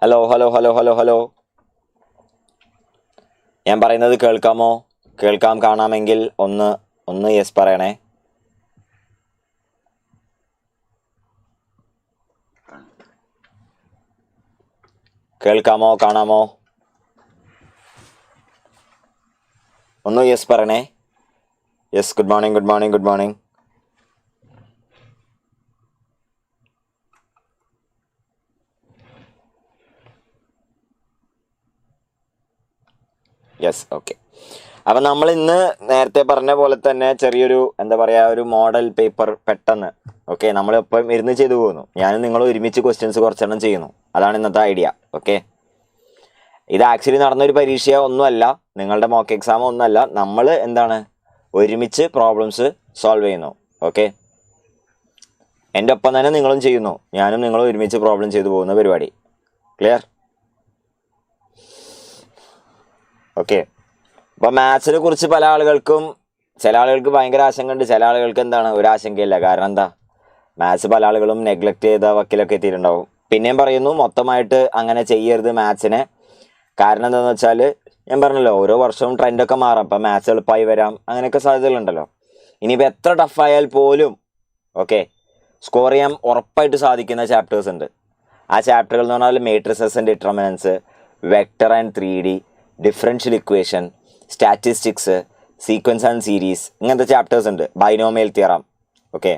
Hello. ഞാൻ പറയുന്നത് കേൾക്കാമോ? കേൾക്കാം കാണാമെങ്കിൽ ഒന്ന് യെസ് പറയണേ. കേൾക്കാമോ കാണാമോ? ഒന്ന് യെസ് പറയണേ. Yes. Good morning. Yes, okay. അപ്പം നമ്മൾ ഇന്ന് നേരത്തെ പറഞ്ഞ പോലെ തന്നെ ചെറിയൊരു ഒരു മോഡൽ പേപ്പർ പെട്ടെന്ന് നമ്മളിപ്പം ഇരുന്ന് ചെയ്തു പോകുന്നു. ഞാനും നിങ്ങളും ഒരുമിച്ച് ക്വസ്റ്റ്യൻസ് കുറച്ചെണ്ണം ചെയ്യുന്നു. അതാണ് ഇന്നത്തെ ഐഡിയ. ഓക്കെ, ഇത് ആക്ച്വലി നടന്നൊരു പരീക്ഷ ഒന്നുമല്ല, നിങ്ങളുടെ മോക്ക് എക്സാം ഒന്നുമല്ല. നമ്മൾ ഒരുമിച്ച് പ്രോബ്ലംസ് സോൾവ് ചെയ്യുന്നു. ഓക്കെ, എൻ്റെ ഒപ്പം തന്നെ നിങ്ങളും ചെയ്യുന്നു. ഞാനും നിങ്ങളും ഒരുമിച്ച് പ്രോബ്ലം ചെയ്തു പോകുന്ന പരിപാടി. ക്ലിയർ? ഓക്കെ. അപ്പോൾ മാത്സിനെ കുറിച്ച് ചില ആളുകൾക്ക് ഭയങ്കര ആശങ്കയുണ്ട്, ചില ആളുകൾക്ക് ഒരു ആശങ്കയില്ല. കാരണം എന്താ, മാത്സ് പല ആളുകളും നെഗ്ലക്റ്റ് ചെയ്ത വക്കിലൊക്കെ എത്തിയിട്ടുണ്ടാവും. പിന്നെയും പറയുന്നു, മൊത്തമായിട്ട് അങ്ങനെ ചെയ്യരുത് മാത്സിനെ. കാരണം എന്താണെന്ന് വെച്ചാൽ ഞാൻ പറഞ്ഞല്ലോ, ഓരോ വർഷവും ട്രെൻഡൊക്കെ മാറാം. ഇപ്പം മാത്സ് എളുപ്പമായി വരാം, അങ്ങനെയൊക്കെ സാധ്യതകളുണ്ടല്ലോ. ഇനിയിപ്പോൾ എത്ര ടഫായാൽ പോലും സ്കോർ ചെയ്യാൻ ഉറപ്പായിട്ട് സാധിക്കുന്ന ചാപ്റ്റേഴ്സ് ഉണ്ട്. ആ ചാപ്റ്ററുകൾ എന്ന് പറഞ്ഞാൽ matrices and determinants, vector and 3D, differential equation, statistics, sequence and series, ഇങ്ങനത്തെ ചാപ്റ്റേഴ്സ് ഉണ്ട്. Binomial theorem. ഓക്കെ,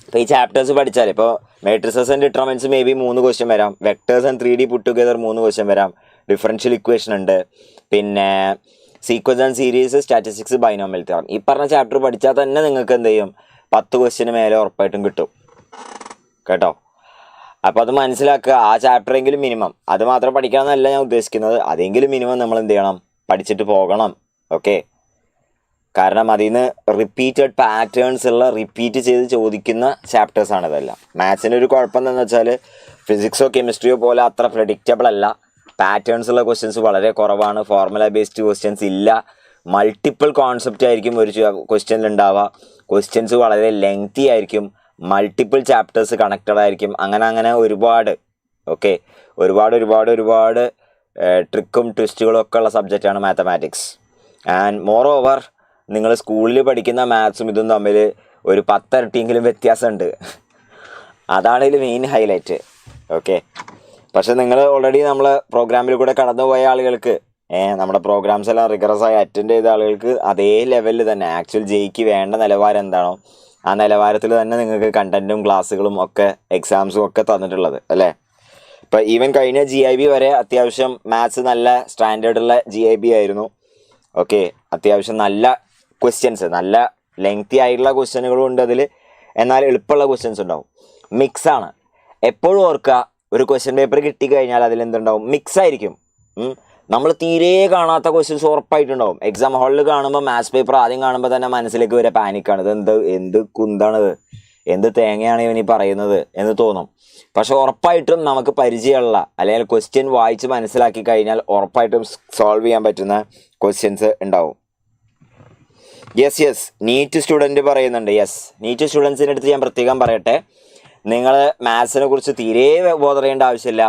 അപ്പോൾ ഈ ചാപ്റ്റേഴ്സ് പഠിച്ചാൽ ഇപ്പോൾ matrices and determinants may be 3 question വരാം. Vectors and 3D put together 3 question വരാം. ഡിഫറൻഷ്യൽ ഇക്വേഷൻ ഉണ്ട്, പിന്നെ sequence and series, statistics, binomial theorem. ഈ പറഞ്ഞ ചാപ്റ്റർ പഠിച്ചാൽ തന്നെ നിങ്ങൾക്ക് 10 ക്വസ്റ്റ്യന് മേലെ ഉറപ്പായിട്ടും കിട്ടും കേട്ടോ. അപ്പോൾ അത് മനസ്സിലാക്കുക. ആ ചാപ്റ്ററെങ്കിലും മിനിമം, അത് മാത്രം പഠിക്കണമെന്നല്ല ഞാൻ ഉദ്ദേശിക്കുന്നത്, അതെങ്കിലും മിനിമം നമ്മൾ പഠിച്ചിട്ട് പോകണം. ഓക്കെ, കാരണം അതിൽ നിന്ന് റിപ്പീറ്റഡ് പാറ്റേൺസ് ഉള്ള റിപ്പീറ്റ് ചെയ്ത് ചോദിക്കുന്ന ചാപ്റ്റേഴ്സാണ് ഇതെല്ലാം. മാത്സിൻ്റെ ഒരു കുഴപ്പം എന്താണെന്ന് വെച്ചാൽ ഫിസിക്സോ കെമിസ്ട്രിയോ പോലെ അത്ര പ്രെഡിക്റ്റബിൾ അല്ല. പാറ്റേൺസ് ഉള്ള ക്വസ്റ്റ്യൻസ് വളരെ കുറവാണ്. ഫോർമുല ബേസ്ഡ് ക്വസ്റ്റ്യൻസ് ഇല്ല. മൾട്ടിപ്പിൾ കോൺസെപ്റ്റ് ആയിരിക്കും ഒരു ക്വസ്റ്റ്യനിൽ ഉണ്ടാവുക. ക്വസ്റ്റ്യൻസ് വളരെ ലെങ്തി ആയിരിക്കും. മൾട്ടിപ്പിൾ ചാപ്റ്റേഴ്സ് കണക്റ്റഡ് ആയിരിക്കും. അങ്ങനെ ഒരുപാട് ഒരുപാട് ട്രിക്കും ട്വിസ്റ്റുകളും ഒക്കെ ഉള്ള സബ്ജക്റ്റാണ് മാത്തമാറ്റിക്സ്. ആൻഡ് മോർ ഓവർ നിങ്ങൾ സ്കൂളിൽ പഠിക്കുന്ന മാത്സും ഇതും തമ്മിൽ ഒരു 10 ഇരട്ടിയെങ്കിലും വ്യത്യാസമുണ്ട്. അതാണ് ഇതിൽ മെയിൻ ഹൈലൈറ്റ്. ഓക്കെ, പക്ഷെ നിങ്ങൾ ഓൾറെഡി നമ്മളെ പ്രോഗ്രാമിൽ കൂടെ കടന്നുപോയ ആളുകൾക്ക്, നമ്മുടെ പ്രോഗ്രാംസ് എല്ലാം റിഗറസായി അറ്റൻഡ് ചെയ്ത ആളുകൾക്ക് അതേ ലെവലിൽ തന്നെ ആക്ച്വൽ ജെയ്ക്ക് വേണ്ട നിലവാരം എന്താണോ ആ നിലവാരത്തിൽ തന്നെ നിങ്ങൾക്ക് കണ്ടന്റും ക്ലാസ്സുകളും ഒക്കെ എക്സാംസും ഒക്കെ തന്നിട്ടുള്ളത് അല്ലേ. ഇപ്പോൾ ഈവൻ കഴിഞ്ഞ GIB വരെ അത്യാവശ്യം മാത്സ് നല്ല സ്റ്റാൻഡേർഡുള്ള GIB ആയിരുന്നു. ഓക്കെ, അത്യാവശ്യം നല്ല ക്വസ്റ്റ്യൻസ്, നല്ല ലെങ്തി ആയിട്ടുള്ള ക്വസ്റ്റ്യനുകളും ഉണ്ട് അതിൽ, എന്നാൽ എളുപ്പമുള്ള ക്വസ്റ്റ്യൻസ് ഉണ്ടാവും. മിക്സാണ്. എപ്പോഴും ഓർക്കുക, ഒരു ക്വസ്റ്റ്യൻ പേപ്പർ കിട്ടിക്കഴിഞ്ഞാൽ അതിലെന്തുണ്ടാവും? മിക്സ് ആയിരിക്കും. നമ്മൾ തീരെ കാണാത്ത ക്വസ്റ്റ്യൻസ് ഉറപ്പായിട്ടുണ്ടാവും. എക്സാം ഹാളിൽ കാണുമ്പോൾ മാത്സ് പേപ്പർ ആദ്യം കാണുമ്പോൾ തന്നെ മനസ്സിലേക്ക് വരെ പാനിക്കാണ്. എന്ത് കുന്താണിത്, എന്ത് തേങ്ങയാണ് ഇവനീ പറയുന്നത് എന്ന് തോന്നും. പക്ഷെ ഉറപ്പായിട്ടും നമുക്ക് പരിചയമുള്ള അല്ലെങ്കിൽ ക്വസ്റ്റ്യൻ വായിച്ച് മനസ്സിലാക്കി കഴിഞ്ഞാൽ ഉറപ്പായിട്ടും സോൾവ് ചെയ്യാൻ പറ്റുന്ന ക്വസ്റ്റ്യൻസ് ഉണ്ടാവും. യെസ് നീറ്റ് സ്റ്റുഡൻറ്റ് പറയുന്നുണ്ട്. യെസ്, നീറ്റ് സ്റ്റുഡൻസിൻ്റെ അടുത്ത് ഞാൻ പ്രത്യേകം പറയട്ടെ, നിങ്ങൾ മാത്സിനെ കുറിച്ച് തീരെ ബോധർ ചെയ്യേണ്ട ആവശ്യമില്ല.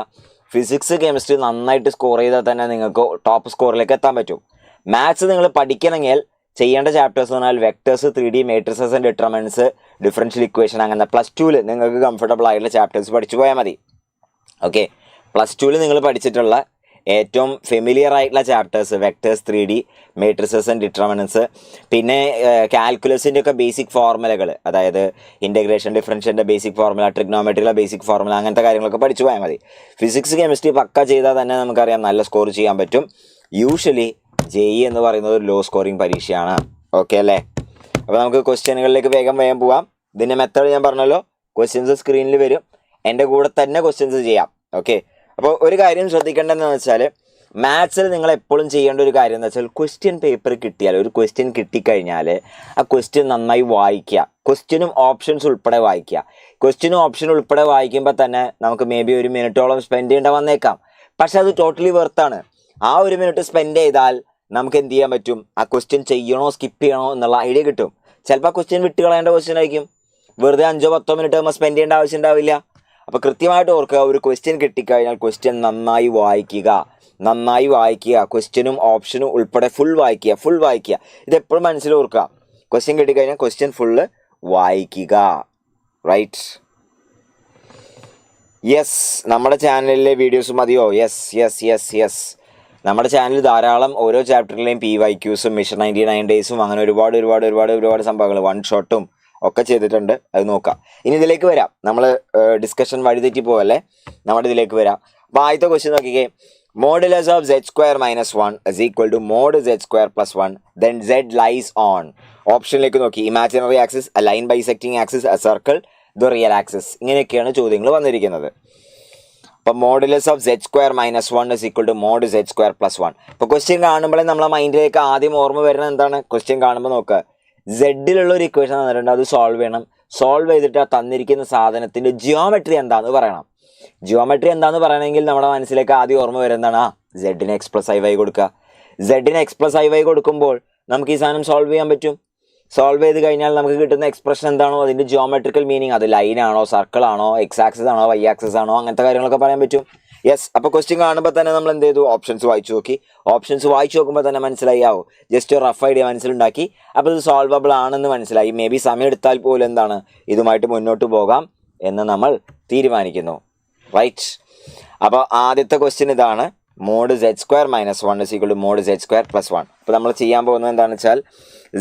ഫിസിക്സ് കെമിസ്ട്രി നന്നായിട്ട് സ്കോർ ചെയ്താൽ തന്നെ നിങ്ങൾക്ക് ടോപ്പ് സ്കോറിലേക്ക് എത്താൻ പറ്റും. മാത്സ് നിങ്ങൾ പഠിക്കണമെങ്കിൽ ചെയ്യേണ്ട ചാപ്റ്റേഴ്സ് എന്ന് പറഞ്ഞാൽ vectors, 3D, matrices and determinants, differential equation, അങ്ങനെ +2 നിങ്ങൾക്ക് കംഫർട്ടബിൾ ആയിട്ടുള്ള ചാപ്റ്റേഴ്സ് പഠിച്ചു പോയാൽ മതി. ഓക്കെ, +2 നിങ്ങൾ പഠിച്ചിട്ടുള്ള ഏറ്റവും ഫെമിലിയർ ആയിട്ടുള്ള chapters vectors, 3D, matrices and determinants, പിന്നെ കാൽക്കുലസിൻ്റെ ഒക്കെ ബേസിക് ഫോർമുലകൾ, അതായത് ഇൻ്റഗ്രേഷൻ, ഡിഫറൻഷ്യൻ്റെ ബേസിക് ഫോർമുല, ട്രിഗ്നോമെട്രിയുടെ ബേസിക് ഫോർമുല, അങ്ങനത്തെ കാര്യങ്ങളൊക്കെ പഠിച്ചു പോയാൽ മതി. ഫിസിക്സ് കെമിസ്ട്രി പക്ക ചെയ്താൽ തന്നെ നമുക്കറിയാം നല്ല സ്കോർ ചെയ്യാൻ പറ്റും. യൂഷ്വലി JEE എന്ന് പറയുന്നത് ഒരു ലോ സ്കോറിങ് പരീക്ഷയാണ്. ഓക്കെ അല്ലേ? അപ്പോൾ നമുക്ക് ക്വസ്റ്റ്യനുകളിലേക്ക് വേഗം പോവാം. ഇതിൻ്റെ മെത്തേഡ് ഞാൻ പറഞ്ഞല്ലോ, ക്വസ്റ്റ്യൻസ് സ്ക്രീനിൽ വരും, എൻ്റെ കൂടെ തന്നെ ക്വസ്റ്റ്യൻസ് ചെയ്യാം. ഓക്കെ, അപ്പോൾ ഒരു കാര്യം ശ്രദ്ധിക്കേണ്ടതെന്ന് വെച്ചാൽ മാത്സിൽ നിങ്ങൾ എപ്പോഴും ചെയ്യേണ്ട ഒരു കാര്യം എന്ന് വെച്ചാൽ ക്വസ്റ്റ്യൻ പേപ്പർ കിട്ടിയാൽ, ഒരു ക്വസ്റ്റ്യൻ കിട്ടിക്കഴിഞ്ഞാൽ ആ ക്വസ്റ്റ്യൻ നന്നായി വായിക്കുക. ക്വസ്റ്റ്യനും ഓപ്ഷൻസ് ഉൾപ്പെടെ വായിക്കുക. ക്വസ്റ്റ്യനും ഓപ്ഷൻ ഉൾപ്പെടെ വായിക്കുമ്പോൾ തന്നെ നമുക്ക് മേ ബി 1 മിനിറ്റോളം സ്പെൻഡ് ചെയ്യേണ്ട വന്നേക്കാം. പക്ഷെ അത് ടോട്ടലി വെർത്താണ്. ആ 1 മിനിറ്റ് സ്പെൻഡ് ചെയ്താൽ നമുക്ക് എന്ത് ചെയ്യാൻ പറ്റും? ആ ക്വസ്റ്റ്യൻ ചെയ്യണോ സ്കിപ്പ് ചെയ്യണോ എന്നുള്ള ഐഡിയ കിട്ടും. ചിലപ്പോൾ ആ ക്വസ്റ്റ്യൻ വിട്ട് കളയേണ്ട ക്വസ്റ്റ്യൻ ആയിരിക്കും. വെറുതെ 5-10 മിനിറ്റ് നമ്മൾ സ്പെൻഡ് ചെയ്യേണ്ട ആവശ്യം ഉണ്ടാവില്ല. അപ്പോൾ കൃത്യമായിട്ട് ഓർക്കുക, ഒരു ക്വസ്റ്റ്യൻ കിട്ടിക്കഴിഞ്ഞാൽ ക്വസ്റ്റ്യൻ നന്നായി വായിക്കുക, ക്വസ്റ്റ്യനും ഓപ്ഷനും ഉൾപ്പെടെ ഫുൾ വായിക്കുക. ഇതെപ്പോഴും മനസ്സിൽ ഓർക്കുക. ക്വസ്റ്റ്യൻ കിട്ടിക്കഴിഞ്ഞാൽ ക്വസ്റ്റ്യൻ ഫുള്ള് വായിക്കുക. റൈറ്റ്? യെസ്, നമ്മുടെ ചാനലിലെ വീഡിയോസ് മതിയോ? യെസ്. നമ്മുടെ ചാനലിൽ ധാരാളം ഓരോ ചാപ്റ്ററിലെയും PYQസും മിഷൻ 99 ഡേയ്സും അങ്ങനെ ഒരുപാട് സംഭവങ്ങൾ, വൺ ഷോട്ടും ഒക്കെ ചെയ്തിട്ടുണ്ട്. അത് നോക്കാം. ഇനി ഇതിലേക്ക് വരാം. നമ്മൾ ഡിസ്കഷൻ വഴിതെറ്റി പോകല്ലേ, നമ്മുടെ ഇതിലേക്ക് വരാം. അപ്പോൾ ആദ്യത്തെ ക്വസ്റ്റ്യൻ നോക്കിക്കേ. Modulus of z² - 1 is equal to mod z² + 1, then z lies on. ഓപ്ഷനിലേക്ക് നോക്കി. Imaginary axis, a line bisecting axis, a circle, the real axis. ഇങ്ങനെയൊക്കെയാണ് ചോദ്യങ്ങൾ വന്നിരിക്കുന്നത്. അപ്പം modulus of z² - 1 is equal to mod z² + 1. ഇപ്പോൾ question കാണുമ്പോഴേ നമ്മളെ മൈൻഡിലേക്ക് ആദ്യം ഓർമ്മ വരുന്നത് എന്താണ്? ക്വസ്റ്റ്യൻ കാണുമ്പോൾ നോക്കുക, സെഡിലുള്ള ഒരു ഇക്വേഷൻ തന്നിട്ടുണ്ട്, അത് സോൾവ് ചെയ്യണം. സോൾവ് ചെയ്തിട്ട് ആ തന്നിരിക്കുന്ന സാധനത്തിൻ്റെ ജിയോമെട്രി എന്താണെന്ന് പറയണം. ജിയോമെട്രി എന്താണെന്ന് പറയണമെങ്കിൽ നമ്മുടെ മനസ്സിലേക്ക് ആദ്യം ഓർമ്മ വരുന്നതാണ് സെഡിന് x + iy കൊടുക്കുക. സെഡിന് x + iy കൊടുക്കുമ്പോൾ നമുക്ക് ഈ സാധനം സോൾവ് ചെയ്യാൻ പറ്റും. സോൾവ് ചെയ്ത് കഴിഞ്ഞാൽ നമുക്ക് കിട്ടുന്ന എക്സ്പ്രഷൻ എന്താണോ അതിൻ്റെ ജിയോമെട്രിക്കൽ മീനിങ്, അത് ലൈനാണോ, സർക്കിളാണോ, x ആക്സിസ് ആണോ, y ആക്സിസ് ആണോ, അങ്ങനത്തെ കാര്യങ്ങളൊക്കെ പറയാൻ പറ്റും. യെസ്. അപ്പോൾ ക്വസ്റ്റ്യൻ കാണുമ്പോൾ തന്നെ നമ്മൾ എന്ത് ചെയ്തു? ഓപ്ഷൻസ് വായിച്ചു നോക്കി. ഓപ്ഷൻസ് വായിച്ചു നോക്കുമ്പോൾ തന്നെ മനസ്സിലാവും, ജസ്റ്റ് ഒരു റഫ് ഐഡിയ മനസ്സിലുണ്ടാക്കി. അപ്പോൾ ഇത് സോൾവബിൾ ആണെന്ന് മനസ്സിലായി. മേ ബി സമയം എടുത്താൽ പോലും എന്താണ്, ഇതുമായിട്ട് മുന്നോട്ട് പോകാം എന്ന് നമ്മൾ തീരുമാനിക്കുന്നു. റൈറ്റ്? അപ്പോൾ ആദ്യത്തെ ക്വസ്റ്റ്യൻ ഇതാണ്, mod z² - 1 is equal to mod z² + 1. അപ്പോൾ നമ്മൾ ചെയ്യാൻ പോകുന്നത് എന്താണെന്ന് വെച്ചാൽ,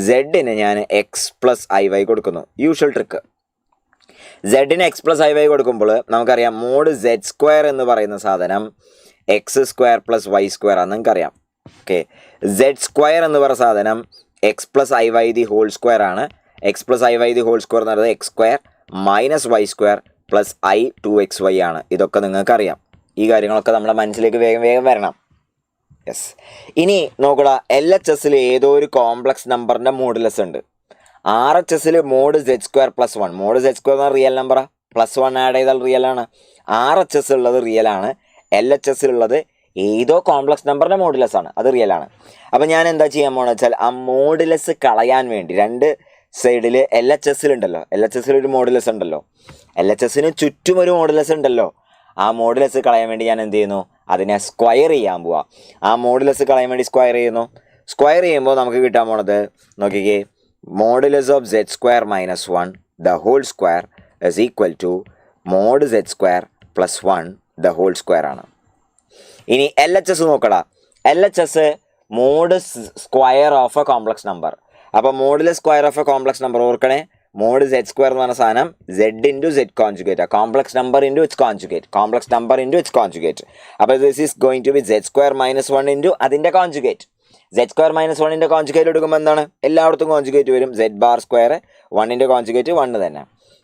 സെഡിന് ഞാൻ x + iy കൊടുക്കുന്നു. Usual trick. സെഡിന് x + iy കൊടുക്കുമ്പോൾ നമുക്കറിയാം mod z² എന്ന് പറയുന്ന സാധനം x² + y² ആണെന്ന് നമുക്കറിയാം. ഓക്കെ, z² എന്ന് പറയുന്ന സാധനം x + iy the whole square ആണ്. x + iy the whole square എന്ന് പറയുന്നത് x² - y² + i 2xy ആണ്. ഇതൊക്കെ നിങ്ങൾക്കറിയാം. ഈ കാര്യങ്ങളൊക്കെ നമ്മുടെ മനസ്സിലേക്ക് വേഗം വരണം. യെസ്. ഇനി നോക്കടാ, LHSൽ ഏതോ ഒരു കോംപ്ലക്സ് നമ്പറിൻ്റെ മോഡുലസ് ഉണ്ട്. RHSൽ mod z² + 1. mod z² എന്ന് പറഞ്ഞാൽ റിയൽ നമ്പറാണ്. +1 ആഡ് ചെയ്താൽ റിയൽ ആണ്. RHS ഉള്ളത് റിയൽ ആണ്. LHSലുള്ളത് ഏതോ കോംപ്ലക്സ് നമ്പറിൻ്റെ മോഡുലസ് ആണ്, അത് റിയൽ ആണ്. അപ്പം ഞാൻ എന്താ ചെയ്യാൻ പോകുന്നത് വെച്ചാൽ, ആ മോഡുലസ് കളയാൻ വേണ്ടി രണ്ട് സൈഡിൽ LHSലുണ്ടല്ലോ, LHSലൊരു മോഡുലസ് ഉണ്ടല്ലോ, LHSന് ചുറ്റും ഒരു മോഡുലസ് ഉണ്ടല്ലോ. ആ മോഡുലസ് കളയാൻ വേണ്ടി ഞാൻ എന്ത് ചെയ്യുന്നു? അതിനെ സ്ക്വയർ ചെയ്യാൻ പോവാം. ആ മോഡുലസ് കളയാൻ വേണ്ടി സ്ക്വയർ ചെയ്യുന്നു. സ്ക്വയർ ചെയ്യുമ്പോൾ നമുക്ക് കിട്ടാൻ പോണത് നോക്കിക്കേ, modulus of z² - 1 the whole square is equal to mod z² + 1 the whole square ആണ്. ഇനി LHS നോക്കടാ. LHS mod square of a complex number. അപ്പോൾ modulus square of a complex number ഓർക്കണേ, mod z² എന്ന് പറഞ്ഞ സാധനം z × z conjugate, complex number × its conjugate, complex number × its conjugate. അപ്പോൾ this is going to be z² - 1 × അതിൻ്റെ conjugate. z² - 1ൻ്റെ conjugate എടുക്കുമ്പോൾ എന്താണ്? എല്ലായിടത്തും കോൺജുഗേറ്റ് വരും. z⁻² 1ൻ്റെ കോൺജുഗേറ്റ് 1 തന്നെ.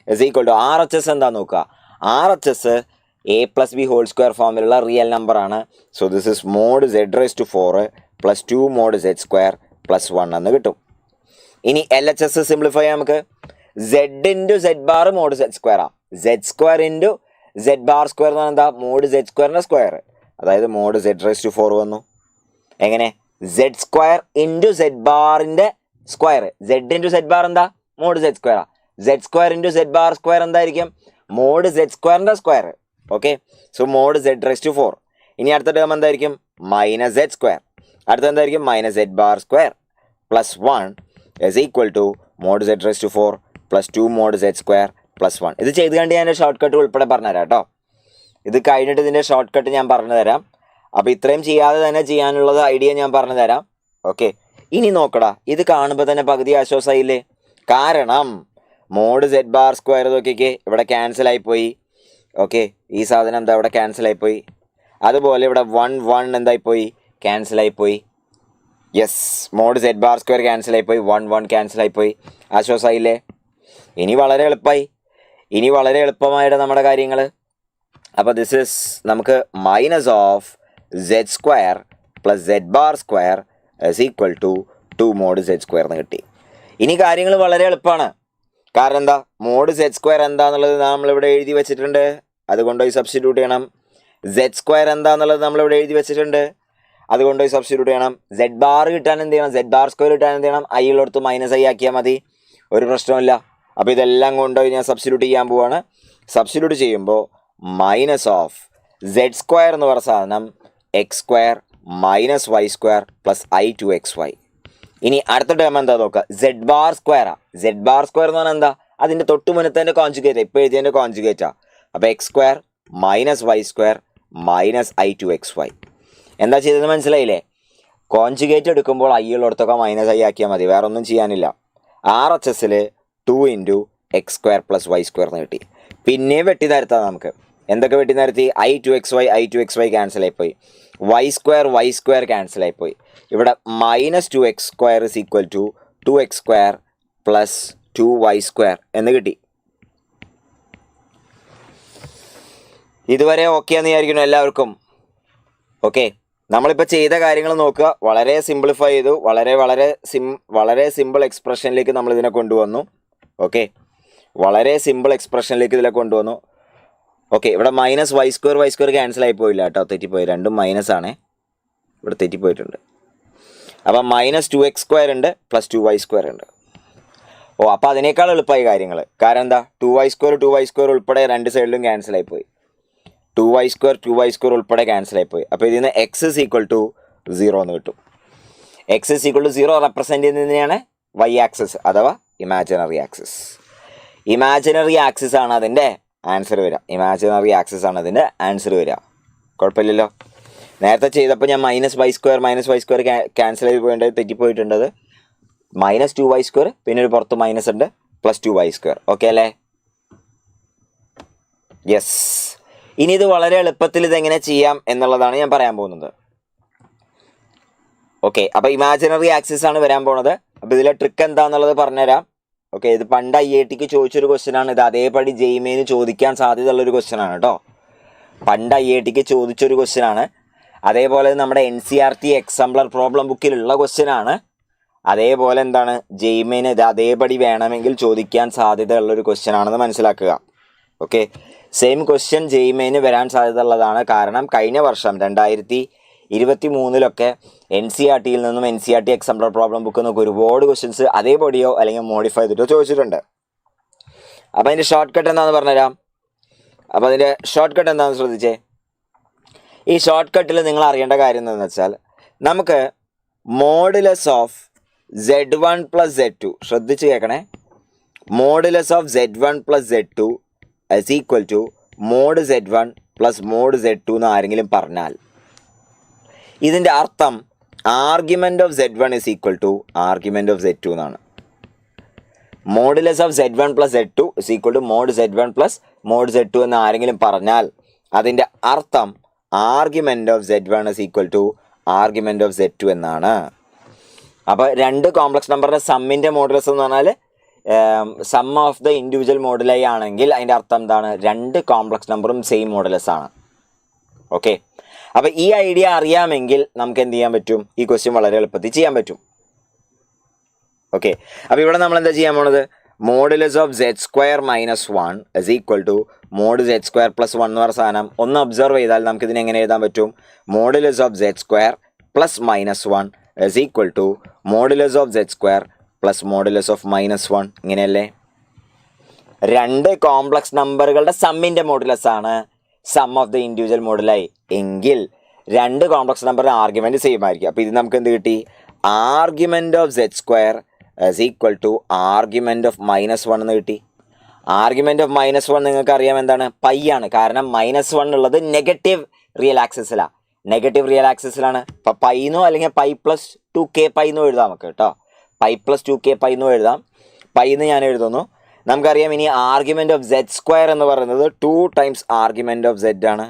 ഇസ് ഈക്വൽ ടു RHS എന്താ നോക്കുക. RHS a + b whole square ഫോമിലുള്ള റിയൽ നമ്പറാണ്. So this is mod z⁻4 + 2 mod z² + 1 എന്ന് കിട്ടും. ഇനി LHS സിംപ്ലിഫൈ ചെയ്യാം നമുക്ക്. z × z⁻ mod z² ആണ്. z² × z⁻² എന്ന് പറഞ്ഞാൽ എന്താ? mod z²ൻ്റെ സ്ക്വയർ, അതായത് mod z⁻4 വന്നു. എങ്ങനെ? z² × z⁻ൻ്റെ സ്ക്വയർ. z × z⁻ എന്താ? mod z² ആണ്. z² × z⁻² എന്തായിരിക്കും? mod z²ൻ്റെ square. Okay, so mod z⁻4. ഇനി അടുത്ത ടേം എന്തായിരിക്കും? -z². അടുത്ത എന്തായിരിക്കും? -z⁻² + 1 is equal to mod z⁻4 + 2 mod z² + 1. ഇത് ചെയ്ത് കണ്ട് ഞാൻ ഷോർട്ട് കട്ട് ഉൾപ്പെടെ പറഞ്ഞുതരാം കേട്ടോ. ഇത് കഴിഞ്ഞിട്ട് ഇതിൻ്റെ ഷോർട്ട് കട്ട് ഞാൻ പറഞ്ഞു തരാം. അപ്പോൾ ഇത്രയും ചെയ്യാതെ തന്നെ ചെയ്യാനുള്ളത് ഐഡിയ ഞാൻ പറഞ്ഞു തരാം. ഓക്കെ, ഇനി നോക്കടാ, ഇത് കാണുമ്പോൾ തന്നെ പകുതി ആശ്വാസമായില്ലേ? കാരണം mod z⁻² നോക്കിക്കേ, ഇവിടെ ക്യാൻസലായിപ്പോയി. ഓക്കെ, ഈ സാധനം എന്താ ഇവിടെ ക്യാൻസലായിപ്പോയി. അതുപോലെ ഇവിടെ 1 1 എന്തായിപ്പോയി? ക്യാൻസലായിപ്പോയി. Yes, mod z⁻² ക്യാൻസലായിപ്പോയി, 1 1 ക്യാൻസലായിപ്പോയി. ആശ്വാസമായില്ലേ? ഇനി വളരെ എളുപ്പമായിട്ട് നമ്മുടെ കാര്യങ്ങൾ. അപ്പോൾ ദിസ് ഇസ് നമുക്ക് -z² + z⁻² is equal to 2 mod z² എന്ന് കിട്ടി. ഇനി കാര്യങ്ങൾ വളരെ എളുപ്പമാണ്. കാരണം എന്താ? mod z² എന്താണെന്നുള്ളത് നമ്മളിവിടെ എഴുതി വെച്ചിട്ടുണ്ട്, അതുകൊണ്ടുപോയി സബ്സ്റ്റിറ്റ്യൂട്ട് ചെയ്യണം. z² എന്താണെന്നുള്ളത് നമ്മളിവിടെ എഴുതി വെച്ചിട്ടുണ്ട്, അതുകൊണ്ടുപോയി സബ്സ്റ്റിറ്റ്യൂട്ട് ചെയ്യണം. z⁻ കിട്ടാൻ എന്ത് ചെയ്യണം? z⁻² കിട്ടാൻ എന്ത് ചെയ്യണം? i ഉള്ളിടത്ത് -i ആക്കിയാൽ മതി, ഒരു പ്രശ്നമില്ല. അപ്പോൾ ഇതെല്ലാം കൊണ്ടുപോയി ഞാൻ സബ്സ്റ്റിറ്റ്യൂട്ട് ചെയ്യാൻ പോവാണ്. സബ്സ്റ്റിറ്റ്യൂട്ട് ചെയ്യുമ്പോൾ മൈനസ് ഓഫ് സെഡ് സ്ക്വയർ എന്ന് പറഞ്ഞ സാധനം x square minus Y square plus i two X y. ഇനി അടുത്ത ടേം എന്താ നോക്കുക, സെഡ് ബാർ സ്ക്വയറാ. സെഡ് ബാർ സ്ക്വയർ എന്ന് പറഞ്ഞാൽ എന്താ, അതിൻ്റെ തൊട്ട് മുന്നത്തെ കോൺജുഗേറ്റ്, ഇപ്പോൾ എഴുതിയതിൻ്റെ കോൺജുഗേറ്റാ. അപ്പോൾ X square minus Y square minus I two X Y. എന്താ ചെയ്തതെന്ന് മനസ്സിലായില്ലേ? കോൺജുഗേറ്റ് എടുക്കുമ്പോൾ ഐ ഉള്ളിടത്തൊക്കെ മൈനസ് ഐ ആക്കിയാൽ മതി, വേറെ ഒന്നും ചെയ്യാനില്ല. ആർ എച്ച് എസിൽ 2 into X square plus Y square എന്ന് കിട്ടി. പിന്നെയും വെട്ടി നിരത്താം നമുക്ക്. എന്തൊക്കെ വെട്ടി നിരത്തി? I two X Y cancel ആയിപ്പോയി, വൈ സ്ക്വയർ ക്യാൻസൽ ആയിപ്പോയി. ഇവിടെ minus 2x square is equal to 2x square plus 2y square എന്ന് കിട്ടി. ഇതുവരെ ഓക്കെ എന്ന് വിചാരിക്കുന്നു എല്ലാവർക്കും? ഓക്കെ, നമ്മളിപ്പോൾ ചെയ്ത കാര്യങ്ങൾ നോക്കുക. വളരെ സിംപ്ലിഫൈ ചെയ്തു, വളരെ സിമ്പിൾ എക്സ്പ്രഷനിലേക്ക് നമ്മളിതിനെ കൊണ്ടുവന്നു. ഓക്കെ, വളരെ സിമ്പിൾ എക്സ്പ്രഷനിലേക്ക് ഇതിനെ കൊണ്ടുവന്നു. ഓക്കെ, ഇവിടെ മൈനസ് വൈ സ്ക്വയർ ക്യാൻസൽ ആയി പോയില്ല കേട്ടോ, തെറ്റിപ്പോയി. രണ്ടും മൈനസ് ആണ്, ഇവിടെ തെറ്റിപ്പോയിട്ടുണ്ട്. അപ്പം മൈനസ് 2x സ്ക്വയർ ഉണ്ട് പ്ലസ് 2y സ്ക്വയർ ഉണ്ട്. ഓ, അപ്പോൾ അതിനേക്കാൾ എളുപ്പമായി കാര്യങ്ങൾ. കാരണം എന്താ, 2y സ്ക്വയർ ഉൾപ്പെടെ രണ്ട് സൈഡിലും ക്യാൻസൽ ആയിപ്പോയി. 2y സ്ക്വയർ ഉൾപ്പെടെ ക്യാൻസൽ ആയിപ്പോയി. അപ്പോൾ ഇതിൽ നിന്ന് എക്സ് ഇസ് ഈക്വൽ ടു 0 എന്ന് കിട്ടും. X is equal to 0 represent ചെയ്യുന്നതിനെയാണ് വൈ ആക്സിസ് അഥവാ ഇമാജിനറി ആക്സിസ്. ഇമാജിനറി ആക്സിസ് ആണ് അതിൻ്റെ ആൻസർ വരിക. കുഴപ്പമില്ലല്ലോ. നേരത്തെ ചെയ്തപ്പോൾ ഞാൻ മൈനസ് വൈ സ്ക്വയർ ക്യാൻസൽ ചെയ്ത് പോയിട്ട് തെറ്റിപ്പോയിട്ടുണ്ടത്. മൈനസ് 2y സ്ക്വയർ, പിന്നെ ഒരു പുറത്ത് മൈനസ് ഉണ്ട്, പ്ലസ് 2y സ്ക്വയർ. ഓക്കെ അല്ലേ? യെസ്. ഇനി ഇത് വളരെ എളുപ്പത്തിൽ ഇതെങ്ങനെ ചെയ്യാം എന്നുള്ളതാണ് ഞാൻ പറയാൻ പോകുന്നത്. ഓക്കെ, അപ്പോൾ ഇമാജിനറി ആക്സിസ് ആണ് വരാൻ പോകുന്നത്. അപ്പോൾ ഇതിലെ ട്രിക്ക് എന്താണെന്നുള്ളത് പറഞ്ഞുതരാം. ഓക്കെ, ഇത് പണ്ട് IITക്ക് ചോദിച്ചൊരു ക്വസ്റ്റ്യൻ ആണ്. ഇത് അതേപടി JEEന് ചോദിക്കാൻ സാധ്യതയുള്ളൊരു ക്വസ്റ്റ്യൻ ആണ് കേട്ടോ. പണ്ട് IITക്ക് ചോദിച്ചൊരു ക്വസ്റ്റ്യൻ ആണ്. അതേപോലെ നമ്മുടെ NCERT എക്സാംപ്ലർ പ്രോബ്ലം ബുക്കിലുള്ള ക്വസ്റ്റ്യൻ ആണ്. അതേപോലെ എന്താണ്, JEEന് ഇത് അതേപടി വേണമെങ്കിൽ ചോദിക്കാൻ സാധ്യതയുള്ളൊരു ക്വസ്റ്റ്യൻ ആണെന്ന് മനസ്സിലാക്കുക. ഓക്കെ, സെയിം ക്വസ്റ്റ്യൻ JEEന് വരാൻ സാധ്യതയുള്ളതാണ്. കാരണം കഴിഞ്ഞ വർഷം 2023 NCERTയിൽ നിന്നും NCERT എക്സാംപ്ലർ പ്രോബ്ലം ബുക്കിൽ നിന്നൊക്കെ ഒരുപാട് ക്വസ്റ്റ്യൻസ് അതേപടിയോ അല്ലെങ്കിൽ മോഡിഫൈ ചെയ്തിട്ടോ ചോദിച്ചിട്ടുണ്ട്. അപ്പോൾ അതിൻ്റെ ഷോർട്ട് കട്ട് എന്താണെന്ന് പറഞ്ഞുതരാം. അപ്പോൾ അതിൻ്റെ ഷോർട്ട് കട്ട് എന്താണെന്ന് ശ്രദ്ധിച്ചേ. ഈ ഷോർട്ട് കട്ടിൽ നിങ്ങൾ അറിയേണ്ട കാര്യം എന്താണെന്ന് വെച്ചാൽ, നമുക്ക് modulus of Z1 plus Z2, ശ്രദ്ധിച്ച് കേൾക്കണേ, modulus of Z1 plus Z2 is equal to mod Z1 plus mod Z2 എന്ന് ആരെങ്കിലും പറഞ്ഞാൽ ഇതിൻ്റെ അർത്ഥം argument of Z1 is equal to argument of Z2 എന്നാണ്. Modulus of Z1 plus Z2 is equal to mod Z1 plus mod Z2 എന്ന് ആരെങ്കിലും പറഞ്ഞാൽ അതിൻ്റെ അർത്ഥം argument of Z1 is equal to argument of Z2 എന്നാണ്. അപ്പോൾ രണ്ട് complex നമ്പറിൻ്റെ സമ്മിൻ്റെ മോഡുലസ് എന്ന് പറഞ്ഞാൽ sum of the individual moduli ആണെങ്കിൽ അതിൻ്റെ അർത്ഥം എന്താണ്, രണ്ട് കോംപ്ലക്സ് നമ്പറും സെയിം മോഡുലസ് ആണ്. ഓക്കെ, അപ്പോൾ ഈ ഐഡിയ അറിയാമെങ്കിൽ നമുക്ക് എന്ത് ചെയ്യാൻ പറ്റും, ഈ ക്വസ്റ്റ്യൻ വളരെ എളുപ്പത്തിൽ ചെയ്യാൻ പറ്റും. ഓക്കെ, അപ്പോൾ ഇവിടെ നമ്മൾ എന്താ ചെയ്യാൻ പോണത്, modulus of Z square minus 1 is equal to mod Z square plus 1 എന്ന് പറഞ്ഞ സാധനം ഒന്ന് ഒബ്സർവ് ചെയ്താൽ നമുക്കിതിനെ എങ്ങനെ എഴുതാൻ പറ്റും, modulus of Z square plus minus 1 is equal to modulus of Z square plus modulus of minus 1. ഇങ്ങനെയല്ലേ? രണ്ട് കോംപ്ലക്സ് നമ്പറുകളുടെ സമ്മിൻ്റെ മോഡുലസ് ആണ് sum of the individual moduli എങ്കിൽ രണ്ട് കോംപ്ലക്സ് നമ്പറിൻ്റെ ആർഗ്യുമെൻറ്റ് സെയിം ആയിരിക്കും. അപ്പോൾ ഇത് നമുക്ക് എന്ത് കിട്ടി, argument of Z square is equal to argument of minus 1 എന്ന് കിട്ടി. ആർഗ്യുമെൻ്റ് ഓഫ് മൈനസ് 1 നിങ്ങൾക്ക് അറിയാം എന്താണ്, പൈ ആണ്. കാരണം മൈനസ് 1 ഉള്ളത് നെഗറ്റീവ് റിയൽ ആക്സിസിലാണ്. അപ്പോൾ പൈന്നോ അല്ലെങ്കിൽ പൈ പ്ലസ് 2k പൈന്നോ എഴുതാം നമുക്ക് കേട്ടോ. പൈ പ്ലസ് 2k പൈന്നോ എഴുതാം. പൈന്ന് ഞാൻ എഴുതുന്നു. നമുക്കറിയാം ഇനി ആർഗ്യുമെൻ്റ് ഓഫ് Z സ്ക്വയർ എന്ന് പറയുന്നത് 2 ടൈംസ് ആർഗ്യുമെൻ്റ് ഓഫ് Z ആണ്.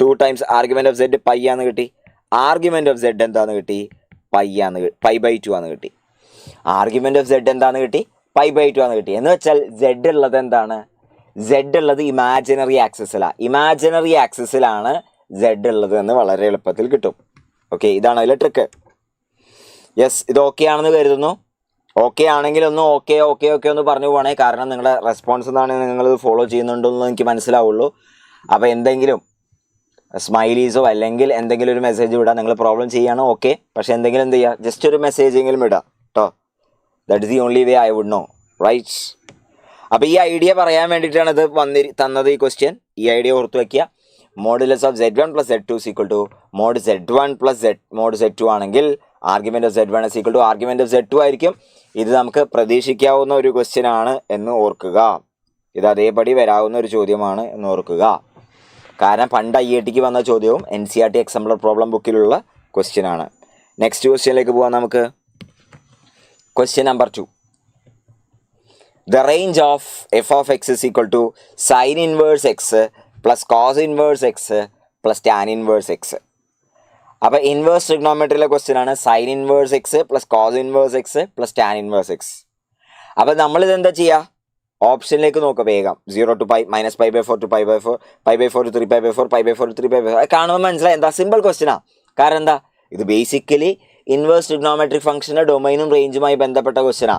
2 times argument of Z pi ആണെന്ന് കിട്ടി. ആർഗ്യുമെൻ്റ് ഓഫ് Z എന്താണെന്ന് കിട്ടി, പൈ ബൈ 2 ആണെന്ന് കിട്ടി. ആർഗ്യുമെൻ്റ് ഓഫ് Z എന്താണെന്ന് കിട്ടി, പൈ ബൈ 2 ആണെന്ന് കിട്ടി. എന്ന് വെച്ചാൽ Z ഉള്ളത് എന്താണ്, Z ഉള്ളത് ഇമാജിനറി ആക്സിസിലാണ് Z ഉള്ളത് എന്ന് വളരെ എളുപ്പത്തിൽ കിട്ടും. ഓക്കെ, ഇതാണ് അതിലെ ട്രിക്ക്. യെസ്, ഇത് ഓക്കെ ആണെന്ന് കരുതുന്നു. ഓക്കെ ആണെങ്കിൽ ഒന്ന് ഓക്കെ ഒന്ന് പറഞ്ഞു പോകണേ. കാരണം നിങ്ങളുടെ റെസ്പോൺസ് എന്നാണ് നിങ്ങളിത് ഫോളോ ചെയ്യുന്നുണ്ടോ എന്ന് എനിക്ക് മനസ്സിലാവുള്ളൂ. അപ്പോൾ എന്തെങ്കിലും സ്മൈലീസോ അല്ലെങ്കിൽ എന്തെങ്കിലും ഒരു മെസ്സേജ് വിടാം. നിങ്ങൾ പ്രോബ്ലം ചെയ്യണോ ഓക്കെ, പക്ഷേ എന്തെങ്കിലും എന്ത് ചെയ്യുക, ജസ്റ്റ് ഒരു മെസ്സേജെങ്കിലും ഇടാം കേട്ടോ. That is the only way I would know, right? അപ്പോൾ ഈ ഐഡിയ പറയാൻ വേണ്ടിയിട്ടാണ് ഇത് തന്നത് ഈ ക്വസ്റ്റ്യൻ. ഈ ഐഡിയ ഓർത്ത് വയ്ക്കുക. Modulus of Z1 + Z2 = mode Z1 + mode Z2 ആണെങ്കിൽ argument of Z1 = argument of Z2 ആയിരിക്കും. ഇത് നമുക്ക് പ്രതീക്ഷിക്കാവുന്ന ഒരു ക്വസ്റ്റ്യൻ ആണ് എന്ന് ഓർക്കുക. ഇത് അതേപടി വരാവുന്ന ഒരു ചോദ്യമാണ് എന്ന് ഓർക്കുക. കാരണം പണ്ട് IITക്ക് വന്ന ചോദ്യവും NCERT എക്സാംപ്ലർ പ്രോബ്ലം ബുക്കിലുള്ള ക്വസ്റ്റ്യൻ ആണ്. നെക്സ്റ്റ് ക്വസ്റ്റ്യനിലേക്ക് പോകാം നമുക്ക്. Question number 2. The range of f of x is equal to sin inverse x plus cos inverse x plus tan inverse x. അപ്പോൾ ഇൻവേഴ്സ് ട്രിഗ്നോമെട്രിയിലെ ക്വസ്റ്റ്യൻ ആണ്. Sine inverse X plus cos inverse X plus tan inverse X. അപ്പോൾ നമ്മളിത് എന്താ ചെയ്യുക? ഓപ്ഷനിലേക്ക് നോക്കുക വേഗം. 0 to π, -π/4 to π/4, π/4 to 3π/4, π/4 to 3π/4. അത് കാണുമ്പോൾ മനസ്സിലായി എന്താ സിമ്പിൾ ക്വസ്റ്റ്യനാ. കാരണം എന്താ, ഇത് ബേസിക്കലി ഇൻവേഴ്സ് ട്രിഗ്നോമെട്രിക് ഫംഗ്ഷൻ്റെ ഡൊമൈനും റേഞ്ചുമായി ബന്ധപ്പെട്ട ക്വസ്റ്റ്യനാ.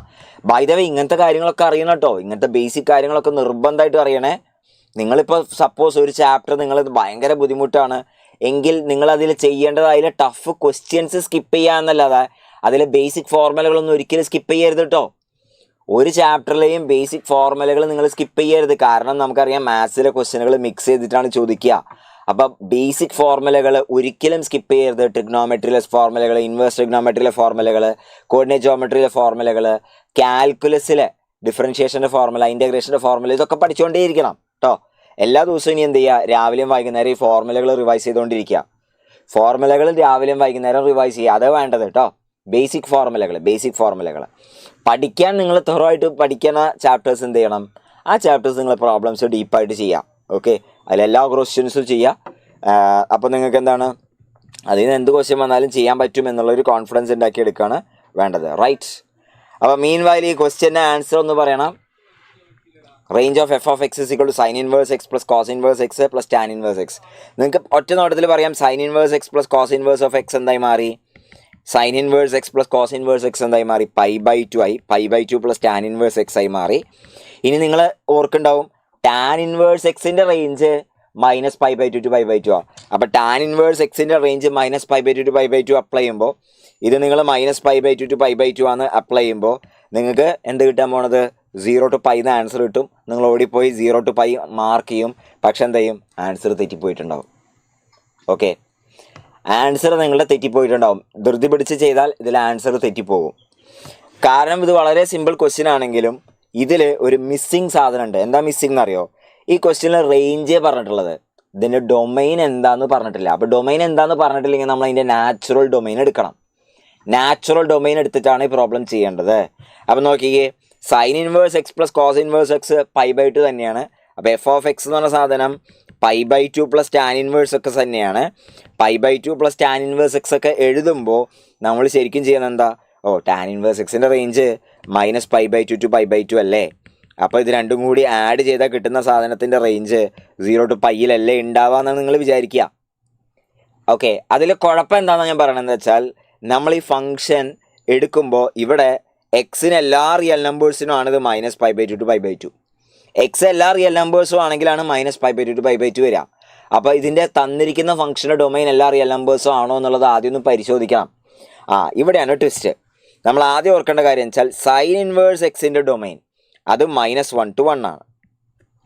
ബൈ ദ വേ ഇങ്ങനത്തെ കാര്യങ്ങളൊക്കെ അറിയണം കേട്ടോ. ഇങ്ങനത്തെ ബേസിക് കാര്യങ്ങളൊക്കെ നിർബന്ധമായിട്ട് അറിയണേ. നിങ്ങളിപ്പോൾ സപ്പോസ് ഒരു ചാപ്റ്റർ നിങ്ങളിത് ഭയങ്കര ബുദ്ധിമുട്ടാണ് എങ്കിൽ നിങ്ങളതിൽ ചെയ്യേണ്ടത് ടഫ് ക്വസ്റ്റ്യൻസ് സ്കിപ്പ് ചെയ്യാന്നല്ലാതെ അതിലെ ബേസിക് ഫോർമുലകളൊന്നും ഒരിക്കലും സ്കിപ്പ് ചെയ്യരുത് കേട്ടോ. ഒരു ചാപ്റ്ററിലെയും ബേസിക് ഫോർമുലകൾ നിങ്ങൾ സ്കിപ്പ് ചെയ്യരുത്. കാരണം നമുക്കറിയാം മാത്സിലെ ക്വസ്റ്റ്യനുകൾ മിക്സ് ചെയ്തിട്ടാണ് ചോദിക്കുക. അപ്പം ബേസിക് ഫോർമുലകൾ ഒരിക്കലും സ്കിപ്പ് ചെയ്യരുത്. ട്രിഗ്നോമെട്രിയിലെ ഫോർമുലകൾ, ഇൻവേഴ്സ് ട്രിഗ്നോമെട്രിയിലെ ഫോർമുലകൾ, കോർഡിനേറ്റ് ജോമെട്രിയിലെ ഫോർമുലകൾ, കാൽക്കുലസിലെ ഡിഫറൻഷിയേഷൻ്റെ ഫോർമുല, ഇൻ്റഗ്രേഷൻ്റെ ഫോർമുല, ഇതൊക്കെ പഠിച്ചുകൊണ്ടേയിരിക്കണം കേട്ടോ. എല്ലാ ദിവസവും ഇനി എന്ത് ചെയ്യുക, രാവിലെയും വൈകുന്നേരം ഈ ഫോർമുലകൾ റിവൈസ് ചെയ്തുകൊണ്ടിരിക്കുക. ഫോർമുലകൾ രാവിലെയും വൈകുന്നേരം റിവൈസ് ചെയ്യുക. അത് വേണ്ടത് കേട്ടോ. ബേസിക് ഫോർമുലകൾ പഠിക്കാൻ നിങ്ങൾ തൊറവായിട്ട് പഠിക്കുന്ന ചാപ്റ്റേഴ്സ് എന്ത് ചെയ്യണം, ആ ചാപ്റ്റേഴ്സ് നിങ്ങൾ പ്രോബ്ലംസ് ഡീപ്പായിട്ട് ചെയ്യാം. ഓക്കെ, അതിലെല്ലാ ക്വസ്റ്റ്യൻസും ചെയ്യുക. അപ്പോൾ നിങ്ങൾക്ക് എന്താണ്, അതിൽ നിന്ന് എന്ത് ക്വസ്റ്റ്യൻ വന്നാലും ചെയ്യാൻ പറ്റും എന്നുള്ളൊരു കോൺഫിഡൻസ് ഉണ്ടാക്കിയെടുക്കുകയാണ് വേണ്ടത്. റൈറ്റ്. അപ്പോൾ മീൻ വൈൽ ഈ ക്വസ്റ്റ്യൻ്റെ ആൻസർ ഒന്ന് പറയണം. Range of f of x is equal to sin inverse x plus cos inverse x plus tan inverse x. നിങ്ങൾക്ക് ഒറ്റ നോട്ടത്തിൽ പറയാം sin inverse x plus cos inverse of x എന്തായി മാറി, sin inverse x plus cos inverse x എന്തായി മാറി, π/2 ആയി. π/2 plus tan inverse x ആയി മാറി. ഇനി നിങ്ങൾ ഓർക്കുണ്ടാവും tan inverse xൻ്റെ റേഞ്ച് -π/2 to π/2 ആണ്. അപ്പോൾ tan inverse xൻ്റെ റേഞ്ച് -π/2 to π/2 അപ്ലൈ ചെയ്യുമ്പോൾ ഇത് നിങ്ങൾ -π/2 to π/2 ആണ് അപ്ലൈ ചെയ്യുമ്പോൾ നിങ്ങൾക്ക് എന്ത് കിട്ടാൻ പോണത്, 0 to π എന്ന് ആൻസർ കിട്ടും. നിങ്ങൾ ഓടിപ്പോയി 0 to π മാർക്ക് ചെയ്യും. പക്ഷെ എന്ത് ചെയ്യും, ആൻസർ തെറ്റിപ്പോയിട്ടുണ്ടാവും. ഓക്കെ, ആൻസർ നിങ്ങളുടെ തെറ്റിപ്പോയിട്ടുണ്ടാവും. ധൃതി പിടിച്ച് ചെയ്താൽ ഇതിൽ ആൻസർ തെറ്റിപ്പോകും. കാരണം ഇത് വളരെ സിമ്പിൾ ക്വസ്റ്റ്യൻ ആണെങ്കിലും ഇതിൽ ഒരു മിസ്സിങ് സാധനം ഉണ്ട്. എന്താ മിസ്സിങ് എന്നറിയോ? ഈ ക്വസ്റ്റ്യനിൽ റേഞ്ചേ പറഞ്ഞിട്ടുള്ളത്, ഇതിൻ്റെ ഡൊമൈൻ എന്താണെന്ന് പറഞ്ഞിട്ടില്ല. അപ്പോൾ ഡൊമൈൻ എന്താണെന്ന് പറഞ്ഞിട്ടില്ലെങ്കിൽ നമ്മൾ അതിൻ്റെ നാച്ചുറൽ ഡൊമൈൻ എടുക്കണം. നാച്ചുറൽ ഡൊമൈൻ എടുത്തിട്ടാണ് ഈ പ്രോബ്ലം ചെയ്യേണ്ടത്. അപ്പം നോക്കിയേ, sine inverse X plus cos inverse x π/2 തന്നെയാണ്. അപ്പോൾ f of x എന്ന് പറഞ്ഞ സാധനം π/2 പ്ലസ് ടാൻ ഇൻവേഴ്സ് എക്സ് തന്നെയാണ്. π/2 പ്ലസ് ടാൻ ഇൻവേഴ്സ് എക്സ് ഒക്കെ എഴുതുമ്പോൾ നമ്മൾ ശരിക്കും ചെയ്യുന്നത് എന്താ, ടാൻ ഇൻവേഴ്സ് എക്സിൻ്റെ റേഞ്ച് -π/2 to π/2 അല്ലേ. അപ്പോൾ ഇത് രണ്ടും കൂടി ആഡ് ചെയ്താൽ കിട്ടുന്ന സാധനത്തിൻ്റെ റേഞ്ച് 0 to πയിലല്ലേ ഉണ്ടാവുക എന്നാണ് നിങ്ങൾ വിചാരിക്കുക. ഓക്കെ, അതിൽ കുഴപ്പം എന്താണെന്ന് ഞാൻ പറയണമെന്ന് വെച്ചാൽ, നമ്മൾ ഈ ഫംഗ്ഷൻ എടുക്കുമ്പോൾ ഇവിടെ എക്സിന് എല്ലാ റിയൽ നമ്പേഴ്സിനും ആണിത് -π/2 to π/2. എക്സ് എല്ലാ റിയൽ നമ്പേഴ്സും ആണെങ്കിലാണ് -π/2 to π/2 വരിക. അപ്പോൾ ഇതിൻ്റെ തന്നിരിക്കുന്ന ഫംഗ്ഷൻ്റെ ഡൊമൈൻ എല്ലാ റിയൽ നമ്പേഴ്സും ആണോ എന്നുള്ളത് ആദ്യം ഒന്ന് പരിശോധിക്കണം. ഇവിടെയാണ് ട്വിസ്റ്റ്. നമ്മൾ ആദ്യം ഓർക്കേണ്ട കാര്യം വെച്ചാൽ സൈൻ ഇൻവേഴ്സ് എക്സിൻ്റെ ഡൊമൈൻ അത് -1 to 1 ആണ്.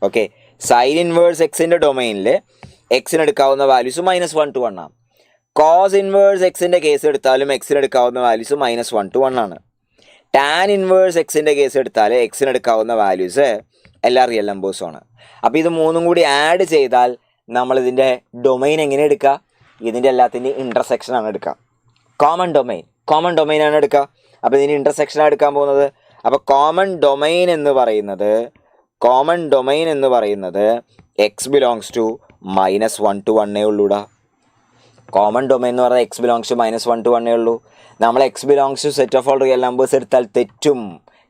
ഓക്കെ, സൈൻ ഇൻവേഴ്സ് എക്സിൻ്റെ ഡൊമൈനിൽ എക്സിന് എടുക്കാവുന്ന വാല്യൂസ് -1 to 1 ആണ്. കോസ് ഇൻവേഴ്സ് എക്സിൻ്റെ കേസ് എടുത്താലും എക്സിന് എടുക്കാവുന്ന വാല്യൂസ് -1 to 1 ആണ്. ടാൻ ഇൻവേഴ്സ് എക്സിൻ്റെ കേസ് എടുത്താൽ എക്സിന് എടുക്കാവുന്ന വാല്യൂസ് എല്ലാ റിയൽ നമ്പേഴ്സും ആണ്. അപ്പോൾ ഇത് മൂന്നും കൂടി ആഡ് ചെയ്താൽ നമ്മളിതിൻ്റെ ഡൊമൈൻ എങ്ങനെ എടുക്കുക, ഇതിൻ്റെ എല്ലാത്തിൻ്റെയും ഇൻ്റർസെക്ഷനാണ് എടുക്കുക. കോമൺ ഡൊമൈനാണ് എടുക്കുക. അപ്പോൾ ഇതിൻ്റെ ഇൻ്റർസെക്ഷനാണ് എടുക്കാൻ പോകുന്നത്. അപ്പോൾ കോമൺ ഡൊമൈൻ എന്ന് പറയുന്നത് എക്സ് ബിലോങ്സ് ടു -1 to 1 ഉള്ളൂടാ. കോമൺ ഡൊമൈൻ എന്ന് പറഞ്ഞാൽ എക്സ് ബിലോങ്സ് ടു -1 to 1 ഉള്ളൂ. നമ്മൾ X belongs to set of all real numbers എടുത്താൽ തെറ്റും.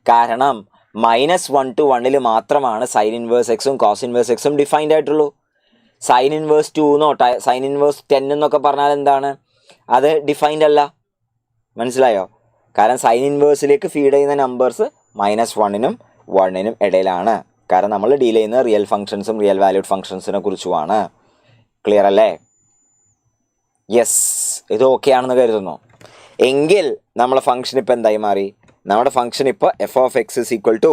കാരണം -1 to 1 മാത്രമാണ് സൈൻ ഇൻവേഴ്സ് എക്സും കോസ് ഇൻവേഴ്സ് എക്സും ഡിഫൈൻഡ് ആയിട്ടുള്ളൂ. സൈൻ ഇൻവേഴ്സ് 2 സൈൻ ഇൻവേഴ്സ് 10 എന്നൊക്കെ പറഞ്ഞാൽ എന്താണ്, അത് ഡിഫൈൻഡ് അല്ല. മനസ്സിലായോ? കാരണം സൈൻ ഇൻവേഴ്സിലേക്ക് ഫീഡ് ചെയ്യുന്ന നമ്പേഴ്സ് -1നും 1നും ഇടയിലാണ്. കാരണം നമ്മൾ ഡീൽ ചെയ്യുന്ന റിയൽ ഫംഗ്ഷൻസും റിയൽ വാല്യൂഡ് ഫംഗ്ഷൻസിനെ കുറിച്ചുമാണ്. ക്ലിയർ അല്ലേ? യെസ്, ഇത് ഓക്കെ ആണെന്ന് കരുതുന്നു. എങ്കിൽ നമ്മളെ ഫംഗ്ഷൻ ഇപ്പോൾ എന്തായി മാറി? നമ്മുടെ ഫംഗ്ഷൻ ഇപ്പോൾ f of x is equal to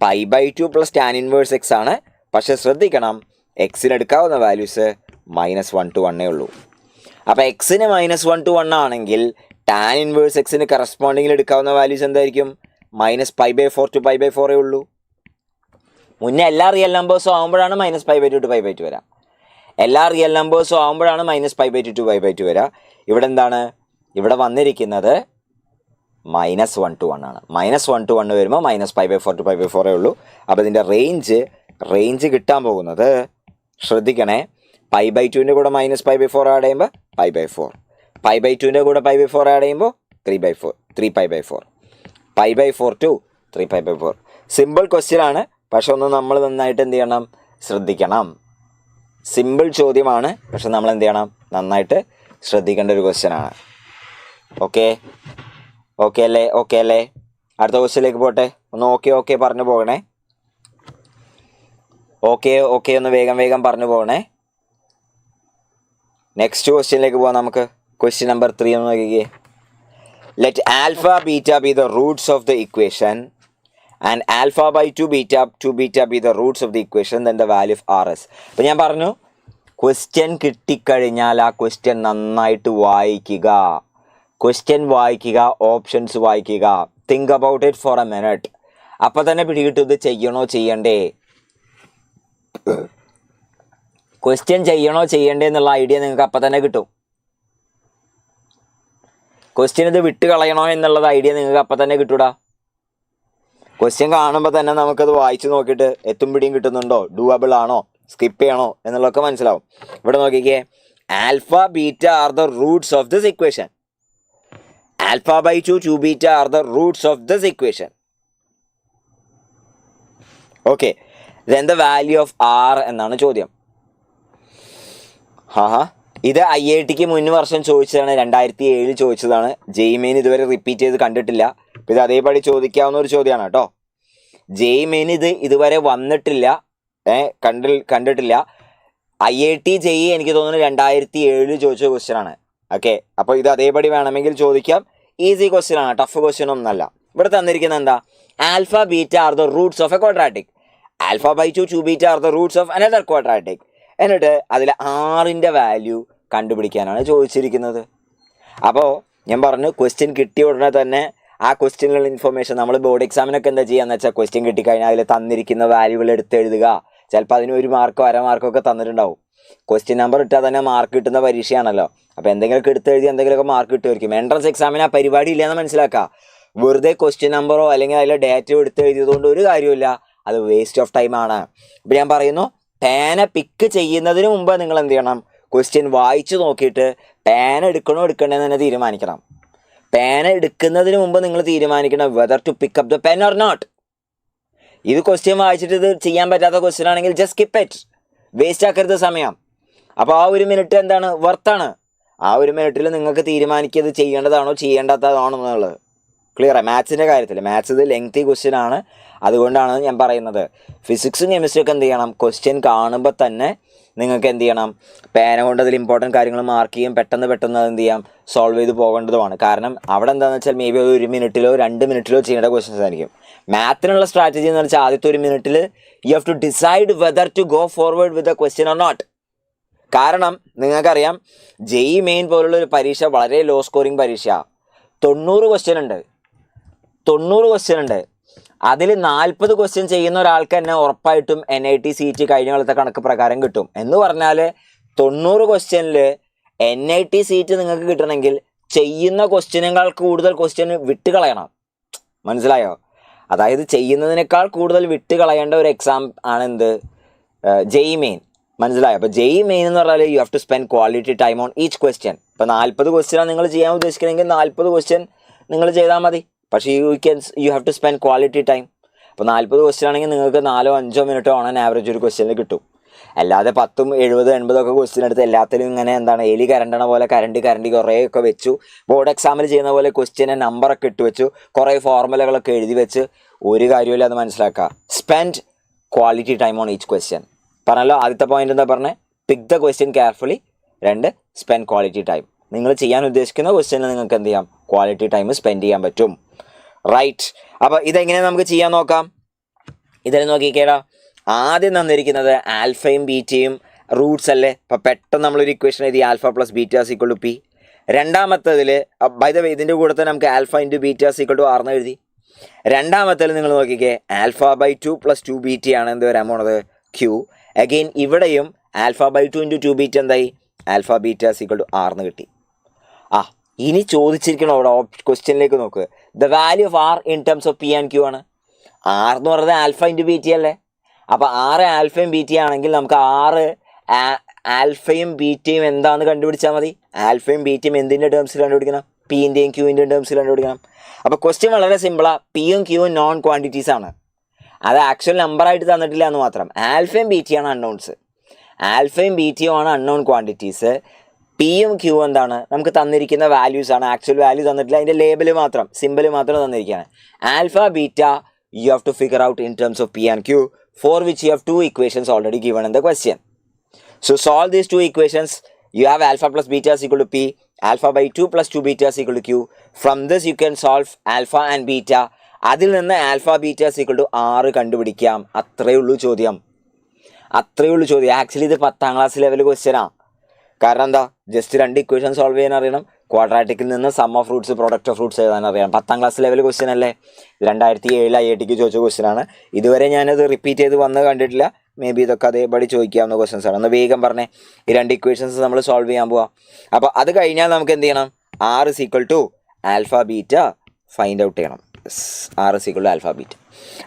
π/2 plus tan inverse x ആണ്. പക്ഷെ ശ്രദ്ധിക്കണം, എക്സിന് എടുക്കാവുന്ന വാല്യൂസ് -1 to 1 ഉള്ളൂ. അപ്പോൾ എക്സിന് -1 to 1 ആണെങ്കിൽ ടാൻ ഇൻവേഴ്സ് എക്സിന് കറസ്പോണ്ടിങ്ങിൽ എടുക്കാവുന്ന വാല്യൂസ് എന്തായിരിക്കും? -π/4 to π/4 ഉള്ളൂ. മുന്നേ എല്ലാ റിയൽ നമ്പേഴ്സും ആകുമ്പോഴാണ് -π/2 to π/2 വരാം. എല്ലാ റിയൽ നമ്പേഴ്സും ആകുമ്പോഴാണ് -π/2 to π/2 വരാം. ഇവിടെ എന്താണ്? ഇവിടെ വന്നിരിക്കുന്നത് -1 to 1 ആണ്. -1 to 1 വരുമ്പോൾ -π/4 to π/4 ഉള്ളൂ. അപ്പോൾ ഇതിൻ്റെ റേഞ്ച് കിട്ടാൻ പോകുന്നത്, ശ്രദ്ധിക്കണേ, π/2ൻ്റെ കൂടെ -π/4 ആഡ് ചെയ്യുമ്പോൾ π/4, π/2ൻ്റെ കൂടെ π/4 ആഡ് ചെയ്യുമ്പോൾ 3π/4, π/4 to 3π/4. സിമ്പിൾ ക്വസ്റ്റ്യൻ ആണ്, പക്ഷെ ഒന്ന് നമ്മൾ നന്നായിട്ട് എന്ത് ചെയ്യണം? ശ്രദ്ധിക്കണം. സിമ്പിൾ ചോദ്യമാണ്, പക്ഷെ നമ്മൾ എന്ത് ചെയ്യണം? നന്നായിട്ട് ശ്രദ്ധിക്കേണ്ട ഒരു ക്വസ്റ്റ്യൻ ആണ്. ഓക്കെ അല്ലേ? അടുത്ത ക്വസ്റ്റ്യനിലേക്ക് പോട്ടെ. ഒന്ന് ഓക്കെ പറഞ്ഞു പോകണേ. ഓക്കെ ഒന്ന് വേഗം പറഞ്ഞു പോകണേ. നെക്സ്റ്റ് ക്വസ്റ്റ്യനിലേക്ക് പോകാം നമുക്ക്. ക്വസ്റ്റ്യൻ നമ്പർ 3 ഒന്ന് നോക്കിക്കേ. Let alpha beta be the roots of the equation and alpha by 2 beta be the roots of the equation then the value of RS. അപ്പോൾ ഞാൻ പറഞ്ഞു, ക്വസ്റ്റ്യൻ കിട്ടിക്കഴിഞ്ഞാൽ ആ ക്വസ്റ്റ്യൻ നന്നായിട്ട് വായിക്കുക. ഓപ്ഷൻസ് വായിക്കുക. Think about it for A minute. അപ്പോൾ തന്നെ പിടികിട്ടും ഇത് ചെയ്യണോ ചെയ്യണ്ടേ. ക്വസ്റ്റ്യൻ ചെയ്യണോ ചെയ്യണ്ടേ എന്നുള്ള ഐഡിയ നിങ്ങൾക്ക് അപ്പം തന്നെ കിട്ടും. ക്വസ്റ്റ്യൻ ഇത് വിട്ട് കളയണോ എന്നുള്ളത് ഐഡിയ നിങ്ങൾക്ക് അപ്പം തന്നെ കിട്ടൂടാ. ക്വസ്റ്റ്യൻ കാണുമ്പോൾ തന്നെ നമുക്കത് വായിച്ച് നോക്കിയിട്ട് എത്തും പിടിയും കിട്ടുന്നുണ്ടോ, ഡൂവബിൾ ആണോ, സ്കിപ്പ് ചെയ്യണോ എന്നുള്ളതൊക്കെ മനസ്സിലാവും. ഇവിടെ നോക്കിക്കേ, alpha beta are the roots of this equation. Alpha by 2 beta are the roots of this equation. Okay, then the value of R എന്നാണ് ചോദ്യം. ഇത് IITക്ക് മുൻ വർഷം ചോദിച്ചതാണ്, 2007 ചോദിച്ചതാണ്. JEE മെയിൻ ഇതുവരെ റിപ്പീറ്റ് ചെയ്ത് കണ്ടിട്ടില്ല. അപ്പോൾ ഇത് അതേപടി ചോദിക്കാവുന്ന ഒരു ചോദ്യമാണ് കേട്ടോ. JEE മെയിൻ ഇതുവരെ വന്നിട്ടില്ല, കണ്ടിട്ടില്ല. IIT JEE എനിക്ക് തോന്നുന്നു 2007 ചോദിച്ച ക്വസ്റ്റ്യൻ ആണ്. ഓക്കെ, അപ്പോൾ ഇത് അതേപടി വേണമെങ്കിൽ ചോദിക്കാം. ഈസി ക്വസ്റ്റ്യൻ ആണ്, ടഫ് ക്വസ്റ്റ്യൻ ഒന്നല്ല. ഇവിടെ തന്നിരിക്കുന്നത് എന്താ? Alpha beta are the roots of a quadratic. Alpha by 2 beta are the roots of another quadratic. എന്നിട്ട് അതിൽ Rൻ്റെ വാല്യൂ കണ്ടുപിടിക്കാനാണ് ചോദിച്ചിരിക്കുന്നത്. അപ്പോൾ ഞാൻ പറഞ്ഞു, ക്വസ്റ്റ്യൻ കിട്ടിയ ഉടനെ തന്നെ ആ ക്വസ്റ്റ്യനിലുള്ള ഇൻഫർമേഷൻ നമ്മൾ ബോർഡ് എക്സാമിനൊക്കെ എന്താ ചെയ്യാന്ന് വെച്ചാൽ, ക്വസ്റ്റ്യൻ കിട്ടിക്കഴിഞ്ഞാൽ അതിൽ തന്നിരിക്കുന്ന വാല്യൂകൾ എടുത്ത് എഴുതുക. ചിലപ്പോൾ അതിന് 1 മാർക്കോ 1/2 മാർക്കോ ഒക്കെ തന്നിട്ടുണ്ടാവും. ക്വസ്റ്റ്യൻ നമ്പർ ഇട്ടാൽ തന്നെ മാർക്ക് കിട്ടുന്ന പരീക്ഷയാണല്ലോ. അപ്പോൾ എന്തെങ്കിലുമൊക്കെ എടുത്ത് എഴുതി എന്തെങ്കിലുമൊക്കെ മാർക്ക് കിട്ടുമായിരിക്കും. എൻട്രൻസ് എക്സാമിന് ആ പരിപാടി ഇല്ലയെന്ന് മനസ്സിലാക്കുക. വെറുതെ ക്വസ്റ്റ്യൻ നമ്പറോ അല്ലെങ്കിൽ അതിലെ ഡേറ്റയോ എടുത്ത് എഴുതിയതുകൊണ്ട് ഒരു കാര്യമില്ല, അത് വേസ്റ്റ് ഓഫ് ടൈം ആണ്. ഇപ്പോൾ ഞാൻ പറയുന്നു, പേന പിക്ക് ചെയ്യുന്നതിന് മുമ്പ് നിങ്ങൾ എന്ത് ചെയ്യണം? ക്വസ്റ്റ്യൻ വായിച്ച് നോക്കിയിട്ട് പേന എടുക്കണോ എടുക്കണമെന്ന് തന്നെ തീരുമാനിക്കണം. പേന എടുക്കുന്നതിന് മുമ്പ് നിങ്ങൾ തീരുമാനിക്കണം whether to pick up the pen or not. ഇത് ക്വസ്റ്റ്യൻ വായിച്ചിട്ട് ഇത് ചെയ്യാൻ പറ്റാത്ത ക്വസ്റ്റ്യൻ ആണെങ്കിൽ ജസ്റ്റ് സ്കിപ്പ് ഇറ്റ്, വേസ്റ്റ് ആക്കരുത് സമയം. അപ്പോൾ ആ 1 മിനിറ്റ് എന്താണ്? വർത്താണ്. ആ 1 മിനിറ്റിൽ നിങ്ങൾക്ക് തീരുമാനിക്കുക ചെയ്യേണ്ടതാണോ ചെയ്യേണ്ടാത്തതാണോ എന്നുള്ളത്. ക്ലിയറാണ്? മാത്സിൻ്റെ കാര്യത്തിൽ, മാത്സ് ഇത് ലെങ്തി ക്വസ്റ്റ്യൻ ആണ്, അതുകൊണ്ടാണ് ഞാൻ പറയുന്നത്. ഫിസിക്സും കെമിസ്ട്രിയും ഒക്കെ എന്ത് ചെയ്യണം? ക്വസ്റ്റ്യൻ കാണുമ്പോൾ തന്നെ നിങ്ങൾക്ക് എന്ത് ചെയ്യണം? പേന കൊണ്ട് അതിൽ ഇമ്പോർട്ടൻറ്റ് കാര്യങ്ങൾ മാർക്ക് ചെയ്യും. പെട്ടെന്ന് എന്ത് ചെയ്യാം? സോൾവ് ചെയ്ത് പോകേണ്ടതുമാണ്. കാരണം അവിടെ എന്താണെന്ന് വെച്ചാൽ മേ ബി 1 മിനിറ്റിലോ 2 മിനിറ്റിലോ ചെയ്യേണ്ട ക്വസ്റ്റ്യൻസ് ആയിരിക്കും. മാത്തിനുള്ള സ്ട്രാറ്റജി എന്ന് വെച്ചാൽ ആദ്യത്തെ 1 മിനിറ്റിൽ you have to decide whether to go forward with a question or not. കാരണം നിങ്ങൾക്കറിയാം, JEE മെയിൻ പോലുള്ള ഒരു പരീക്ഷ വളരെ ലോ സ്കോറിങ് പരീക്ഷ. 90 ക്വസ്റ്റ്യൻ ഉണ്ട്. അതിൽ 40 ക്വസ്റ്റ്യൻ ചെയ്യുന്ന ഒരാൾക്ക് തന്നെ ഉറപ്പായിട്ടും NIT CET കഴിഞ്ഞ കാലത്തെ കണക്ക് പ്രകാരം കിട്ടും. എന്ന് പറഞ്ഞാൽ 90 ക്വസ്റ്റ്യനിൽ NIT CET നിങ്ങൾക്ക് കിട്ടണമെങ്കിൽ ചെയ്യുന്ന ക്വസ്റ്റ്യനേക്കാൾ കൂടുതൽ ക്വസ്റ്റ്യൻ വിട്ട് കളയണം. മനസ്സിലായോ? അതായത് ചെയ്യുന്നതിനേക്കാൾ കൂടുതൽ വിട്ട് കളയേണ്ട ഒരു എക്സാം ആണ് എന്ത്? JEE main. മനസ്സിലായോ? അപ്പോൾ JEE മെയിൻ എന്ന് പറഞ്ഞാൽ you have to spend quality time on each question. ഇപ്പോൾ 40 ക്വസ്റ്റ്യനാണ് നിങ്ങൾ ചെയ്യാൻ ഉദ്ദേശിക്കുന്നതെങ്കിൽ 40 ക്വസ്റ്റ്യൻ നിങ്ങൾ ചെയ്താൽ മതി. പക്ഷേ you have to spend quality time. അപ്പോൾ 40 ക്വസ്റ്റ്യൻ ആണെങ്കിൽ നിങ്ങൾക്ക് 4-5 മിനിറ്റോ ഓൺ ആവറേജ് ഒരു ക്വസ്റ്റ്യനിൽ കിട്ടും. അല്ലാതെ 10, 70, 80 ഒക്കെ ക്വസ്റ്റ്യൻ എടുത്ത് എല്ലാത്തിലും ഇങ്ങനെ എലി കരണ്ടണ പോലെ കരണ്ടി കുറേയൊക്കെ വെച്ചു. ബോർഡ് എക്സാമിൽ ചെയ്യുന്ന പോലെ ക്വസ്റ്റ്യനെ നമ്പറൊക്കെ ഇട്ട് വെച്ചു, കുറേ ഫോർമുലകളൊക്കെ എഴുതി വെച്ച് ഒരു കാര്യമില്ല. അത് മനസ്സിലാക്കുക. Spend quality time on each question. പറഞ്ഞല്ലോ, ആദ്യത്തെ പോയിന്റ് എന്താ പറഞ്ഞത്? Pick the question carefully. 2, spend quality time. നിങ്ങൾ ചെയ്യാൻ ഉദ്ദേശിക്കുന്ന ക്വസ്റ്റ്യനിൽ നിങ്ങൾക്ക് എന്ത് ചെയ്യാം? ക്വാളിറ്റി ടൈം സ്പെൻഡ് ചെയ്യാൻ പറ്റും. റൈറ്റ്. അപ്പോൾ ഇതെങ്ങനെ നമുക്ക് ചെയ്യാൻ നോക്കാം? ഇതിൽ നോക്കിക്കേടാ, ആദ്യം തന്നിരിക്കുന്നത് ആൽഫയും ബീറ്റയും റൂട്ട്സ് അല്ലേ. അപ്പോൾ പെട്ടെന്ന് നമ്മളൊരു ഇക്വേഷൻ എഴുതി alpha plus beta equal to p. രണ്ടാമത്തതിൽ ബൈ ദ വേ ഇതിൻ്റെ കൂടെ തന്നെ നമുക്ക് alpha into beta equal to ആർന്ന് എഴുതി. രണ്ടാമത്തേൽ നിങ്ങൾ നോക്കിക്കേ, ആൽഫ ബൈ 2 പ്ലസ് 2 ബീറ്റയാണ് എന്ത് വരാൻ പോണത്, ക്യൂ. അഗെയിൻ ഇവിടെയും ആൽഫ ബൈ 2 ഇൻറ്റു 2 ബീറ്റ എന്തായി, ആൽഫ ബീറ്റ ഈക്വൽ ടു ആർന്ന് കിട്ടി. ഇനി ചോദിച്ചിരിക്കണം അവിടെ ക്വസ്റ്റ്യനിലേക്ക് നോക്ക്, the value of R in terms of P and Q ആണ്. ആർ എന്ന് പറയുന്നത് ആൽഫ ഇൻറ്റു ബീറ്റി അല്ലേ. അപ്പോൾ 6 ആൽഫയും ബീറ്റി ആണെങ്കിൽ നമുക്ക് 6 ആൽഫയും ബീറ്റയും എന്താണെന്ന് കണ്ടുപിടിച്ചാൽ മതി. ആൽഫയും ബീറ്റയും എന്തിൻ്റെ ടേംസിൽ കണ്ടുപിടിക്കണം, പിൻ്റെയും ക്യൂവിൻ്റെയും ടേംസിൽ കണ്ടുപിടിക്കണം. അപ്പോൾ ക്വസ്റ്റ്യൻ വളരെ സിമ്പിളാണ്. പിയും ക്യൂവും നോൺ ക്വാണ്ടിറ്റീസ് ആണ്, അത് ആക്ച്വൽ നമ്പറായിട്ട് തന്നിട്ടില്ല എന്ന് മാത്രം. ആൽഫയും ബീറ്റിയാണ് അൺനോൺസ്, ആൽഫയും ബീറ്റിയും ആണ് അൺനോൺ ക്വാണ്ടിറ്റീസ്. പിയും ക്യൂ എന്താണ്, നമുക്ക് തന്നിരിക്കുന്ന വാല്യൂസ് ആണ്, ആക്ച്വൽ വാല്യൂ തന്നിട്ടില്ല, അതിൻ്റെ ലേബൽ മാത്രം, സിമ്പിൾ മാത്രം തന്നിരിക്കുകയാണ്. Alpha beta you have to figure out in terms of P and Q, for which you have 2 equations already given in the question. So solve these 2 equations. You have alpha plus beta is equal to P, alpha by 2 plus 2 beta is equal to Q. From this you can solve alpha and beta. അതിൽ നിന്ന് alpha beta is equal to 6 കണ്ടുപിടിക്കാം. അത്രയേ ഉള്ളൂ ചോദ്യം. Actually ഇത് 10ാം class level ക്വസ്റ്റ്യനാണ്. കാരണം എന്താ, ജസ്റ്റ് 2 ഇക്വേഷൻ സോൾവ് ചെയ്യാൻ അറിയണം, ക്വാഡ്രാറ്റിക്കിൽ നിന്ന് sum of roots product of roots എഴുതാൻ അറിയാം. 10ാം ക്ലാസ് ലെവൽ ക്വസ്റ്റ്യൻ അല്ലേ. 2007 IITക്ക് ചോദിച്ച ക്വസ്റ്റ്യനാണ്. ഇതുവരെ ഞാനത് റിപ്പീറ്റ് ചെയ്ത് വന്ന് കണ്ടിട്ടില്ല. മേ ബി ഇതൊക്കെ അതേപടി ചോദിക്കാവുന്ന ക്വസ്റ്റ്യൻസ് ആണ്. ഒന്ന് വേഗം പറഞ്ഞേ, ഈ 2 ഇക്വേഷൻസ് നമ്മൾ സോൾവ് ചെയ്യാൻ പോവാം. അപ്പോൾ അത് കഴിഞ്ഞാൽ നമുക്ക് എന്ത് ചെയ്യണം, r is equal to alpha beta find out ചെയ്യണം. R is equal to alpha beta.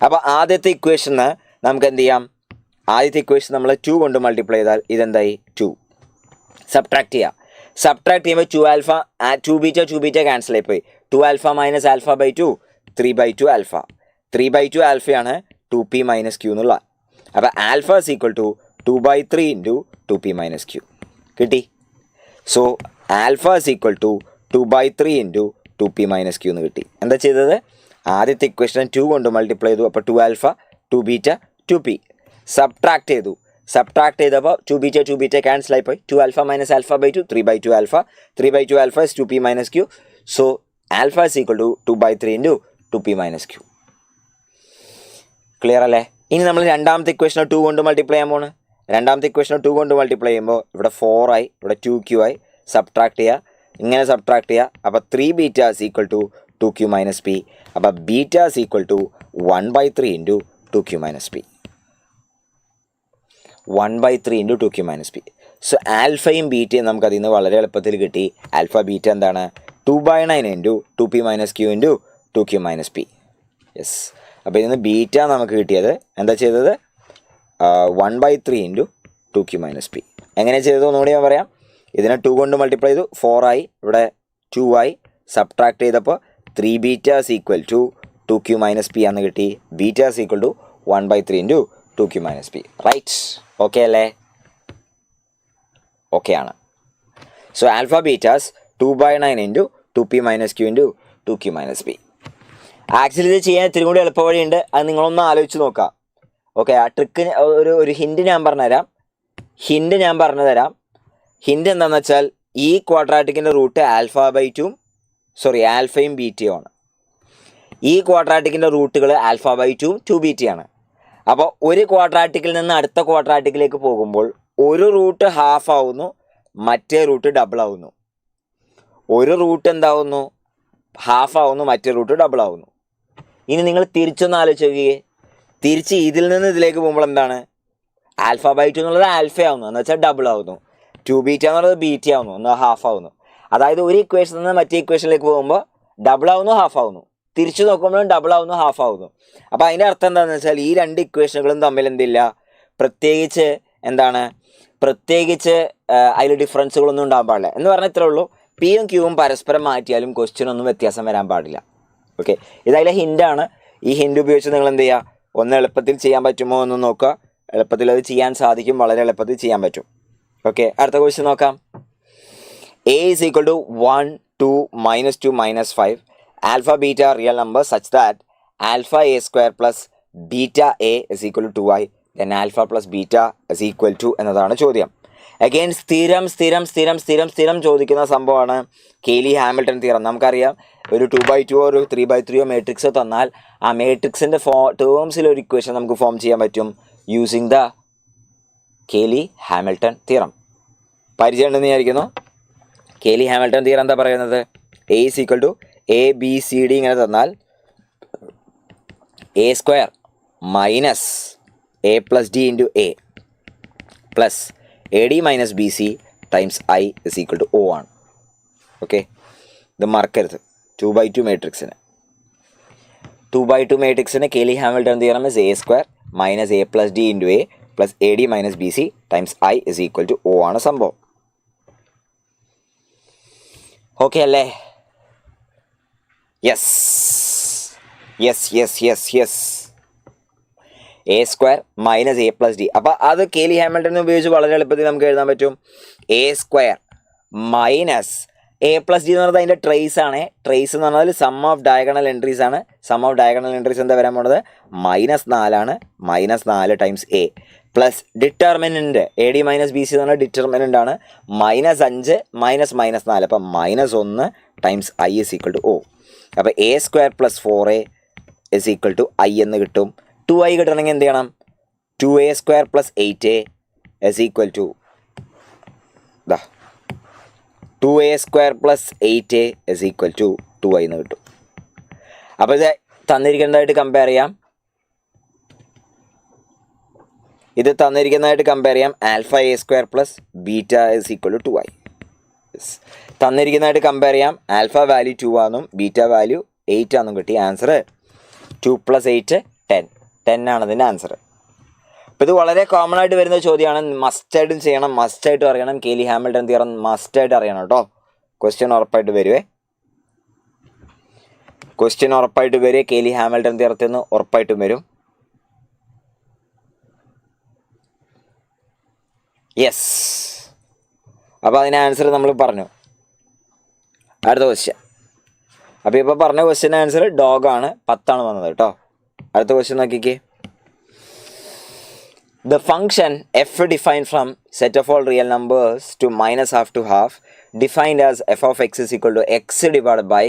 അപ്പോൾ ആദ്യത്തെ ഇക്വേഷന് നമുക്ക് എന്ത് ചെയ്യാം, ആദ്യത്തെ ഇക്വേഷൻ നമ്മൾ 2 കൊണ്ട് മൾട്ടിപ്ലൈ ചെയ്താൽ ഇതെന്തായി, 2. സബ്ട്രാക്ട് ചെയ്യുക. സബ്ട്രാക്ട് ചെയ്യുമ്പോൾ 2 ആൽഫ 2 ബീറ്റ ക്യാൻസൽ ആയിപ്പോയി. 2 alpha minus alpha by 2 3/2 alpha. 3/2 ആൽഫയാണ് 2p മൈനസ് ക്യൂ എന്നുള്ള. അപ്പോൾ alpha is equal to 2/3 into 2p minus q കിട്ടി. So alpha is equal to 2/3 into 2p minus q എന്ന് കിട്ടി. എന്താ ചെയ്തത്, ആദ്യത്തെ ഇക്വേഷൻ 2 കൊണ്ട് മൾട്ടിപ്ലൈ ചെയ്തു. അപ്പോൾ 2 ആൽഫ 2 ബീറ്റ 2p. സബ്ട്രാക്ട് ചെയ്തു. സബ്ട്രാക്ട് ചെയ്തപ്പോൾ 2 ബീറ്റ ക്യാൻസൽ ആയിപ്പോയി. 2 alpha minus alpha by 2 3/2 alpha. 3/2 alpha is 2p minus Q. So alpha is equal to 2/3 into 2p minus Q. Clear അല്ലേ. ഇനി നമ്മൾ രണ്ടാമത്തെ ഇക്വേഷൻ 2 കൊണ്ട് മൾട്ടിപ്ലൈ ചെയ്യാൻ പോണ്. രണ്ടാമത്തെ ഇക്വേഷൻ 2 കൊണ്ട് മൾട്ടിപ്ലൈ ചെയ്യുമ്പോൾ ഇവിടെ 4 ആയി, ഇവിടെ 2q ആയി. സബ്ട്രാക്ട് ചെയ്യുക, ഇങ്ങനെ സബ്ട്രാക്ട് ചെയ്യുക. അപ്പോൾ 3 beta is equal to 2q minus p. അപ്പോൾ beta is equal to 1/3 into 2q minus p. 1/3 into 2q minus p. So ആൽഫയും ബീറ്റയും നമുക്ക് അതിൽ നിന്ന് വളരെ എളുപ്പത്തിൽ കിട്ടി. ആൽഫ ബീറ്റ എന്താണ്, 2/9 into 2p minus Q into 2q minus p. Yes. അപ്പോൾ ഇതിൽ നിന്ന് ബീറ്റ നമുക്ക് കിട്ടിയത് എന്താ ചെയ്തത്, 1/3 ഇൻറ്റു 2q മൈനസ് p. എങ്ങനെ ചെയ്തത് ഒന്നുകൂടി ഞാൻ പറയാം. ഇതിനെ 2 കൊണ്ട് മൾട്ടിപ്ലൈ ചെയ്തു, 4 ആയി, ഇവിടെ 2 ആയി. സബ്ട്രാക്ട് ചെയ്തപ്പോൾ 3 beta is equal to 2q minus p എന്ന് കിട്ടി. Beta is equal to 1/3 into 2q minus p. Right, okay അല്ലേ? ഓക്കെ ആണ്. So alpha beta's 2/9 into 2p minus Q into 2q minus p. Actually ഇത് ചെയ്യാൻ ഇത്തിരി കൂടി എളുപ്പ വഴിയുണ്ട്, അത് നിങ്ങളൊന്ന് ആലോചിച്ച് നോക്കാം. ഓക്കെ, ആ ട്രിക്ക് ഒരു ഹിൻറ്റ് ഞാൻ പറഞ്ഞുതരാം. ഹിൻറ്റ് എന്താണെന്ന് വെച്ചാൽ, ഈ ക്വാഡ്രാറ്റിക്കിൻ്റെ റൂട്ട് ആൽഫയും ബീറ്റയും ആണ്. ഈ ക്വാഡ്രാറ്റിക്കിൻ്റെ റൂട്ടുകൾ ആൽഫ ബൈ 2 2 ബീറ്റയാണ്. അപ്പോൾ ഒരു ക്വാഡ്രാറ്റിക്കിൽ നിന്ന് അടുത്ത ക്വാഡ്രാറ്റിക്കിലേക്ക് പോകുമ്പോൾ ഒരു റൂട്ട് ഹാഫ് ആവുന്നു, മറ്റേ റൂട്ട് ഡബിൾ ആവുന്നു. ഒരു റൂട്ട് എന്താവുന്നു, ഹാഫ് ആവുന്നു, മറ്റേ റൂട്ട് ഡബിൾ ആവുന്നു. ഇനി നിങ്ങൾ തിരിച്ചൊന്ന് ആലോചിച്ച് നോക്കിയേ. തിരിച്ച് ഇതിൽ നിന്ന് ഇതിലേക്ക് പോകുമ്പോൾ എന്താണ്, ആൽഫ ബൈ 2 എന്നുള്ളത് ആൽഫ ആവുന്നു, എന്ന് വെച്ചാൽ ഡബിൾ ആവുന്നു. 2 ബീറ്റ എന്നുള്ളത് ബീറ്റ ആവുന്നു, എന്നാൽ ഹാഫ് ആവുന്നു. അതായത് ഒരു ഇക്വേഷനിൽ നിന്ന് മറ്റേ ഇക്വേഷനിലേക്ക് പോകുമ്പോൾ ഡബിൾ ആവുന്നു, ഹാഫ് ആവുന്നു. തിരിച്ചു നോക്കുമ്പോഴും ഡബിൾ ആവുന്നു, ഹാഫ് ആവുന്നു. അപ്പോൾ അതിൻ്റെ അർത്ഥം എന്താണെന്ന് വെച്ചാൽ, ഈ 2 ഇക്വേഷനുകളും തമ്മിൽ എന്തില്ല, പ്രത്യേകിച്ച് അതിൽ ഡിഫറൻസുകളൊന്നും ഉണ്ടാകാൻ പാടില്ല. എന്ന് പറഞ്ഞാൽ ഇത്രേ ഉള്ളൂ, പിയും ക്യൂവും പരസ്പരം മാറ്റിയാലും ക്വസ്റ്റ്യനൊന്നും വ്യത്യാസം വരാൻ പാടില്ല. ഓക്കെ, ഇതതിലെ ഹിൻ്റാണ്. ഈ ഹിൻ്റ് ഉപയോഗിച്ച് നിങ്ങൾ എന്ത് ചെയ്യുക, ഒന്ന് എളുപ്പത്തിൽ ചെയ്യാൻ പറ്റുമോ എന്ന് നോക്കുക. എളുപ്പത്തിൽ അത് ചെയ്യാൻ സാധിക്കും, വളരെ എളുപ്പത്തിൽ ചെയ്യാൻ പറ്റും. ഓക്കെ, അടുത്ത ക്വസ്റ്റ്യൻ നോക്കാം. a is equal to 1 2 minus 2 minus 5 alpha beta real numbers such that alpha a square plus beta a is equal to 2i, then alpha plus beta is equal to എന്നതാണ് ചോദ്യം. Again സ്ഥിരം ചോദിക്കുന്ന സംഭവമാണ് Cayley Hamilton theorem. നമുക്കറിയാം ഒരു 2x2 ഒരു 3x3 matrix തന്നാൽ ആ മാട്രിക്സിൻ്റെ ടേംസിൽ ഒരു ഇക്വേഷൻ നമുക്ക് ഫോം ചെയ്യാൻ പറ്റും using the Cayley Hamilton theorem. പരിചയം ഉണ്ടെന്ന് വിചാരിക്കുന്നു. കെയ്ലി ഹാമിൽട്ടൺ തിയറം എന്താ പറയുന്നത്? A is equal to ABCD ഇങ്ങനെ തന്നാൽ A² minus A+D into A plus AD minus BC times I is equal to O ആണ്. ഓക്കെ, ഇത് മറക്കരുത്. 2x2 മാട്രിക്സിന് Cayley Hamilton theorem is A² minus A+D into A plus AD minus BC times I is equal to O ആണ് സംഭവം. Okay അല്ലേ? Yes. A² minus A+D. അപ്പോൾ അത് Cayley Hamilton ഉപയോഗിച്ച് വളരെ എളുപ്പത്തിൽ നമുക്ക് എഴുതാൻ പറ്റും. A² മൈനസ് A+D എന്ന് പറഞ്ഞാൽ അതിൻ്റെ ട്രേസ് ആണ്. ട്രേസ് എന്ന് പറഞ്ഞാൽ സം ഓഫ് ഡയഗണൽ എൻട്രീസ് ആണ്. സം ഓഫ് ഡയഗണൽ എൻട്രീസ് എന്താ വരാൻ പോണത്? -4 -4 times A plus determinant AD minus BC എന്ന് പറഞ്ഞാൽ ഡിറ്റർമിനൻ്റ് ആണ്. -5 -4 അപ്പം -1 times I is equal to O. അപ്പോൾ A² plus 4A is equal to I എന്ന് കിട്ടും. 2I കിട്ടണമെങ്കിൽ എന്ത് ചെയ്യണം? 2A² plus 8A is equal to 2A² plus 8A is equal to 2I എന്ന് കിട്ടും. അപ്പോൾ ഇത് തന്നിരിക്കുന്നതായിട്ട് കമ്പയർ ചെയ്യാം. Alpha A² plus beta is equal to 2I. തന്നിരിക്കുന്നതായിട്ട് കമ്പയർ ചെയ്യാം. ആൽഫ വാല്യൂ 2 ആണെന്നും ബീറ്റ വാല്യൂ 8 ആണെന്നും കിട്ടി. ആൻസർ 2 + 8 10 ആണ് ഇതിൻ്റെ ആൻസർ. അപ്പോൾ ഇത് വളരെ കോമൺ ആയിട്ട് വരുന്ന ചോദ്യമാണ്. മസ്റ്റായിട്ടും ചെയ്യണം, മസ്റ്റായിട്ടും അറിയണം. കെയ്ലി ഹാമിൽട്ടൺ തിയറം മസ്റ്റായിട്ട് അറിയണം കേട്ടോ. ക്വസ്റ്റ്യൻ ഉറപ്പായിട്ട് വരുവേ. കെയ്ലി ഹാമിൽട്ടൺ തിയറത്തിൽ നിന്ന് ഉറപ്പായിട്ടും വരും. യെസ്. അപ്പോൾ അതിന് ആൻസർ നമ്മൾ പറഞ്ഞു. അടുത്ത ക്വസ്റ്റ്യൻ. അപ്പോൾ ഇപ്പോൾ പറഞ്ഞ ക്വസ്റ്റ്യൻ ആൻസർ ഡോഗാണ്. 10 വന്നത് കേട്ടോ. അടുത്ത ക്വസ്റ്റ്യൻ നോക്കിക്കേ. The function f defined from set of all real numbers to minus half to half defined as f of x is equal to x divided by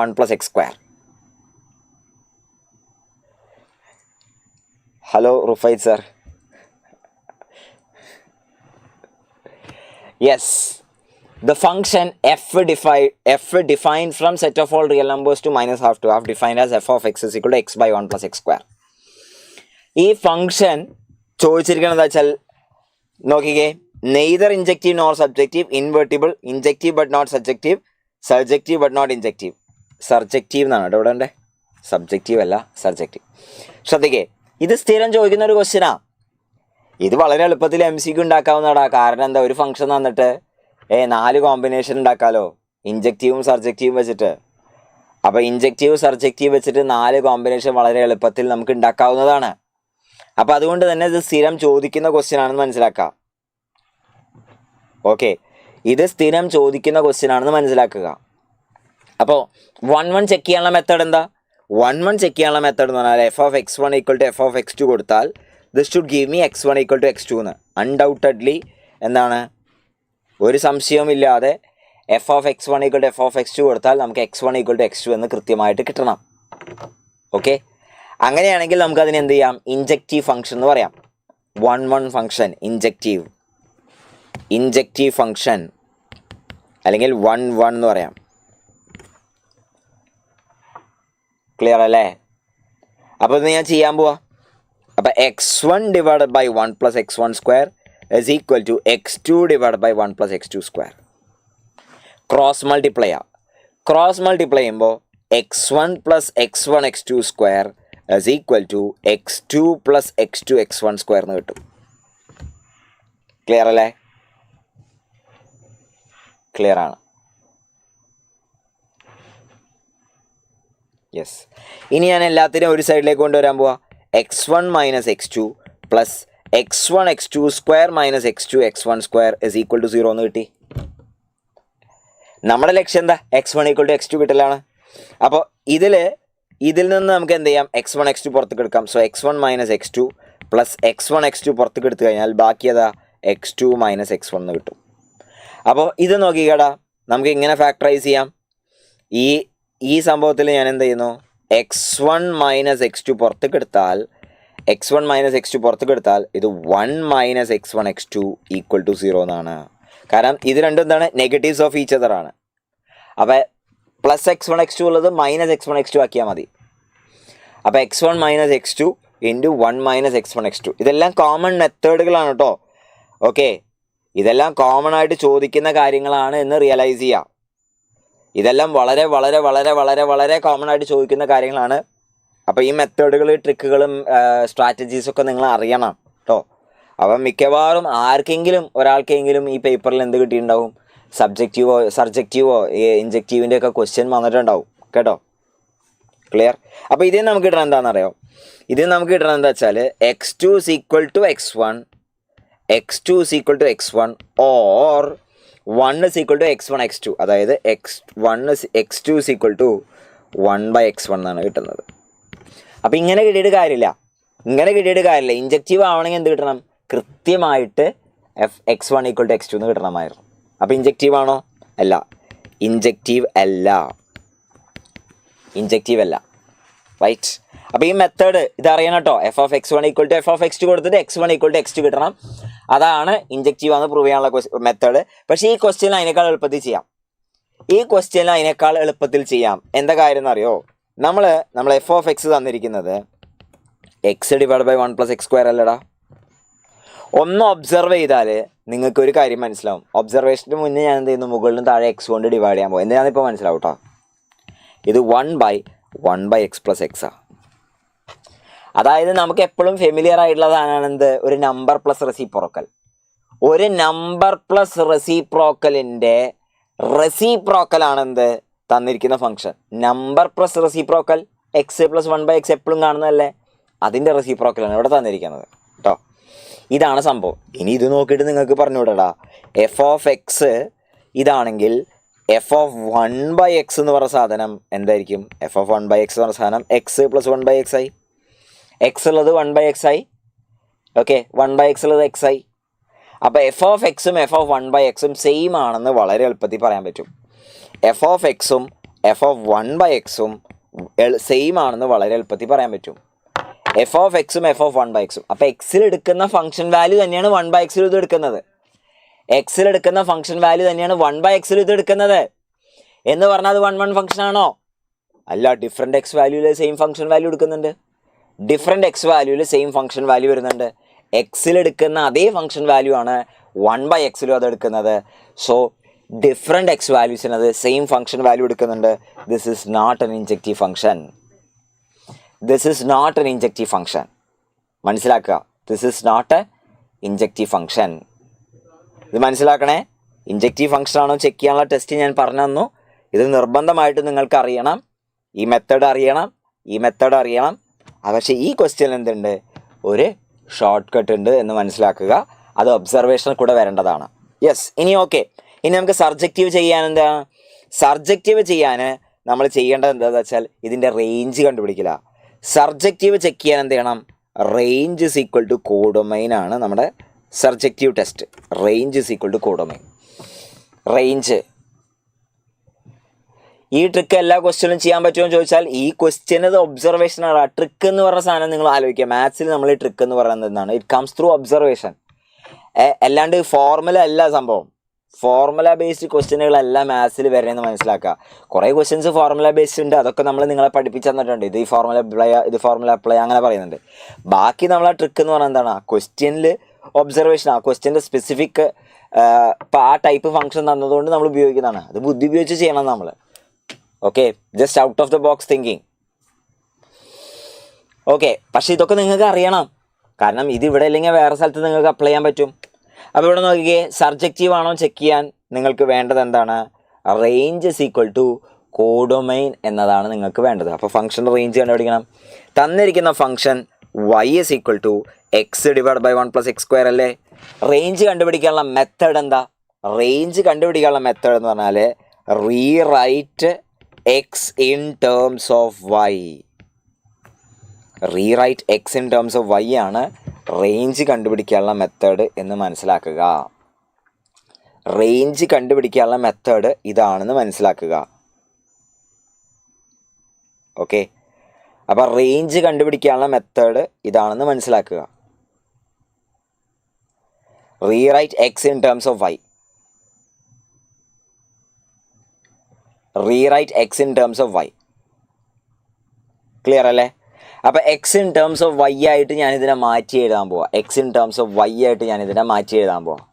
1 plus x square. Hello Rufait sir. Yes. The function f defined from set of all real numbers to minus half to half defined as f of x is equal to x by 1 plus x square. ഈ function ചോദിച്ചിരിക്കുന്നത് എന്താ വെച്ചാൽ നോക്കിക്കേ. Neither injective nor subjective, invertible, injective but not subjective, subjective but not injective. Surjective എന്നാണ് കേട്ടോ ഇവിടെ ഉണ്ട്. Subjective അല്ല, സർജക്റ്റീവ്. ശ്രദ്ധിക്കേ, ഇത് സ്ഥിരം ചോദിക്കുന്ന ഒരു ക്വസ്റ്റ്യനാണ്. ഇത് വളരെ എളുപ്പത്തിൽ MCQ ഉണ്ടാക്കാവുന്നതാണ്. കാരണം എന്താ, ഒരു ഫംഗ്ഷൻ തന്നിട്ട് 4 കോമ്പിനേഷൻ ഉണ്ടാക്കാമല്ലോ ഇൻജക്റ്റീവും സർജക്റ്റീവും വെച്ചിട്ട്. അപ്പോൾ ഇൻജക്റ്റീവ് സർജക്റ്റീവ് വെച്ചിട്ട് 4 കോമ്പിനേഷൻ വളരെ എളുപ്പത്തിൽ നമുക്ക് ഉണ്ടാക്കാവുന്നതാണ്. അപ്പോൾ അതുകൊണ്ട് തന്നെ ഇത് സ്ഥിരം ചോദിക്കുന്ന ക്വസ്റ്റ്യൻ ആണെന്ന് മനസ്സിലാക്കുക. ഓക്കെ, ഇത് സ്ഥിരം ചോദിക്കുന്ന ക്വസ്റ്റ്യൻ ആണെന്ന് മനസ്സിലാക്കുക. അപ്പോൾ 1 ചെക്ക് ചെയ്യാനുള്ള മെത്തേഡ് എന്താ? 1 ചെക്ക് ചെയ്യാനുള്ള മെത്തേഡ് എന്ന് പറഞ്ഞാൽ f of x1 equal to f of x2 കൊടുത്താൽ this should give me x1 equal to x2 എന്ന്. അൺഡൗട്ടഡ്ലി എന്താണ്, ഒരു സംശയവുമില്ലാതെ f of x1 equal to f of x2 കൊടുത്താൽ നമുക്ക് x1 equal to x2 എന്ന് കൃത്യമായിട്ട് കിട്ടണം. ഓക്കെ, അങ്ങനെയാണെങ്കിൽ നമുക്കതിന് എന്ത് ചെയ്യാം? ഇൻജക്റ്റീവ് ഫംഗ്ഷൻ എന്ന് പറയാം. 1 ഫംഗ്ഷൻ ഇൻജക്റ്റീവ് ഫംഗ്ഷൻ അല്ലെങ്കിൽ 1 എന്ന് പറയാം. ക്ലിയർ അല്ലേ? അപ്പോൾ ഇത് ഞാൻ ചെയ്യാൻ പോവാ. അപ്പോൾ x1 divided by 1 plus x1 square is equal to x2 divided by 1 plus x2 square. Cross multiply ചെയ്യുമ്പോൾ x1 plus x1 x2 square is equal to x2 plus x2 x1 square എന്ന് കിട്ടും. ക്ലിയർ അല്ലേ? Clear ആണ്. Yes. ഇനി ഞാൻ എല്ലാത്തിനും ഒരു സൈഡിലേക്ക് കൊണ്ടുവരാൻ പോവാ. x1 minus x2 plus x1 x2 square minus x2 x1 square is equal to 0 എന്ന് കിട്ടി. നമ്മുടെ ലക്ഷ്യം എന്താ? x1 equal to x2 കിട്ടലാണ്. അപ്പോൾ ഇതിൽ നിന്ന് നമുക്ക് എന്ത് ചെയ്യാം? x1 x2 പുറത്തേക്ക് എടുക്കാം. So x1 minus x2 plus x1 x2 പുറത്തേക്ക് എടുത്തു കഴിഞ്ഞാൽ ബാക്കി ഏതാ x2 മൈനസ് x1 എന്ന് കിട്ടും. അപ്പോൾ ഇത് നോക്കിക്കടാ, നമുക്ക് ഇങ്ങനെ ഫാക്ടറൈസ് ചെയ്യാം. ഈ സംഭവത്തിൽ ഞാൻ എന്ത് ചെയ്യുന്നു, x1 മൈനസ് x2 പുറത്തേക്ക് എടുത്താൽ ഇത് 1 minus x1 x2 equal to 0 എന്നാണ്. കാരണം ഇത് രണ്ടും എന്താണ്, നെഗറ്റീവ്സ് ഓഫ് ഈച്ച് അതർ ആണ്. അപ്പോൾ പ്ലസ് x1 x2 ഉള്ളത് മൈനസ് x1 x2 ആക്കിയാൽ മതി. അപ്പോൾ x1 minus x2 into 1 minus x1 x2 ഇതെല്ലാം കോമൺ മെത്തേഡുകളാണ് കേട്ടോ. ഓക്കെ, ഇതെല്ലാം കോമൺ ആയിട്ട് ചോദിക്കുന്ന കാര്യങ്ങളാണ് എന്ന് റിയലൈസ് ചെയ്യുക. ഇതെല്ലാം വളരെ വളരെ വളരെ വളരെ വളരെ കോമൺ ആയിട്ട് ചോദിക്കുന്ന കാര്യങ്ങളാണ്. അപ്പോൾ ഈ മെത്തേഡുകൾ, ട്രിക്കുകളും സ്ട്രാറ്റജീസൊക്കെ നിങ്ങൾ അറിയണം കേട്ടോ. അപ്പം മിക്കവാറും ഒരാൾക്കെങ്കിലും ഈ പേപ്പറിൽ എന്ത് കിട്ടിയിട്ടുണ്ടാവും, സബ്ജക്റ്റീവോ ഇൻജക്റ്റീവിൻ്റെ ഒക്കെ ക്വസ്റ്റ്യൻ വന്നിട്ടുണ്ടാവും കേട്ടോ. ക്ലിയർ? അപ്പോൾ ഇതിൽ നമുക്ക് കിട്ടണം എന്താണെന്നറിയോ, എന്താ വെച്ചാൽ x2 is equal to x1 or 1 is equal to x1 x2. അതായത് x2 is equal to 1 by x1 എന്നാണ് കിട്ടുന്നത്. അപ്പോൾ ഇങ്ങനെ കിട്ടിയിട്ട് കാര്യമില്ല. ഇൻജക്റ്റീവ് ആവണമെങ്കിൽ എന്ത് കിട്ടണം, കൃത്യമായിട്ട് x1 equal to x2 എന്ന് കിട്ടണമായിരുന്നു. അപ്പോൾ ഇൻജക്റ്റീവ് ആണോ? അല്ല, ഇൻജക്റ്റീവ് അല്ല. റൈറ്റ്? അപ്പോൾ ഈ മെത്തേഡ് ഇതറിയണം കേട്ടോ. f of x1 equal to f of x2 കൊടുത്തിട്ട് x1 equal to x2 കിട്ടണം. അതാണ് ഇൻജക്റ്റീവ് ആണെന്ന് പ്രൂവ് ചെയ്യാനുള്ള മെത്തേഡ്. പക്ഷേ ഈ ക്വസ്റ്റ്യൻ അതിനേക്കാൾ എളുപ്പത്തിൽ ചെയ്യാം. എന്താ കാര്യം എന്നറിയോ, നമ്മൾ f of x തന്നിരിക്കുന്നത് x divide by 1 plus x square അല്ലടാ. ഒന്ന് ഒബ്സർവ് ചെയ്താൽ നിങ്ങൾക്കൊരു കാര്യം മനസ്സിലാവും. ഒബ്സർവേഷന് മുന്നേ ഞാൻ എന്ത് ചെയ്യുന്നു, മുകളിലും താഴെ x കൊണ്ട് ഡിവൈഡ് ചെയ്യാൻ പോകും. എന്താണെന്നിപ്പോൾ മനസ്സിലാവും കേട്ടോ. ഇത് 1 by x പ്ലസ് x ആണ്. അതായത് നമുക്ക് എപ്പോഴും ഫെമിലിയർ ആയിട്ടുള്ള സാധനമാണ് എന്ത്, ഒരു നമ്പർ പ്ലസ് റെസിപ്രോക്കൽ. ഒരു നമ്പർ പ്ലസ് റെസിപ്രോക്കലിൻ്റെ റെസിപ്രോക്കലാണെന്ത്, തന്നിരിക്കുന്ന function. Number plus reciprocal X plus 1 by x എപ്പോഴും കാണുന്നതല്ലേ, അതിൻ്റെ റെസിപ്രോക്കലാണ് ഇവിടെ തന്നിരിക്കുന്നത് കേട്ടോ. ഇതാണ് സംഭവം. ഇനി ഇത് നോക്കിയിട്ട് നിങ്ങൾക്ക് പറഞ്ഞുവിടടാ, എഫ് ഓഫ് എക്സ് ഇതാണെങ്കിൽ എഫ് ഓഫ് 1 by x എന്ന് പറഞ്ഞ സാധനം എന്തായിരിക്കും, എഫ് ഓഫ് 1 by x എന്ന് പറഞ്ഞ സാധനം എക്സ് പ്ലസ് 1 by x ആയി. എക്സ് ഉള്ളത് 1 by x ആയി. ഓക്കെ, 1 by x ഉള്ളത് x ആയി. അപ്പോൾ എഫ് ഓഫ് എക്സും F of 1 by x same ആണെന്ന് വളരെ എളുപ്പത്തിൽ പറയാൻ പറ്റും. എഫ് ഓഫ് എക്സും F of 1 by x same ആണെന്ന് വളരെ എളുപ്പത്തിൽ പറയാൻ പറ്റും. എഫ് ഓഫ് എക്സും എഫ് ഓഫ് 1 by x. അപ്പോൾ എക്സിൽ എടുക്കുന്ന ഫംഗ്ഷൻ വാല്യൂ തന്നെയാണ് 1 by x ഇത് എടുക്കുന്നത്. എക്സിൽ എടുക്കുന്ന ഫംഗ്ഷൻ വാല്യൂ തന്നെയാണ് 1 by x ഇത് എടുക്കുന്നത്. എന്ന് പറഞ്ഞാൽ അത് 1 ഫംഗ്ഷൻ ആണോ? അല്ല, ഡിഫറെൻറ്റ് എക്സ് വാല്യൂവിൽ സെയിം ഫംഗ്ഷൻ വാല്യൂ എടുക്കുന്നുണ്ട്. ഡിഫറെൻറ്റ് എക്സ് വാല്യൂവിൽ സെയിം ഫംഗ്ഷൻ വാല്യൂ വരുന്നുണ്ട്. എക്സിൽ എടുക്കുന്ന അതേ ഫംഗ്ഷൻ വാല്യൂ ആണ് 1 by x അത് എടുക്കുന്നത്. സോ ഡിഫറെൻറ്റ് എക്സ് വാല്യൂസിന് അത് സെയിം ഫംഗ്ഷൻ വാല്യൂ എടുക്കുന്നുണ്ട്. This is not an injective function. മനസ്സിലാക്കുക, this is not a injective function. ഇത് മനസ്സിലാക്കണേ. ഇൻജക്റ്റീവ് ഫംഗ്ഷൻ ആണോ ചെക്ക് ചെയ്യാനുള്ള ടെസ്റ്റ് ഞാൻ പറഞ്ഞു തന്നു. ഇത് നിർബന്ധമായിട്ട് നിങ്ങൾക്ക് അറിയണം. ഈ മെത്തേഡ് അറിയണം. പക്ഷേ ഈ ക്വസ്റ്റ്യൻ എന്തുണ്ട്, ഒരു ഷോർട്ട് കട്ട് ഉണ്ട് എന്ന് മനസ്സിലാക്കുക. അത് ഒബ്സർവേഷനിൽ കൂടെ വരേണ്ടതാണ്. യെസ്. ഇനി നമുക്ക് സർജക്റ്റീവ് ചെയ്യാൻ നമ്മൾ ചെയ്യേണ്ടത് എന്താണെന്ന് വെച്ചാൽ ഇതിൻ്റെ റേഞ്ച് കണ്ടുപിടിക്കില്ല. സർജക്റ്റീവ് ചെക്ക് ചെയ്യാൻ എന്ത് ചെയ്യണം, range is equal to codomain ആണ് നമ്മുടെ surjective test. Range is equal to codomain. Range ഈ ട്രിക്ക് എല്ലാ ക്വസ്റ്റ്യനും ചെയ്യാൻ പറ്റുമോ എന്ന് ചോദിച്ചാൽ ഈ ക്വസ്റ്റ്യൻ ഇത് ഒബ്സർവേഷനാണ്. ട്രിക്ക് എന്ന് പറഞ്ഞ സാധനം നിങ്ങൾ ആലോചിക്കുക. മാത്സിൽ നമ്മൾ ഈ ട്രിക്ക് എന്ന് പറയുന്നത് എന്താണ്, ഇറ്റ് കംസ് ത്രൂ ഒബ്സർവേഷൻ. അല്ലാണ്ട് ഫോർമുല അല്ല സംഭവം. ഫോർമുല ബേസ്ഡ് ക്വസ്റ്റ്യനുകളെല്ലാം മാത്സിൽ വരണമെന്ന് മനസ്സിലാക്കുക. കുറേ ക്വസ്റ്റ്യൻസ് ഫോർമുല ബേസ്ഡ് ഉണ്ട്, അതൊക്കെ നമ്മൾ നിങ്ങളെ പഠിപ്പിച്ചു തന്നിട്ടുണ്ട്. ഇത് ഫോർമുല അപ്ലൈ അങ്ങനെ പറയുന്നുണ്ട്. ബാക്കി നമ്മൾ ആ ട്രിക്ക് എന്ന് പറഞ്ഞാൽ എന്താണ്, ആ ക്വസ്റ്റ്യനിൽ ഒബ്സർവേഷൻ, ആ ക്വസ്റ്റ്യൻ്റെ സ്പെസിഫിക് ഇപ്പോൾ ആ ടൈപ്പ് ഫംഗ്ഷൻ തന്നതുകൊണ്ട് നമ്മൾ ഉപയോഗിക്കുന്നതാണ്. അത് ബുദ്ധി ഉപയോഗിച്ച് ചെയ്യണം നമ്മൾ. Okay, just out of the box thinking. Okay, പക്ഷേ ഇതൊക്കെ നിങ്ങൾക്ക് അറിയണം. കാരണം ഇത് ഇവിടെ ഇല്ലെങ്കിൽ വേറെ സ്ഥലത്ത് നിങ്ങൾക്ക് അപ്ലൈ ചെയ്യാൻ പറ്റും. അപ്പോൾ ഇവിടെ നോക്കിക്കേ, സബ്ജക്റ്റീവ് ആണോ ചെക്ക് ചെയ്യാൻ നിങ്ങൾക്ക് വേണ്ടത് എന്താണ്, range is equal to codomain എന്നതാണ് നിങ്ങൾക്ക് വേണ്ടത്. അപ്പോൾ ഫംഗ്ഷൻ്റെ റേഞ്ച് കണ്ടുപിടിക്കണം. തന്നിരിക്കുന്ന function y is equal to x divide by 1 plus x square അല്ലേ. റേഞ്ച് കണ്ടുപിടിക്കാനുള്ള മെത്തേഡ് എന്താ, റേഞ്ച് കണ്ടുപിടിക്കാനുള്ള മെത്തേഡ് എന്ന് പറഞ്ഞാൽ rewrite x in terms of y. Rewrite x in terms of y ആണ് റേഞ്ച് കണ്ടുപിടിക്കാനുള്ള മെത്തേഡ് എന്ന് മനസ്സിലാക്കുക. റേഞ്ച് കണ്ടുപിടിക്കാനുള്ള മെത്തേഡ് ഇതാണെന്ന് മനസ്സിലാക്കുക. ഓക്കെ, അപ്പോൾ റേഞ്ച് കണ്ടുപിടിക്കാനുള്ള മെത്തേഡ് ഇതാണെന്ന് മനസ്സിലാക്കുക. Rewrite x in terms of y. Rewrite x in terms of y. Clear അല്ലേ? അപ്പോൾ x in terms of y ആയിട്ട് ഞാനിതിനെ മാറ്റി എഴുതാൻ പോവാം. X in terms of y ആയിട്ട് ഞാനിതിനെ മാറ്റി എഴുതാൻ പോവാം.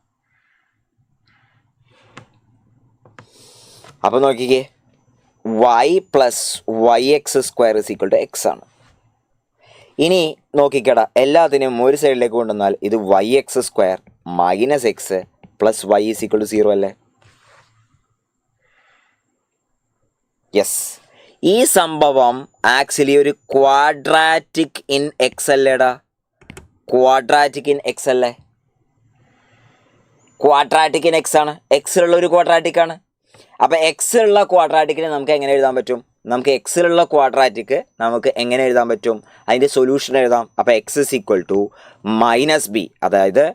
അപ്പോൾ നോക്കിക്കേ, y plus y x square is equal to x ആണ്. ഇനി നോക്കിക്കടാ, എല്ലാത്തിനും ഒരു സൈഡിലേക്ക് കൊണ്ടുവന്നാൽ ഇത് y x square minus x plus y is equal to 0 അല്ലേ? യെസ്, ഈ സംഭവം ആക്ച്വലി ഒരു ക്വാഡ്രാറ്റിക് ഇൻ എക്സ് അല്ലേടാ? ക്വാഡ്രാറ്റിക് ഇൻ എക്സ് അല്ലേ? ക്വാഡ്രാറ്റിക് ഇൻ എക്സ് ആണ്. എക്സിലുള്ള ഒരു ക്വാഡ്രാറ്റിക് ആണ്. അപ്പോൾ എക്സിലുള്ള ക്വാഡ്രാറ്റിക്കിനെ നമുക്ക് എങ്ങനെ എഴുതാൻ പറ്റും? നമുക്ക് എക്സിലുള്ള ക്വാഡ്രാറ്റിക് നമുക്ക് എങ്ങനെ എഴുതാൻ പറ്റും? അതിൻ്റെ സൊല്യൂഷൻ എഴുതാം. അപ്പോൾ x is equal to minus b, അതായത്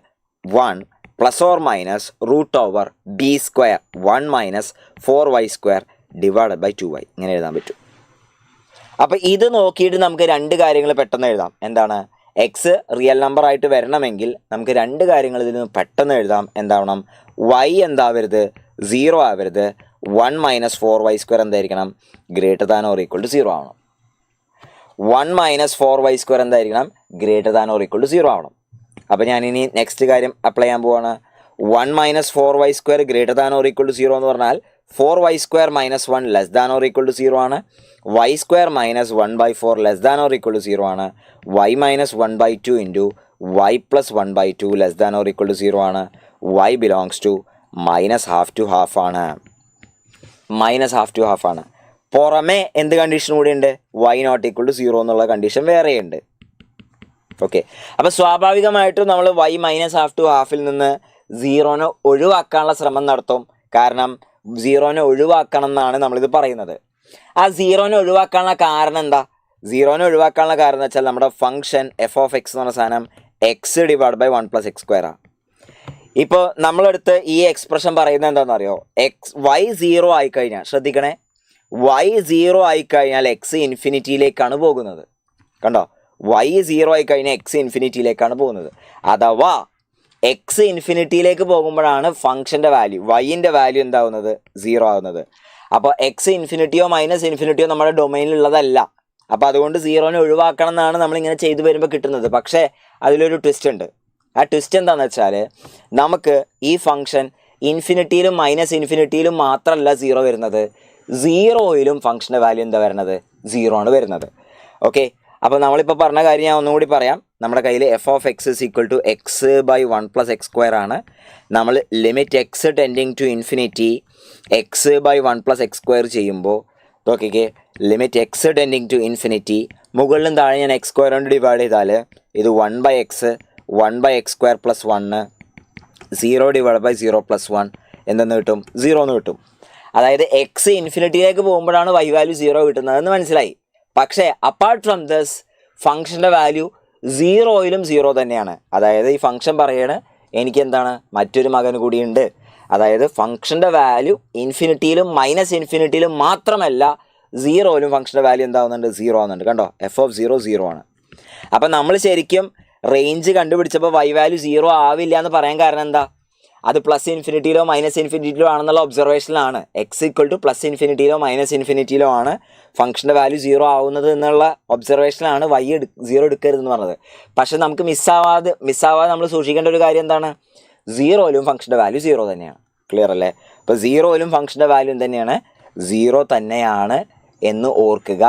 1 plus or minus root over b square 1 minus 4y square divided by 2y, ഇങ്ങനെ എഴുതാൻ പറ്റും. അപ്പോൾ ഇത് നോക്കിയിട്ട് നമുക്ക് രണ്ട് കാര്യങ്ങൾ പെട്ടെന്ന് എഴുതാം. എന്താണ്? എക്സ് റിയൽ നമ്പർ ആയിട്ട് വരണമെങ്കിൽ നമുക്ക് രണ്ട് കാര്യങ്ങൾ ഇതിൽ നിന്ന് പെട്ടെന്ന് എഴുതാം. എന്താവണം? y എന്താവരുത്? 0 ആവരുത്. 1 മൈനസ് 4y സ്ക്വയർ എന്തായിരിക്കണം? Greater than or equal to 0 ആവണം. 1 മൈനസ് 4y സ്ക്വയർ എന്തായിരിക്കണം? Greater than or equal to 0 ആവണം. അപ്പോൾ ഞാനിനി നെക്സ്റ്റ് കാര്യം അപ്ലൈ ചെയ്യാൻ പോവാണ്. 1 minus 4y square greater than or equal to 0 എന്ന് പറഞ്ഞാൽ 4y square minus 1 less than or equal to 0 ആണ്. y square minus 1/4 less than or equal to 0 ആണ്. y minus 1/2 into y plus 1/2 less than or equal to 0 ആണ്. y belongs to minus half to half ആണ്. Minus half to half ആണ്. പുറമേ എന്ത് condition കൂടി ഉണ്ട്? y not equal to 0 എന്നുള്ള condition വേറെയുണ്ട്. ഓക്കെ, അപ്പോൾ സ്വാഭാവികമായിട്ടും നമ്മൾ y മൈനസ് ഹാഫ് ടു ഹാഫിൽ നിന്ന് 0നെ ഒഴിവാക്കാനുള്ള ശ്രമം നടത്തും. കാരണം 0നെ ഒഴിവാക്കണം എന്നാണ് നമ്മളിത് പറയുന്നത്. ആ 0നെ ഒഴിവാക്കാനുള്ള കാരണം എന്താ? 0നെ ഒഴിവാക്കാനുള്ള കാരണം എന്ന് വെച്ചാൽ നമ്മുടെ ഫംഗ്ഷൻ എഫ് ഓഫ് എക്സ് എന്ന് പറഞ്ഞ സാധനം x divide by 1 plus x square ആണ്. ഇപ്പോൾ നമ്മളെടുത്ത് ഈ എക്സ്പ്രഷൻ പറയുന്നത് എന്താണെന്ന് അറിയോ? y 0 ആയിക്കഴിഞ്ഞാൽ, ശ്രദ്ധിക്കണേ, y 0 ആയിക്കഴിഞ്ഞാൽ എക്സ് ഇൻഫിനിറ്റിയിലേക്കാണ് പോകുന്നത്. കണ്ടോ? y 0 ആയിക്കഴിഞ്ഞാൽ എക്സ് ഇൻഫിനിറ്റിയിലേക്കാണ് പോകുന്നത്. അഥവാ എക്സ് ഇൻഫിനിറ്റിയിലേക്ക് പോകുമ്പോഴാണ് ഫംഗ്ഷൻ്റെ വാല്യൂ, വൈൻ്റെ വാല്യൂ എന്താവുന്നത്? 0 ആവുന്നത്. അപ്പോൾ എക്സ് ഇൻഫിനിറ്റിയോ മൈനസ് ഇൻഫിനിറ്റിയോ നമ്മുടെ ഡൊമൈനിലുള്ളതല്ല. അപ്പോൾ അതുകൊണ്ട് 0നെ ഒഴിവാക്കണം എന്നാണ് നമ്മളിങ്ങനെ ചെയ്തു വരുമ്പോൾ കിട്ടുന്നത്. പക്ഷേ അതിലൊരു ട്വിസ്റ്റ് ഉണ്ട്. ആ ട്വിസ്റ്റ് എന്താണെന്ന് വെച്ചാൽ നമുക്ക് ഈ ഫംഗ്ഷൻ ഇൻഫിനിറ്റിയിലും മൈനസ് ഇൻഫിനിറ്റിയിലും മാത്രമല്ല 0 വരുന്നത്, 0യിലും ഫംഗ്ഷൻ്റെ വാല്യൂ എന്താ വരുന്നത്? 0 ആണ് വരുന്നത്. ഓക്കെ, അപ്പോൾ നമ്മളിപ്പോൾ പറഞ്ഞ കാര്യം ഞാൻ ഒന്നുകൂടി പറയാം. നമ്മുടെ കയ്യിൽ f of x is equal to x by 1 plus x square ആണ്. നമ്മൾ limit x tending to infinity x by 1 plus x square ചെയ്യുമ്പോൾ നോക്കിക്കേ, limit x tending to infinity മുകളിലും താഴെ ഞാൻ എക്സ് സ്ക്വയർ കൊണ്ട് ഡിവൈഡ് ചെയ്താൽ ഇത് 1 by x 1 by x square plus 1 0 divide by 0 plus 1 എന്തെന്ന് കിട്ടും? 0 എന്ന് കിട്ടും. അതായത് എക്സ് ഇൻഫിനിറ്റിയിലേക്ക് പോകുമ്പോഴാണ് y വാല്യൂ 0 കിട്ടുന്നതെന്ന് മനസ്സിലായി. പക്ഷേ അപ്പാർട്ട് ഫ്രം ദിസ് ഫംഗ്ഷൻ്റെ വാല്യൂ 0യിലും 0 തന്നെയാണ്. അതായത് ഈ ഫംഗ്ഷൻ പറയാണ് എനിക്ക് എന്താണ്? മറ്റൊരു മകൻ കൂടിയുണ്ട്. അതായത് ഫംഗ്ഷൻ്റെ വാല്യൂ ഇൻഫിനിറ്റിയിലും മൈനസ് ഇൻഫിനിറ്റിയിലും മാത്രമല്ല 0യിലും ഫംഗ്ഷൻ്റെ വാല്യൂ എന്താവുന്നുണ്ട്? 0 ആവുന്നുണ്ട്. കണ്ടോ? എഫ് ഓഫ് 0 0 ആണ്. അപ്പം നമ്മൾ ശരിക്കും റേഞ്ച് കണ്ടുപിടിച്ചപ്പോൾ y വാല്യൂ 0 ആവില്ല എന്ന് പറയാൻ കാരണം എന്താ? അത് പ്ലസ് ഇൻഫിനിറ്റിയിലോ മൈനസ് ഇൻഫിനിറ്റിയിലോ ആണെന്നുള്ള ഒബ്സർവേഷനിലാണ്. എക്സ് ഈക്വൽ ടു പ്ലസ് ഇൻഫിനിറ്റിയിലോ മൈനസ് ഇൻഫിനിറ്റിയിലോ ആണ് ഫംഗ്ഷൻ്റെ വാല്യൂ 0 ആവുന്നത് എന്നുള്ള ഒബ്സർവേഷനിലാണ് y 0 എടുക്കരുതെന്ന് പറഞ്ഞത്. പക്ഷെ നമുക്ക് മിസ്സാവാതെ നമ്മൾ സൂക്ഷിക്കേണ്ട ഒരു കാര്യം എന്താണ്? 0യിലും ഫംഗ്ഷൻ്റെ വാല്യൂ 0 തന്നെയാണ്. ക്ലിയർ അല്ലേ? അപ്പോൾ 0യിലും ഫംഗ്ഷൻ്റെ വാല്യൂ തന്നെയാണ് 0 തന്നെയാണ് എന്ന് ഓർക്കുക.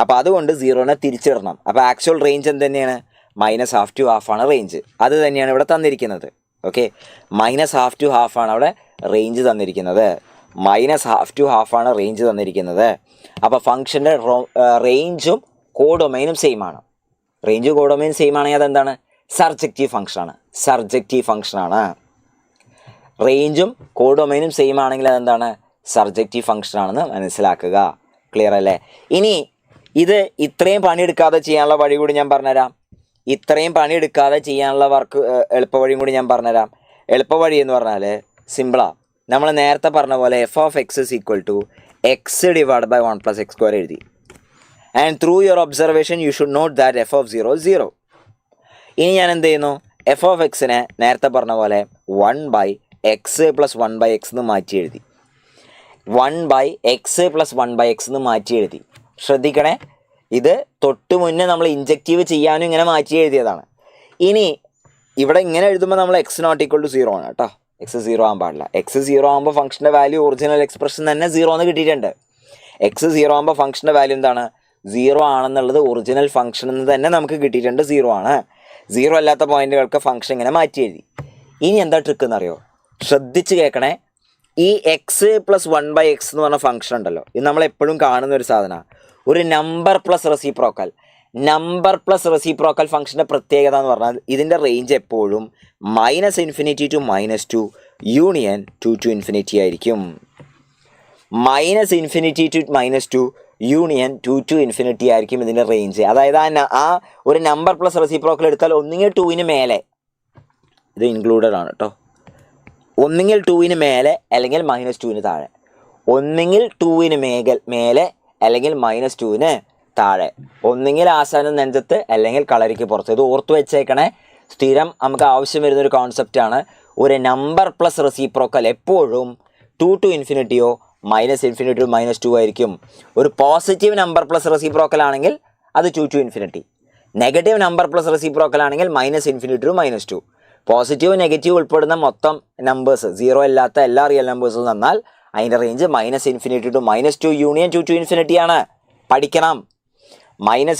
അപ്പോൾ അതുകൊണ്ട് 0നെ തിരിച്ചിടണം. അപ്പോൾ ആക്ച്വൽ റേഞ്ച് എന്ത് തന്നെയാണ്? മൈനസ് ഹാഫ് ടു ഹാഫ് ആണ് റേഞ്ച്. അത് തന്നെയാണ് ഇവിടെ തന്നിരിക്കുന്നത്. Okay, minus half to half ആണ് അവിടെ റേഞ്ച് തന്നിരിക്കുന്നത്. മൈനസ് ഹാഫ് ടു ഹാഫ് ആണ് റേഞ്ച് തന്നിരിക്കുന്നത്. അപ്പോൾ ഫംഗ്ഷൻ്റെ റേഞ്ചും കോഡൊമൈനും സെയിം ആണ്. റേഞ്ചും കോഡൊമൈനും സെയിം ആണെങ്കിൽ അതെന്താണ്? സർജക്റ്റീവ് ഫംഗ്ഷനാണ്. സർജക്റ്റീവ് ഫംഗ്ഷനാണ്. റേഞ്ചും കോഡൊമൈനും സെയിം ആണെങ്കിൽ അതെന്താണ്? സർജക്റ്റീവ് ഫംഗ്ഷനാണെന്ന് മനസ്സിലാക്കുക. ക്ലിയർ അല്ലേ? ഇനി ഇത് ഇത്രയും പണിയെടുക്കാതെ ചെയ്യാനുള്ള വഴി കൂടി ഞാൻ പറഞ്ഞുതരാം. ഇത്രയും പണിയെടുക്കാതെ ചെയ്യാനുള്ള വർക്ക് എളുപ്പവഴിയും കൂടി ഞാൻ പറഞ്ഞുതരാം. എളുപ്പവഴി എന്ന് പറഞ്ഞാൽ സിമ്പിളാണ്. നമ്മൾ നേരത്തെ പറഞ്ഞ പോലെ f of x is equal to x divide by 1 + x² എഴുതി. And through your observation you should note that f of 0 is 0. ഇനി ഞാൻ എന്ത് ചെയ്യുന്നു, എഫ് ഓഫ് എക്സിനെ നേരത്തെ പറഞ്ഞ പോലെ 1/x + 1/x എന്ന് മാറ്റി എഴുതി. 1/x + 1/x എന്ന് മാറ്റി എഴുതി. ശ്രദ്ധിക്കണേ, ഇത് തൊട്ട് മുന്നേ നമ്മൾ ഇൻജക്റ്റീവ് ചെയ്യാനും ഇങ്ങനെ മാറ്റി എഴുതിയതാണ്. ഇനി ഇവിടെ ഇങ്ങനെ എഴുതുമ്പോൾ നമ്മൾ x ≠ = 0 ആണ് കേട്ടോ. x 0 ആകാൻ പാടില്ല. x 0 ആകുമ്പോൾ ഫംഗ്ഷൻ്റെ വാല്യൂ ഒറിജിനൽ എക്സ്പ്രഷൻ തന്നെ 0 എന്ന് കിട്ടിയിട്ടുണ്ട്. x 0 ആകുമ്പോൾ ഫംഗ്ഷൻ്റെ വാല്യൂ എന്താണ്? 0 ആണെന്നുള്ളത് ഒറിജിനൽ ഫംഗ്ഷനിൽ നിന്ന് തന്നെ നമുക്ക് കിട്ടിയിട്ടുണ്ട്. 0 ആണ്. 0 അല്ലാത്ത പോയിന്റുകൾക്ക് ഫംഗ്ഷൻ ഇങ്ങനെ മാറ്റി എഴുതി. ഇനി എന്താ ട്രിക്ക് എന്നറിയോ? ശ്രദ്ധിച്ച് കേൾക്കണേ. ഈ x + 1/x എന്ന് പറഞ്ഞ ഫംഗ്ഷൻ ഉണ്ടല്ലോ, ഇത് നമ്മൾ എപ്പോഴും കാണുന്ന ഒരു സാധനമാണ്. ഒരു നമ്പർ പ്ലസ് റെസിപ്രോക്കൽ ഫംഗ്ഷൻ്റെ പ്രത്യേകത എന്ന് പറഞ്ഞാൽ ഇതിൻ്റെ റേഞ്ച് എപ്പോഴും -∞ to -2 യൂണിയൻ 2 to ∞ ആയിരിക്കും. -∞ to -2 യൂണിയൻ 2 to ∞ ആയിരിക്കും ഇതിൻ്റെ റേഞ്ച്. അതായത് ആ ഒരു നമ്പർ പ്ലസ് റെസിപ്രോക്കൽ എടുത്താൽ ഒന്നുകിൽ 2ന് മേലെ, ഇത് ഇൻക്ലൂഡഡ് ആണ് കേട്ടോ, ഒന്നുകിൽ 2ന് മേലെ അല്ലെങ്കിൽ -2ന് താഴെ, ഒന്നുകിൽ 2ന് മേലെ അല്ലെങ്കിൽ -2ന് താഴെ, ഒന്നുകിൽ ആശാനും നെഞ്ചത്ത് അല്ലെങ്കിൽ കളരിക്ക് പുറത്ത്. ഇത് ഓർത്ത് വെച്ചേക്കണേ. സ്ഥിരം നമുക്ക് ആവശ്യം വരുന്നൊരു കോൺസെപ്റ്റാണ്. ഒരു നമ്പർ പ്ലസ് റെസിപ്രോക്കൽ എപ്പോഴും 2 to ∞ -∞ to -2 ആയിരിക്കും. ഒരു പോസിറ്റീവ് നമ്പർ പ്ലസ് റെസിപ്രോക്കൽ ആണെങ്കിൽ അത് 2 to ∞. Negative number plus reciprocal ആണെങ്കിൽ -∞ to -2. പോസിറ്റീവ് നെഗറ്റീവ് ഉൾപ്പെടുന്ന മൊത്തം നമ്പേഴ്സ് 0 അല്ലാത്ത എല്ലാ റിയൽ നമ്പേഴ്സും തന്നാൽ അതിൻ്റെ റേഞ്ച് -∞ to -2 യൂണിയൻ 2 to ∞ ആണ്. പഠിക്കണം. -∞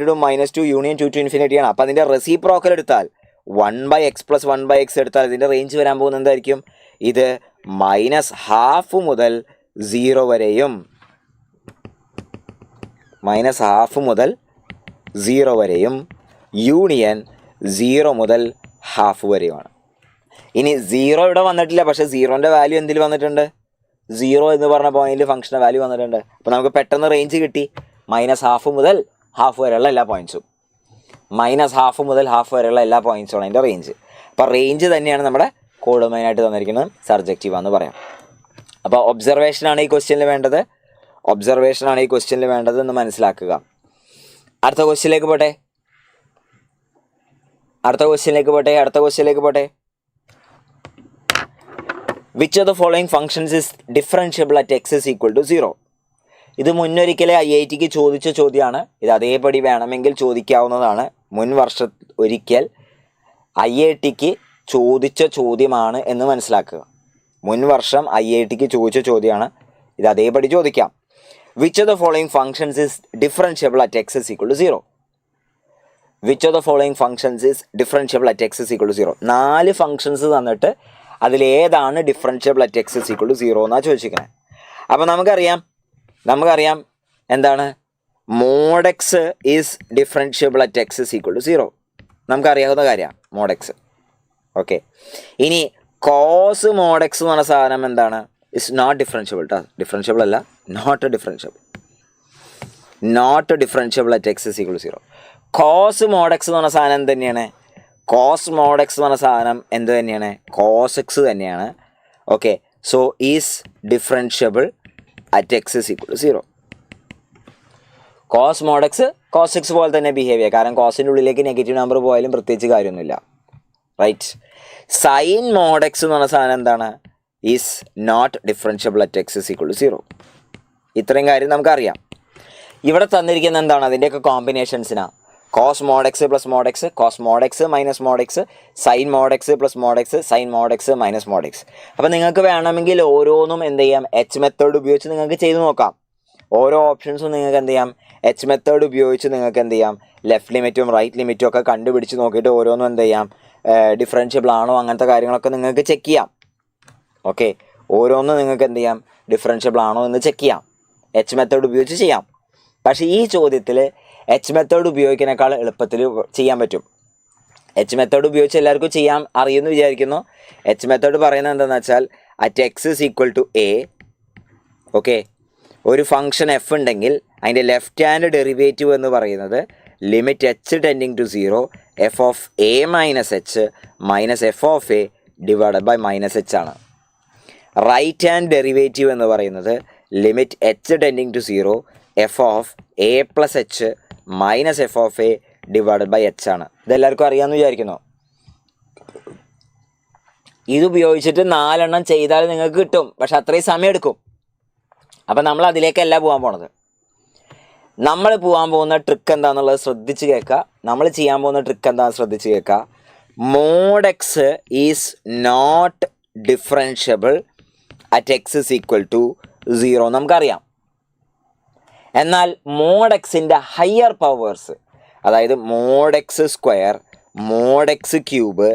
to -2 യൂണിയൻ 2 to ∞ ആണ്. അപ്പോൾ അതിൻ്റെ റെസിപ്രോക്കൽ എടുത്താൽ 1/x + 1/x എടുത്താൽ ഇതിൻ്റെ റേഞ്ച് വരാൻ പോകുന്നത് എന്തായിരിക്കും? ഇത് -½ മുതൽ 0 വരെയും -½ മുതൽ 0 വരെയും യൂണിയൻ 0 മുതൽ ½ വരെയുമാണ്. ഇനി 0 ഇവിടെ വന്നിട്ടില്ല, പക്ഷേ 0ൻ്റെ വാല്യൂ എന്തിൽ വന്നിട്ടുണ്ട്? 0 എന്ന് പറഞ്ഞ പോയിന്റിൽ ഫംഗ്ഷൻ്റെ വാല്യൂ വന്നിട്ടുണ്ട്. അപ്പോൾ നമുക്ക് പെട്ടെന്ന് റേഞ്ച് കിട്ടി. -½ മുതൽ ½ വരെയുള്ള എല്ലാ പോയിൻറ്റ്സും, -½ മുതൽ ½ വരെയുള്ള എല്ലാ പോയിൻറ്റ്സുമാണ് അതിൻ്റെ റേഞ്ച്. അപ്പോൾ റേഞ്ച് തന്നെയാണ് നമ്മുടെ കോഡ് മെയിനായിട്ട് തന്നിരിക്കുന്നത്. സബ്ജക്റ്റീവാന്ന് പറയാം. അപ്പോൾ ഒബ്സർവേഷനാണ് ഈ ക്വസ്റ്റ്യനിൽ വേണ്ടത് എന്ന് മനസ്സിലാക്കുക. അടുത്ത ക്വസ്റ്റ്യനിലേക്ക് പോട്ടെ. Which of the following functions is differentiable at x is equal to 0? ഇത് മുന്നൊരിക്കലെ IITക്ക് ചോദിച്ച ചോദ്യമാണ്. ഇത് അതേപടി വേണമെങ്കിൽ ചോദിക്കാവുന്നതാണ്. മുൻ വർഷം ഒരിക്കൽ IITക്ക് ചോദിച്ച ചോദ്യമാണ് എന്ന് മനസ്സിലാക്കുക. മുൻ വർഷം IITക്ക് ചോദിച്ച ചോദ്യമാണ്. ഇത് അതേപടി ചോദിക്കാം. Which of the following functions is differentiable at x is equal to 0? Which of the following functions is differentiable at x is equal to 0? 4 functions തന്നിട്ട് അതിലേതാണ് differentiable at x is equal to 0 എന്നാണ് ചോദിച്ചിരിക്കുന്നത്. അപ്പോൾ നമുക്കറിയാം എന്താണ് mod x is differentiable at x is equal to 0. നമുക്കറിയാവുന്ന കാര്യമാണ് mod x. Okay, ഇനി cos mod x എന്ന് പറഞ്ഞ സാധനം എന്താണ്? ഇസ് നോട്ട് ഡിഫറൻഷ്യബിൾ കേട്ടോ. ഡിഫറൻഷ്യബിൾ അല്ല, not differentiable at x is equal to 0. cos mod x എന്ന് പറഞ്ഞ സാധനം എന്ത് തന്നെയാണ്? cos mod x എന്ന് പറഞ്ഞ സാധനം എന്ത് തന്നെയാണ്? cos x തന്നെയാണ്. Okay, so is differentiable at x is equal to 0. cos mod x cos x പോലെ തന്നെ ബിഹേവ് ചെയ്യുക. കാരണം കോസിൻ്റെ ഉള്ളിലേക്ക് നെഗറ്റീവ് നമ്പർ പോയാലും പ്രത്യേകിച്ച് കാര്യമൊന്നുമില്ല. റൈറ്റ്. sin mod x എന്ന് പറഞ്ഞ സാധനം എന്താണ്? Is not differentiable at x is equal to 0. ഇത്രയും കാര്യം നമുക്കറിയാം. ഇവിടെ തന്നിരിക്കുന്ന എന്താണ്? അതിൻ്റെയൊക്കെ കോമ്പിനേഷൻസിനാണ്. cos mod x plus mod x, cos mod x minus mod x, sin mod x plus mod x, sin mod x minus mod x. അപ്പോൾ നിങ്ങൾക്ക് വേണമെങ്കിൽ ഓരോന്നും എന്ത് ചെയ്യാം? എച്ച് മെത്തേഡ് ഉപയോഗിച്ച് നിങ്ങൾക്ക് ചെയ്ത് നോക്കാം. ഓരോ ഓപ്ഷൻസും നിങ്ങൾക്ക് എന്ത് ചെയ്യാം? എച്ച് മെത്തേഡ് ഉപയോഗിച്ച് നിങ്ങൾക്ക് എന്ത് ചെയ്യാം? ലെഫ്റ്റ് ലിമിറ്റും റൈറ്റ് ലിമിറ്റും ഒക്കെ കണ്ടുപിടിച്ച് നോക്കിയിട്ട് ഓരോന്നും എന്ത് ചെയ്യാം? ഡിഫറൻഷ്യബിൾ ആണോ അങ്ങനത്തെ കാര്യങ്ങളൊക്കെ നിങ്ങൾക്ക് ചെക്ക് ചെയ്യാം. ഓക്കെ, ഓരോന്നും നിങ്ങൾക്ക് എന്ത് ചെയ്യാം? ഡിഫറൻഷ്യബിൾ ആണോ എന്ന് ചെക്ക് ചെയ്യാം. എച്ച് മെത്തേഡ് ഉപയോഗിച്ച് ചെയ്യാം. പക്ഷേ ഈ ചോദ്യത്തിൽ എച്ച് മെത്തേഡ് ഉപയോഗിക്കുന്നതിനേക്കാൾ എളുപ്പത്തിൽ ചെയ്യാൻ പറ്റും. എച്ച് മെത്തേഡ് ഉപയോഗിച്ച് എല്ലാവർക്കും ചെയ്യാൻ അറിയുമെന്ന് വിചാരിക്കുന്നു. എച്ച് മെത്തേഡ് പറയുന്നത് എന്താണെന്ന് വെച്ചാൽ at x is equal to a. Okay, ഒരു ഫംഗ്ഷൻ എഫ് ഉണ്ടെങ്കിൽ അതിൻ്റെ ലെഫ്റ്റ് ഹാൻഡ് ഡെറിവേറ്റീവ് എന്ന് പറയുന്നത് limit h tending to 0 f of a minus h minus f of a divided by minus h ആണ്. Right hand derivative എന്ന് പറയുന്നത് limit h tending to 0 f of a plus h minus f of a divided by h ആണ്. ഇതെല്ലാവർക്കും അറിയാമെന്ന് വിചാരിക്കുന്നു. ഇതുപയോഗിച്ചിട്ട് 4 എണ്ണം ചെയ്താൽ നിങ്ങൾക്ക് കിട്ടും, പക്ഷെ അത്രയും സമയം എടുക്കും. അപ്പം നമ്മൾ അതിലേക്കല്ല പോകാൻ പോണത്. നമ്മൾ പോകാൻ പോകുന്ന ട്രിക്ക് എന്താണെന്നുള്ളത് ശ്രദ്ധിച്ച് കേൾക്കുക. നമ്മൾ ചെയ്യാൻ പോകുന്ന ട്രിക്ക് എന്താണെന്ന് ശ്രദ്ധിച്ച് കേൾക്കുക. Mod x is not differentiable at x is equal to 0 നമുക്കറിയാം. എന്നാൽ മോഡ് എക്സിൻ്റെ ഹയർ പവേഴ്സ്, അതായത് mod x square, mod x cube,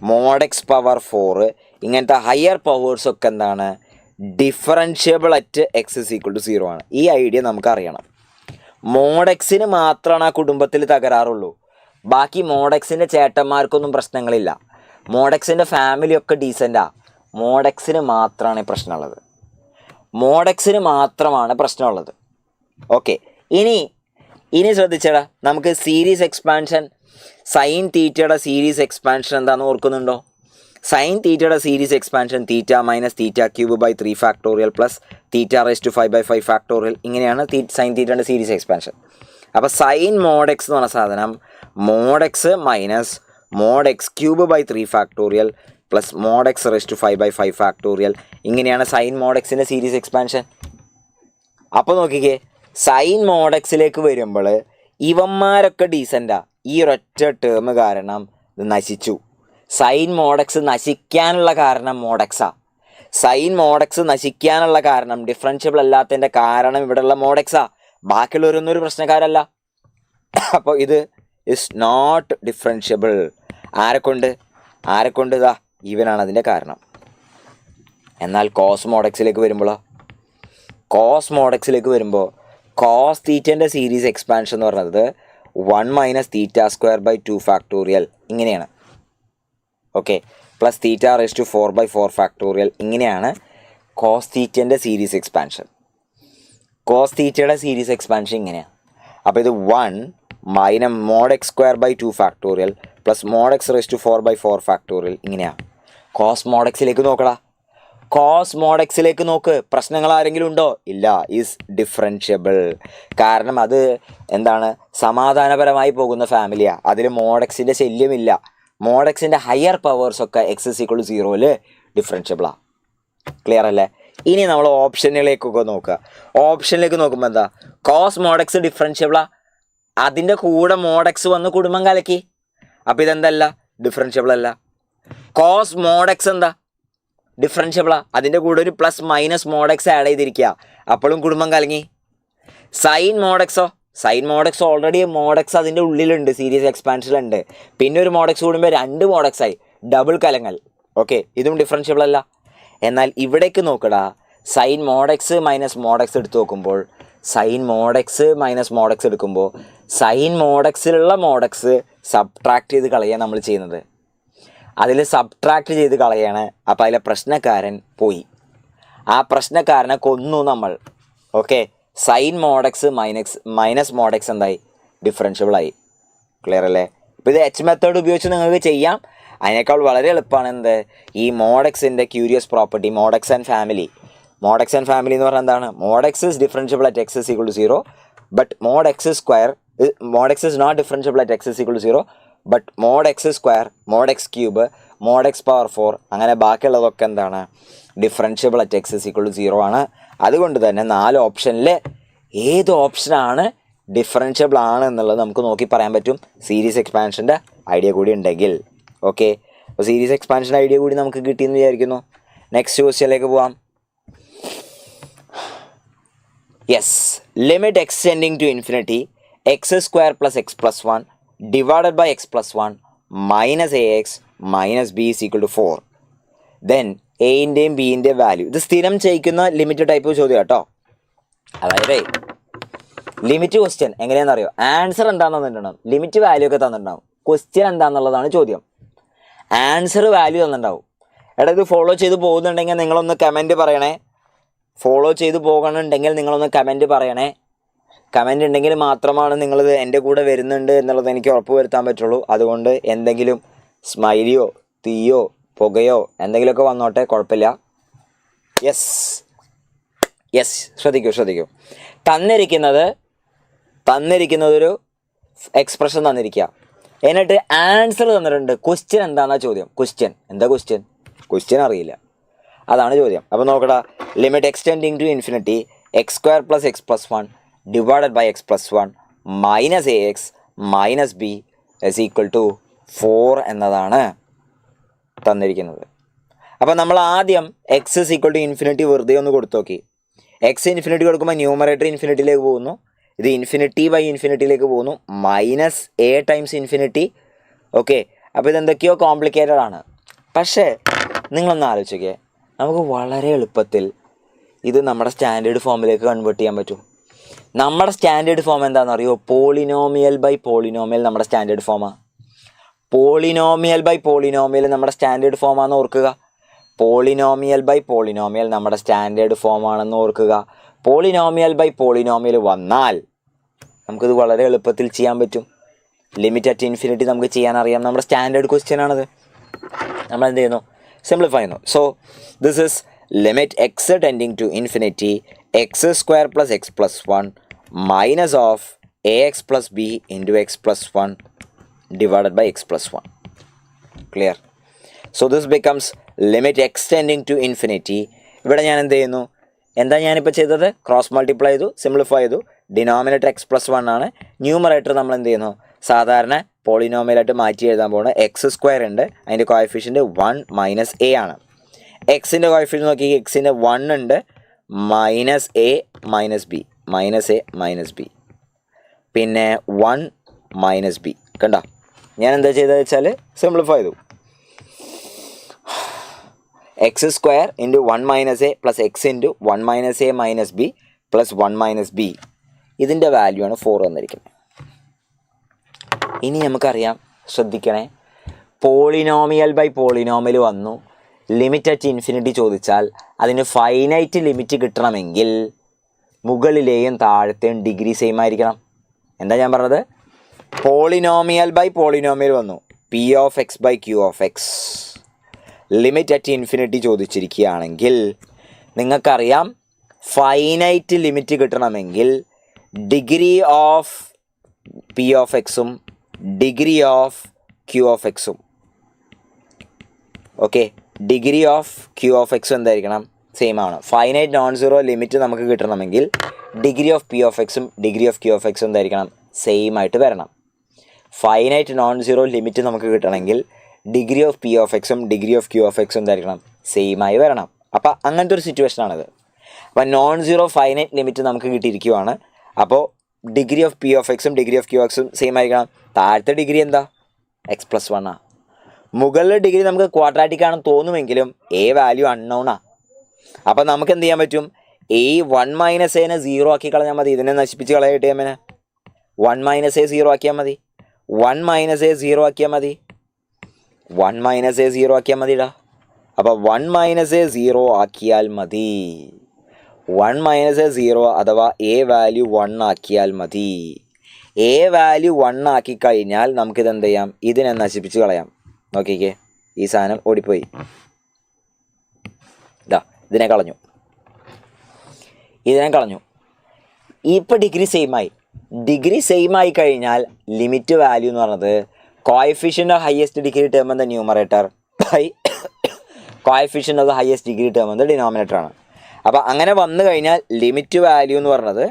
mod x power 4 ഇങ്ങനത്തെ ഹയർ പവേഴ്സൊക്കെ എന്താണ്, differentiable at x is equal to 0 ആണ്. ഈ ഐഡിയ നമുക്കറിയണം. മോഡ് എക്സിന് മാത്രമാണ് ആ കുടുംബത്തിൽ തകരാറുള്ളൂ. ബാക്കി മോഡ് എക്സിൻ്റെ ചേട്ടന്മാർക്കൊന്നും പ്രശ്നങ്ങളില്ല. മോഡ് എക്സിൻ്റെ ഫാമിലിയൊക്കെ ഡീസൻ്റാണ്. മോഡ് എക്സിന് മാത്രമാണ് പ്രശ്നമുള്ളത്. മോഡ് എക്സിന് മാത്രമാണ് പ്രശ്നമുള്ളത്. ഓക്കെ, ഇനി ശ്രദ്ധിച്ചേടാ, നമുക്ക് സീരീസ് എക്സ്പാൻഷൻ സൈൻ തീറ്റയുടെ സീരീസ് എക്സ്പാൻഷൻ എന്താണെന്ന് ഓർക്കുന്നുണ്ടോ? സൈൻ തീറ്റയുടെ series expansion theta minus theta cube by 3 factorial plus theta raise to 5/5 factorial. ഇങ്ങനെയാണ് സൈൻ തീറ്റയുടെ സീരീസ് എക്സ്പാൻഷൻ. അപ്പോൾ സൈൻ മോഡ് എക്സ് എന്ന് പറഞ്ഞ സാധനം mod x minus mod x cube by 3 factorial plus mod x raise to 5/5 factorial. ഇങ്ങനെയാണ് sine mod എക്സിൻ്റെ series expansion. അപ്പോൾ നോക്കിക്കേ, സൈൻ മോഡ് എക്സിലേക്ക് വരുമ്പോൾ ഇവന്മാരൊക്കെ ഡീസൻ്റാ. ഈ ഒരൊറ്റ ടേം കാരണം ഇത് നശിച്ചു. സൈൻ മോഡെക്സ് നശിക്കാനുള്ള കാരണം മോഡെക്സാ. സൈൻ മോഡെക്സ് നശിക്കാനുള്ള കാരണം ഡിഫറൻഷ്യബിൾ അല്ലാത്തതിൻ്റെ കാരണം ഇവിടെയുള്ള മോഡെക്സാ. ബാക്കിയുള്ളവരൊന്നും ഒരു പ്രശ്നക്കാരല്ല. അപ്പോൾ ഇത് ഇസ് നോട്ട് ഡിഫറൻഷ്യബിൾ. ആരെക്കൊണ്ട് ഇതാ ഇവനാണ് അതിൻ്റെ കാരണം. എന്നാൽ കോസ് മോഡെക്സിലേക്ക് വരുമ്പോൾ കോസ് തീറ്റൻ്റെ സീരീസ് എക്സ്പാൻഷൻ എന്ന് പറയുന്നത് 1 minus theta square by 2 factorial ഇങ്ങനെയാണ്. Okay, plus theta raise to 4/4 factorial. ഇങ്ങനെയാണ് കോസ് തീറ്റൻ്റെ സീരീസ് എക്സ്പാൻഷൻ. കോസ് തീറ്റയുടെ സീരീസ് എക്സ്പാൻഷൻ ഇങ്ങനെയാണ്. അപ്പോൾ ഇത് 1 minus mod x square by 2 factorial plus mod x raise to 4/4 factorial. ഇങ്ങനെയാണ്. കോസ് മോഡെക്സിലേക്ക് നോക്കടാ. കോസ് മോഡെക്സിലേക്ക് നോക്ക്. പ്രശ്നങ്ങൾ ആരെങ്കിലും ഉണ്ടോ? ഇല്ല. Is differentiable. കാരണം അത് എന്താണ്, സമാധാനപരമായി പോകുന്ന ഫാമിലിയാണ്. അതിൽ മോഡെക്സിൻ്റെ ശല്യമില്ല. മോഡെക്സിൻ്റെ higher പവേഴ്സൊക്കെ X is equal to 0 ഡിഫറൻഷ്യബിളാണ്. ക്ലിയർ അല്ലേ? ഇനി നമ്മൾ ഓപ്ഷനിലേക്കൊക്കെ നോക്കുക. ഓപ്ഷനിലേക്ക് നോക്കുമ്പോൾ എന്താ, കോസ് മോഡെക്സ് ഡിഫറൻഷ്യബിളാ. അതിൻ്റെ കൂടെ മോഡെക്സ് വന്ന് കുടുംബം കലക്കി. അപ്പോൾ ഇതെന്തല്ല, ഡിഫറൻഷ്യബിൾ അല്ല. കോസ് മോഡെക്സ് എന്താ, ഡിഫറൻഷ്യബിളാ. അതിൻ്റെ കൂടെ ഒരു പ്ലസ് മൈനസ് മോഡെക്സ് ആഡ് ചെയ്തിരിക്കുക. അപ്പോഴും കുടുംബം കലങ്ങി. സൈൻ മോഡെക്സ് ഓൾറെഡി മോഡെക്സ് അതിൻ്റെ ഉള്ളിലുണ്ട്, സീരീസ് എക്സ്പാൻഷനുണ്ട്. പിന്നെ ഒരു മോഡെക്സ് കൂടുമ്പോൾ 2 മോഡെക്സായി, ഡബിൾ കലങ്ങൽ. ഓക്കെ, ഇതും ഡിഫറൻഷ്യബിൾ അല്ല. എന്നാൽ ഇവിടേക്ക് നോക്കടാ, സൈൻ മോഡെക്സ് മൈനസ് മോഡെക്സ് എടുത്ത് നോക്കുമ്പോൾ സൈൻ മോഡെക്സിലുള്ള മോഡെക്സ് സബ്ട്രാക്ട് ചെയ്ത് കളയാണ് നമ്മൾ ചെയ്യുന്നത്. അതിൽ സബ്ട്രാക്ട് ചെയ്ത് കളയാണ്. അപ്പോൾ അതിലെ പ്രശ്നക്കാരൻ പോയി. ആ പ്രശ്നക്കാരനെ കൊന്നു നമ്മൾ. Okay, sine mod x minus mod x എന്തായി, ഡിഫറൻഷ്യബിളായി. ക്ലിയർ അല്ലേ? ഇപ്പോൾ ഇത് എച്ച് മെത്തേഡ് ഉപയോഗിച്ച് നിങ്ങൾക്ക് ചെയ്യാം. അതിനേക്കാൾ വളരെ എളുപ്പമാണ് എന്ത്, ഈ മോഡെക്സിൻ്റെ curious property, mod x and family എന്ന് പറഞ്ഞാൽ എന്താണ്, mod x is differentiable at x is equal to 0 but mod x is not differentiable at x is equal to 0 but mod x square, mod x cube, mod x power 4 അങ്ങനെ ബാക്കിയുള്ളതൊക്കെ എന്താണ്, differentiable at x is equal to 0 ആണ്. അതുകൊണ്ട് തന്നെ 4 ഓപ്ഷനിൽ ഏത് ഓപ്ഷനാണ് differentiable ആണ് എന്നുള്ളത് നമുക്ക് നോക്കി പറയാൻ പറ്റും, സീരീസ് എക്സ്പാൻഷൻ്റെ ഐഡിയ കൂടി ഉണ്ടെങ്കിൽ. ഓക്കെ, അപ്പോൾ സീരീസ് എക്സ്പാൻഷൻ ഐഡിയ കൂടി നമുക്ക് കിട്ടിയെന്ന് വിചാരിക്കുന്നു. നെക്സ്റ്റ് ക്വസ്റ്റ്യനിലേക്ക് പോവാം. Yes, limit x tending to infinity x square plus x plus 1 divided by x plus 1 minus AX minus B is equal to 4. Then എൻ്റെയും ബിൻ്റെയും വാല്യൂ. ഇത് സ്ഥിരം ചെയ്യിക്കുന്ന ലിമിറ്റ് ടൈപ്പ് ചോദ്യം കേട്ടോ. അതായത് ലിമിറ്റ് ക്വസ്റ്റ്യൻ എങ്ങനെയാണെന്നറിയോ, ആൻസർ എന്താണെന്ന് തന്നിട്ടുണ്ടാവും, ലിമിറ്റ് വാല്യൂ ഒക്കെ തന്നിട്ടുണ്ടാവും. Question എന്താണെന്നുള്ളതാണ് ചോദ്യം. ആൻസർ വാല്യൂ തന്നിട്ടുണ്ടാവും. എടാ ഇത് ഫോളോ ചെയ്ത് പോകുന്നുണ്ടെങ്കിൽ നിങ്ങളൊന്ന് കമൻറ്റ് പറയണേ. കമൻ്റ് ഉണ്ടെങ്കിൽ മാത്രമാണ് നിങ്ങളിത് എൻ്റെ കൂടെ വരുന്നുണ്ട് എന്നുള്ളത് എനിക്ക് ഉറപ്പ് വരുത്താൻ പറ്റുള്ളൂ. അതുകൊണ്ട് എന്തെങ്കിലും സ്മൈലിയോ തീയോ പുകയോ എന്തെങ്കിലുമൊക്കെ വന്നോട്ടെ, കുഴപ്പമില്ല. യെസ് യെസ്, ശ്രദ്ധിക്കൂ. തന്നിരിക്കുന്നതൊരു എക്സ്പ്രഷൻ തന്നിരിക്കുക, എന്നിട്ട് ആൻസർ തന്നിട്ടുണ്ട്. ക്വസ്റ്റ്യൻ എന്താണെന്നാ ചോദ്യം. ക്വസ്റ്റ്യൻ അറിയില്ല, അതാണ് ചോദ്യം. അപ്പോൾ നോക്കടാ, limit x tending to infinity x square plus x plus 1 divided by x plus 1 minus a x minus b is equal to 4 എന്നതാണ് തന്നിരിക്കുന്നത്. അപ്പോൾ നമ്മൾ ആദ്യം x is equal to infinity വെറുതെ ഒന്ന് കൊടുത്തു നോക്കി. എക്സ് ഇൻഫിനിറ്റി കൊടുക്കുമ്പോൾ ന്യൂമറേറ്റർ ഇൻഫിനിറ്റിയിലേക്ക് പോകുന്നു, ഇത് ഇൻഫിനിറ്റി ബൈ ഇൻഫിനിറ്റിയിലേക്ക് പോകുന്നു, minus A times infinity. Okay, അപ്പോൾ ഇതെന്തൊക്കെയോ കോംപ്ലിക്കേറ്റഡ് ആണ്. പക്ഷേ നിങ്ങളൊന്ന് ആലോചിക്കേ, നമുക്ക് വളരെ എളുപ്പത്തിൽ ഇത് നമ്മുടെ സ്റ്റാൻഡേർഡ് ഫോമിലേക്ക് കൺവേർട്ട് ചെയ്യാൻ പറ്റും. നമ്മുടെ സ്റ്റാൻഡേർഡ് ഫോം എന്താണെന്ന് അറിയോ? പോളിനോമിയൽ ബൈ പോളിനോമിയൽ നമ്മുടെ സ്റ്റാൻഡേർഡ് ഫോമാണ്. പോളിനോമിയൽ ബൈ പോളിനോമിയൽ നമ്മുടെ സ്റ്റാൻഡേർഡ് ഫോമാണെന്ന് ഓർക്കുക. പോളിനോമിയൽ ബൈ പോളിനോമിയൽ നമ്മുടെ സ്റ്റാൻഡേർഡ് ഫോമാണെന്ന് ഓർക്കുക. പോളിനോമിയൽ ബൈ പോളിനോമിയൽ വന്നാൽ നമുക്കിത് വളരെ എളുപ്പത്തിൽ ചെയ്യാൻ പറ്റും. ലിമിറ്റ് അറ്റ് ഇൻഫിനിറ്റി നമുക്ക് ചെയ്യാൻ അറിയാം. നമ്മുടെ സ്റ്റാൻഡേർഡ് ക്വസ്റ്റ്യൻ ആണത്. നമ്മൾ എന്ത് ചെയ്യുന്നു? സിംപ്ലിഫൈ ചെയ്യുന്നു. So this is limit x tending to infinity x square plus x plus 1 minus of a x plus b into x plus 1 divided by x plus 1. Clear? So this becomes limit x tending to infinity. ഇവിടെ ഞാൻ എന്ത് ചെയ്യുന്നു? എന്താ ഞാനിപ്പോൾ ചെയ്തത്? Cross multiply ചെയ്തു, simplify ചെയ്തു. Denominator x plus 1 ആണ്. ന്യൂമറേറ്റർ നമ്മൾ എന്ത് ചെയ്യുന്നു? സാധാരണ പോളിനോമിയലായിട്ട് മാറ്റി എഴുതാൻ പോകുന്നത് എക്സ് സ്ക്വയർ ഉണ്ട്, അതിൻ്റെ കോഎഫിഷ്യൻ്റ് 1 മൈനസ് എ ആണ്. എക്സിൻ്റെ കോഎഫിഷ്യൻ്റ് നോക്കി, എക്സിൻ്റെ 1 ഉണ്ട്, minus a minus B, minus a minus B, പിന്നെ 1 മൈനസ് ബി. കണ്ടോ, ഞാൻ എന്താ ചെയ്തതെന്ന് വെച്ചാൽ സിംപ്ലിഫൈ ചെയ്തു. X square into 1 minus A plus X into 1 minus a minus B plus 1 minus B. ഇതിൻ്റെ വാല്യൂ ആണ് 4 വന്നിരിക്കുന്നത്. ഇനി നമുക്കറിയാം, ശ്രദ്ധിക്കണേ, പോളിനോമിയൽ ബൈ പോളിനോമിയൽ വന്നു. ലിമിറ്റ് അറ്റ് ഇൻഫിനിറ്റി ചോദിച്ചാൽ അതിന് ഫൈനൈറ്റ് ലിമിറ്റ് കിട്ടണമെങ്കിൽ മുകളിലെയും താഴത്തെയും ഡിഗ്രി സെയിം ആയിരിക്കണം. എന്താ ഞാൻ പറഞ്ഞത്? പോളിനോമിയൽ ബൈ പോളിനോമിയൽ വന്നു, p of x by q of x. Limit at infinity ചോദിച്ചിരിക്കുകയാണെങ്കിൽ നിങ്ങൾക്കറിയാം, ഫൈനൈറ്റ് ലിമിറ്റ് കിട്ടണമെങ്കിൽ ഡിഗ്രി ഓഫ് പി ഓഫ് എക്സും ഡിഗ്രി ഓഫ് ക്യൂ ഓഫ് എക്സും, okay, degree of q of എക്സും എന്തായിരിക്കണം? സെയിം ആണ്. ഫൈനൈറ്റ് നോൺ സീറോ ലിമിറ്റ് നമുക്ക് കിട്ടണമെങ്കിൽ ഡിഗ്രി ഓഫ് പി ഓഫ് എക്സും ഡിഗ്രി ഓഫ് ക്യൂ ഓഫ് എക്സും എന്തായിരിക്കണം? സെയിം ആയിട്ട് വരണം. ഫൈനൈറ്റ് നോൺ സീറോ ലിമിറ്റ് നമുക്ക് കിട്ടണമെങ്കിൽ ഡിഗ്രി ഓഫ് പി ഓഫ് എക്സും ഡിഗ്രി ഓഫ് ക്യൂ ഓഫ് എക്സും എന്തായിരിക്കണം? സെയിം ആയി വരണം. അപ്പോൾ അങ്ങനത്തെ ഒരു സിറ്റുവേഷനാണിത്. അപ്പോൾ നോൺ സീറോ ഫൈനൈറ്റ് ലിമിറ്റ് നമുക്ക് കിട്ടിയിരിക്കുവാണ്. അപ്പോൾ ഡിഗ്രി ഓഫ് പി ഓഫ് എക്സും ഡിഗ്രി ഓഫ് ക്യൂ എക്സും സെയിം ആയിരിക്കണം. താഴത്തെ ഡിഗ്രി എന്താ? എക്സ് പ്ലസ് 1 ആണ്. മുകളിലെ ഡിഗ്രി നമുക്ക് ക്വാഡ്രാറ്റിക് ആണെന്ന് തോന്നുമെങ്കിലും എ വാല്യൂ അൺനോണാണ്. അപ്പോൾ നമുക്ക് എന്ത് ചെയ്യാൻ പറ്റും? ഈ 1 മൈനസ് എനെ 0 ആക്കി കളഞ്ഞാൽ മതി. ഇതിനെ നശിപ്പിച്ച് കളയായിട്ട് അമ്മനെ 1 മൈനസ് എ 0 ആക്കിയാൽ മതി. 1 മൈനസ് എ 0 ആക്കിയാൽ മതി. 1 മൈനസ് എ 0 ആക്കിയാൽ മതിടാ. അപ്പോൾ 1 മൈനസ് എ 0 ആക്കിയാൽ മതി. 1 മൈനസ് എ 0 അഥവാ എ വാല്യൂ 1 ആക്കിയാൽ മതി. എ വാല്യൂ 1 ആക്കി കഴിഞ്ഞാൽ നമുക്കിത് എന്ത് ചെയ്യാം? ഇതിനെ നശിപ്പിച്ച് കളയാം. നോക്കിക്കേ, ഈ സാധനം ഓടിപ്പോയി, ഇതാ ഇതിനെ കളഞ്ഞു. ഇപ്പോൾ ഡിഗ്രി സെയിമായി. ഡിഗ്രി സെയിം ആയി കഴിഞ്ഞാൽ ലിമിറ്റ് വാല്യൂ എന്ന് പറയുന്നത് coefficient of highest degree term എന്ന numerator by coefficient of the highest degree term എന്ന ഡിനോമിനേറ്റർ ആണ്. അപ്പോൾ അങ്ങനെ വന്നു കഴിഞ്ഞാൽ ലിമിറ്റ് വാല്യൂ എന്ന് പറയുന്നത്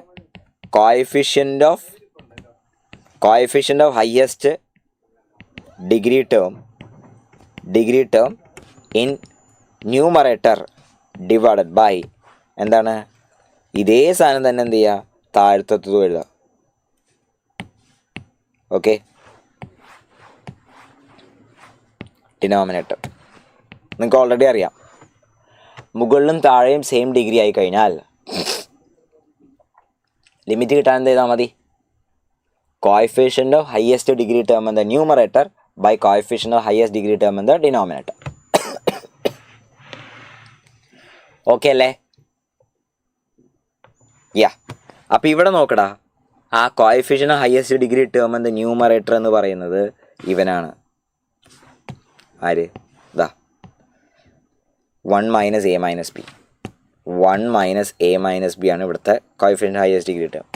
coefficient of highest degree term in numerator divided by എന്താണ്? ഇതേ സാധനം തന്നെ എന്ത് ചെയ്യുക? താഴത്തതും എഴുതുക. ഓക്കെ, ഡിനോമിനേറ്റർ നിങ്ങൾക്ക് ഓൾറെഡി അറിയാം. മുകളിലും താഴെയും സെയിം ഡിഗ്രി ആയി കഴിഞ്ഞാൽ ലിമിറ്റ് കിട്ടാൻ എന്ത് ചെയ്താൽ മതി? Coefficient of highest degree term in the numerator by coefficient of highest degree term in the denominator. Okay അല്ലേ? യാ, അപ്പോൾ ഇവിടെ നോക്കടാ, ആ കോഎഫിഷ്യൻ്റ് ഹയസ്റ്റ് ഡിഗ്രി ടേമിൻ്റെ ന്യൂമറേറ്റർ എന്ന് പറയുന്നത് ഇവനാണ്. ആര്? ഇതാ 1 minus a minus b. 1 minus a minus b ആണ് ഇവിടുത്തെ കോഎഫിഷ്യൻ്റ് ഹയസ്റ്റ് ഡിഗ്രി ടേം.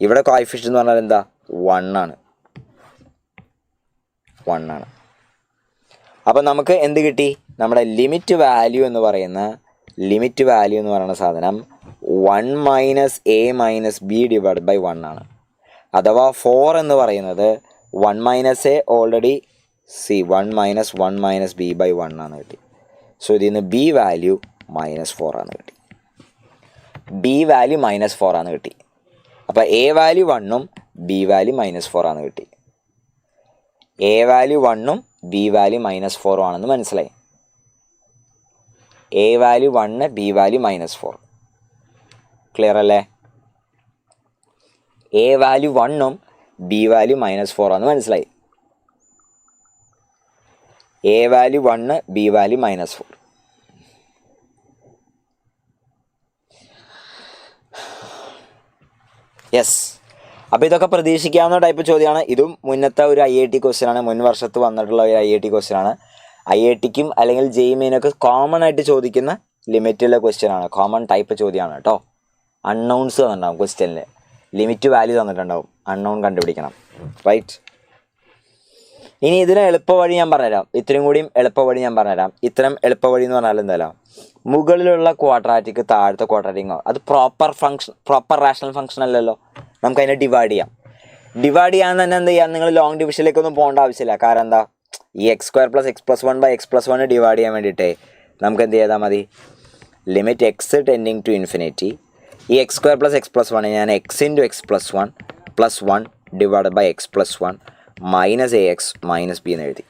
ഇവിടെ കോഎഫിഷ്യൻ്റ് എന്ന് പറഞ്ഞാൽ എന്താ? 1 ആണ്. അപ്പം നമുക്ക് എന്ത് കിട്ടി? നമ്മുടെ ലിമിറ്റ് വാല്യൂ എന്ന് പറയുന്ന സാധനം 1 minus a minus b divide by 1 ആണ്. അഥവാ 4 എന്ന് പറയുന്നത് 1 minus a already 1 minus 1 minus b by 1 ആണ് കിട്ടി. സോ ഇതിൽ നിന്ന് ബി വാല്യൂ -4 ആണ് കിട്ടി. അപ്പോൾ എ വാല്യൂ 1ഉം ബി വാല്യൂ -4 ആണ് കിട്ടി. എ വാല്യൂ 1ഉം ബി വാല്യൂ -4 ആണെന്ന് മനസ്സിലായി. A value 1, B value -4. Clear അല്ലേ? എ വാല്യൂ 1ഉം ബി വാല്യൂ -4 ആണെന്ന് മനസ്സിലായി. A value 1, B value -4. Yes. അപ്പോൾ ഇതൊക്കെ പ്രതീക്ഷിക്കാവുന്ന ടൈപ്പ് ചോദ്യമാണ്. ഇതും മുന്നത്തെ ഒരു IIT ക്വസ്റ്റ്യൻ ആണ്. മുൻ വർഷത്ത് വന്നിട്ടുള്ള ഒരു IIT ക്വസ്റ്റ്യൻ ആണ്. IITക്കും അല്ലെങ്കിൽ JEE മെയിനൊക്കെ കോമൺ ആയിട്ട് ചോദിക്കുന്ന ലിമിറ്റുള്ള ക്വസ്റ്റ്യൻ ആണ്. കോമൺ ടൈപ്പ് ചോദ്യമാണ് കേട്ടോ. അൺനൗൺസ് തന്നിട്ടുണ്ടാവും ക്വസ്റ്റ്യനിൽ. ലിമിറ്റ് വാല്യൂ തന്നിട്ടുണ്ടാവും. അൺനൗൺ കണ്ടുപിടിക്കണം. റൈറ്റ്. ഇനി ഇതിന് എളുപ്പവഴി ഞാൻ പറഞ്ഞുതരാം. ഇത്രയും എളുപ്പവഴി എന്ന് പറഞ്ഞാൽ എന്തായാലും മുകളിലുള്ള ക്വാഡ്രാറ്റിക് താഴത്തെ ക്വാഡ്രാറ്റിക്കോ അത് പ്രോപ്പർ റാഷണൽ ഫംഗ്ഷൻ അല്ലല്ലോ. നമുക്കതിനെ ഡിവൈഡ് ചെയ്യാൻ തന്നെ എന്ത് ചെയ്യാം? നിങ്ങൾ ലോങ് ഡിവിഷനിലേക്കൊന്നും പോകേണ്ട ആവശ്യമില്ല. കാരണം എന്താ? ഈ x² + x+1 / x+1 ഡിവൈഡ് ചെയ്യാൻ വേണ്ടിയിട്ടേ നമുക്ക് എന്ത് ചെയ്താൽ മതി? Limit x tending to infinity. ഈ x² + x+1 ഞാൻ x × x+1 + 1 divide by x+1 -ax - b എന്ന് എഴുതി.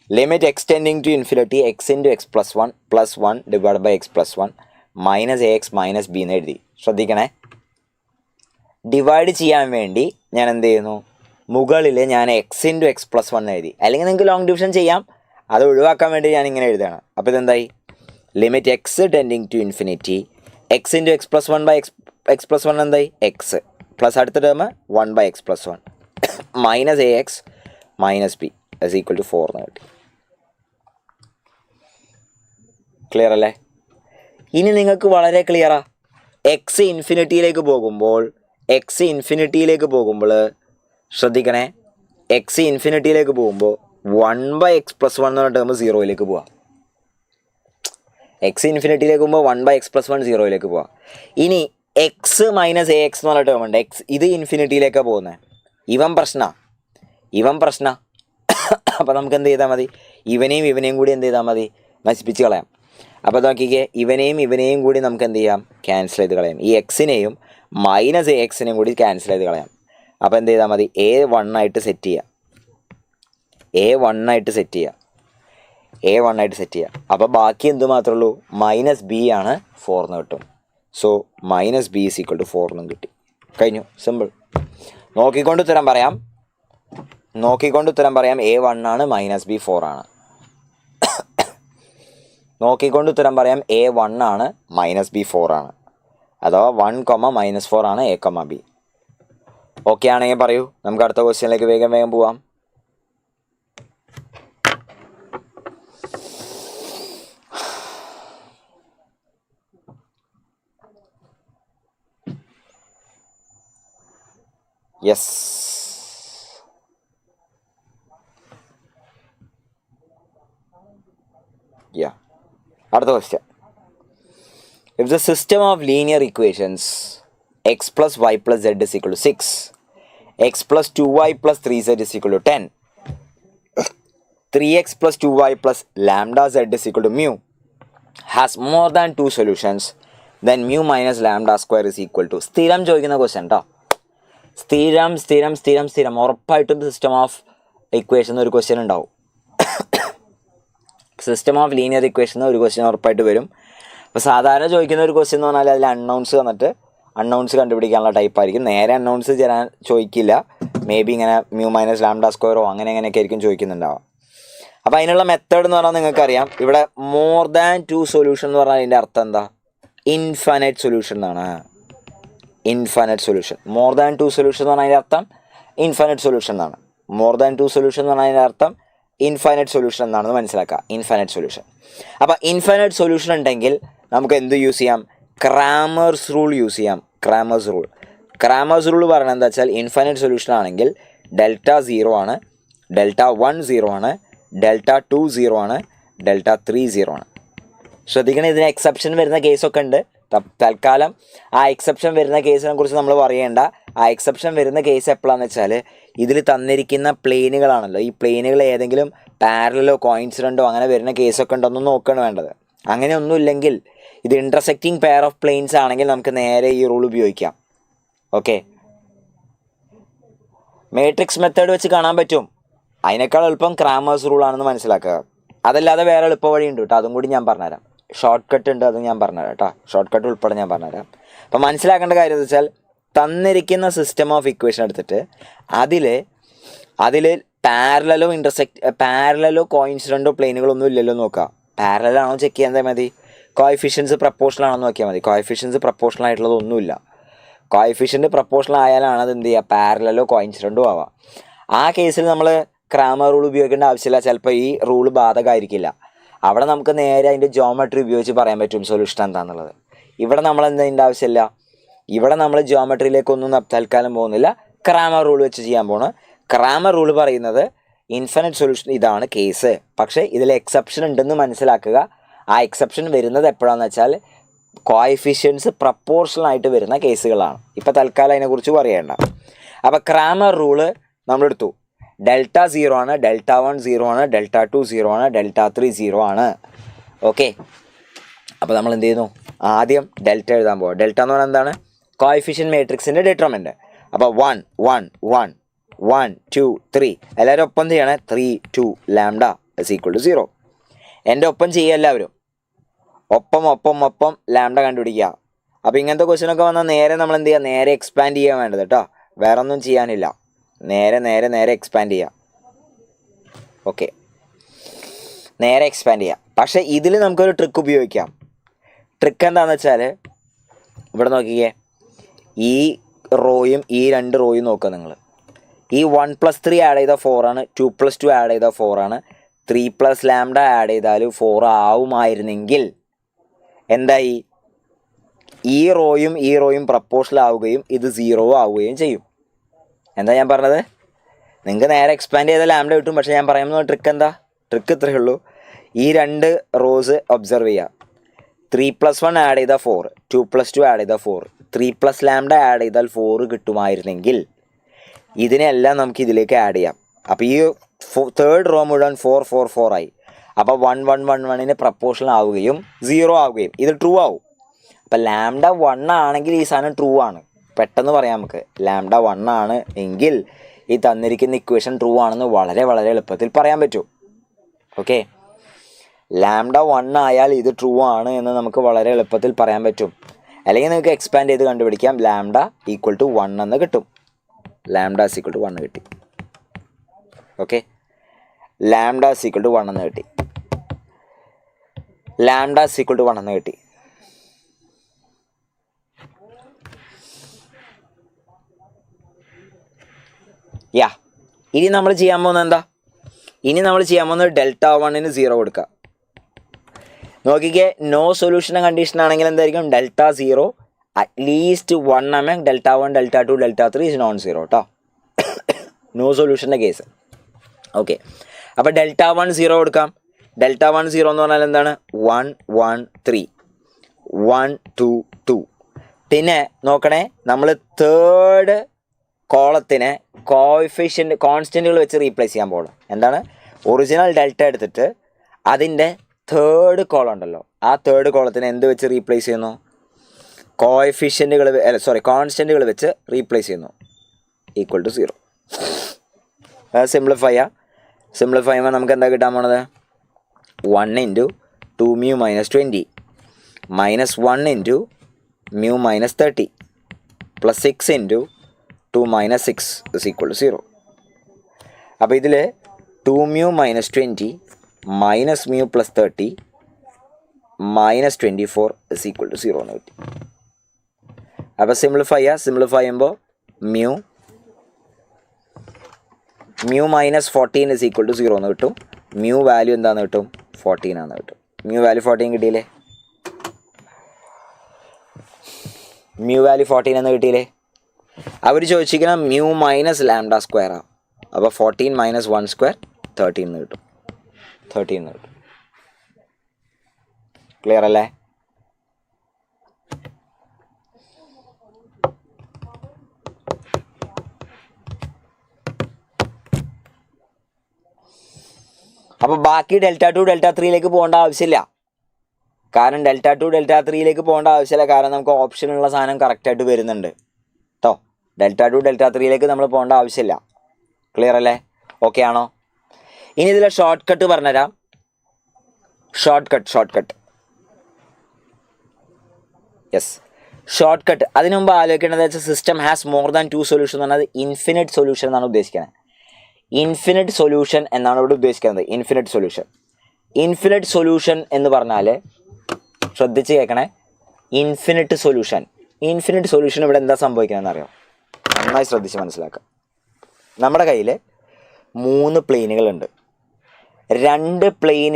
ലിമിറ്റ് x tending to infinity x × x+1 + 1 divide by x+1 -ax - b എന്ന് എഴുതി. ശ്രദ്ധിക്കണേ. ഡിവൈഡ് ചെയ്യാൻ വേണ്ടി ഞാൻ എന്ത് ചെയ്യുന്നു? മുകളിൽ ഞാൻ x × x+1 എഴുതി. അല്ലെങ്കിൽ നിങ്ങൾക്ക് ലോങ് ഡിവിഷൻ ചെയ്യാം. അത് ഒഴിവാക്കാൻ വേണ്ടി ഞാൻ ഇങ്ങനെ എഴുതുകയാണ്. അപ്പോൾ ഇതെന്തായി? Limit x tending to infinity x × x+1 / x+1 എന്തായി? x പ്ലസ് അടുത്ത ടേം 1 / x+1 -ax - b = 4 എന്ന് കിട്ടി. ക്ലിയർ അല്ലേ? ഇനി നിങ്ങൾക്ക് വളരെ ക്ലിയറാ. x ഇൻഫിനിറ്റിയിലേക്ക് പോകുമ്പോൾ ശ്രദ്ധിക്കണേ. x ഇൻഫിനിറ്റിയിലേക്ക് പോകുമ്പോൾ 1 / x+1 എന്ന് പറഞ്ഞ ടേം 0യിലേക്ക് പോവാം. x ഇൻഫിനിറ്റിയിലേക്ക് പോകുമ്പോൾ 1 / x+1 0യിലേക്ക് പോവാം. ഇനി x - ax എന്ന് പറഞ്ഞ ടേം ഉണ്ട്. ഇത് ഇൻഫിനിറ്റിയിലേക്കാണ് പോകുന്നത്. ഇവൻ പ്രശ്ന. അപ്പോൾ നമുക്ക് എന്ത് ചെയ്താൽ മതി? ഇവനെയും കൂടി എന്ത് ചെയ്താൽ മതി? നശിപ്പിച്ച് കളയാം. അപ്പോൾ നോക്കിക്കേ, ഇവനെയും കൂടി നമുക്ക് എന്ത് ചെയ്യാം? ക്യാൻസൽ ചെയ്ത് കളയാം. ഈ എക്സിനെയും -ax കൂടി ക്യാൻസൽ ചെയ്ത് കളയാം. അപ്പോൾ എന്ത് ചെയ്താൽ മതി? A1 ആയിട്ട് സെറ്റ് ചെയ്യുക. അപ്പോൾ ബാക്കി എന്ത് മാത്രമേ ഉള്ളൂ? -b ആണ് 4 എന്ന് കിട്ടും. സോ -b = 4 എന്നും കിട്ടി. കഴിഞ്ഞു. സിമ്പിൾ. നോക്കിക്കൊണ്ട് ഉത്തരം പറയാം. A1 ആണ് -b 4 ആണ്. നോക്കിക്കൊണ്ട് ഉത്തരം പറയാം. A1 ആണ് -b 4 ആണ്. അഥവാ 1, -4 ആണ് a, b. ഓക്കെ ആണെങ്കിൽ പറയൂ. നമുക്ക് അടുത്ത ക്വസ്റ്റ്യനിലേക്ക് വേഗം പോവാം. യെസ്. അടുത്ത question. If the system of linear equations x plus y plus z is equal to 6, x plus 2y plus 3z is equal to 10, 3x plus 2y plus lambda z is equal to mu, has more than 2 solutions, then mu minus lambda square is equal to. സ്ഥിരം ചോദിക്കുന്ന question കേട്ടോ. സ്ഥിരം ഉറപ്പായിട്ടും system of equation ഒരു question ഉണ്ടാവും. System of linear equation ഒരു question ഉറപ്പായിട്ട് വരും. അപ്പോൾ സാധാരണ ചോദിക്കുന്ന ഒരു ക്വസ്റ്റ്യൻ എന്ന് പറഞ്ഞാൽ അതിൽ അൺനൗൺസ് തന്നിട്ട് അൺനൗൺസ് കണ്ടുപിടിക്കാനുള്ള ടൈപ്പായിരിക്കും. നേരെ അൺനൗൺസ് തരാൻ ചോദിക്കില്ല. മേ ബി ഇങ്ങനെ mu minus lambda square അങ്ങനെയൊക്കെ ആയിരിക്കും ചോദിക്കുന്നുണ്ടാവുക. അപ്പോൾ അതിനുള്ള മെത്തേഡ് എന്ന് പറഞ്ഞാൽ നിങ്ങൾക്കറിയാം. ഇവിടെ മോർ ദാൻ 2 സൊല്യൂഷൻ എന്ന് പറഞ്ഞാൽ അതിൻ്റെ അർത്ഥം എന്താ? ഇൻഫൈനൈറ്റ് സൊല്യൂഷൻ എന്നാണ്. Infinite solution. More than 2 solution എന്ന് പറഞ്ഞതിൻ്റെ അർത്ഥം ഇൻഫൈനൈറ്റ് സൊല്യൂഷൻ എന്നാണ്. മോർ ദാൻ 2 സൊല്യൂഷൻ എന്ന് പറഞ്ഞതിൻ്റെ അർത്ഥം ഇൻഫൈനൈറ്റ് സൊല്യൂഷൻ എന്നാണെന്ന് മനസ്സിലാക്കുക. Infinite solution. അപ്പോൾ ഇൻഫൈനൈറ്റ് സൊല്യൂഷൻ ഉണ്ടെങ്കിൽ നമുക്ക് എന്ത് യൂസ് ചെയ്യാം? ക്രാമേഴ്സ് റൂൾ യൂസ് ചെയ്യാം. ക്രാമേഴ്സ് റൂൾ പറയുന്നത് എന്താ വെച്ചാൽ ഇൻഫൈനൈറ്റ് സൊല്യൂഷൻ ആണെങ്കിൽ ഡെൽറ്റ 0 ആണ്, ഡെൽറ്റ 1 0 ആണ്, ഡെൽറ്റ 2 0 ആണ്, ഡെൽറ്റ 3 0 ആണ്. ശ്രദ്ധിക്കണം, ഇതിന് എക്സെപ്ഷൻ വരുന്ന കേസൊക്കെ ഉണ്ട്. തൽക്കാലം ആ എക്സെപ്ഷൻ വരുന്ന കേസിനെ കുറിച്ച് നമ്മൾ പറയേണ്ട. ആ എക്സെപ്ഷൻ വരുന്ന കേസ് എപ്പോഴാണെന്ന് വെച്ചാൽ ഇതിൽ തന്നിരിക്കുന്ന പ്ലെയിനുകളാണല്ലോ, ഈ പ്ലെയിനുകൾ ഏതെങ്കിലും പാരലലോ കോയിൻസിഡൻറ്റോ അങ്ങനെ വരുന്ന കേസൊക്കെ ഉണ്ടോയെന്ന് നോക്കുകയാണ് വേണ്ടത്. അങ്ങനെയൊന്നുമില്ലെങ്കിൽ ഇത് ഇൻ്റർസെക്റ്റിംഗ് പെയർ ഓഫ് പ്ലെയിൻസ് ആണെങ്കിൽ നമുക്ക് നേരെ ഈ റൂൾ ഉപയോഗിക്കാം. ഓക്കെ, മാട്രിക്സ് മെത്തേഡ് വെച്ച് കാണാൻ പറ്റും. അതിനേക്കാൾ എളുപ്പം ക്രാമേഴ്സ് റൂൾ ആണെന്ന് മനസ്സിലാക്കുക. അതല്ലാതെ വേറെ എളുപ്പ വഴി ഉണ്ട് കേട്ടോ, അതും കൂടി ഞാൻ പറഞ്ഞുതരാം. ഷോർട്ട് കട്ട് ഉണ്ട്, അതും ഞാൻ പറഞ്ഞുതരാം കേട്ടോ. ഷോർട്ട് കട്ട് ഉൾപ്പെടെ ഞാൻ പറഞ്ഞുതരാം. അപ്പോൾ മനസ്സിലാക്കേണ്ട കാര്യം എന്ന് വെച്ചാൽ തന്നിരിക്കുന്ന സിസ്റ്റം ഓഫ് ഇക്വേഷൻ എടുത്തിട്ട് അതിൽ പാരലലോ കോയിൻസിഡൻറ്റോ പ്ലെയിനുകളൊന്നും ഇല്ലല്ലോ നോക്കുക. പാരലാണോ ചെക്ക് ചെയ്യാൻ മതി, കോഎഫിഷ്യൻസ് പ്രപ്പോർഷണൽ ആണോ നോക്കിയാൽ മതി. കോഎഫിഷ്യൻസ് പ്രപ്പോർഷണൽ ആയിട്ടുള്ളതൊന്നുമില്ല. കോഎഫിഷ്യൻ്റ് പ്രപ്പോർഷണൽ ആയാലാണ് അത് എന്ത് ചെയ്യുക, പാരലലോ കോയിൻസിഡൻറ്റോ ആവാം. ആ കേസിൽ നമ്മൾ ക്രാമർ റൂൾ ഉപയോഗിക്കേണ്ട ആവശ്യമില്ല. ചിലപ്പോൾ ഈ റൂൾ ബാധകമായിരിക്കില്ല. അവിടെ നമുക്ക് നേരെ അതിൻ്റെ ജോമെട്രി ഉപയോഗിച്ച് പറയാൻ പറ്റും സൊല്യൂഷൻ എന്താണെന്നുള്ളത്. ഇവിടെ നമ്മൾ എന്തതിൻ്റെ ആവശ്യമില്ല. ഇവിടെ നമ്മൾ ജോമെട്രിയിലേക്കൊന്നും തൽക്കാലം പോകുന്നില്ല, ക്രാമർ റൂൾ വെച്ച് ചെയ്യാൻ പോണ്. ക്രാമർ റൂൾ പറയുന്നത് ഇൻഫിനിറ്റ് സൊല്യൂഷൻ ഇതാണ് കേസ്. പക്ഷേ ഇതിൽ എക്സെപ്ഷൻ ഉണ്ടെന്ന് മനസ്സിലാക്കുക. ആ എക്സെപ്ഷൻ വരുന്നത് എപ്പോഴാണെന്ന് വെച്ചാൽ കോഎഫിഷ്യൻസ് പ്രപ്പോർഷണൽ ആയിട്ട് വരുന്ന കേസുകളാണ്. ഇപ്പോൾ തൽക്കാലം അതിനെക്കുറിച്ച് പറയേണ്ട. അപ്പോൾ ക്രാമർ റൂള് നമ്മളെടുത്തു. ഡെൽറ്റ 0 ആണ്, ഡെൽറ്റ 1 0 ആണ്, ഡെൽറ്റ 2 0 ആണ്, ഡെൽറ്റ 3 0 ആണ്. ഓക്കെ, അപ്പോൾ നമ്മൾ എന്ത് ചെയ്യുന്നു, ആദ്യം ഡെൽറ്റ എഴുതാൻ പോകാം. ഡെൽറ്റ എന്ന് പറഞ്ഞാൽ എന്താണ്? കോഎഫിഷ്യൻ മാട്രിക്സിൻ്റെ ഡിറ്റർമിനൻ്റ്. അപ്പോൾ 1 1 1 1 2 3 എല്ലാവരും ഒപ്പം ചെയ്യണേ. 3 2 ലാംഡ = 0. എൻ്റെ ഒപ്പം ചെയ്യുക എല്ലാവരും. ഒപ്പം ലാംഡ കണ്ടുപിടിക്കുക. അപ്പോൾ ഇങ്ങനത്തെ ക്വസ്റ്റ്യനൊക്കെ വന്നാൽ നേരെ നമ്മൾ എന്ത് ചെയ്യുക, നേരെ എക്സ്പാൻഡ് ചെയ്യാൻ വേണ്ടത് കേട്ടോ. വേറെ ഒന്നും ചെയ്യാനില്ല. നേരെ എക്സ്പാൻഡ് ചെയ്യുക. ഓക്കെ, നേരെ എക്സ്പാൻഡ് ചെയ്യുക. പക്ഷേ ഇതിൽ നമുക്കൊരു ട്രിക്ക് ഉപയോഗിക്കാം. ട്രിക്ക് എന്താണെന്ന് വെച്ചാൽ ഇവിടെ നോക്കിക്കേ, ഈ റോയും ഈ 2 റോയും നോക്കുക നിങ്ങൾ. ഈ 1 + 3 ആഡ് ചെയ്താൽ 4 ആണ്, 2 + 2 ആഡ് ചെയ്താൽ 4 ആണ്, 3 + ലാംഡ ആഡ് ചെയ്താൽ 4 ആവുമായിരുന്നെങ്കിൽ എന്തായി, ഈ റോയും പ്രപ്പോർഷണൽ ആവുകയും ഇത് 0 ആവുകയും ചെയ്യും. എന്താ ഞാൻ പറഞ്ഞത്? നിങ്ങൾക്ക് നേരെ എക്സ്പാൻഡ് ചെയ്ത ലാംഡ കിട്ടും. പക്ഷേ ഞാൻ പറയുന്ന ട്രിക്ക് എന്താ? ട്രിക്ക് ഇത്രയേ ഉള്ളൂ. ഈ 2 റോസ് ഒബ്സർവ് ചെയ്യുക. 3 + 1 ആഡ് ചെയ്താൽ 4, 2 + 2 ആഡ് ചെയ്താൽ 4, 3 + ലാംഡ ആഡ് ചെയ്താൽ 4 കിട്ടുമായിരുന്നെങ്കിൽ ഇതിനെല്ലാം നമുക്ക് ഇതിലേക്ക് ആഡ് ചെയ്യാം. അപ്പോൾ ഈ 3rd റോ മുഴുവൻ 4 4 4 ആയി. അപ്പോൾ 1 1 1 1ന് പ്രപ്പോർഷണൽ ആവുകയും 0 ആവുകയും ഇത് ട്രൂ ആവും. അപ്പോൾ ലാംഡ 1 ആണെങ്കിൽ ഈ സാധനം ട്രൂ ആണ്. പെട്ടെന്ന് പറയാം നമുക്ക്. ലാംഡ 1 ആണ് എങ്കിൽ ഈ തന്നിരിക്കുന്ന ഇക്വേഷൻ ട്രൂ ആണെന്ന് വളരെ വളരെ എളുപ്പത്തിൽ പറയാൻ പറ്റും. ഓക്കെ, ലാംഡ 1 ആയാൽ ഇത് ട്രൂ ആണ് എന്ന് നമുക്ക് വളരെ എളുപ്പത്തിൽ പറയാൻ പറ്റും. അല്ലെങ്കിൽ നിങ്ങൾക്ക് എക്സ്പാൻഡ് ചെയ്ത് കണ്ടുപിടിക്കാം. ലാംഡ = 1 എന്ന് കിട്ടും. ലാംഡ = 1 കിട്ടി. ഓക്കെ, ലാംഡ = 1 എന്ന് കിട്ടി. ലാംഡ = 1 എന്ന് കിട്ടി. ഇനി നമ്മൾ ചെയ്യാൻ പോകുന്നത് എന്താ? ഇനി നമ്മൾ ചെയ്യാൻ പോകുന്നത് ഡെൽറ്റ 1ന് 0 കൊടുക്കുക. നോക്കിക്കേ, നോ സൊല്യൂഷൻ്റെ കണ്ടീഷൻ ആണെങ്കിൽ എന്തായിരിക്കും? Delta 0 at least 1 among delta 1 delta 2 delta 3 is non-0 കേട്ടോ. നോ സൊല്യൂഷൻ്റെ കേസ്. ഓക്കെ, അപ്പോൾ ഡെൽറ്റ 1 0 കൊടുക്കാം. ഡെൽറ്റ 1 0 എന്ന് പറഞ്ഞാൽ എന്താണ്? 1 1 3 1 2 2. പിന്നെ നോക്കണേ, നമ്മൾ 3rd കോളത്തിനെ കോൺസ്റ്റൻറ്റുകൾ വെച്ച് റീപ്ലേസ് ചെയ്യാൻ പോകുന്നത്. എന്താണ്? ഒറിജിനൽ ഡെൽറ്റ എടുത്തിട്ട് അതിൻ്റെ 3rd കോളം ഉണ്ടല്ലോ, ആ 3rd കോളത്തിനെ എന്ത് വെച്ച് റീപ്ലേസ് ചെയ്യുന്നു? കോൺസ്റ്റൻറ്റുകൾ വെച്ച് റീപ്ലേസ് ചെയ്യുന്നു. = 0. സിംപ്ലിഫൈ ചെയ്യുമ്പോൾ നമുക്ക് എന്താ കിട്ടാൻ പോണത്? 1 × 2μ - 20 -1 × μ - 30 + 6 × 2 - 6 = 0. അപ്പോൾ ഇതിൽ 2μ - 20 - μ + 30 - 24 = 0 എന്ന് കിട്ടി. അപ്പോൾ സിംപ്ലിഫൈ ചെയ്യുമ്പോൾ mu minus 14 is equal to 0 എന്ന് കിട്ടും. മ്യൂ വാല്യൂ എന്താണെന്ന് കിട്ടും? 14 ആണെന്ന് കിട്ടും. മ്യൂ വാല്യൂ 14 കിട്ടിയില്ലേ? മ്യൂ വാല്യൂ 14 എന്ന് കിട്ടിയില്ലേ? അവർ ചോദിച്ചിരിക്കണം മ്യൂ മൈനസ് ലാംഡ സ്ക്വയറാണ്. അപ്പോൾ 14 മൈനസ് 1 സ്ക്വയർ 13 എന്ന് കിട്ടും. 13 എന്ന് കിട്ടും. ക്ലിയർ അല്ലേ? അപ്പോൾ ബാക്കി ഡെൽറ്റ 2 ഡെൽറ്റ 3യിലേക്ക് പോകേണ്ട ആവശ്യമില്ല. കാരണം ഡെൽറ്റ 2 ഡെൽറ്റ 3യിലേക്ക് പോകേണ്ട ആവശ്യമില്ല. കാരണം നമുക്ക് ഓപ്ഷനുള്ള സാധനം കറക്റ്റായിട്ട് വരുന്നുണ്ട് കേട്ടോ. ഡെൽറ്റ 2 ഡെൽറ്റ 3യിലേക്ക് നമ്മൾ പോകേണ്ട ആവശ്യമില്ല. ക്ലിയർ അല്ലേ? ഓക്കെ ആണോ? ഇനി ഇതിലെ ഷോർട്ട് കട്ട് പറഞ്ഞുതരാം. Short cut yes, short cut. അതിനു മുമ്പ് ആലോചിക്കേണ്ടത് വെച്ചാൽ system has more than 2 solution എന്ന് പറഞ്ഞാൽ ഇൻഫിനിറ്റ് സൊല്യൂഷൻ എന്നാണ് ഉദ്ദേശിക്കുന്നത്. ഇൻഫിനിറ്റ് സൊല്യൂഷൻ എന്നാണ് ഇവിടെ ഉദ്ദേശിക്കുന്നത്. ഇൻഫിനിറ്റ് സൊല്യൂഷൻ എന്ന് പറഞ്ഞാൽ ശ്രദ്ധിച്ച് കേൾക്കണേ. ഇൻഫിനിറ്റ് സൊല്യൂഷൻ ഇവിടെ എന്താ സംഭവിക്കുന്നതെന്ന് അറിയാം? നന്നായി ശ്രദ്ധിച്ച് മനസ്സിലാക്കാം. നമ്മുടെ കയ്യിൽ 3 പ്ലെയിനുകളുണ്ട്. 2 പ്ലെയിൻ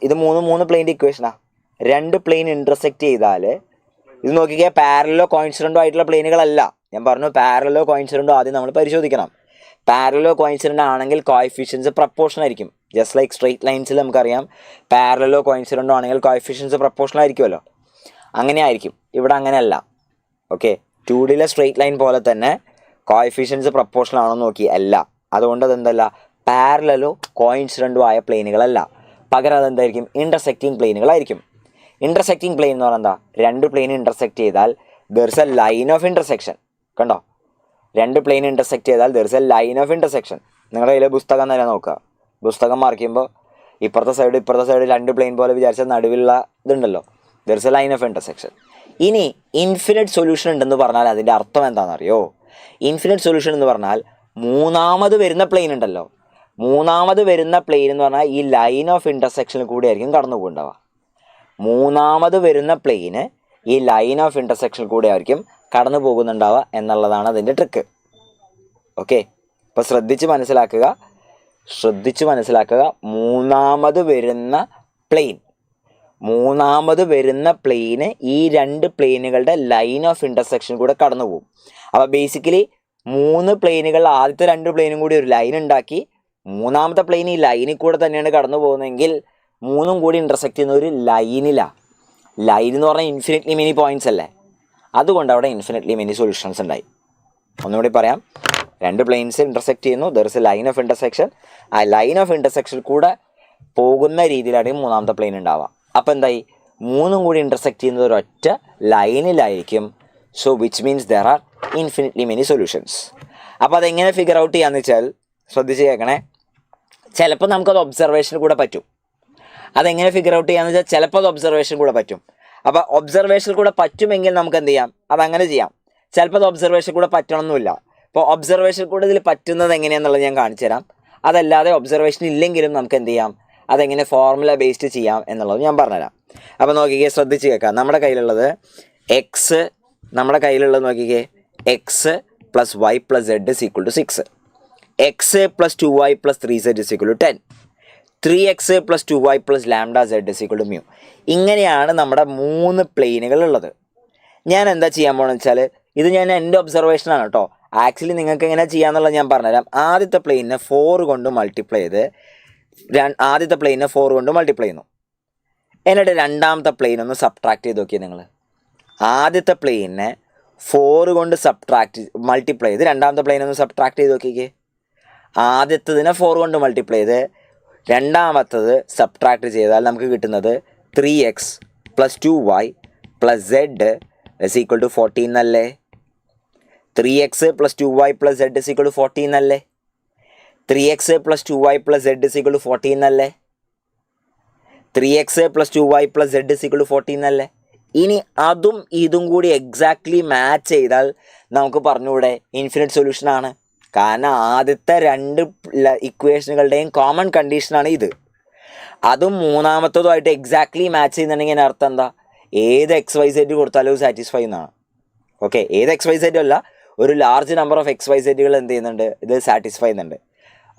ഇത് മൂന്ന് പ്ലെയിൻ്റെ ഇക്വേഷനാണ്. 2 പ്ലെയിൻ ഇൻ്റർസെക്റ്റ് ചെയ്താൽ ഇത് നോക്കിയാൽ പാരലലോ കോയിൻസിഡൻറ്റോ ആയിട്ടുള്ള പ്ലെയിനുകളല്ല. ഞാൻ പറഞ്ഞു പാരലലോ കോയിൻസിഡൻറ്റോ ആദ്യം നമ്മൾ പരിശോധിക്കണം. പാരലലോ കോയിൻസിഡൻ്റ് ആണെങ്കിൽ കോഎഫിഷ്യൻസ് പ്രപ്പോർഷൻ ആയിരിക്കും. ജസ്റ്റ് ലൈക്ക് സ്ട്രെയിറ്റ് ലൈൻസിൽ നമുക്കറിയാം പാരലലോ കോയിൻസിഡൻറ്റോ ആണെങ്കിൽ കോഎഫിഷ്യൻസ് പ്രപ്പോർഷൻ ആയിരിക്കുമല്ലോ. അങ്ങനെ ആയിരിക്കും. ഇവിടെ അങ്ങനെയല്ല. ഓക്കെ, 2Dയിലെ സ്ട്രെയിറ്റ് ലൈൻ പോലെ തന്നെ കോഎഫിഷ്യൻസ് പ്രപ്പോർഷൻ ആണോ നോക്കി അല്ല. അതുകൊണ്ട് അതെന്തല്ല പാരലലോ കോയിൻസിഡൻറ്റോ ആയ പ്ലെയിനുകളല്ല. പകരം അതെന്തായിരിക്കും? ഇൻ്റർസെക്റ്റിംഗ് പ്ലെയിനുകളായിരിക്കും. ഇൻ്റർസെക്റ്റിംഗ് പ്ലെയിൻ എന്ന് പറഞ്ഞാൽ എന്താ? 2 പ്ലെയിൻ ഇൻ്റർസെക്റ്റ് ചെയ്താൽ there is A line of intersection. കണ്ടോ? 2 പ്ലെയിൻ ഇൻ്റർസെക്റ്റ് ചെയ്താൽ there is A line of intersection. നിങ്ങളുടെ കയ്യിൽ പുസ്തകം തന്നെ നോക്കുക. പുസ്തകം മാർക്ക് ചെയ്യുമ്പോൾ ഇപ്പുറത്തെ സൈഡ് 2 പ്ലെയിൻ പോലെ വിചാരിച്ചാൽ നടുവിലുള്ള ഇതുണ്ടല്ലോ, there is A line of intersection. ഇനി ഇൻഫിനിറ്റ് സൊല്യൂഷൻ ഉണ്ടെന്ന് പറഞ്ഞാൽ അതിൻ്റെ അർത്ഥം എന്താണെന്നറിയോ? ഇൻഫിനിറ്റ് സൊല്യൂഷൻ എന്ന് പറഞ്ഞാൽ മൂന്നാമത് വരുന്ന പ്ലെയിൻ ഉണ്ടല്ലോ, മൂന്നാമത് വരുന്ന പ്ലെയിൻ എന്ന് പറഞ്ഞാൽ ഈ ലൈൻ ഓഫ് ഇൻ്റർസെക്ഷനിൽ കൂടി ആയിരിക്കും കടന്നു പോകേണ്ടവ. മൂന്നാമത് വരുന്ന പ്ലെയിന് ഈ ലൈൻ ഓഫ് ഇൻ്റർസെക്ഷനിൽ കൂടി ആയിരിക്കും കടന്നു പോകുന്നുണ്ടാവുക എന്നുള്ളതാണ് അതിൻ്റെ ട്രിക്ക്. ഓക്കെ, അപ്പോൾ ശ്രദ്ധിച്ച് മനസ്സിലാക്കുക. മൂന്നാമത് വരുന്ന പ്ലെയിന് ഈ 2 പ്ലെയിനുകളുടെ ലൈൻ ഓഫ് ഇൻ്റർസെക്ഷൻ കൂടെ കടന്നു പോകും. അപ്പോൾ ബേസിക്കലി 3 പ്ലെയിനുകൾ ആദ്യത്തെ 2 പ്ലെയിനും കൂടി ഒരു ലൈൻ ഉണ്ടാക്കി മൂന്നാമത്തെ പ്ലെയിൻ ഈ ലൈനിൽ കൂടെ തന്നെയാണ് കടന്നു പോകുന്നതെങ്കിൽ 3ഉം കൂടി ഇൻ്റർസെക്റ്റ് ചെയ്യുന്ന ഒരു ലൈനിലാണ്. ലൈൻ എന്ന് പറഞ്ഞാൽ ഇൻഫിനിറ്റ്ലി മെനി പോയിൻറ്റ്സ് അല്ലേ? അതുകൊണ്ട് അവിടെ ഇൻഫിനിറ്റ്ലി മെനി സൊല്യൂഷൻസ് ഉണ്ടായി. ഒന്നുകൂടി പറയാം. 2 പ്ലെയിൻസ് ഇൻ്റർസെക്റ്റ് ചെയ്യുന്നു, there is A line of intersection. ആ ലൈൻ ഓഫ് ഇൻ്റർസെക്ഷനിൽ കൂടെ പോകുന്ന രീതിയിലാണെങ്കിൽ മൂന്നാമത്തെ പ്ലെയിൻ ഉണ്ടാവുക. അപ്പോൾ എന്തായി? 3ഉം കൂടി ഇൻ്റർസെക്റ്റ് ചെയ്യുന്നത് ഒരൊറ്റ ലൈനിലായിരിക്കും. So which means there are infinitely many solutions. അപ്പോൾ അതെങ്ങനെ ഫിഗർ ഔട്ട് ചെയ്യാന്ന് വെച്ചാൽ ശ്രദ്ധിച്ച് കേൾക്കണേ. ചിലപ്പോൾ നമുക്കത് ഒബ്സർവേഷൻ കൂടെ പറ്റും. അതെങ്ങനെ ഫിഗർ ഔട്ട് ചെയ്യാന്ന് വെച്ചാൽ ചിലപ്പോൾ അത് ഒബ്സർവേഷൻ കൂടെ പറ്റും. അപ്പോൾ ഒബ്സർവേഷൻ കൂടെ പറ്റുമെങ്കിൽ നമുക്ക് എന്ത് ചെയ്യാം? അതങ്ങനെ ചെയ്യാം. ചിലപ്പോൾ അത് ഒബ്സർവേഷൻ കൂടെ പറ്റണമെന്നില്ല. അപ്പോൾ ഒബ്സർവേഷൻ കൂടെ ഇതിൽ പറ്റുന്നത് എങ്ങനെയാണെന്നുള്ളത് ഞാൻ കാണിച്ചു തരാം. അതല്ലാതെ ഒബ്സർവേഷൻ ഇല്ലെങ്കിലും നമുക്ക് എന്ത് ചെയ്യാം? അതെങ്ങനെ ഫോർമുല ബേസ്ഡ് ചെയ്യാം എന്നുള്ളത് ഞാൻ പറഞ്ഞുതരാം. അപ്പോൾ നോക്കിക്കേ, ശ്രദ്ധിച്ച് കേൾക്കാം. നമ്മുടെ കയ്യിലുള്ളത് നോക്കിക്കേ, x plus y plus z is equal to 6, എക്സ് plus 2y plus 3z is equal to 10, 3x plus 2y plus lambda z is equal to mu. ഇങ്ങനെയാണ് നമ്മുടെ 3 പ്ലെയിനുകൾ ഉള്ളത്. ഞാൻ എന്താ ചെയ്യാൻ പോകുന്നത് വെച്ചാൽ ഇത് ഞാൻ എൻ്റെ ഒബ്സർവേഷനാണ് കേട്ടോ. ആക്ച്വലി നിങ്ങൾക്ക് എങ്ങനെ ചെയ്യാമെന്നുള്ളത് ഞാൻ പറഞ്ഞുതരാം. ആദ്യത്തെ പ്ലെയിനെ 4 കൊണ്ട് മൾട്ടിപ്ലൈ ചെയ്യുന്നു. എന്നിട്ട് രണ്ടാമത്തെ പ്ലെയിൻ ഒന്ന് സബ്ട്രാക്ട് ചെയ്ത് നോക്കിയാൽ നിങ്ങൾ. ആദ്യത്തെ പ്ലെയിനെ 4 കൊണ്ട് മൾട്ടിപ്ലൈ ചെയ്ത് രണ്ടാമത്തെ പ്ലെയിൻ ഒന്ന് സബ്ട്രാക്ട് ചെയ്ത് നോക്കിക്കേ. ആദ്യത്തതിനെ 4 കൊണ്ട് മൾട്ടിപ്ലൈ ചെയ്ത് രണ്ടാമത്തത് സബ്ട്രാക്ട് ചെയ്താൽ നമുക്ക് കിട്ടുന്നത് 3x plus 2y plus z is equal to 14 എന്നല്ലേ? 3x plus 2y plus z is equal to 14 എന്നല്ലേ? 3x plus 2y plus z is equal to 14 എന്നല്ലേ? 3x plus 2y plus z is equal to 14 എന്നല്ലേ? ഇനി അതും ഇതും കൂടി exactly match ചെയ്താൽ നമുക്ക് പറഞ്ഞുകൂടെ ഇൻഫിനിറ്റ് സൊല്യൂഷനാണ്. കാരണം ആദ്യത്തെ 2 ഇക്വേഷനുകളുടെയും കോമൺ കണ്ടീഷനാണ് ഇത്. അതും മൂന്നാമത്തതുമായിട്ട് എക്സാക്ട്ലി മാച്ച് ചെയ്യുന്നുണ്ടെങ്കിൽ അർത്ഥം എന്താ? ഏത് XYZ കൊടുത്താലും സാറ്റിസ്ഫൈ എന്നാണ്. ഓക്കെ, ഏത് എക്സ് വൈ സെറ്റും അല്ല, ഒരു large number of x y സെറ്റുകൾ എന്ത് ചെയ്യുന്നുണ്ട്, ഇത് സാറ്റിസ്ഫൈ ചെയ്യുന്നുണ്ട്.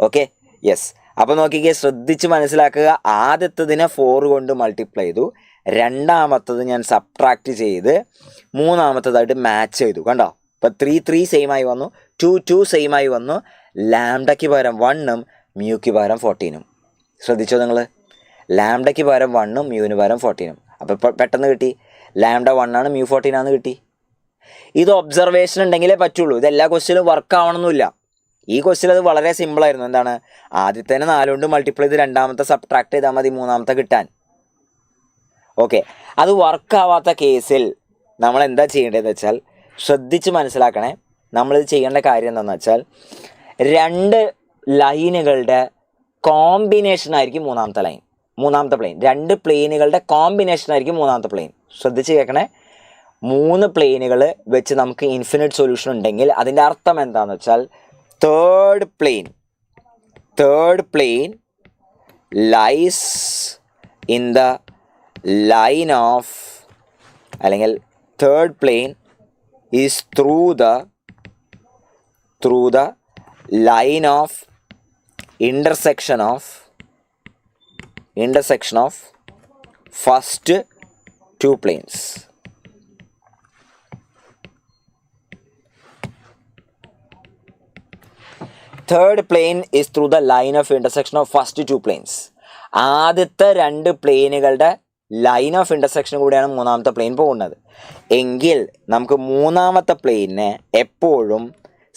Okay, yes. അപ്പോൾ നോക്കിക്കേ, ശ്രദ്ധിച്ച് മനസ്സിലാക്കുക. ആദ്യത്തതിനെ 4 കൊണ്ട് മൾട്ടിപ്ലൈ ചെയ്തു, രണ്ടാമത്തത് ഞാൻ സബ്ട്രാക്ട് ചെയ്ത്, മൂന്നാമത്തതായിട്ട് മാച്ച് ചെയ്തു. കണ്ടോ, ഇപ്പോൾ 3 സെയിം ആയി വന്നു, 2 സെയിം ആയി വന്നു. ലാംഡയ്ക്ക് പകരം 1ഉം മ്യൂക്ക് പകരം 14ഉം. ശ്രദ്ധിച്ചോ നിങ്ങൾ, ലാംഡയ്ക്ക് പകരം 1ഉം മ്യൂവിന് പകരം 14ഉം. അപ്പോൾ പെട്ടെന്ന് കിട്ടി, ലാംഡ 1 ആണ്, മ്യൂ 14 ആണെന്ന് കിട്ടി. ഇത് ഒബ്സർവേഷൻ ഉണ്ടെങ്കിലേ പറ്റുള്ളൂ. ഇത് എല്ലാ ക്വസ്റ്റ്യനും വർക്ക് ആവണമെന്നില്ല. ഈ ക്വസ്റ്റ്യൻ അത് വളരെ സിമ്പിളായിരുന്നു. എന്താണ്, ആദ്യത്തേനെ 4 കൊണ്ട് മൾട്ടിപ്ലൈ ചെയ്ത് രണ്ടാമത്തെ സബ്ട്രാക്ട് ചെയ്താൽ മതി മൂന്നാമത്തെ കിട്ടാൻ. ഓക്കെ, അത് വർക്ക് ആവാത്ത കേസിൽ നമ്മൾ എന്താ ചെയ്യേണ്ടതെന്ന് വെച്ചാൽ, ശ്രദ്ധിച്ച് മനസ്സിലാക്കണേ. നമ്മളിത് ചെയ്യേണ്ട കാര്യം എന്താണെന്ന് വെച്ചാൽ, 2 ലൈനുകളുടെ കോമ്പിനേഷൻ ആയിരിക്കും മൂന്നാമത്തെ പ്ലെയിൻ. 2 പ്ലെയിനുകളുടെ കോമ്പിനേഷൻ ആയിരിക്കും മൂന്നാമത്തെ പ്ലെയിൻ. ശ്രദ്ധിച്ച് കേൾക്കണേ. 3 പ്ലെയിനുകൾ വെച്ച് നമുക്ക് ഇൻഫിനിറ്റ് സൊല്യൂഷൻ ഉണ്ടെങ്കിൽ അതിൻ്റെ അർത്ഥം എന്താണെന്ന് വെച്ചാൽ, third plane lies in the line of, അല്ലെങ്കിൽ third plane is through the line of intersection of first 2 planes. Third plane is through the line of intersection of first 2 planes. ആദ്യത്തെ 2 പ്ലെയിനുകളുടെ line of intersection കൂടെയാണ് മൂന്നാമത്തെ plain പോകുന്നത്. എങ്കിൽ നമുക്ക് മൂന്നാമത്തെ പ്ലെയിനെ എപ്പോഴും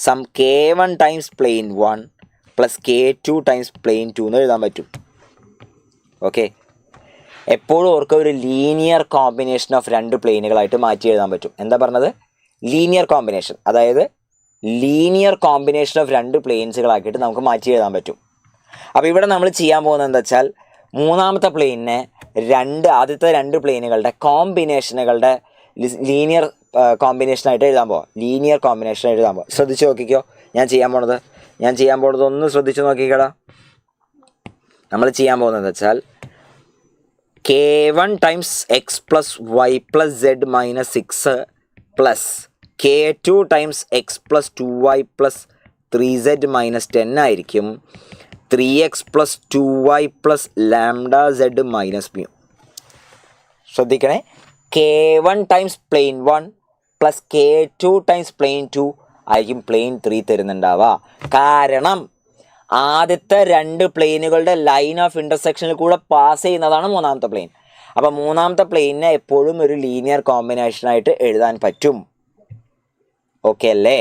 sum k1 times plane 1 plus k2 times plane 2 എന്ന് എഴുതാൻ പറ്റും. ഓക്കെ, എപ്പോഴും ഓർക്കുക, ഒരു ലീനിയർ കോമ്പിനേഷൻ ഓഫ് 2 പ്ലെയിനുകളായിട്ട് മാറ്റി എഴുതാൻ പറ്റും. എന്താ പറഞ്ഞത്, ലീനിയർ കോമ്പിനേഷൻ. അതായത് ലീനിയർ കോമ്പിനേഷൻ ഓഫ് 2 പ്ലെയിൻസുകളാക്കിയിട്ട് നമുക്ക് മാറ്റി എഴുതാൻ പറ്റും. അപ്പോൾ ഇവിടെ നമ്മൾ ചെയ്യാൻ പോകുന്നത് എന്താ വെച്ചാൽ, മൂന്നാമത്തെ പ്ലെയിനിനെ ആദ്യത്തെ 2 പ്ലെയിനുകളുടെ കോമ്പിനേഷനുകളുടെ ലീനിയർ കോമ്പിനേഷനായിട്ട് എഴുതാൻ പോവാം. ശ്രദ്ധിച്ച് നോക്കിക്കോ, ഞാൻ ചെയ്യാൻ പോണത് ഒന്ന് ശ്രദ്ധിച്ച് നോക്കിക്കടാ. നമ്മൾ ചെയ്യാൻ പോകുന്നത് വെച്ചാൽ, k1 times x plus y plus z minus 6 plus k2 times x plus 2y plus 3z minus 10 ആയിരിക്കും 3x plus 2y plus lambda z minus mu. ശ്രദ്ധിക്കണേ, k1 times plane 1 plus k2 times plane 2 ആയിരിക്കും plain 3 തരുന്നുണ്ടാവുക. കാരണം ആദ്യത്തെ 2 പ്ലെയിനുകളുടെ line of ഇൻ്റർസെക്ഷനിൽ കൂടെ pass ചെയ്യുന്നതാണ് മൂന്നാമത്തെ plain. അപ്പോൾ മൂന്നാമത്തെ പ്ലെയിനിനെ എപ്പോഴും ഒരു ലീനിയർ കോമ്പിനേഷനായിട്ട് എഴുതാൻ പറ്റും. ഓക്കെ അല്ലേ?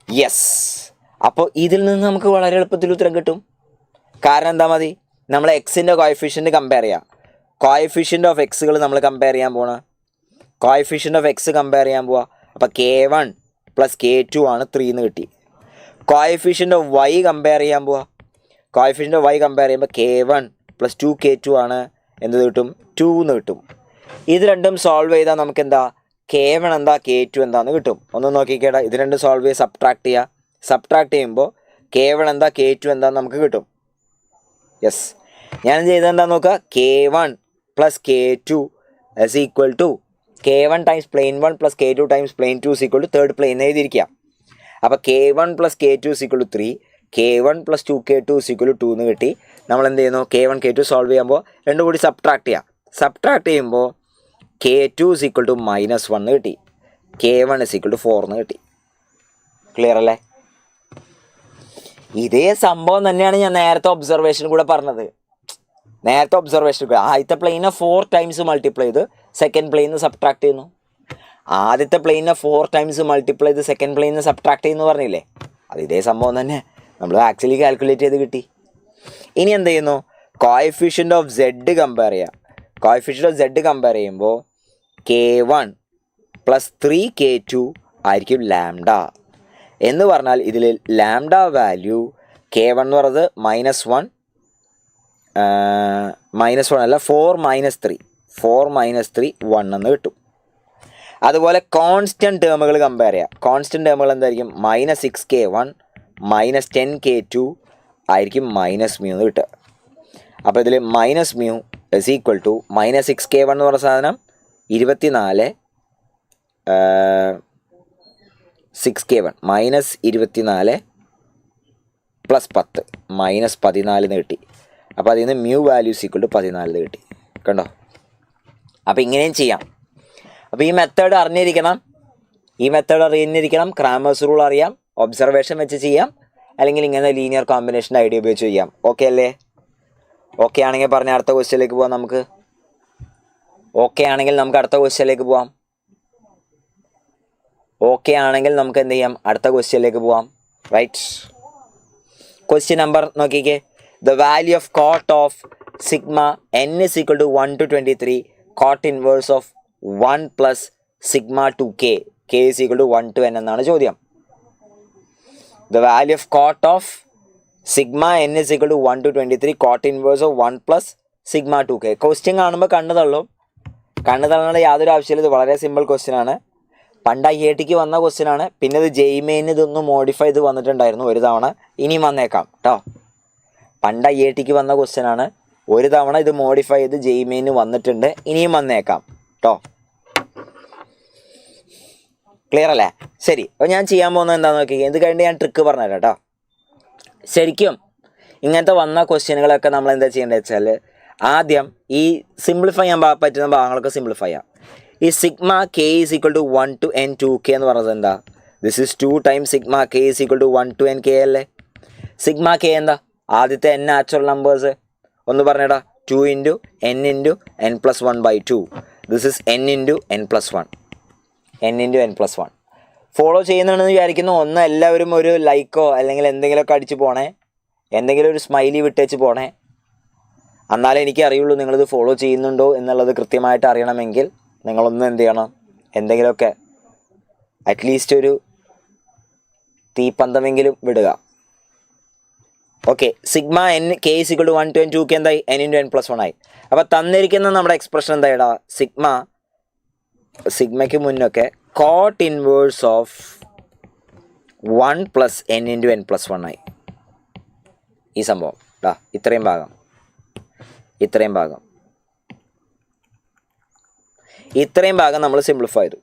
യെസ്. അപ്പോൾ ഇതിൽ നിന്ന് നമുക്ക് വളരെ എളുപ്പത്തിൽ ഉത്തരം കിട്ടും. കാരണം എന്താ മതി, നമ്മൾ എക്സിൻ്റെ കോഎഫിഷ്യൻറ്റ് കമ്പയർ ചെയ്യാം. കോഎഫിഷ്യൻ്റ് ഓഫ് എക്സുകൾ നമ്മൾ കമ്പയർ ചെയ്യാൻ പോവാ. അപ്പോൾ k1 പ്ലസ് k2 ആണ് 3 എന്ന് കിട്ടി. കോഎഫിഷ്യൻ്റ് ഓഫ് വൈ കമ്പയർ ചെയ്യാൻ പോവാ. ചെയ്യുമ്പോൾ k1 പ്ലസ് 2k2 ആണ് എന്ത് കിട്ടും, 2 എന്ന് കിട്ടും. ഇത് രണ്ടും സോൾവ് ചെയ്താൽ നമുക്ക് എന്താ, k1 എന്താ k2 എന്താന്ന് കിട്ടും. ഒന്ന് നോക്കിക്കേടാ, ഇത് രണ്ടും സോൾവ് ചെയ്ത് സബ്ട്രാക്ട് ചെയ്യുമ്പോൾ k1 എന്താ k2 എന്താന്ന് നമുക്ക് കിട്ടും. യെസ്, ഞാൻ ചെയ്തത് എന്താ നോക്കുക, k1 plus k2 is equal to k1 times plane 1 plus k2 times plane 2 is equal to third plane എഴുതിയിരിക്കുക. അപ്പോൾ k1 plus k2 is equal to 3, k1 plus 2k2 is equal to 2 എന്ന് കിട്ടി. നമ്മൾ എന്ത് ചെയ്യുന്നു, k1 k2 സോൾവ് ചെയ്യുമ്പോൾ രണ്ടും കൂടി സബ്ട്രാക്ട് ചെയ്യുമ്പോൾ k2 is equal to -1 എന്ന് കിട്ടി, k1 is equal to 4 എന്ന് കിട്ടി. ക്ലിയർ അല്ലേ? ഇതേ സംഭവം തന്നെയാണ് ഞാൻ നേരത്തെ ഒബ്സർവേഷൻ കൂടെ പറഞ്ഞത്. ആദ്യത്തെ പ്ലെയിനെ 4 ടൈംസ് മൾട്ടിപ്ലൈ ചെയ്ത് സെക്കൻഡ് പ്ലെയിനിൽ നിന്ന് സബ്ട്രാക്ട് ചെയ്യുന്നു. ആദ്യത്തെ പ്ലെയിനെ 4 ടൈംസ് മൾട്ടിപ്ലൈ ചെയ്ത് സെക്കൻഡ് പ്ലെയിനിൽ നിന്ന് സബ്ട്രാക്ട് ചെയ്യുന്നു പറഞ്ഞില്ലേ, അത് ഇതേ സംഭവം തന്നെ നമ്മൾ ആക്ച്വലി കാൽക്കുലേറ്റ് ചെയ്ത് കിട്ടി. ഇനി എന്ത് ചെയ്യുന്നു, കോഎഫിഷ്യൻ്റ് ഓഫ് സെഡ് കമ്പയർ ചെയ്യുമ്പോൾ k1 പ്ലസ് 3k2 ആയിരിക്കും ലാംഡ. എന്ന് പറഞ്ഞാൽ ഇതിൽ ലാംഡ വാല്യൂ k1 എന്ന് പറയുന്നത് -1 അല്ല 4 - 3 1 എന്ന് കിട്ടും. അതുപോലെ കോൺസ്റ്റൻറ്റ് ടേമുകൾ കമ്പയർ ചെയ്യാം. കോൺസ്റ്റൻറ്റ് ടേമുകൾ എന്തായിരിക്കും, -6k1 -10k2 ആയിരിക്കും -μ എന്ന് കിട്ടുക. അപ്പോൾ ഇതിൽ -μ is equal to -6k1 എന്ന് പറഞ്ഞ സാധനം 24 6K1 മൈനസ് 24 പ്ലസ് 10 മൈനസ് 14 കിട്ടി. അപ്പോൾ അതിൽ നിന്ന് മ്യൂ വാല്യൂസ് ഈക്വൽ ടു 14 കിട്ടി. കണ്ടോ? അപ്പോൾ ഇങ്ങനെയും ചെയ്യാം. അപ്പോൾ ഈ മെത്തേഡ് അറിഞ്ഞിരിക്കണം. ക്രാമേഴ്സ് റൂൾ അറിയാം, ഒബ്സർവേഷൻ വെച്ച് ചെയ്യാം, അല്ലെങ്കിൽ ഇങ്ങനെ ലീനിയർ കോമ്പിനേഷൻ ഐഡിയ ഉപയോഗിച്ച് ചെയ്യാം. ഓക്കെ അല്ലേ? ഓക്കെ ആണെങ്കിൽ പറഞ്ഞ അടുത്ത ക്വസ്റ്റ്യനിലേക്ക് പോവാം. നമുക്ക് അടുത്ത ക്വസ്റ്റ്യനിലേക്ക് പോവാം. എന്ത് ചെയ്യാം? അടുത്ത ക്വസ്റ്റ്യനിലേക്ക് പോവാം. റൈറ്റ്. ക്വസ്റ്റ്യൻ നമ്പർ നോക്കിക്കേ. The value of cot of sigma n is equal to 1 to 23 cot inverse of 1 plus sigma 2k. K is equal to 1 to n എന്നാണ് ചോദ്യം. The value of cot of sigma n is equal to 1 to 23 cot inverse of 1 plus sigma 2k. Question കാണുമ്പോൾ കണ്ണു തള്ളേണ്ട യാതൊരു ആവശ്യമില്ല. ഇത് വളരെ simple question ആണ്. പണ്ട് IITക്ക് വന്ന ക്വസ്റ്റ്യൻ ആണ്. പിന്നെ ഇത് JEE ഇതൊന്ന് മോഡിഫൈ ചെയ്ത് വന്നിട്ടുണ്ടായിരുന്നു ഒരു തവണ. ഇനിയും വന്നേക്കാം കേട്ടോ. പണ്ട് IITക്ക് വന്ന ക്വസ്റ്റ്യൻ ആണ്. ഒരു തവണ ഇത് മോഡിഫൈ ചെയ്ത് JEE വന്നിട്ടുണ്ട്. ഇനിയും വന്നേക്കാം കേട്ടോ. ക്ലിയർ അല്ലേ? ശരി. അപ്പോൾ ഞാൻ ചെയ്യാൻ പോകുന്നത് എന്താണെന്ന് നോക്കിക്കേ. ഇത് കഴിഞ്ഞ് ഞാൻ ട്രിക്ക് പറഞ്ഞുതരാം കേട്ടോ. ശരിക്കും ഇങ്ങനത്തെ വന്ന ക്വസ്റ്റ്യനുകളൊക്കെ നമ്മൾ എന്താ ചെയ്യേണ്ടത് വെച്ചാൽ, ആദ്യം ഈ സിംപ്ലിഫൈ ചെയ്യാൻ പറ്റുന്ന ഭാഗങ്ങളൊക്കെ സിംപ്ലിഫൈ ചെയ്യാം. ഈ sigma k is equal to 1 to n 2k എന്ന് പറയുന്നത് എന്താ? This is 2 times sigma k is equal to 1 to n k അല്ലേ? സിഗ്മ k എന്താ? ആദ്യത്തെ n നാച്ചുറൽ നമ്പേഴ്സ് ഒന്ന് പറഞ്ഞേടാ. 2 into n into n plus 1 by 2. This is n into n plus 1. Follow ചെയ്യുന്നുണ്ടെന്ന് വിചാരിക്കുന്നു. ഒന്ന് എല്ലാവരും ഒരു ലൈക്കോ അല്ലെങ്കിൽ എന്തെങ്കിലുമൊക്കെ അടിച്ച് പോണേ, എന്തെങ്കിലും ഒരു സ്മൈലി വിട്ടേച്ച് പോണേ. എന്നാലേ എനിക്ക് അറിയുള്ളൂ നിങ്ങളിത് ഫോളോ ചെയ്യുന്നുണ്ടോ എന്നുള്ളത്. കൃത്യമായിട്ട് അറിയണമെങ്കിൽ നിങ്ങളൊന്ന് എന്ത് ചെയ്യണം, എന്തെങ്കിലുമൊക്കെ അറ്റ്ലീസ്റ്റ് ഒരു തീപ്പന്തമെങ്കിലും വിടുക. Okay. Sigma n k is equal to 1 to n 2k എന്തായി? n into n plus 1 ആയി. അപ്പോൾ തന്നിരിക്കുന്ന നമ്മുടെ എക്സ്പ്രഷൻ എന്തായിടാ? സിഗ്മയ്ക്ക് മുന്നൊക്കെ cot inverse of 1 plus n into n plus 1 ആയി. ഈ സംഭവം ഇത്രയും ഭാഗം നമ്മൾ സിംപ്ലിഫൈ ചെയ്തു.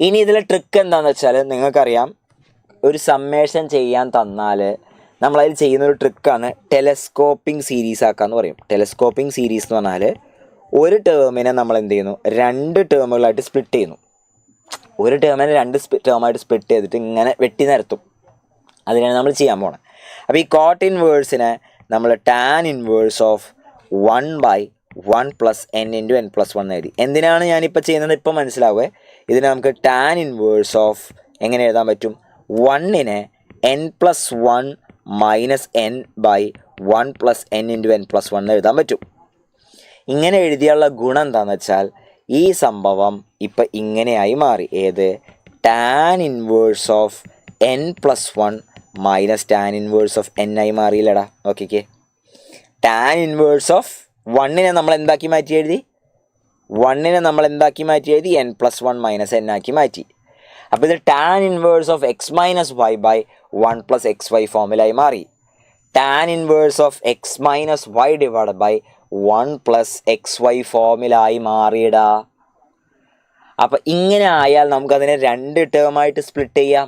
ഇനി ഇതിലെ ട്രിക്ക് എന്താണെന്ന് വെച്ചാൽ, നിങ്ങൾക്കറിയാം, ഒരു സമ്മേഷൻ ചെയ്യാൻ തന്നാൽ നമ്മളതിൽ ചെയ്യുന്നൊരു ട്രിക്കാണ് ടെലസ്കോപ്പിംഗ് സീരീസ് ആക്കാന്ന് പറയും. ടെലസ്കോപ്പിംഗ് സീരീസ് എന്ന് പറഞ്ഞാൽ ഒരു ടേമിനെ നമ്മൾ എന്ത് ചെയ്യുന്നു, 2 ടേമുകളായിട്ട് സ്പ്ലിറ്റ് ചെയ്യുന്നു. ഒരു ടേമിനെ 2 ടേമായിട്ട് സ്പ്ലിറ്റ് ചെയ്തിട്ട് ഇങ്ങനെ വെട്ടി നിരത്തും. അതിനാണ് നമ്മൾ ചെയ്യാൻ പോണത്. അപ്പോൾ ഈ കോട്ട് ഇൻവേഴ്സിനെ നമ്മൾ tan inverse of 1 by 1 plus n into n plus 1 എഴുതി. എന്തിനാണ് ഞാനിപ്പോൾ ചെയ്യുന്നത് ഇപ്പം മനസ്സിലാവുക. ഇതിന് നമുക്ക് ടാൻ ഇൻവേഴ്സ് ഓഫ് എങ്ങനെ എഴുതാൻ പറ്റും? 1നെ n plus 1 minus n by 1 plus n into n plus 1 എഴുതാൻ പറ്റും. ഇങ്ങനെ എഴുതിയുള്ള ഗുണം എന്താണെന്ന് വെച്ചാൽ, ഈ സംഭവം ഇപ്പം ഇങ്ങനെയായി മാറി. ഏത്? Tan inverse of n plus 1 minus tan inverse of n ആയി മാറിയില്ലടാ. നോക്കിക്കേ. ടാൻ ഇൻവേഴ്സ് ഓഫ് 1നെ നമ്മൾ എന്താക്കി മാറ്റി എഴുതി? n plus 1 മൈനസ് n ആക്കി മാറ്റി. അപ്പോൾ ഇത് tan inverse of x minus y by 1 plus x y ഫോമിലായി മാറി. Tan inverse of x minus y divide by 1 plus x y ഫോമിലായി മാറിയിടാ. അപ്പം ഇങ്ങനെ ആയാൽ നമുക്കതിനെ 2 ടേമായിട്ട് സ്പ്ലിറ്റ് ചെയ്യാം.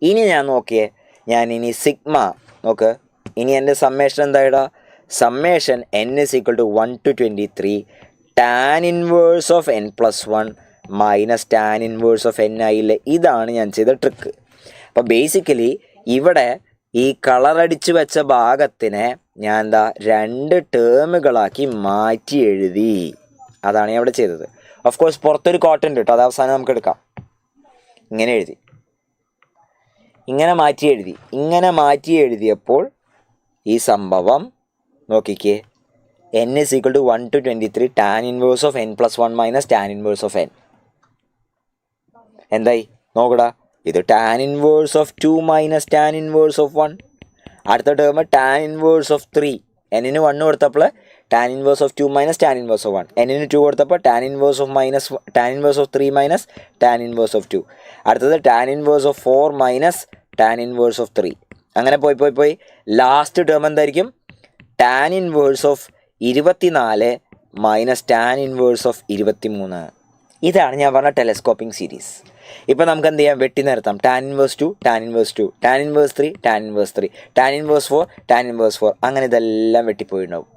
ഇനി ഞാൻ ഇനി സിഗ്മ നോക്ക്. ഇനി എൻ്റെ സമ്മേഷൻ എന്തായിടാ? Summation n is equal to 1 to 23 tan inverse of n plus 1 minus tan inverse of n ആയില്ലേ? ഇതാണ് ഞാൻ ചെയ്ത ട്രിക്ക്. അപ്പോൾ ബേസിക്കലി ഇവിടെ ഈ കളറടിച്ച് വെച്ച ഭാഗത്തിനെ ഞാൻ 2 ടേമുകളാക്കി മാറ്റി എഴുതി. അതാണ് ഞാൻ ഇവിടെ ചെയ്തത്. ഓഫ് കോഴ്സ് പുറത്തൊരു കോട്ട് ഉണ്ട് കേട്ടോ, അത് അവസാനം നമുക്ക് എടുക്കാം. ഇങ്ങനെ മാറ്റി എഴുതിയപ്പോൾ ഈ സംഭവം നോക്കിക്കേ. n is equal to 1 to 23 tan inverse of n plus 1 minus tan inverse of n എന്തായി നോക്കടാ. ഇത് tan inverse of 2 minus tan inverse of 1. അടുത്ത ടേം ടാൻ ഇൻവേഴ്സ് ഓഫ് 3. n-ന് 1 കൊടുത്തപ്പോൾ tan inverse of 2 minus tan inverse of 1. n-ന് 2 കൊടുത്തപ്പോൾ tan inverse of 3 minus tan inverse of 2. അടുത്തത് tan inverse of 4 minus tan inverse of 3. അങ്ങനെ പോയി last term എന്തായിരിക്കും? Tan inverse of 24 minus tan inverse of 23. ഇതാണ് ഞാൻ പറഞ്ഞ ടെലസ്കോപ്പിംഗ് series. ഇപ്പം നമുക്ക് എന്ത് ചെയ്യാം, വെട്ടി നിരത്താം. Tan inverse 2, tan inverse 2, tan inverse 3, tan inverse 3, tan inverse 4, tan inverse 4, അങ്ങനെ ഇതെല്ലാം വെട്ടിപ്പോയിട്ടുണ്ടാവും.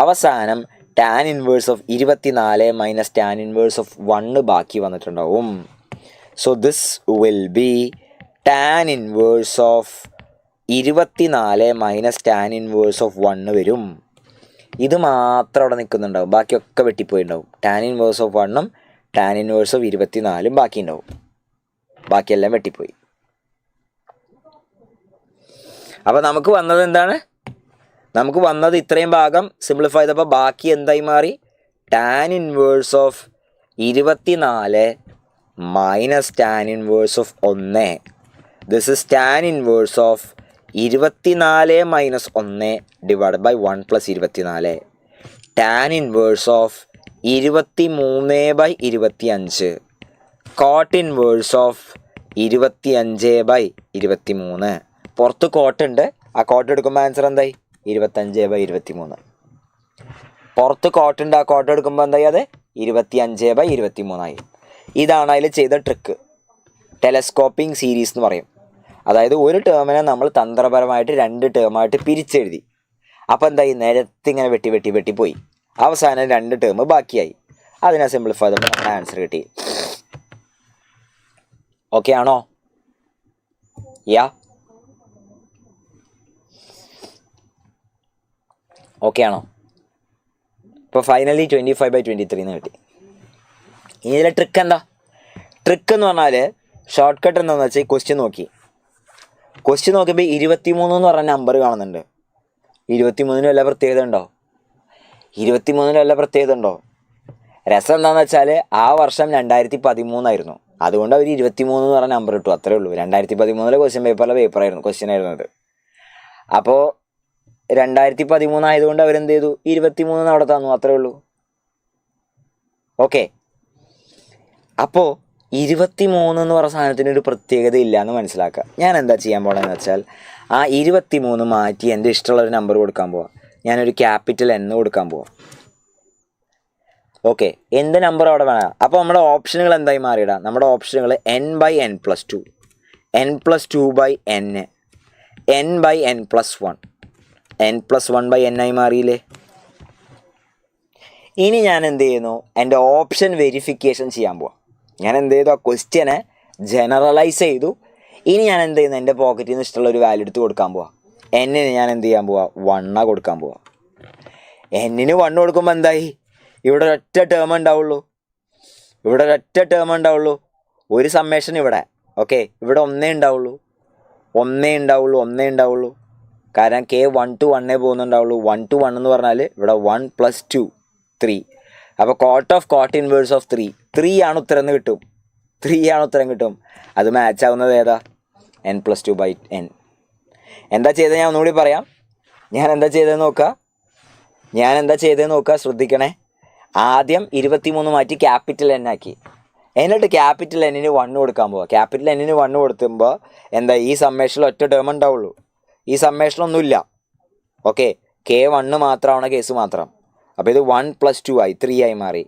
അവസാനം tan inverse of 24 minus tan inverse of 1 ബാക്കി വന്നിട്ടുണ്ടാവും. So this will be tan inverse of 24 minus tan inverse of 1 വരും. ഇത് മാത്രം അവിടെ നിൽക്കുന്നുണ്ടാവും, ബാക്കിയൊക്കെ വെട്ടിപ്പോയിട്ടുണ്ടാവും. ടാൻ ഇൻവേഴ്സ് ഓഫ് 1ഉം ടാൻ ഇൻവേഴ്സ് ഓഫ് 24 ബാക്കി ഉണ്ടാവും, ബാക്കിയെല്ലാം വെട്ടിപ്പോയി. അപ്പോൾ നമുക്ക് വന്നത് എന്താണ്? നമുക്ക് വന്നത് ഇത്രയും ഭാഗം സിംപ്ലിഫൈ ചെയ്തപ്പോൾ ബാക്കി എന്തായി മാറി? Tan inverse of 24 minus tan inverse of 1. This is tan inverse of 24 minus 1 divide by 1 plus 24. Tan inverse of 23/25 cot inverse of 25/23. പുറത്ത് കോട്ടുണ്ട്, ആ കോട്ട് എടുക്കുമ്പോൾ ആൻസർ എന്തായി? 25/23. പുറത്ത് കോട്ടുണ്ട്, ആ കോട്ട് എടുക്കുമ്പോൾ എന്തായി? അത് 25/23 ഇതാണ് അതിൽ ചെയ്ത ട്രിക്ക്. ടെലസ്കോപ്പിംഗ് സീരീസ് എന്ന് പറയും. അതായത് ഒരു ടേമിനെ നമ്മൾ തന്ത്രപരമായിട്ട് 2 ടേമായിട്ട് പിരിച്ചെഴുതി. അപ്പോൾ എന്തായി? നിരത്തിങ്ങനെ വെട്ടി പോയി. അവസാനം 2 ടേം ബാക്കിയായി. അതിനെ സിംപ്ലിഫൈ ചെയ്തപ്പോൾ നമ്മുടെ ആൻസർ കിട്ടി. ഓക്കെ ആണോ? യാ, ഓക്കെ ആണോ? ഇപ്പോൾ ഫൈനലി 25/23 എന്ന് കിട്ടി. ഇനി ഇതിലെ ട്രിക്ക് എന്താ? ട്രിക്ക് എന്ന് പറഞ്ഞാൽ ഷോർട്ട് കട്ട് എന്താണെന്ന് വെച്ചാൽ ക്വസ്റ്റ്യൻ നോക്കിയപ്പോൾ 23 എന്ന് പറഞ്ഞ നമ്പർ കാണുന്നുണ്ട്. 23 വല്ല പ്രത്യേകത ഉണ്ടോ? 23 വല്ല പ്രത്യേകത ഉണ്ടോ? രസം എന്താണെന്ന് വെച്ചാൽ ആ വർഷം 2013 അതുകൊണ്ട് അവർ 23 എന്ന് പറഞ്ഞ നമ്പർ ഇട്ടു, അത്രേ ഉള്ളൂ. 2013 ക്വസ്റ്റ്യൻ ആയിരുന്നു അത്. അപ്പോൾ 2013 ആയതുകൊണ്ട് അവരെന്ത് ചെയ്തു? 23 അവിടെ തന്നു, അത്രേ ഉള്ളൂ. ഓക്കെ, അപ്പോൾ 23 എന്ന് പറഞ്ഞ സാധനത്തിന് ഒരു പ്രത്യേകത ഇല്ല എന്ന് മനസ്സിലാക്കുക. ഞാൻ എന്താ ചെയ്യാൻ പോകണമെന്ന് വെച്ചാൽ ആ 23 മാറ്റി എൻ്റെ ഇഷ്ടമുള്ളൊരു നമ്പർ കൊടുക്കാൻ പോവാം. ഞാനൊരു ക്യാപിറ്റൽ N കൊടുക്കാൻ പോവാം. ഓക്കെ, എന്ത് നമ്പർ അവിടെ വേണം? അപ്പോൾ നമ്മുടെ ഓപ്ഷനുകൾ എന്തായി മാറിയിടാം? നമ്മുടെ ഓപ്ഷനുകൾ n/n+2, n+2/n, n/n+1, n+1/n ആയി മാറിയില്ലേ? ഇനി ഞാൻ എന്ത് ചെയ്യുന്നു? എൻ്റെ ഓപ്ഷൻ വെരിഫിക്കേഷൻ ചെയ്യാൻ പോവാം. ഞാൻ എന്ത് ചെയ്തു? ആ ക്വസ്റ്റ്യനെ ജനറലൈസ് ചെയ്തു. ഇനി ഞാൻ എന്ത് ചെയ്യുന്നു? എൻ്റെ പോക്കറ്റിൽ നിന്ന് ഇഷ്ടമുള്ള ഒരു വാല്യൂ എടുത്ത് കൊടുക്കാൻ പോവാം. എന്നിന് ഞാൻ എന്ത് ചെയ്യാൻ പോവാം? 1 കൊടുക്കാൻ പോവാം. എന്നിന് 1 കൊടുക്കുമ്പോൾ എന്തായി? ഇവിടെ ഒരൊറ്റ ടേം ഉണ്ടാവുള്ളൂ. ഒരു സമ്മേഷൻ ഇവിടെ. ഓക്കെ, ഇവിടെ ഒന്നേ ഉണ്ടാവുള്ളൂ. കാരണം K 1 to 1 പോകുന്നുണ്ടാവുള്ളൂ. 1 to 1 എന്ന് പറഞ്ഞാൽ ഇവിടെ 1 + 2 3. അപ്പോൾ കോട്ട് ഇൻവേഴ്സ് ഓഫ് 3 ആണ് ഉത്തരം എന്ന് കിട്ടും. 3 ആണ് ഉത്തരം കിട്ടും. അത് മാച്ച് ആവുന്നത് ഏതാ? n+2/n. എന്താ ചെയ്തത്? ഞാൻ ഒന്നുകൂടി പറയാം. ഞാൻ എന്താ ചെയ്തതെന്ന് നോക്കുക. ശ്രദ്ധിക്കണേ. ആദ്യം 23 മാറ്റി ക്യാപിറ്റൽ N ആക്കി. എന്നിട്ട് ക്യാപിറ്റൽ Nന് 1 കൊടുക്കാൻ പോവുക. ക്യാപിറ്റൽ Nന് 1 കൊടുക്കുമ്പോൾ എന്താ? ഈ സമ്മേഷനിൽ ഒറ്റ ടേം ഉണ്ടാവുള്ളൂ. ഈ സമ്മേഷനൊന്നുമില്ല. ഓക്കെ, K1 മാത്രമാണ് കേസ് മാത്രം. അപ്പോൾ ഇത് 1 + 2 ആയി 3 ആയി മാറി.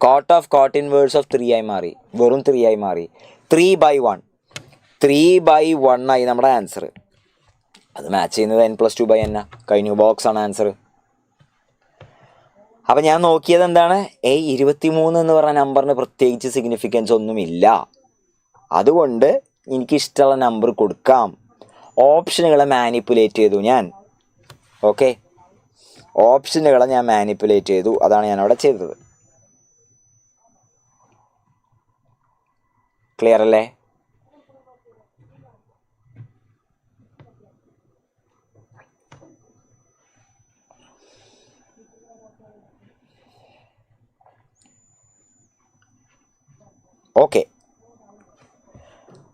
കോട്ട് ഇൻവേഴ്സ് ഓഫ് 3 ആയി മാറി, വെറും 3 ആയി മാറി. 3/1 ആയി നമ്മുടെ ആൻസർ. അത് മാച്ച് ചെയ്യുന്നത് n+2/n. കഴിഞ്ഞു, ബോക്സ് ആണ് ആൻസർ. അപ്പം ഞാൻ നോക്കിയത് എന്താണ്? 23 എന്ന് പറഞ്ഞ നമ്പറിന് പ്രത്യേകിച്ച് സിഗ്നിഫിക്കൻസ് ഒന്നുമില്ല. അതുകൊണ്ട് എനിക്കിഷ്ടമുള്ള നമ്പർ കൊടുക്കാം. ഓപ്ഷനുകളെ മാനിപ്പുലേറ്റ് ചെയ്തു ഞാൻ. ഓക്കെ, ഓപ്ഷനുകളെ ഞാൻ മാനിപ്പുലേറ്റ് ചെയ്തു. അതാണ് ഞാൻ അവിടെ ചെയ്തത്. ക്ലിയർ അല്ലേ? ഓക്കെ,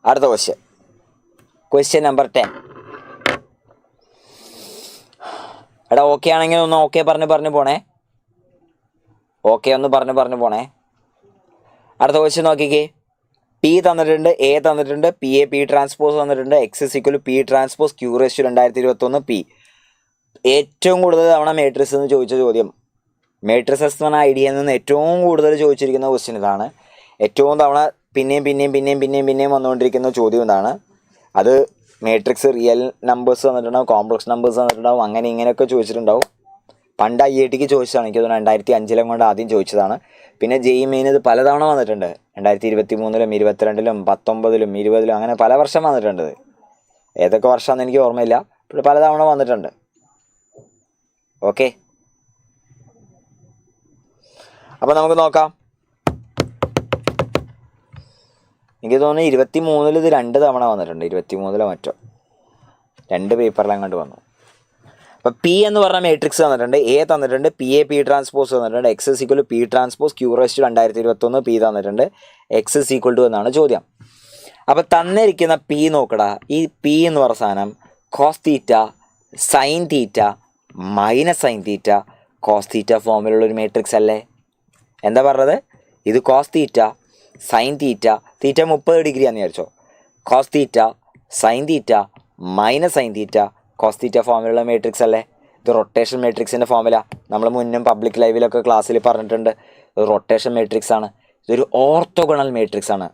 അടുത്ത ക്വസ്റ്റ്യൻ നമ്പർ 10. എടാ ഓക്കെ ആണെങ്കിൽ ഒന്ന് ഓക്കെ പറഞ്ഞു പോണേ. അടുത്ത ക്വസ്റ്റ്യൻ നോക്കിക്കേ. P തന്നിട്ടുണ്ട്, A തന്നിട്ടുണ്ട്, PA P ട്രാൻസ്പോസ് തന്നിട്ടുണ്ട്, X = P transpose Q/2021 P. ഏറ്റവും കൂടുതൽ തവണ മേട്രിക്സ് എന്ന് ചോദിച്ച ചോദ്യം, മേട്രിസസ് എന്ന് പറഞ്ഞ ഐഡിയയിൽ നിന്ന് ഏറ്റവും കൂടുതൽ ചോദിച്ചിരിക്കുന്ന ക്വസ്റ്റ്യൻ ഇതാണ്. ഏറ്റവും തവണ പിന്നെയും വന്നുകൊണ്ടിരിക്കുന്ന ചോദ്യം എന്താണ്? അത് മാട്രിക്സ് റിയൽ നമ്പേഴ്സ് വന്നിട്ടുണ്ടാവും, കോംപ്ലക്സ് നമ്പേഴ്സ് വന്നിട്ടുണ്ടാവും, അങ്ങനെ ഇങ്ങനെയൊക്കെ ചോദിച്ചിട്ടുണ്ടാവും. പണ്ട് IITക്ക് ചോദിച്ചതാണ്, എനിക്ക് തോന്നുന്നു 2005 കൊണ്ട് ആദ്യം ചോദിച്ചതാണ്. പിന്നെ JEE മെയിൻ ഇത് പലതവണ വന്നിട്ടുണ്ട്. 2023-ലും 22-ലും 19-ലും 20-ലും അങ്ങനെ പല വർഷം വന്നിട്ടുണ്ട്. ഏതൊക്കെ വർഷമാണെന്ന് എനിക്ക് ഓർമ്മയില്ല, പക്ഷേ പലതവണ വന്നിട്ടുണ്ട്. ഓക്കെ, അപ്പോൾ നമുക്ക് നോക്കാം. എനിക്ക് തോന്നുന്നു 23-ൽ ഇത് 2 തവണ വന്നിട്ടുണ്ട്. 23-ലോ മറ്റോ 2 പേപ്പറിലങ്ങോട്ട് വന്നു. അപ്പോൾ P എന്ന് പറഞ്ഞ മാട്രിക്സ് തന്നിട്ടുണ്ട്, A തന്നിട്ടുണ്ട്, PA P ട്രാൻസ്പോസ് തന്നിട്ടുണ്ട്, X = P transpose Q/2021 P തന്നിട്ടുണ്ട്, X = എന്നാണ് ചോദ്യം. അപ്പോൾ തന്നിരിക്കുന്ന P നോക്കടാ. ഈ P എന്ന് പറഞ്ഞ സാധനം cos theta sine theta minus sine theta cos theta ഫോമിലുള്ളൊരു മാട്രിക്സ് അല്ലേ? എന്താ പറഞ്ഞത്? ഇത് കോസ് തീറ്റ സൈൻ തീറ്റ 30 ഡിഗ്രിയാണെന്ന് വിചാരിച്ചോ. Cos theta sine theta minus sine theta cos theta ഫോമിലുള്ള മാട്രിക്സ് അല്ലേ? ഇത് റൊട്ടേഷൻ മാട്രിക്സിൻ്റെ ഫോമില. നമ്മൾ മുന്നും പബ്ലിക് ലൈവിലൊക്കെ ക്ലാസ്സിൽ പറഞ്ഞിട്ടുണ്ട്. ഇത് റൊട്ടേഷൻ മാട്രിക്സ് ആണ്. ഇതൊരു ഓർത്തോഗണൽ മാട്രിക്സ് ആണ്.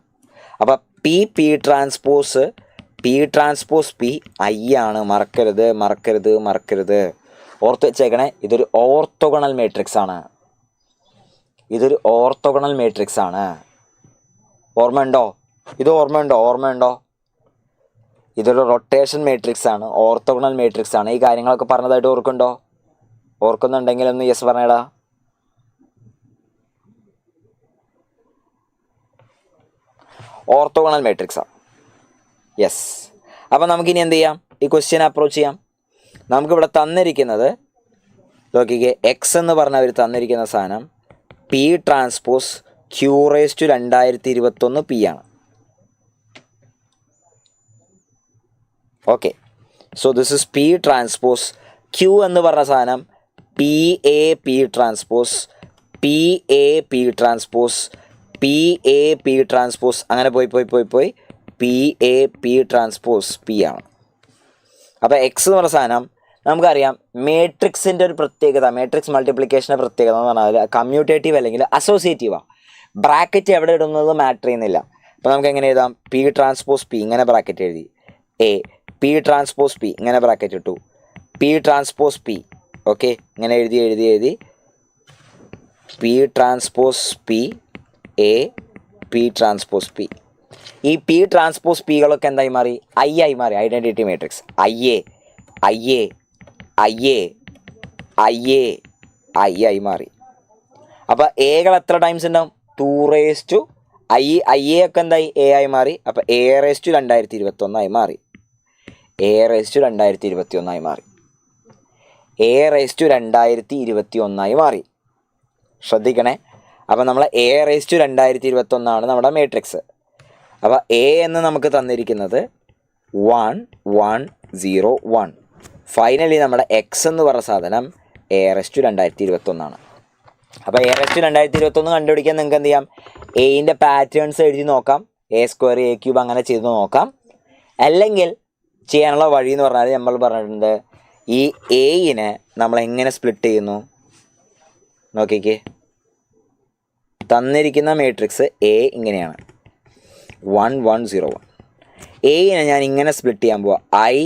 അപ്പോൾ P ട്രാൻസ്പോസ് P I ആണ്. മറക്കരുത്. ഓർത്ത് വെച്ചേക്കണേ, ഇതൊരു ഓർത്തോഗണൽ മാട്രിക്സ് ആണ്. ഓർമ്മയുണ്ടോ? ഇതൊരു റൊട്ടേഷൻ മാട്രിക്സ് ആണ്, ഓർത്തോഗണൽ മാട്രിക്സ് ആണ്. ഈ കാര്യങ്ങളൊക്കെ പറഞ്ഞതായിട്ട് ഓർക്കുന്നുണ്ടെങ്കിൽ ഒന്ന് യെസ് പറഞ്ഞേടാ. ഓർത്തോഗണൽ മാട്രിക്സാണ്. യെസ്. അപ്പം നമുക്കിനി എന്ത് ചെയ്യാം? ഈ ക്വസ്റ്റ്യൻ അപ്രോച്ച് ചെയ്യാം. നമുക്കിവിടെ തന്നിരിക്കുന്നത് നോക്കിക്കേ, എക്സ് എന്ന് പറഞ്ഞ അവർ തന്നിരിക്കുന്ന സാധനം P ട്രാൻസ്പോസ് Q/2021 P ആണ്. Okay, so this is P transpose. Q എന്ന് പറഞ്ഞ സാധനം PA P ട്രാൻസ്പോസ് അങ്ങനെ പോയി PA P ട്രാൻസ്പോസ് P ആണ്. അപ്പോൾ എക്സ് എന്ന് പറഞ്ഞ സാധനം നമുക്കറിയാം മാട്രിക്സിൻ്റെ ഒരു പ്രത്യേകത, മാട്രിക്സ് മൾട്ടിപ്ലിക്കേഷൻ്റെ പ്രത്യേകത എന്ന് പറഞ്ഞാൽ കമ്മ്യൂട്ടേറ്റീവ് അല്ലെങ്കിൽ അസോസിയേറ്റീവാണ്. ബ്രാക്കറ്റ് എവിടെ ഇടുന്നത് മാറ്റർ ചെയ്യുന്നില്ല. അപ്പോൾ നമുക്ക് എങ്ങനെ എഴുതാം? P ട്രാൻസ്പോസ് P ഇങ്ങനെ ബ്രാക്കറ്റ് എഴുതി, P ട്രാൻസ്പോസ് P ഇങ്ങനെ ബ്രാക്കറ്റ് ഇട്ടു, P ട്രാൻസ്പോസ് P. ഓക്കെ, ഇങ്ങനെ എഴുതി P transpose P A P transpose P. ഈ P ട്രാൻസ്പോസ് Pകളൊക്കെ എന്തായി മാറി? I ആയി മാറി. ഐഡൻറ്റിറ്റി മാട്രിക്സ് I ആയി മാറി. അപ്പോൾ എകൾ എത്ര ടൈംസ് ഉണ്ടാവും? 2 I ഒക്കെ എന്തായി? A ആയി മാറി. അപ്പോൾ A/2021 ആയി മാറി. A/2021 മാറി. ശ്രദ്ധിക്കണേ. അപ്പോൾ നമ്മൾ A/2021 ആണ് നമ്മുടെ മാട്രിക്സ്. അപ്പോൾ A എന്ന് നമുക്ക് തന്നിരിക്കുന്നത് 1 1 0 1. ഫൈനലി നമ്മുടെ എക്സ് എന്ന് പറഞ്ഞ സാധനം A/2021 ആണ്. അപ്പോൾ A/2021 കണ്ടുപിടിക്കാൻ നിങ്ങൾക്ക് എന്ത് ചെയ്യാം? എയിൻ്റെ പാറ്റേൺസ് എഴുതി നോക്കാം. A² A³ അങ്ങനെ ചെയ്ത് നോക്കാം. അല്ലെങ്കിൽ ചെയ്യാനുള്ള വഴി എന്ന് പറഞ്ഞാൽ നമ്മൾ പറഞ്ഞിട്ടുണ്ട്, ഈ എയിനെ നമ്മൾ എങ്ങനെ സ്പ്ലിറ്റ് ചെയ്യുന്നു നോക്കിക്കേ. തന്നിരിക്കുന്ന മാട്രിക്സ് A ഇങ്ങനെയാണ് 1 1 0 1. എയിനെ ഞാൻ ഇങ്ങനെ സ്പ്ലിറ്റ് ചെയ്യാൻ പോവാം. I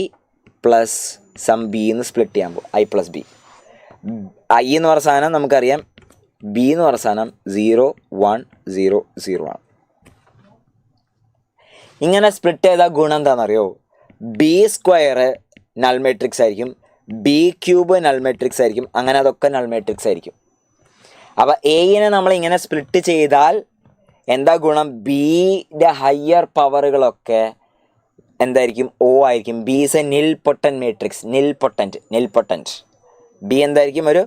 പ്ലസ് സം B എന്ന് സ്പ്ലിറ്റ് ചെയ്യാൻ പോവാം. I plus B. I എന്ന് പറഞ്ഞ സാധനം നമുക്കറിയാം, B എന്ന് പറഞ്ഞ സാധനം 0 1 0 0 ആണ്. ഇങ്ങനെ സ്പ്ലിറ്റ് ചെയ്താൽ ഗുണം എന്താണെന്നറിയോ? B² നൾ മാട്രിക്സ് ആയിരിക്കും, B³ നൾ മാട്രിക്സ് ആയിരിക്കും, അങ്ങനെ അതൊക്കെ നൾ മാട്രിക്സ് ആയിരിക്കും. അപ്പോൾ എയിനെ നമ്മൾ ഇങ്ങനെ സ്പ്ലിറ്റ് ചെയ്താൽ എന്താ ഗുണം? ബിയുടെ ഹയർ പവറുകളൊക്കെ എന്തായിരിക്കും? O ആയിരിക്കും. B ഈസ് എ നിൽ പൊട്ടൻറ്റ് മാട്രിക്സ്. നിൽ ബി എന്തായിരിക്കും? ഒരു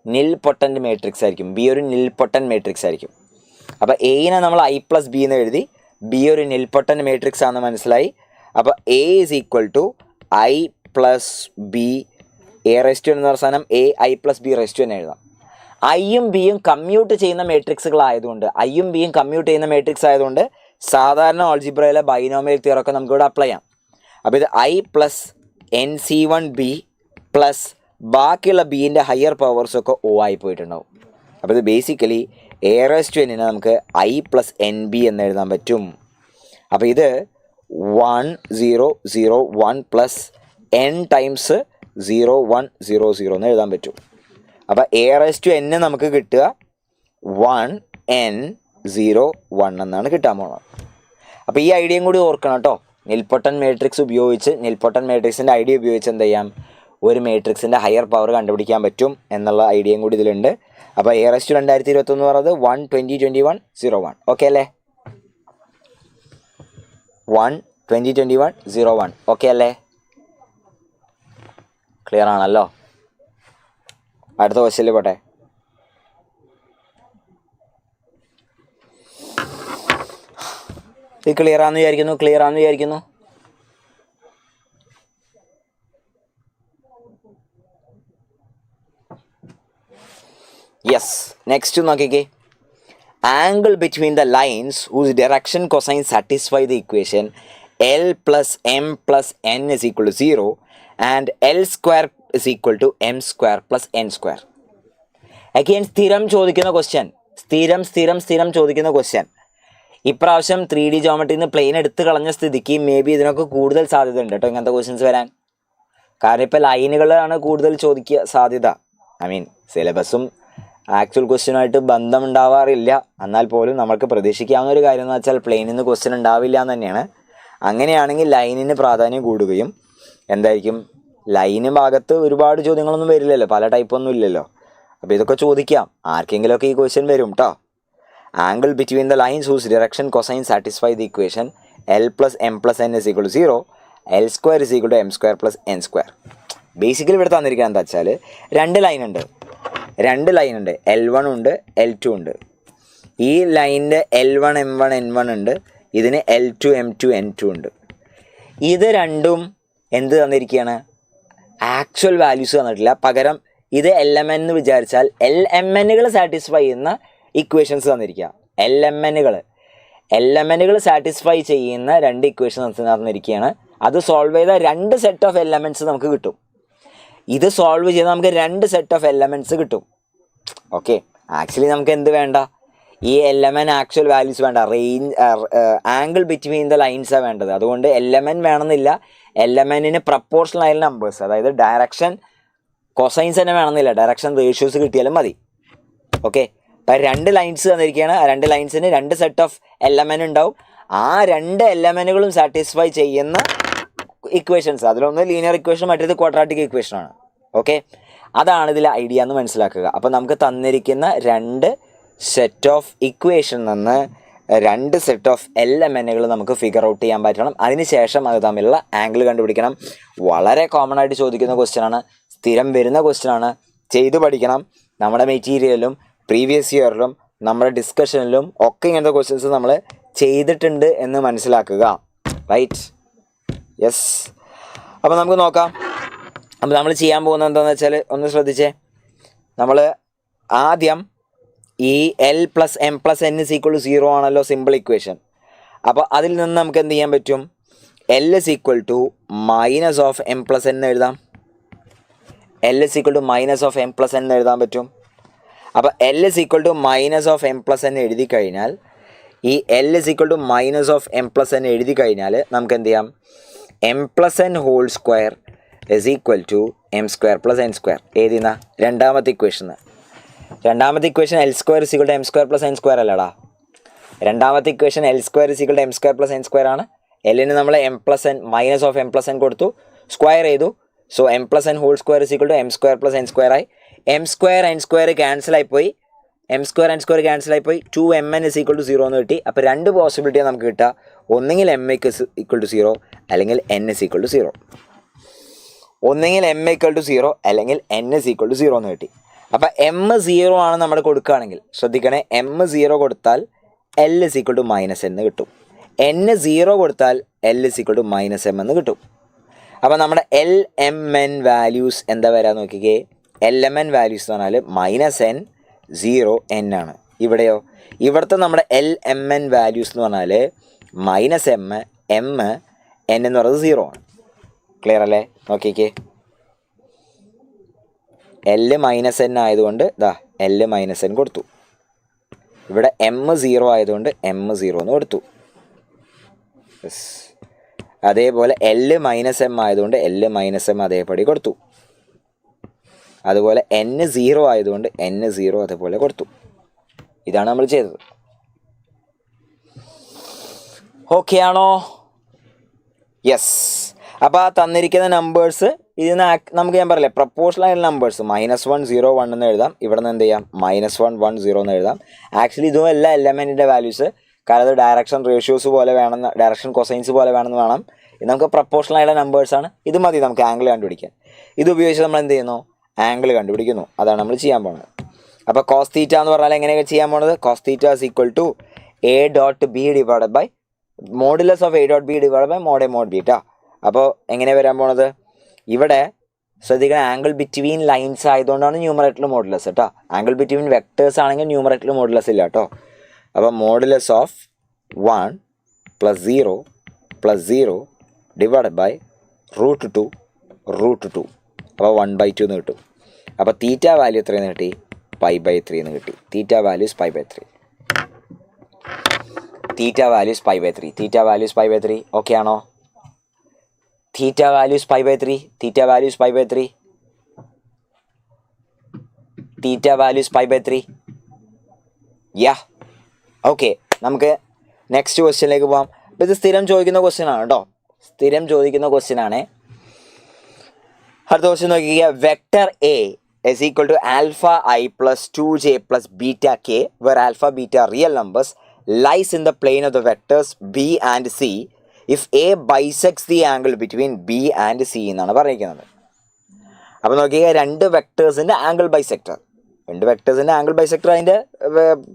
നിൽ പൊട്ടൻറ്റ് മാട്രിക്സ് ആയിരിക്കും. B ഒരു നിൽ പൊട്ടൻറ്റ് മാട്രിക്സ് ആയിരിക്കും. അപ്പോൾ എയിനെ നമ്മൾ I പ്ലസ് B എന്ന് എഴുതി, B ഒരു നിൽ പൊട്ടൻറ്റ് മാട്രിക്സ് ആണെന്ന് മനസ്സിലായി. അപ്പോൾ A is equal to I plus B. A/n എന്ന് പറഞ്ഞ സാധനം I പ്ലസ് B/n എഴുതാം. ഐയും ബിയും കമ്മ്യൂട്ട് ചെയ്യുന്ന മാട്രിക്സ് ആയതുകൊണ്ട് സാധാരണ ഓൾജിബ്രയിലെ ബൈനോമിയൽ തിയറി ഒക്കെ നമുക്കിവിടെ അപ്ലൈ ചെയ്യാം. അപ്പോൾ ഇത് I പ്ലസ് NC1B പ്ലസ് ബാക്കിയുള്ള ബീൻ്റെ ഹയർ പവേഴ്സൊക്കെ O ആയി പോയിട്ടുണ്ടാവും. അപ്പോൾ ഇത് ബേസിക്കലി എ റേസ് ടു എന്നിനെ നമുക്ക് ഐ പ്ലസ് എൻ ബി എന്ന് എഴുതാൻ പറ്റും. അപ്പോൾ ഇത് 1 0 0 1 പ്ലസ് എൻ ടൈംസ് 0 1 0 0 എന്ന് എഴുതാൻ പറ്റും. അപ്പോൾ എ റേസ് ടു എൻ നമുക്ക് കിട്ടുക 1 n 0 1 എന്നാണ് കിട്ടാൻ പോകുന്നത്. അപ്പോൾ ഈ ഐഡിയയും കൂടി ഓർക്കണം കേട്ടോ. നിൽപ്പൊട്ടൻ മാട്രിക്സ് ഉപയോഗിച്ച്, നിൽപ്പൊട്ടൻ മാട്രിക്സിൻ്റെ ഐഡിയ ഉപയോഗിച്ച് എന്ത് ചെയ്യാം, ഒരു മാട്രിക്സിൻ്റെ ഹയർ പവർ കണ്ടുപിടിക്കാൻ പറ്റും എന്നുള്ള ഐഡിയയും കൂടി ഇതിലുണ്ട്. അപ്പോൾ എ റേസ് ടു 2021 പറയുന്നത് 1 20 21 01. ഓക്കെ അല്ലേ? 1 20 21 01. ഓക്കെ അല്ലേ? ക്ലിയർ ആണല്ലോ? അടുത്ത ക്വസ്റ്റ്യനിൽ പോട്ടെ. ഇത് ക്ലിയർ ആണെന്ന് വിചാരിക്കുന്നു. യെസ്. നെക്സ്റ്റ് നോക്കിക്കേ. Angle between the lines whose direction cosine satisfy the equation L plus m plus n is equal to 0 and L square is equal to M square plus N square. Again സ്ഥിരം ചോദിക്കുന്ന question, സ്ഥിരം ചോദിക്കുന്ന question. ഇപ്രാവശ്യം 3D ജോമെട്രിയിൽ നിന്ന് plain എടുത്ത് കളഞ്ഞ സ്ഥിതിക്ക് may be ഇതിനൊക്കെ കൂടുതൽ സാധ്യത ഉണ്ട് കേട്ടോ ഇങ്ങനത്തെ ക്വസ്റ്റ്യൻസ് വരാൻ. കാരണം ഇപ്പോൾ ലൈനുകളാണ് കൂടുതൽ ചോദിക്കുക സാധ്യത. ഐ മീൻ സിലബസും ആക്ച്വൽ ക്വസ്റ്റ്യനുമായിട്ട് ബന്ധമുണ്ടാവാറില്ല. എന്നാൽ പോലും നമുക്ക് പ്രതീക്ഷിക്കാവുന്ന ഒരു കാര്യം എന്ന് വെച്ചാൽ പ്ലെയിനിൽ നിന്ന് ക്വസ്റ്റ്യൻ ഉണ്ടാവില്ല എന്ന് തന്നെയാണ്. അങ്ങനെയാണെങ്കിൽ ലൈനിന് പ്രാധാന്യം കൂടുകയും എന്തായിരിക്കും, ലൈന് ഭാഗത്ത് ഒരുപാട് ചോദ്യങ്ങളൊന്നും വരില്ലല്ലോ, പല ടൈപ്പൊന്നും ഇല്ലല്ലോ. അപ്പോൾ ഇതൊക്കെ ചോദിക്കാം, ആർക്കെങ്കിലുമൊക്കെ ഈ ക്വസ്റ്റ്യൻ വരും കേട്ടോ. Angle between the lines whose direction cosine satisfy the equation L plus m plus n is equal to 0 L square is equal to M square plus N square. Basically ഇവിടെ തന്നിരിക്കുക എന്താ വെച്ചാൽ രണ്ട് ലൈൻ ഉണ്ട്, L1 ഉണ്ട് L2 ഉണ്ട്. ഈ ലൈനിൻ്റെ L1 M1 N1 ഉണ്ട്, ഇതിന് L2 M2 N2 ഉണ്ട്. ഇത് രണ്ടും എന്ത് തന്നിരിക്കുകയാണ്, ആക്ച്വൽ വാല്യൂസ് തന്നിട്ടില്ല. പകരം ഇത് LMN എന്ന് വിചാരിച്ചാൽ LMNകൾ സാറ്റിസ്ഫൈ ചെയ്യുന്ന ഇക്വേഷൻസ് തന്നിരിക്കുക. LMNകൾ സാറ്റിസ്ഫൈ ചെയ്യുന്ന രണ്ട് ഇക്വേഷൻസ് തന്നിരിക്കുകയാണ്. അത് സോൾവ് ചെയ്ത രണ്ട് സെറ്റ് ഓഫ് എലമെൻറ്റ്സ് നമുക്ക് കിട്ടും. ഇത് സോൾവ് ചെയ്താൽ നമുക്ക് രണ്ട് സെറ്റ് ഓഫ് എലമെൻറ്റ്സ് കിട്ടും. ഓക്കെ, ആക്ച്വലി നമുക്ക് എന്ത് വേണ്ട, ഈ LMN ആക്ച്വൽ വാല്യൂസ് വേണ്ട, റേഞ്ച് ആംഗിൾ ബിറ്റ്വീൻ ദ ലൈൻസാണ് വേണ്ടത്. അതുകൊണ്ട് LMN വേണമെന്നില്ല, LMNന് പ്രപ്പോർഷണൽ ആയ നമ്പേഴ്സ്, അതായത് ഡയറക്ഷൻ കൊസൈൻസ് തന്നെ വേണമെന്നില്ല, ഡയറക്ഷൻ റേഷ്യോസ് കിട്ടിയാലും മതി. ഓക്കെ, അപ്പം രണ്ട് ലൈൻസ് തന്നിരിക്കുകയാണ്. ആ രണ്ട് ലൈൻസിന് രണ്ട് സെറ്റ് ഓഫ് LMN ഉണ്ടാവും. ആ രണ്ട് LMNകളും സാറ്റിസ്ഫൈ ചെയ്യുന്ന ഇക്വേഷൻസ്, അതിലൊന്ന് ലീനിയർ ഇക്വേഷൻ, മറ്റേത് ക്വാഡ്രാറ്റിക് ഇക്വേഷനാണ്. ഓക്കെ, അതാണ് ഇതിലെ ഐഡിയ എന്ന് മനസ്സിലാക്കുക. അപ്പോൾ നമുക്ക് തന്നിരിക്കുന്ന രണ്ട് സെറ്റ് ഓഫ് ഇക്വേഷൻ നിന്ന് രണ്ട് സെറ്റ് ഓഫ് LMNകൾ നമുക്ക് ഫിഗർ ഔട്ട് ചെയ്യാൻ പറ്റണം. അതിനുശേഷം അത് തമ്മിലുള്ള ആംഗിൾ കണ്ടുപിടിക്കണം. വളരെ കോമൺ ആയിട്ട് ചോദിക്കുന്ന ക്വസ്റ്റ്യനാണ്, സ്ഥിരം വരുന്ന ക്വസ്റ്റ്യനാണ്, ചെയ്തു പഠിക്കണം. നമ്മുടെ മെറ്റീരിയലിലും പ്രീവിയസ് ഇയറിലും നമ്മുടെ ഡിസ്കഷനിലും ഒക്കെ ഇങ്ങനത്തെ ക്വസ്റ്റ്യൻസ് നമ്മൾ ചെയ്തിട്ടുണ്ട് എന്ന് മനസ്സിലാക്കുക. റൈറ്റ്? യെസ്. അപ്പോൾ നമുക്ക് നോക്കാം. അപ്പോൾ നമ്മൾ ചെയ്യാൻ പോകുന്നത് എന്താണെന്ന് വെച്ചാൽ ഒന്ന് ശ്രദ്ധിച്ചേ. നമ്മൾ ആദ്യം ഈ L plus m plus n is equal to 0 ആണല്ലോ സിമ്പിൾ ഇക്വേഷൻ. അപ്പോൾ അതിൽ നിന്ന് നമുക്ക് എന്ത് ചെയ്യാൻ പറ്റും, L is equal to minus of M plus N എഴുതാം. L is equal to minus of M plus N എഴുതാൻ പറ്റും. അപ്പോൾ L is equal to minus of M plus N എഴുതി കഴിഞ്ഞാൽ, ഈ L is equal to minus of M plus N എഴുതി കഴിഞ്ഞാൽ നമുക്ക് എന്ത് ചെയ്യാം, M plus N whole square is equal to M square plus N square. ഏതിന്ന രണ്ടാമത്തെ equation L square is equal to M square plus N square അല്ലടാ. രണ്ടാമത്തെ equation L square is equal to M square plus N square ആണ്. Lന് നമ്മൾ M plus N minus of M plus N കൊടുത്തു, square ചെയ്തു. So M plus N whole square is equal to M square plus N square ആയി. M square N square ക്യാൻസലായിപ്പോയി, 2mn is equal to 0 എന്ന് കിട്ടി. അപ്പോൾ രണ്ട് പോസിബിലിറ്റിയാണ് നമുക്ക് കിട്ടുക, ഒന്നെങ്കിൽ m ഇസ് ഈക്വൽ ടു 0 അല്ലെങ്കിൽ n ഇസ് ഈക്വൽ ടു 0. ഒന്നെങ്കിൽ m ഈക്വൽ ടു 0 അല്ലെങ്കിൽ n ഇസ് ഈക്വൽ ടു 0 എന്ന് കിട്ടി. അപ്പോൾ m 0 ആണ് നമ്മൾ കൊടുക്കുകയാണെങ്കിൽ ശ്രദ്ധിക്കണേ, m 0 കൊടുത്താൽ L is equal to minus എന്ന് കിട്ടും. n 0 കൊടുത്താൽ L is equal to minus m എന്ന് കിട്ടും. അപ്പോൾ നമ്മുടെ LMN വാല്യൂസ് എന്താ വരാൻ നോക്കിക്കേ. LMN വാല്യൂസ് എന്ന് പറഞ്ഞാൽ മൈനസ് n 0 n ആണ്. ഇവിടെയോ, ഇവിടുത്തെ നമ്മുടെ LMN വാല്യൂസ് എന്ന് പറഞ്ഞാൽ മൈനസ് m n എന്ന് പറയുന്നത് 0 ആണ്. ക്ലിയർ അല്ലേ? നോക്കിക്കേ, L മൈനസ് n ആയതുകൊണ്ട് L മൈനസ് n കൊടുത്തു. ഇവിടെ M0 ആയതുകൊണ്ട് M0 എന്ന് കൊടുത്തു. യെസ്. അതേപോലെ L-M ആയതുകൊണ്ട് L-M അതേപടി കൊടുത്തു. അതുപോലെ N0 ആയതുകൊണ്ട് N0 അതേപോലെ കൊടുത്തു. ഇതാണ് നമ്മൾ ചെയ്തത്. ഓക്കെ ആണോ? യെസ്. അപ്പോൾ ആ തന്നിരിക്കുന്ന നമ്പേഴ്സ് ഇതിന് നമുക്ക് ഞാൻ പറയില്ലേ പ്രപ്പോർഷണൽ ആയിട്ടുള്ള നമ്പേഴ്സ് -1 0 1 എന്ന് എഴുതാം. ഇവിടെ നിന്ന് എന്ത് ചെയ്യാം -1 1 0 എന്ന് എഴുതാം. ആക്ച്വലി ഇതും എല്ലാ എലമെൻറ്റിൻ്റെ വാല്യൂസ്, കാരണം അത് ഡയറക്ഷൻ റേഷ്യോസ് പോലെ വേണമെന്ന്, ഡയറക്ഷൻ കൊസൈൻസ് പോലെ വേണമെന്ന് വേണം. ഇത് നമുക്ക് പ്രപ്പോർഷണൽ ആയിട്ടുള്ള നമ്പേഴ്സാണ്. ഇത് മതി നമുക്ക് ആംഗിൾ കണ്ടുപിടിക്കാൻ. ഇത് ഉപയോഗിച്ച് നമ്മൾ എന്ത് ചെയ്യുന്നു? ആംഗിൾ കണ്ടുപിടിക്കുന്നു. അതാണ് നമ്മൾ ചെയ്യാൻ പോകുന്നത്. അപ്പോൾ കോസ് തീറ്റ എന്ന് പറഞ്ഞാൽ എങ്ങനെയൊക്കെ ചെയ്യാൻ പോകുന്നത്? Cos theta is equal to A.B divided by modulus of A.B divided by mod A mod B ട്ടാ. അപ്പോൾ എങ്ങനെ വരാൻ പോണത്? ഇവിടെ ശ്രദ്ധിക്കണം, ആംഗിൾ ബിറ്റ്വീൻ ലൈൻസ് ആയതുകൊണ്ടാണ് ന്യൂമറേറ്റർ മോഡുലസ് കേട്ടോ. ആംഗിൾ ബിറ്റ്വീൻ വെക്ടേഴ്സ് ആണെങ്കിൽ ന്യൂമറേറ്റർ മോഡുലസ് ഇല്ല കേട്ടോ. അപ്പോൾ മോഡുലസ് ഓഫ് 1 + 0 + 0 ഡിവൈഡഡ് ബൈ √2 √2. അപ്പോൾ 1/2 എന്ന് കിട്ടും. അപ്പോൾ തീറ്റ വാല്യൂ എത്രയെന്ന് കിട്ടി? π/3 എന്ന് കിട്ടി. തീറ്റ വാല്യൂസ് π/3. തീറ്റ വാല്യൂസ് π/3. തീറ്റ വാല്യൂസ് π/3. ഓക്കെ ആണോ? തീറ്റ വാല്യൂസ് π/3. തീറ്റ വാല്യൂസ് π/3. തീറ്റ വാല്യൂസ് π/3. യാ. ഓക്കെ, നമുക്ക് നെക്സ്റ്റ് ക്വസ്റ്റ്യനിലേക്ക് പോകാം. അപ്പോൾ ഇത് സ്ഥിരം ചോദിക്കുന്ന ക്വസ്റ്റ്യൻ ആണ് കേട്ടോ. സ്ഥിരം ചോദിക്കുന്ന ക്വസ്റ്റ്യൻ ആണ്. അടുത്ത ക്വസ്റ്റ്യൻ നോക്കിക്കുക. Vector A is equal to alpha I plus 2j plus beta k, where alpha beta are real numbers, lies in the plane of the vectors B and C if A bisects the angle between B and C എന്നാണ് പറഞ്ഞിരിക്കുന്നത്. അപ്പോൾ നോക്കിക്കുക, രണ്ട് വെക്ടേഴ്സിൻ്റെ angle bisector. രണ്ട് വെക്ടേഴ്സിൻ്റെ angle bisector അതിൻ്റെ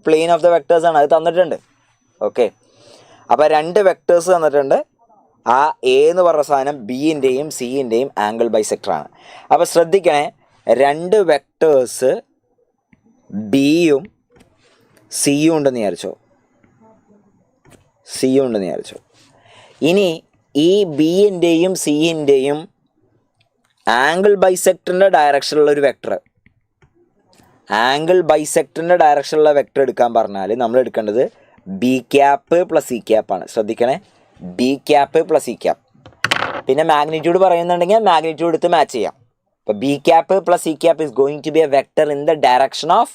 plain of the vectors ആണ്. അത് തന്നിട്ടുണ്ട്. Okay, അപ്പോൾ രണ്ട് വെക്ടേഴ്സ് തന്നിട്ടുണ്ട്. ആ എ എന്ന് പറഞ്ഞ സാധനം ബിൻ്റെയും സിൻ്റെയും ആംഗിൾ ബൈസെക്ടറാണ്. അപ്പോൾ ശ്രദ്ധിക്കണേ, രണ്ട് വെക്ടേഴ്സ് ബിയും സിയും ഉണ്ടെന്ന് വിചാരിച്ചോ. സിയും ഉണ്ടെന്ന് വിചാരിച്ചോ. ഇനി ഈ ബിൻ്റെയും സിൻ്റെയും ആംഗിൾ ബൈസെക്ടറിൻ്റെ ഡയറക്ഷനിലുള്ള ഒരു വെക്ടർ, ആംഗിൾ ബൈസെക്ടറിൻ്റെ ഡയറക്ഷനിലുള്ള വെക്ടർ എടുക്കാൻ പറഞ്ഞാൽ നമ്മൾ എടുക്കേണ്ടത് ബി ക്യാപ്പ് പ്ലസ് സി ക്യാപ്പാണ്. ശ്രദ്ധിക്കണേ, b cap plus C cap. പിന്നെ മാഗ്നിറ്റ്യൂഡ് പറയുന്നുണ്ടെങ്കിൽ മാഗ്നിറ്റ്യൂഡ് എടുത്ത് മാച്ച് ചെയ്യാം. അപ്പോൾ b cap plus C cap is going to be a vector in the direction of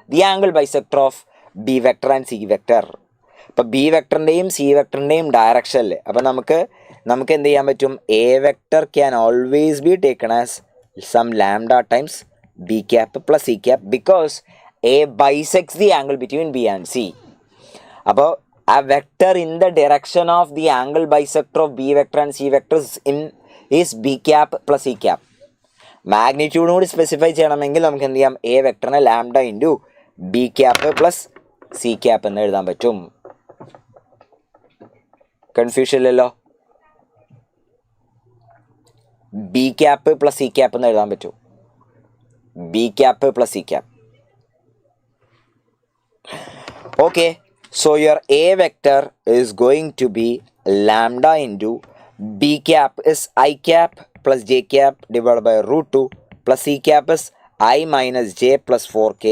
the angle bisector of b vector and c vector. അപ്പോൾ b വെക്ടറിൻ്റെയും c വെക്ടറിൻ്റെയും ഡയറക്ഷനിൽ അപ്പോൾ നമുക്ക് എന്ത് ചെയ്യാൻ പറ്റും? A vector can always be taken as some lambda times b cap plus C cap because a bisects the angle between b and c. അപ്പോൾ a vector in the direction of the angle bisector of B vector and C vector is B cap plus C cap. മാഗ്നിറ്റ്യൂഡും കൂടി specify ചെയ്യണമെങ്കിൽ നമുക്ക് എന്ത് ചെയ്യാം? A വെക്ടറിനെ lambda into B cap plus C cap എന്ന് എഴുതാൻ പറ്റും. കൺഫ്യൂഷൻ ഇല്ലല്ലോ? B cap plus C cap എന്ന് എഴുതാൻ പറ്റും. B cap plus C cap. Okay, so your A vector is going to be lambda into B cap is I cap plus J cap divided by √2 plus C cap is I minus J plus 4k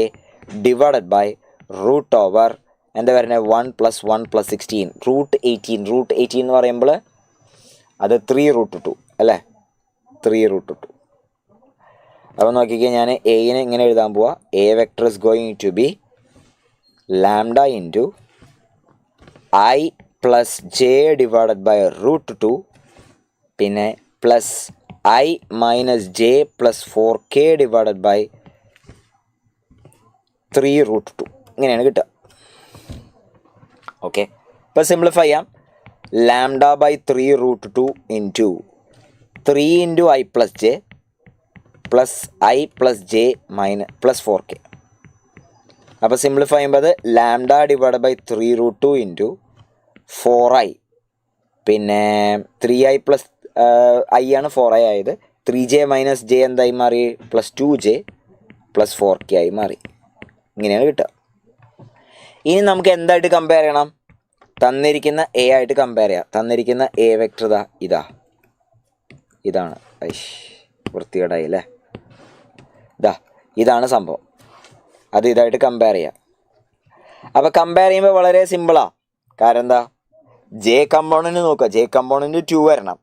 divided by root over എന്താ പറയുന്നത് 1 plus 1 plus 16 √18. √18 എന്ന് പറയുമ്പോൾ അത് 3√2 അല്ലേ? 3√2. അപ്പോൾ നോക്കിക്കേ, ഞാൻ എനെ ഇങ്ങനെ എഴുതാൻ പോവാ. A vector is going to be lambda into I plus J divided by √2 പിന്നെ plus I minus J plus 4k divided by 3√2 ഇങ്ങനെയാണ് കിട്ടുക. ഓക്കെ, ഇപ്പോൾ സിംപ്ലിഫൈ ചെയ്യാം. Lambda by 3√2 into 3 into I plus J plus I plus J plus 4k. അപ്പോൾ simplify ചെയ്യുമ്പോൾ അത് lambda divide by 3√2 into 4i പിന്നെ 3i plus I ആണ് 4i ആയത്. 3j മൈനസ് ജെ എന്തായി മാറി? പ്ലസ് 2j പ്ലസ് 4k ആയി മാറി. ഇങ്ങനെയാണ് കിട്ടുക. ഇനി നമുക്ക് എന്തായിട്ട് കമ്പയർ ചെയ്യണം? തന്നിരിക്കുന്ന എ ആയിട്ട് കമ്പയർ ചെയ്യാം. തന്നിരിക്കുന്ന എ വെക്ടർ ഇതാണ്. വൃത്തികേടായി അല്ലേ? ഇതാണ് സംഭവം. അത് ഇതായിട്ട് കമ്പയർ ചെയ്യാം. അപ്പോൾ കമ്പയർ ചെയ്യുമ്പോൾ വളരെ സിമ്പിളാണ്. കാരണം എന്താ, ജെ കമ്പോണൻറ്റ് നോക്കുക, ജെ കമ്പോണൻറ്റ് 2 വരണം.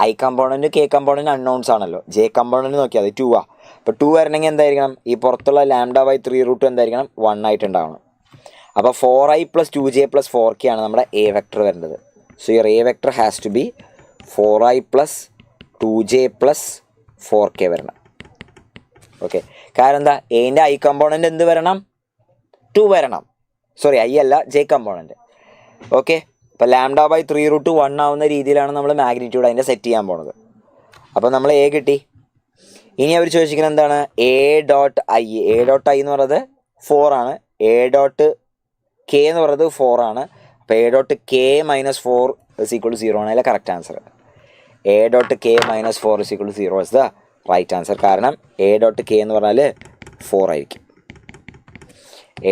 I component K component unknowns ആണല്ലോ. ജെ കമ്പോണൻറ്റ് നോക്കിയാൽ അത് 2 ആണ്. അപ്പോൾ 2 വരണമെങ്കിൽ എന്തായിരിക്കണം, ഈ പുറത്തുള്ള λ/3√2 എന്തായിരിക്കണം, 1 ആയിട്ടുണ്ടാവണം. അപ്പോൾ 4i + 2j + 4k ആണ് നമ്മുടെ എ വെക്ടർ വരേണ്ടത്. So your a vector has to be 4i + 2j + 4k വരണം. ഓക്കെ, കാരണം എന്താ, എൻ്റെ ഐ കമ്പോണൻറ്റ് എന്ത് വരണം, 2 വരണം. സോറി, ഐ അല്ല, ജെ കമ്പോണൻറ്റ്. ഓക്കെ, അപ്പോൾ λ/3√2 1 ആവുന്ന രീതിയിലാണ് നമ്മൾ മാഗ്നിറ്റ്യൂഡ് അതിൻ്റെ സെറ്റ് ചെയ്യാൻ പോണത്. അപ്പോൾ നമ്മൾ എ കിട്ടി. ഇനി അവർ ചോദിച്ചിരിക്കുന്നത് എന്താണ്, A.i. A.i എന്ന് പറയുന്നത് 4 ആണ്. A.k എന്ന് പറയുന്നത് 4 ആണ്. അപ്പോൾ A.k - 4 = 0 ആണ് അതിലെ correct answer. A.k - 4 = 0 is the right answer. കാരണം A.k എന്ന് പറഞ്ഞാൽ 4 ആയിരിക്കും.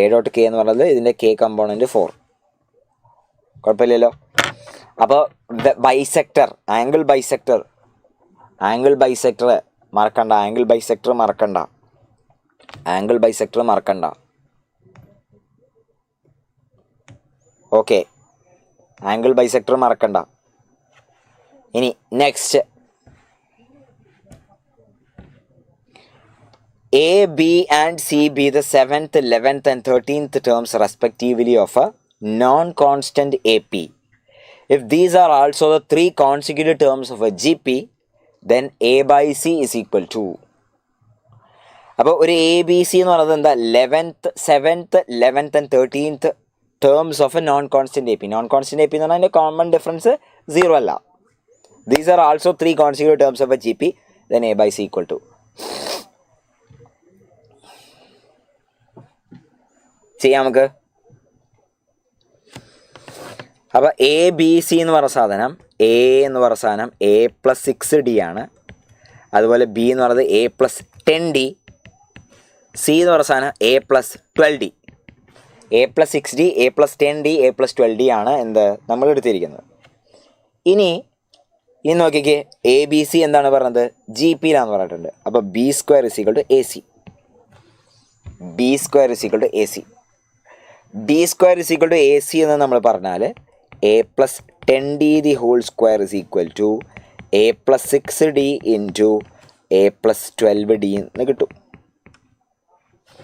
A.k എന്ന് പറഞ്ഞത് ഇതിൻ്റെ k കമ്പോണൻറ്റ് 4. കുഴപ്പമില്ലല്ലോ. അപ്പോൾ ബൈസെക്ടർ, ആംഗിൾ ബൈസെക്ടർ മറക്കണ്ട, ആംഗിൾ ബൈസെക്ടർ മറക്കണ്ട. ഓക്കെ, ആംഗിൾ ബൈസെക്ടർ മറക്കണ്ട. ഇനി next, A, B and C be the 7th, 11th and 13th terms respectively of a non-constant AP. If these are also the 3 consecutive terms of a GP, then A/C is equal to. അപ്പോൾ ഒരു ABC എന്ന് പറയുന്നത് എന്താ, 7th, 11th and 13th terms of a non-constant AP. Non-constant AP എന്ന് പറഞ്ഞാൽ അതിൻ്റെ common difference 0 അല്ല. These are also 3 consecutive terms of a GP, then A/C equal to. ചെയ്യാം നമുക്ക്. അപ്പോൾ ABC എന്ന് പറയുന്ന സാധനം, A എന്ന് പറയുന്ന സാധനം A + 6D ആണ്. അതുപോലെ B എന്ന് പറയുന്നത് A + 10D. C എന്ന് പറയുന്ന സാധനം A + 12D. A + 6D, A + 10D, A + 12D ആണ് എന്ത് നമ്മൾ എടുത്തിരിക്കുന്നത്. ഇനി നോക്കിക്കേ, ABC എന്താണ് പറയുന്നത്, GPയിലാന്ന് പറഞ്ഞിട്ടുണ്ട്. അപ്പോൾ B² = AC. B² = AC. B² = AC എന്ന് നമ്മൾ പറഞ്ഞാൽ A + 10D the whole square is equal to A + 6D into A + 12D എന്ന് കിട്ടും.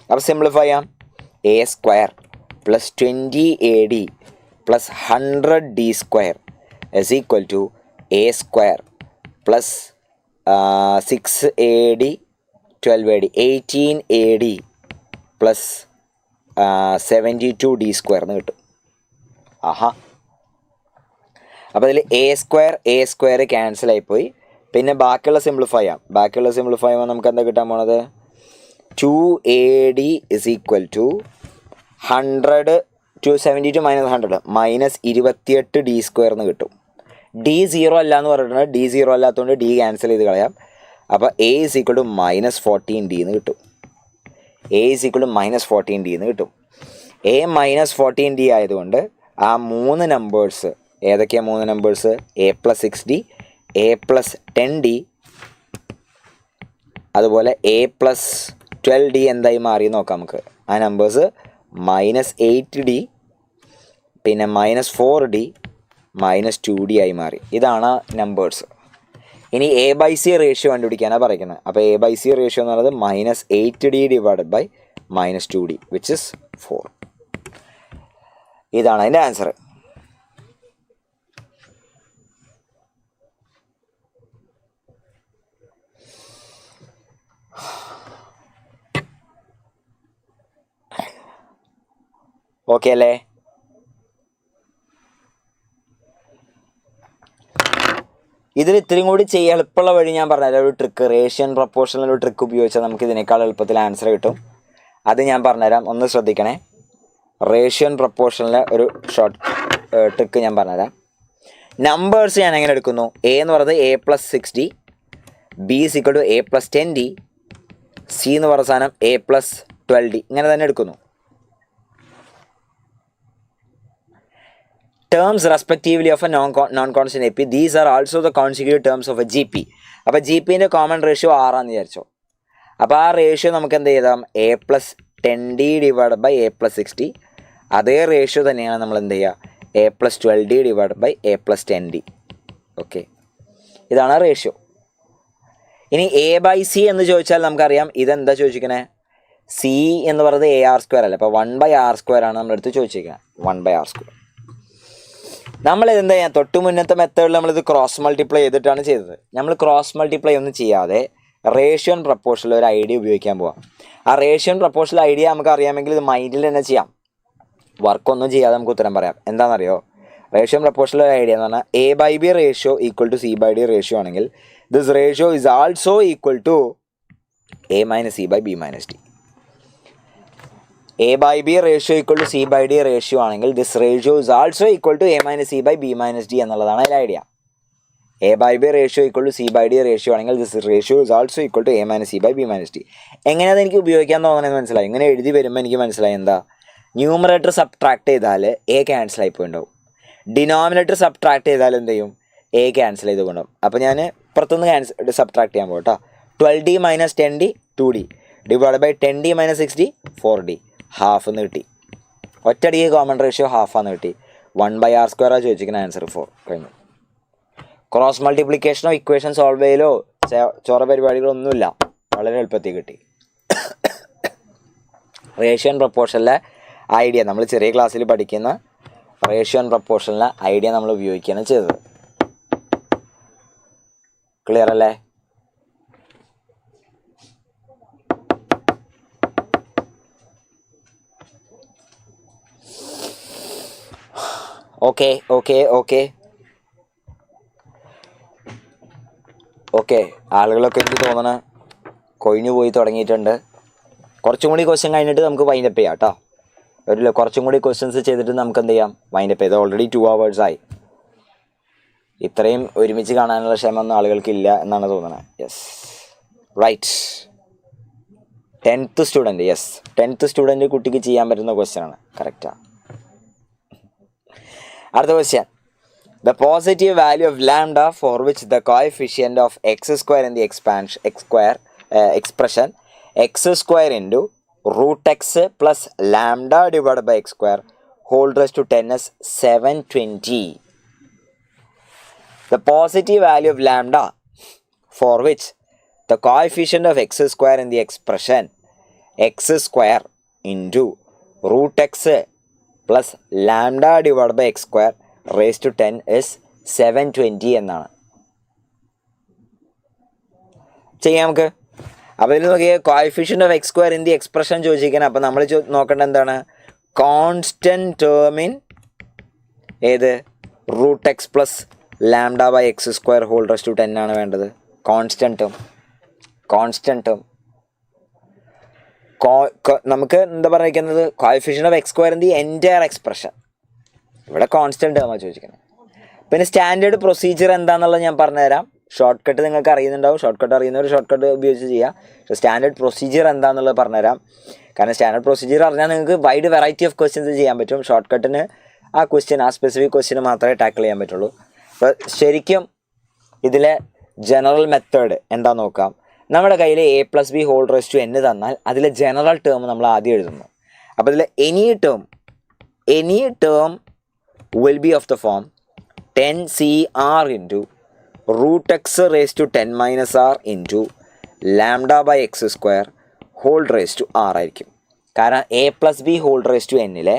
അപ്പോൾ സിംപ്ലിഫൈ ചെയ്യാം. A² + 20AD + 100D² is equal to A² + 6AD 12AD 18AD + 72D² എന്ന് കിട്ടും. ആഹാ, അപ്പോൾ ഇതിൽ A² ക്യാൻസൽ ആയിപ്പോയി. പിന്നെ ബാക്കിയുള്ള സിംപ്ലിഫൈ ചെയ്യുമ്പോൾ നമുക്ക് എന്താ കിട്ടാൻ പോണത്, 2AD is equal to 100 272 - 100 -28D² എന്ന് കിട്ടും. D 0 അല്ല എന്ന് പറഞ്ഞിട്ടുണ്ട്. D 0 അല്ലാത്തതുകൊണ്ട് D ക്യാൻസൽ ചെയ്ത് കളയാം. അപ്പോൾ A is equal to -14D എന്ന് കിട്ടും. A is equal to -14D എന്ന് കിട്ടും. A -14D ആയതുകൊണ്ട് ആ 3 നമ്പേഴ്സ് ഏതൊക്കെയാണ്, 3 numbers A + 6D, A + 10D, അതുപോലെ A + 12D എന്തായി മാറി നോക്കാം നമുക്ക്. ആ നമ്പേഴ്സ് -8D, പിന്നെ -4D, -2D ആയി മാറി. ഇതാണ് നമ്പേഴ്സ്. ഇനി A/C റേഷ്യോ കണ്ടുപിടിക്കാനാണ് പറയുന്നത്. അപ്പോൾ A/C റേഷ്യോ എന്ന് പറയുന്നത് -8D / -2D which is 4. ഇതാണ് അതിൻ്റെ ആൻസർ. ഓക്കെ അല്ലേ? ഇതിൽ ഇത്രയും കൂടി ചെയ്യാൻ എളുപ്പമുള്ള വഴി ഞാൻ പറഞ്ഞുതരാം. ഒരു ട്രിക്ക്, റേഷ്യൻ പ്രൊപ്പോർഷണൽ ഒരു ട്രിക്ക് ഉപയോഗിച്ചാൽ നമുക്ക് ഇതിനേക്കാൾ എളുപ്പത്തിൽ ആൻസർ കിട്ടും. അത് ഞാൻ പറഞ്ഞുതരാം, ഒന്ന് ശ്രദ്ധിക്കണേ. റേഷ്യൻ പ്രൊപ്പോർഷണലിലെ ഒരു ഷോർട്ട് ട്രിക്ക് ഞാൻ പറഞ്ഞുതരാം. നമ്പേഴ്സ് ഞാൻ എങ്ങനെ എടുക്കുന്നു, A എന്ന് പറയുന്നത് A + 6D, B is equal to A + 10D, C എന്ന് പറയുന്ന സാധനം A + 12D, ഇങ്ങനെ തന്നെ എടുക്കുന്നു. Terms respectively of a non-constant AP. These are also the consecutive terms of a GP. അപ്പോൾ GPൻ്റെ കോമൺ റേഷ്യോ 6 ആണെന്ന് വിചാരിച്ചോ. അപ്പോൾ ആ റേഷ്യോ നമുക്ക് എന്ത് ചെയ്താം, A + 10D divide by a plus 60. അതേ റേഷ്യോ തന്നെയാണ് നമ്മൾ എന്ത് ചെയ്യുക, a plus 12D divide by a plus 10D. Okay, ഇതാണ് റേഷ്യോ. ഇനി എ ബൈ സി എന്ന് ചോദിച്ചാൽ നമുക്കറിയാം ഇതെന്താ ചോദിച്ചിരിക്കണേ, സി എന്ന് പറയുന്നത് AR² അല്ല. അപ്പോൾ 1/R² ആണ് നമ്മളെടുത്ത് ചോദിച്ചിരിക്കുന്നത്, 1/R². നമ്മളിതെന്താ ചെയ്യാം, തൊട്ട് മുന്നത്തെ മെത്തേഡിൽ നമ്മളിത് ക്രോസ് മൾട്ടിപ്ലൈ ചെയ്തിട്ടാണ് ചെയ്തത്. നമ്മൾ ക്രോസ് മൾട്ടിപ്ലൈ ഒന്നും ചെയ്യാതെ റേഷ്യോ ആൻഡ് പ്രപ്പോർഷനിൽ ഒരു ഐഡിയ ഉപയോഗിക്കാൻ പോവാം. ആ റേഷ്യോ ആൻഡ് പ്രപ്പോർഷനിൽ ഐഡിയ നമുക്ക് അറിയാമെങ്കിൽ ഇത് മൈൻഡിൽ തന്നെ ചെയ്യാം, വർക്കൊന്നും ചെയ്യാതെ നമുക്ക് ഉത്തരം പറയാം. എന്താണെന്നറിയോ, റേഷ്യോ ആൻഡ് പ്രപ്പോർഷനിൽ ഒരു ഐഡിയ എന്ന് പറഞ്ഞാൽ A/B ratio equal to C/D ratio ആണെങ്കിൽ this ratio is also equal to A - C/B - D. A/B ratio equal to C/D ratio ആണെങ്കിൽ this ratio is also equal to A - C/B - D എന്നുള്ളതാണ് അതിൽ idea. A/B ratio equal to C/D ratio ആണെങ്കിൽ this ratio is also equal to A - C/B - D. എങ്ങനെയത് എനിക്ക് ഉപയോഗിക്കാൻ തോന്നണമെന്ന് മനസ്സിലായി. ഇങ്ങനെ എഴുതി വരുമ്പോൾ എനിക്ക് മനസ്സിലായി എന്താ, ന്യൂമറേറ്റർ സബ്ട്രാക്ട് ചെയ്താൽ A ക്യാൻസൽ ആയി പോയിട്ടുണ്ടാവും, ഡിനോമിനേറ്റർ സബ്ട്രാക്ട് ചെയ്താൽ എന്ത് ചെയ്യും, A ക്യാൻസൽ ചെയ്ത് കൊണ്ടുപോകും. അപ്പോൾ ഞാൻ പുറത്തുനിന്ന് സബ്ട്രാക്ട് ചെയ്യാൻ പോകും കേട്ടോ. 12D - 10D 2D divide by 10D - 6D 4D, half എന്ന് കിട്ടി. ഒറ്റടിക്ക് കോമൺ റേഷ്യോ ഹാഫാന്ന് കിട്ടി. 1/R² ചോദിച്ചിരിക്കുന്ന ആൻസർ 4 കഴിഞ്ഞു. ക്രോസ് മൾട്ടിപ്ലിക്കേഷനോ ഇക്വേഷൻ സോൾവ് ചെയ്യലോ ചോറ പരിപാടികളൊന്നുമില്ല, വളരെ എളുപ്പത്തിൽ കിട്ടി. റേഷ്യോ ആൻഡ് പ്രപ്പോർഷനിലെ ഐഡിയ നമ്മൾ ചെറിയ ക്ലാസ്സിൽ പഠിക്കുന്ന റേഷ്യോ ആൻഡ് പ്രപ്പോർഷനിലെ ഐഡിയ നമ്മൾ ഉപയോഗിക്കുകയാണ് ചെയ്തത്. ക്ലിയർ അല്ലേ? ഓക്കെ ഓക്കെ ഓക്കെ ഓക്കെ ആളുകളൊക്കെ എനിക്ക് തോന്നണ കൊഴിഞ്ഞു പോയി തുടങ്ങിയിട്ടുണ്ട്. കുറച്ചും കൂടി ക്വസ്റ്റ്യൻ കഴിഞ്ഞിട്ട് നമുക്ക് വൈൻഡപ്പ് ചെയ്യാം കേട്ടോ. കുറച്ചും കൂടി ക്വസ്റ്റ്യൻസ് ചെയ്തിട്ട് നമുക്ക് എന്ത് ചെയ്യാം, വൈൻഡപ്പ് ചെയ്ത്. ഓൾറെഡി 2 hours ആയി. ഇത്രയും ഒരുമിച്ച് കാണാനുള്ള ക്ഷമൊന്നും ആളുകൾക്കില്ല എന്നാണ് തോന്നുന്നത്. Yes, right. 10th student, yes, 10th student കുട്ടിക്ക് ചെയ്യാൻ പറ്റുന്ന ക്വസ്റ്റ്യൻ ആണ്. കറക്റ്റാണ്. അടുത്ത question, the positive value of lambda for which the coefficient of x² in the expression x² into root x plus lambda divided by x² whole raised to 10 is 720. The positive value of lambda for which the coefficient of x² in the expression x² into root x plus lambda divided by x² raised to 10 is 720 എന്നാണ്. ചെയ്യാം നമുക്ക്. അപ്പോൾ ഇതിൽ നോക്കിയാൽ coefficient of x² in the expression ചോദിച്ചിരിക്കണം. അപ്പോൾ നമ്മൾ നോക്കേണ്ടത് എന്താണ്, കോൺസ്റ്റൻറ്റ് ടേം ഇൻ ഏത്, root X plus lambda by x² whole raised to 10 ആണ് വേണ്ടത്. കോൺസ്റ്റൻറ്റ് ടേം നമുക്ക് എന്താ പറയുന്നത്, coefficient of x² in the entire expression. ഇവിടെ കോൺസ്റ്റൻറ്റ് ടേമാണ് ചോദിച്ചിരിക്കുന്നത്. പിന്നെ സ്റ്റാൻഡേർഡ് പ്രൊസീജിയർ എന്താണെന്നുള്ളത് ഞാൻ പറഞ്ഞുതരാം. ഷോർട്ട് കട്ട് നിങ്ങൾക്ക് അറിയുന്നുണ്ടാവും, ഷോർട്ട് കട്ട് അറിയുന്നവർ ഷോർട്ട് കട്ട് ഉപയോഗിച്ച് ചെയ്യാം. പക്ഷേ സ്റ്റാൻഡേർഡ് പ്രൊസീജിയർ എന്താണെന്നുള്ളത് പറഞ്ഞുതരാം. കാരണം സ്റ്റാൻഡേർഡ് പ്രൊസീജിയർ അറിഞ്ഞാൽ നിങ്ങൾക്ക് വൈഡ് വെറൈറ്റി ഓഫ് ക്വസ്റ്റ്യൻസ് ചെയ്യാൻ പറ്റും. ഷോർട്ട് കട്ടിന് ആ സ്പെസിഫിക് ക്വസ്റ്റ്യന് മാത്രമേ ടാക്കിൾ ചെയ്യാൻ പറ്റുള്ളൂ. അപ്പോൾ ശരിക്കും ഇതിലെ ജനറൽ മെത്തേഡ് എന്താണെന്ന് നോക്കാം. നമ്മുടെ കയ്യിൽ a+b whole raised to n തന്നാൽ അതിലെ ജനറൽ ടേം നമ്മൾ ആദ്യം എഴുതുന്നു. അപ്പോൾ ഇതിൽ any term will be of the form 10CR into root x raised to 10 minus r into lambda by x² whole raised to r ആയിരിക്കും. കാരണം a+b whole raised to n-ലെ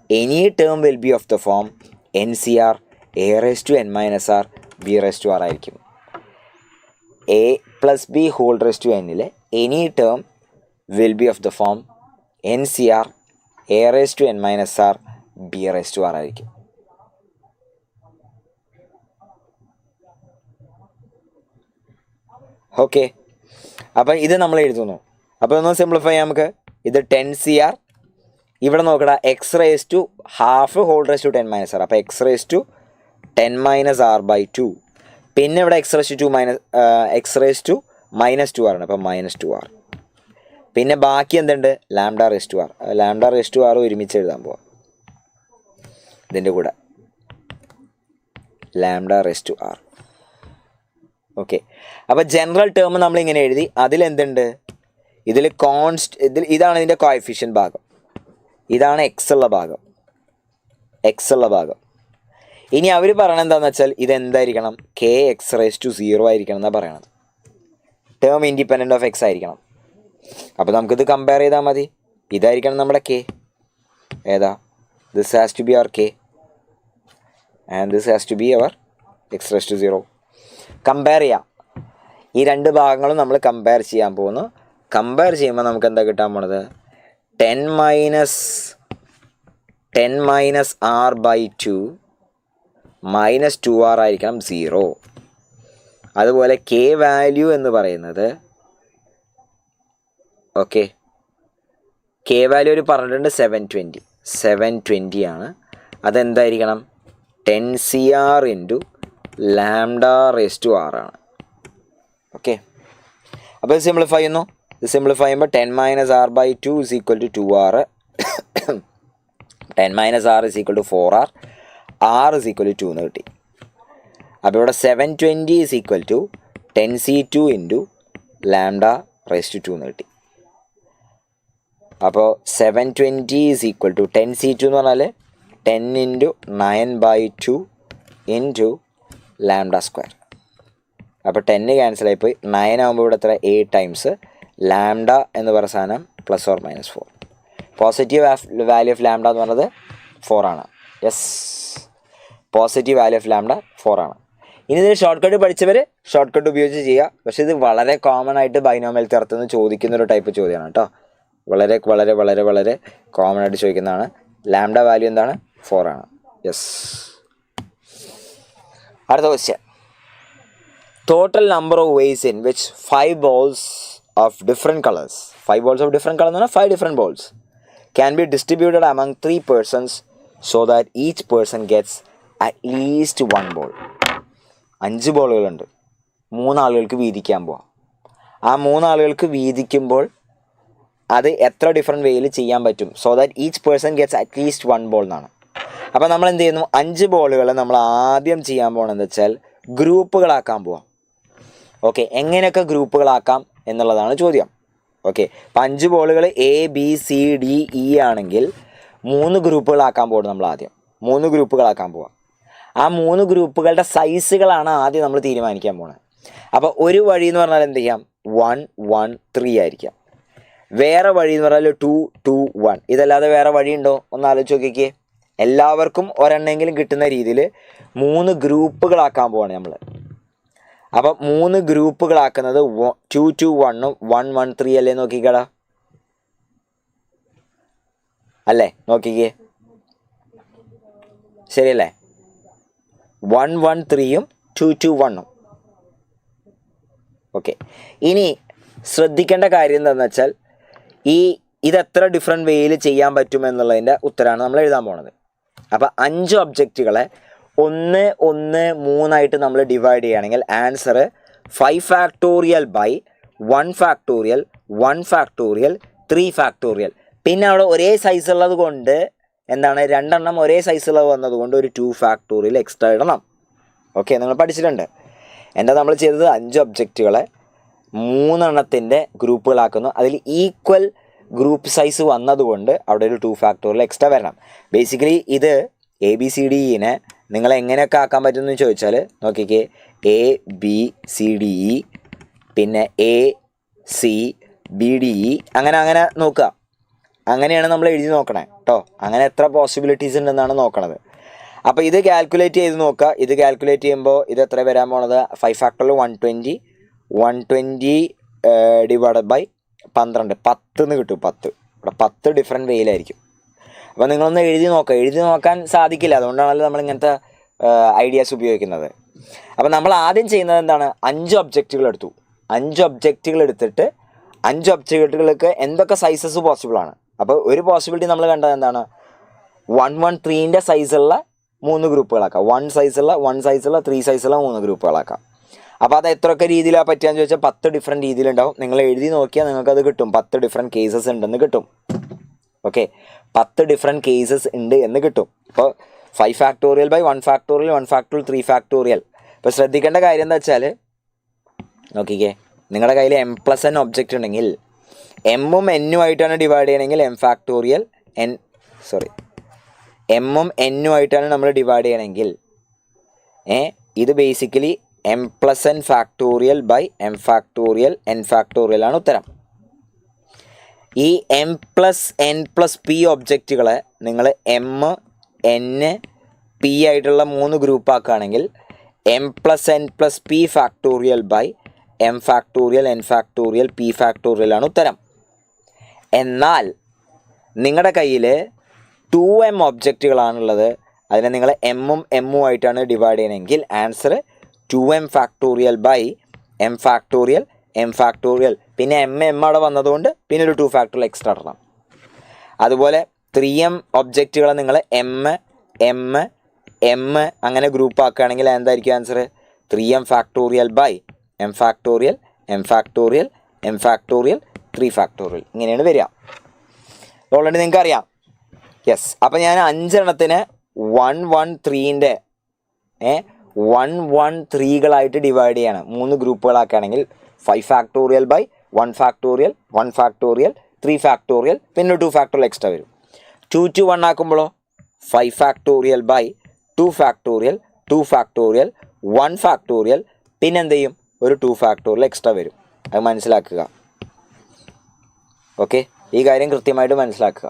any term will be of the form NCR a raised to n minus r b raised to r ആയിരിക്കും. a+b whole raised to n-ലെ any term will be of the form NCR a raised to n minus r b raised to r ആയിരിക്കും. Okay, അപ്പം ഇത് നമ്മൾ എഴുതുന്നു. അപ്പോൾ ഒന്ന് simplify ചെയ്യാം നമുക്ക്. ഇത് 10CR, ഇവിടെ നോക്കടാ X raise to half whole raise to 10 minus R. അപ്പോൾ X raise to 10 minus R by 2. പിന്നെ ഇവിടെ എക്സ് റേസ് ടു മൈനസ് 2 ആണ്. അപ്പം -2r. പിന്നെ ബാക്കി എന്തുണ്ട്, lambda raise to r. Lambda raise to r ഒരുമിച്ച് എഴുതാൻ പോവാം. ഇതിൻ്റെ കൂടെ lambda raise to r. Okay, അപ്പോൾ ജനറൽ ടേം നമ്മളിങ്ങനെ എഴുതി. അതിലെന്തുണ്ട്, ഇതിൽ ഇതാണ് ഇതിൻ്റെ കോഎഫിഷ്യൻ്റ് ഭാഗം, ഇതാണ് എക്സ് ഉള്ള ഭാഗം. ഇനി അവർ പറയണത് എന്താണെന്ന് വെച്ചാൽ ഇതെന്തായിരിക്കണം, കെ എക്സ് റേസ് ടു 0 ആയിരിക്കണം എന്നാണ് പറയണത്. ടേം ഇൻഡിപെൻഡൻറ്റ് ഓഫ് എക്സ് ആയിരിക്കണം. അപ്പോൾ നമുക്കിത് കമ്പയർ ചെയ്താൽ മതി. ഇതായിരിക്കണം നമ്മുടെ കെ. ഏതാ? This has to be our k and this has to be our x raise to 0. Compare ചെയ്യാം. ഈ രണ്ട് ഭാഗങ്ങളും നമ്മൾ കമ്പയർ ചെയ്യാൻ പോകുന്നു. കമ്പയർ ചെയ്യുമ്പോൾ നമുക്ക് എന്താ കിട്ടാൻ പോണത്? 10 minus R by 2 minus 2r ആയിരിക്കണം 0. അതുപോലെ കെ വാല്യൂ എന്ന് പറയുന്നത് ഓക്കെ, കെ വാല്യൂ ഒരു പറഞ്ഞിട്ടുണ്ട് 720 ആണ്. അതെന്തായിരിക്കണം? 10CR into lambda raise to r ആണ്. ഓക്കെ, അപ്പോൾ ഇത് സിംപ്ലിഫൈ ചെയ്യുന്നു. ഇത് സിംപ്ലിഫൈ ചെയ്യുമ്പോൾ 10 minus R by 2 is equal to 2r, 10 minus r is equal to 4r, r is equal to 2 എന്ന് കിട്ടി. അപ്പോൾ ഇവിടെ 720 is equal to 10C2 into lambda raise to 2 എന്ന് കിട്ടി. അപ്പോൾ 720 ഈസ് ഈക്വൽ ടു 10C2 എന്ന് പറഞ്ഞാൽ 10 ഇൻറ്റു 9/2 ഇൻറ്റു ലാംഡ സ്ക്വയർ. അപ്പോൾ 10 ക്യാൻസലായിപ്പോയി. 9 ആകുമ്പോൾ ഇവിടെ എത്ര? 8 ടൈംസ് ലാംഡ എന്ന് പറയുന്ന സാധനം plus or minus 4. Positive value of lambda എന്ന് പറയുന്നത് 4 ആണ്. Yes, positive value of lambda 4 ആണ്. ഇനി ഇതിന് ഷോർട്ട് കട്ട് പഠിച്ചവർ ഷോർട്ട് കട്ട് ഉപയോഗിച്ച് ചെയ്യുക. പക്ഷേ ഇത് വളരെ കോമൺ ആയിട്ട് ബൈനോമിയൽ തിയറത്തിൽ ചോദിക്കുന്നൊരു ടൈപ്പ് ചോദ്യമാണ് കേട്ടോ. വളരെ വളരെ വളരെ വളരെ കോമൺ ആയിട്ട് ചോദിക്കുന്നതാണ്. ലാംഡ വാല്യൂ എന്താണ്? 4 ആണ്. യെസ്. അടുത്ത question. Total number of ways in which 5 balls of different colors, 5 balls of different color എന്ന് പറഞ്ഞാൽ 5 different balls can be distributed among 3 persons so that each person gets at least 1 ball. 5 ബോളുകളുണ്ട്, 3 ആളുകൾക്ക് വീതിക്കാൻ പോവാം. ആ 3 ആളുകൾക്ക് വീതിക്കുമ്പോൾ അത് എത്ര different വേയിൽ ചെയ്യാൻ പറ്റും? So that each person gets at least 1 ball എന്നാണ്. അപ്പോൾ നമ്മൾ എന്ത് ചെയ്യുന്നു? 5 ബോളുകൾ നമ്മൾ ആദ്യം ചെയ്യാൻ പോകണമെന്ന് വെച്ചാൽ ഗ്രൂപ്പുകളാക്കാൻ പോവാം. ഓക്കെ, എങ്ങനെയൊക്കെ ഗ്രൂപ്പുകളാക്കാം എന്നുള്ളതാണ് ചോദ്യം. ഓക്കെ, അപ്പം 5 ബോളുകൾ ABCDE ആണെങ്കിൽ 3 ഗ്രൂപ്പുകളാക്കാൻ പോകും. നമ്മൾ ആദ്യം 3 ഗ്രൂപ്പുകളാക്കാൻ പോവാം. ആ 3 ഗ്രൂപ്പുകളുടെ സൈസുകളാണ് ആദ്യം നമ്മൾ തീരുമാനിക്കാൻ പോകുന്നത്. അപ്പോൾ ഒരു വഴി എന്ന് പറഞ്ഞാൽ എന്ത് ചെയ്യാം? 1 1 3 ആയിരിക്കാം. വേറെ വഴി എന്ന് പറഞ്ഞാൽ 2 2 1. ഇതല്ലാതെ വേറെ വഴിയുണ്ടോ? ഒന്ന് ആലോചിച്ച് നോക്കിക്കേ. എല്ലാവർക്കും ഒരെണ്ണെങ്കിലും കിട്ടുന്ന രീതിയിൽ 3 ഗ്രൂപ്പുകളാക്കാൻ പോവാണ് നമ്മൾ. അപ്പം 3 ഗ്രൂപ്പുകളാക്കുന്നത് 2 2 1 1 1 3 അല്ലേ? നോക്കിക്കടാ, അല്ലേ? നോക്കിക്കേ, ശരിയല്ലേ? 1 1 3 2 2 1. ഓക്കെ, ഇനി ശ്രദ്ധിക്കേണ്ട കാര്യം എന്താണെന്ന് വെച്ചാൽ ഇതെത്ര ഡിഫറെൻറ്റ് വേയിൽ ചെയ്യാൻ പറ്റും എന്നുള്ളതിൻ്റെ ഉത്തരമാണ് നമ്മൾ എഴുതാൻ പോണത്. അപ്പോൾ 5 ഒബ്ജക്റ്റുകളെ 1 1 3 ആയിട്ട് നമ്മൾ ഡിവൈഡ് ചെയ്യുകയാണെങ്കിൽ answer 5 factorial by 1 factorial 1 factorial 3 factorial. പിന്നെ അവിടെ ഒരേ സൈസ് ഉള്ളത് കൊണ്ട് എന്താണ്? 2 എണ്ണം ഒരേ സൈസുള്ളത് വന്നതുകൊണ്ട് ഒരു 2 ഫാക്ടോറിയൽ എക്സ്ട്രാ ഇടണം. ഓക്കെ, നിങ്ങൾ പഠിച്ചിട്ടുണ്ട്. എന്താ നമ്മൾ ചെയ്തത്? 5 ഒബ്ജക്റ്റുകളെ 3 എണ്ണത്തിൻ്റെ ഗ്രൂപ്പുകളാക്കുന്നു. അതിൽ ഈക്വൽ ഗ്രൂപ്പ് സൈസ് വന്നതുകൊണ്ട് അവിടെ ഒരു 2 ഫാക്ടോറിയൽ എക്സ്ട്രാ വരണം. ബേസിക്കലി ഇത് ABCDE നിങ്ങൾ എങ്ങനെയൊക്കെ ആക്കാൻ പറ്റുമെന്ന് ചോദിച്ചാൽ നോക്കിക്കേ, ABCDE പിന്നെ ACBDE അങ്ങനെ നോക്കുക. അങ്ങനെയാണ് നമ്മൾ എഴുതി നോക്കണേ കേട്ടോ. അങ്ങനെ എത്ര പോസിബിലിറ്റീസ് ഉണ്ടെന്നാണ് നോക്കണത്. അപ്പോൾ ഇത് കാൽക്കുലേറ്റ് ചെയ്ത് നോക്കുക. ഇത് കാൽക്കുലേറ്റ് ചെയ്യുമ്പോൾ ഇത് എത്ര വരാൻ പോണത്? 5 ഫാക്ടോറിയൽ 120 ഡിവൈഡഡ് ബൈ 12 10 എന്ന് കിട്ടും. 10 ഇവിടെ 10 ഡിഫറെൻറ്റ് വേയിലായിരിക്കും. അപ്പോൾ നിങ്ങളൊന്ന് എഴുതി നോക്കുക. എഴുതി നോക്കാൻ സാധിക്കില്ല, അതുകൊണ്ടാണല്ലോ നമ്മൾ ഇങ്ങനത്തെ ഐഡിയാസ് ഉപയോഗിക്കുന്നത്. അപ്പോൾ നമ്മൾ ആദ്യം ചെയ്യുന്നത് എന്താണ്? 5 ഒബ്ജക്റ്റുകൾ എടുത്തു. 5 ഒബ്ജക്റ്റുകൾ എടുത്തിട്ട് 5 ഒബ്ജക്റ്റുകൾക്ക് എന്തൊക്കെ സൈസസ് പോസിബിളാണ്. അപ്പോൾ ഒരു പോസിബിലിറ്റി നമ്മൾ കണ്ടത് എന്താണ്? 1 1 3ൻ്റെ സൈസുള്ള 3 ഗ്രൂപ്പുകളാക്കാം. 1 സൈസുള്ള 3 സൈസുള്ള 3 ഗ്രൂപ്പുകളാക്കാം. അപ്പോൾ അത് എത്രയൊക്കെ രീതിയിലാണ് പറ്റുകയെന്ന് ചോദിച്ചാൽ 10 ഡിഫറെൻറ്റ് രീതിയിലുണ്ടാവും. നിങ്ങൾ എഴുതി നോക്കിയാൽ നിങ്ങൾക്കത് കിട്ടും. 10 ഡിഫറെൻറ്റ് കേസസ് ഉണ്ടെന്ന് കിട്ടും. ഓക്കെ, 10 ഡിഫറെൻറ്റ് കേസസ് ഉണ്ട് എന്ന് കിട്ടും. അപ്പോൾ 5 factorial by 1 factorial 1 factorial 3 factorial. ഇപ്പോൾ ശ്രദ്ധിക്കേണ്ട കാര്യം എന്താ വെച്ചാൽ നോക്കിക്കേ, നിങ്ങളുടെ കയ്യിൽ m+n ഒബ്ജക്റ്റ് ഉണ്ടെങ്കിൽ എമ്മും എന്നും ആയിട്ടാണ് ഡിവൈഡ് ചെയ്യണമെങ്കിൽ എം ഫാക്ടോറിയൽ എമ്മും എന്നും ആയിട്ടാണ് നമ്മൾ ഡിവൈഡ് ചെയ്യണമെങ്കിൽ ഇത് basically M plus N factorial by M factorial N factorial ആണ് ഉത്തരം. ഈ M plus N plus P ഒബ്ജക്റ്റുകളെ നിങ്ങൾ എം എൻ പി ആയിട്ടുള്ള 3 ഗ്രൂപ്പ് ആക്കുകയാണെങ്കിൽ M plus N plus P factorial by M factorial N factorial P factorial ആണ് ഉത്തരം. എന്നാൽ നിങ്ങളുടെ കയ്യിൽ 2m ഒബ്ജക്റ്റുകളാണുള്ളത്, അതിനെ നിങ്ങൾ എമ്മും എമ്മും ആയിട്ടാണ് ഡിവൈഡ് ചെയ്യണമെങ്കിൽ answer 2m factorial by M factorial m factorial, പിന്നെ എം അവിടെ വന്നതുകൊണ്ട് പിന്നെ ഒരു 2 ഫാക്ടോറിയൽ എക്സ്ട്രാ ഇടണം. അതുപോലെ 3m ഒബ്ജക്റ്റുകളെ നിങ്ങൾ എം എം എം അങ്ങനെ ഗ്രൂപ്പ് ആക്കുകയാണെങ്കിൽ എന്തായിരിക്കും answer? 3m factorial by M factorial m factorial m factorial 3 factorial, ഇങ്ങനെയാണ് വരിക. ഓൾറെഡി നിങ്ങൾക്ക് അറിയാം. യെസ്, അപ്പോൾ ഞാൻ 5 എണ്ണത്തിന് 113ൻ്റെ 113കളായിട്ട് ഡിവൈഡ് ചെയ്യണം. 3 ഗ്രൂപ്പുകളാക്കുകയാണെങ്കിൽ 5 factorial by 1 factorial 1 factorial 3 factorial പിന്നെ 2 ഫാക്ടോറിയൽ എക്സ്ട്രാ വരും. 2 to 1 ആക്കുമ്പോഴോ 5 factorial by 2 factorial 2 factorial 1 factorial പിന്നെ എന്ത് ചെയ്യും? ഒരു 2 ഫാക്ടോറിയൽ എക്സ്ട്രാ വരും. അത് മനസ്സിലാക്കുക. ഓക്കെ, ഈ കാര്യം കൃത്യമായിട്ട് മനസ്സിലാക്കുക.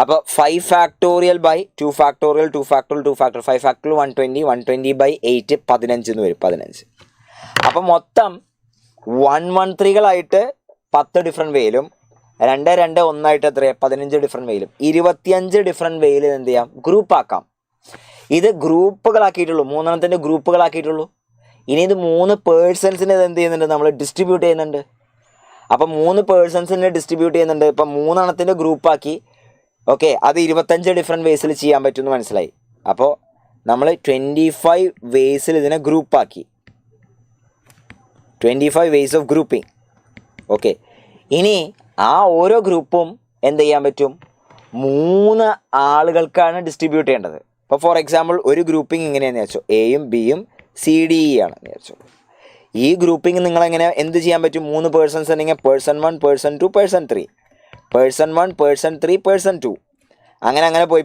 അപ്പോൾ 5 factorial by 2 factorial 2 factorial 2 factorial 5 factorial 120 by 8 15 എന്ന് വരും. 15. അപ്പോൾ മൊത്തം 113കളായിട്ട് 10 ഡിഫറെൻറ്റ് വേയിലും 2 2 1 എത്ര 15 ഡിഫറെൻറ്റ് വേയിലും 25 ഡിഫറെൻറ്റ് വേയിൽ എന്ത് ചെയ്യാം? ഗ്രൂപ്പ് ആക്കാം. ഇത് ഗ്രൂപ്പുകളാക്കിയിട്ടുള്ളൂ, 3 എണ്ണത്തിൻ്റെ ഗ്രൂപ്പുകളാക്കിയിട്ടുള്ളൂ. ഇനി ഇത് 3 പേഴ്സൺസിന് ഇത് എന്ത് ചെയ്യുന്നുണ്ട്? നമ്മൾ ഡിസ്ട്രിബ്യൂട്ട് ചെയ്യുന്നുണ്ട്. അപ്പം 3 പേഴ്സൺസിനെ ഡിസ്ട്രിബ്യൂട്ട് ചെയ്യുന്നുണ്ട്. ഇപ്പം 3 എണ്ണത്തിൻ്റെ ഗ്രൂപ്പാക്കി. ഓക്കെ, അത് 25 ഡിഫറെൻറ്റ് വേസിൽ ചെയ്യാൻ പറ്റുമെന്ന് മനസ്സിലായി. അപ്പോൾ നമ്മൾ 25 വേസിൽ ഇതിനെ ഗ്രൂപ്പാക്കി. 25 വേസ് ഓഫ് ഗ്രൂപ്പിംഗ്. ഓക്കെ, ഇനി ആ ഓരോ ഗ്രൂപ്പും എന്ത് ചെയ്യാൻ പറ്റും? 3 ആളുകൾക്കാണ് ഡിസ്ട്രിബ്യൂട്ട് ചെയ്യേണ്ടത്. ഇപ്പോൾ ഫോർ എക്സാമ്പിൾ ഒരു ഗ്രൂപ്പിംഗ് ഇങ്ങനെയാണെന്ന് വെച്ചോ, എയും ബിയും സി ഡി ഇ ആണെന്ന് വിചാരിച്ചോ. ഈ ഗ്രൂപ്പിംഗ് നിങ്ങളെങ്ങനെ എന്ത് ചെയ്യാൻ പറ്റും? 3 പേഴ്സൺസ് ഉണ്ടെങ്കിൽ person 1 person 2 person 3 person 1 person 3 person 2 അങ്ങനെ പോയി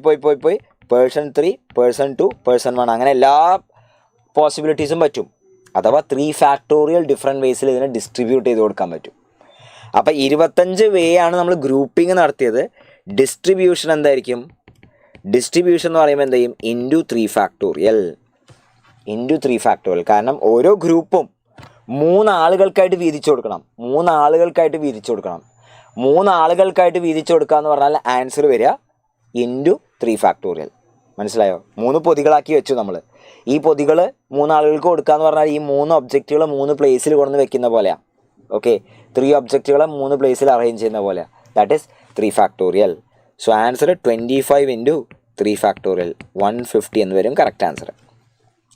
പേഴ്സൺ 3 പേഴ്സൺ 2 പേഴ്സൺ 1 അങ്ങനെ എല്ലാ പോസിബിലിറ്റീസും പറ്റും. അഥവാ 3 ഫാക്ടോറിയൽ ഡിഫറെൻറ്റ് വേസിൽ ഇതിനെ ഡിസ്ട്രിബ്യൂട്ട് ചെയ്ത് കൊടുക്കാൻ പറ്റും. അപ്പോൾ 25 വേ ആണ് നമ്മൾ ഗ്രൂപ്പിംഗ് നടത്തിയത്. ഡിസ്ട്രിബ്യൂഷൻ എന്തായിരിക്കും? ഡിസ്ട്രിബ്യൂഷൻ എന്ന് പറയുമ്പോൾ എന്ത് ചെയ്യും? Into 3 factorial into 3 factorial. കാരണം ഓരോ ഗ്രൂപ്പും 3 ആളുകൾക്കായിട്ട് വീതിച്ചു കൊടുക്കണം. 3 ആളുകൾക്കായിട്ട് വീതിച്ചു കൊടുക്കണം. 3 ആളുകൾക്കായിട്ട് വീതിച്ചു കൊടുക്കുക എന്ന് പറഞ്ഞാൽ ആൻസർ വരിക ഇൻറ്റു 3 ഫാക്ടോറിയൽ. മനസ്സിലായോ? 3 പൊതികളാക്കി വെച്ചു നമ്മൾ. ഈ പൊതികൾ 3 ആളുകൾക്ക് കൊടുക്കുക എന്ന് പറഞ്ഞാൽ ഈ 3 ഒബ്ജക്റ്റുകൾ 3 പ്ലേസിൽ കൊണ്ടുവന്ന് വെക്കുന്ന പോലെയാണ്. ഓക്കെ, 3 ഒബ്ജക്റ്റുകളെ 3 പ്ലേസിൽ അറേഞ്ച് ചെയ്യുന്ന പോലെയാണ്. That is 3 factorial. So answer 25 into 3 factorial 150 എന്ന് വരും കറക്റ്റ് ആൻസർ.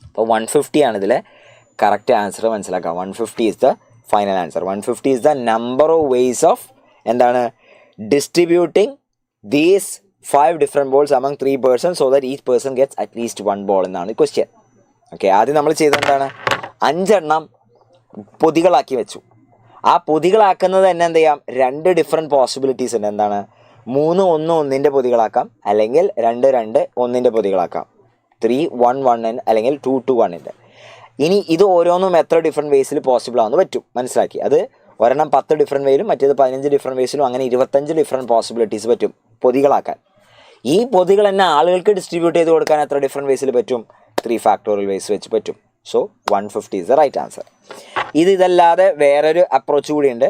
അപ്പോൾ 150 ആണ് ഇതിലെ കറക്റ്റ് ആൻസർ. മനസ്സിലാക്കാം. 150 is the final answer. 150 is the number of ways of എന്താണ്? Distributing these 5 different balls among 3 persons so that each person gets at least 1 ball എന്നാണ് question. Okay, ആദ്യം നമ്മൾ ചെയ്തത് എന്താണ്? 5 എണ്ണം പൊതികളാക്കി വെച്ചു. ആ പൊതികളാക്കുന്നത് തന്നെ എന്ത് ചെയ്യാം? 2 ഡിഫറെൻറ്റ് പോസിബിലിറ്റീസ് ഉണ്ട്. എന്താണ്? 3 1 1ൻ്റെ പൊതികളാക്കാം, അല്ലെങ്കിൽ 2 2 1ൻ്റെ പൊതികളാക്കാം. 3 1 1 അല്ലെങ്കിൽ 2 2 1ൻ്റെ. ഇനി ഇത് ഓരോന്നും എത്ര ഡിഫറെൻറ്റ് വേസിൽ പോസിബിൾ ആണെന്ന് പറ്റും. മനസ്സിലാക്കി. അത് ഒരെണ്ണം 10 ഡിഫറെൻറ്റ് വേയിലും മറ്റേത് 15 ഡിഫറെൻറ്റ് വേസിലും അങ്ങനെ 25 ഡിഫറെൻറ്റ് പോസിബിലിറ്റീസ് പറ്റും പൊതികളാക്കാൻ. ഈ പൊതികൾ തന്നെ ആളുകൾക്ക് ഡിസ്ട്രിബ്യൂട്ട് ചെയ്ത് കൊടുക്കാൻ എത്ര ഡിഫറെൻറ്റ് വേസിൽ പറ്റും? 3 ഫാക്ടോറിയൽ വേസ് വെച്ച് പറ്റും. So 150 is the right answer. ഇതല്ലാതെ വേറൊരു അപ്രോച്ച് കൂടിയുണ്ട്.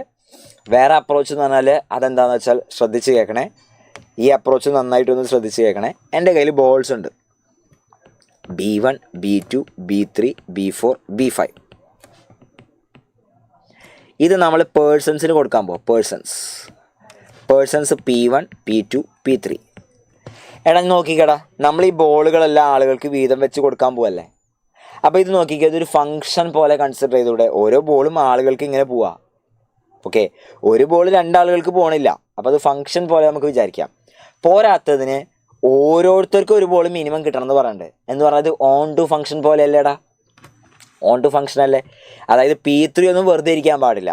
വേറെ അപ്രോച്ച് എന്ന് പറഞ്ഞാൽ അതെന്താണെന്ന് വെച്ചാൽ ശ്രദ്ധിച്ച് കേൾക്കണേ. ഈ അപ്രോച്ച് നന്നായിട്ടൊന്ന് ശ്രദ്ധിച്ച് കേൾക്കണേ. എൻ്റെ കയ്യിൽ ബോൾസ് ഉണ്ട്. B1 B2 B3 B4 B5. ഇത് നമ്മൾ പേഴ്സൺസിന് കൊടുക്കാൻ പോകും. Persons P1 P2 P3. എടാ നോക്കിക്കടാ, നമ്മൾ ഈ ബോളുകളെല്ലാം ആളുകൾക്ക് വീതം വെച്ച് കൊടുക്കാൻ പോവല്ലേ. അപ്പോൾ ഇത് നോക്കിക്കുക, ഇതൊരു ഫംഗ്ഷൻ പോലെ കൺസിഡർ ചെയ്തൂടെ? ഓരോ ബോളും ആളുകൾക്ക് ഇങ്ങനെ പോവാ. ഓക്കെ, ഒരു ബോൾ 2 ആളുകൾക്ക് പോകണില്ല. അപ്പോൾ അത് ഫംഗ്ഷൻ പോലെ നമുക്ക് വിചാരിക്കാം. പോരാത്തതിന് ഓരോരുത്തർക്കും ഒരു ബോൾ മിനിമം കിട്ടണം എന്ന് പറയുന്നുണ്ട്. എന്ന് പറഞ്ഞാൽ ഇത് ഓൺ ടു ഫംഗ്ഷൻ പോലെ അല്ലേടാ? ഓൺ ടു ഫംഗ്ഷൻ അല്ലേ? അതായത് P3 ഒന്നും വെറുതെ ഇരിക്കാൻ പാടില്ല.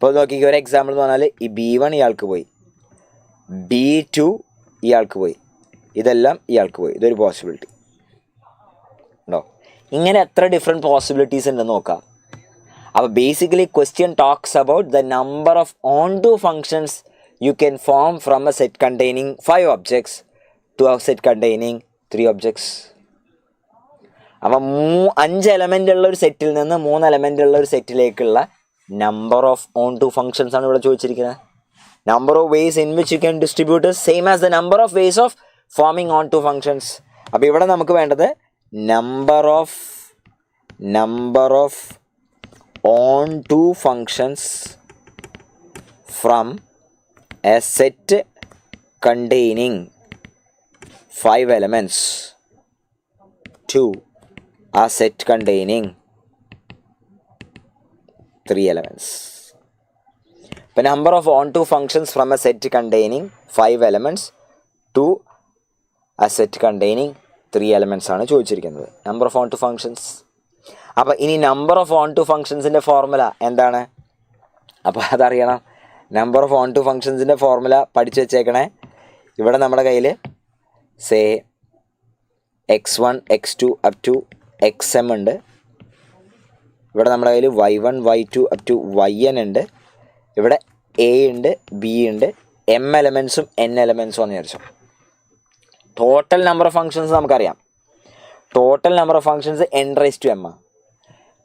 ഇപ്പോൾ നോക്കിക്കുക, ഒരു എക്സാമ്പിൾ എന്ന് പറഞ്ഞാൽ ഈ B1 ഇയാൾക്ക് പോയി, B2 ഇയാൾക്ക് പോയി, ഇതെല്ലാം ഇയാൾക്ക് പോയി. ഇതൊരു പോസിബിലിറ്റി ഉണ്ടോ? ഇങ്ങനെ എത്ര ഡിഫറെൻറ്റ് പോസിബിലിറ്റീസ് ഉണ്ടെന്ന് നോക്കാം. അപ്പോൾ basically question talks about the number of onto functions you can form from a set containing 5 objects to a set containing 3 objects. അപ്പം 5 എലമെൻ്റ് ഉള്ള ഒരു സെറ്റിൽ നിന്ന് 3 എലമെൻ്റ് ഉള്ള ഒരു സെറ്റിലേക്കുള്ള number of onto functions ആണ് ഇവിടെ ചോദിച്ചിരിക്കുന്നത്. Number of ways in which you can distribute same as the number of ways of forming onto functions. അപ്പോൾ ഇവിടെ നമുക്ക് വേണ്ടത് number of onto functions from a set containing 5 elements to a set containing 3 elements. The number of onto functions from a set containing 5 elements to a set containing 3 elements ആണ് ചോദിച്ചിരിക്കുന്നത്. Number of onto functions. അപ്പോൾ ഇനി number of onto functionsൻ്റെ formula എന്താണ്? അപ്പോൾ അതറിയണം. Number of onto ഫങ്ഷൻസിൻ്റെ formula പഠിച്ചു വെച്ചേക്കണേ. ഇവിടെ നമ്മുടെ കയ്യിൽ say x1 x2 up to xm ഉണ്ട്. ഇവിടെ നമ്മുടെ കയ്യിൽ y1 y2 up to yn ഉണ്ട്. ഇവിടെ a ഉണ്ട്, b ഉണ്ട്, m എലമെൻസും n എലമെൻസും എന്ന് വിചാരിച്ചു. ടോട്ടൽ നമ്പർ ഓഫ് ഫങ്ഷൻസ് നമുക്കറിയാം. Total number of functions n⁻m.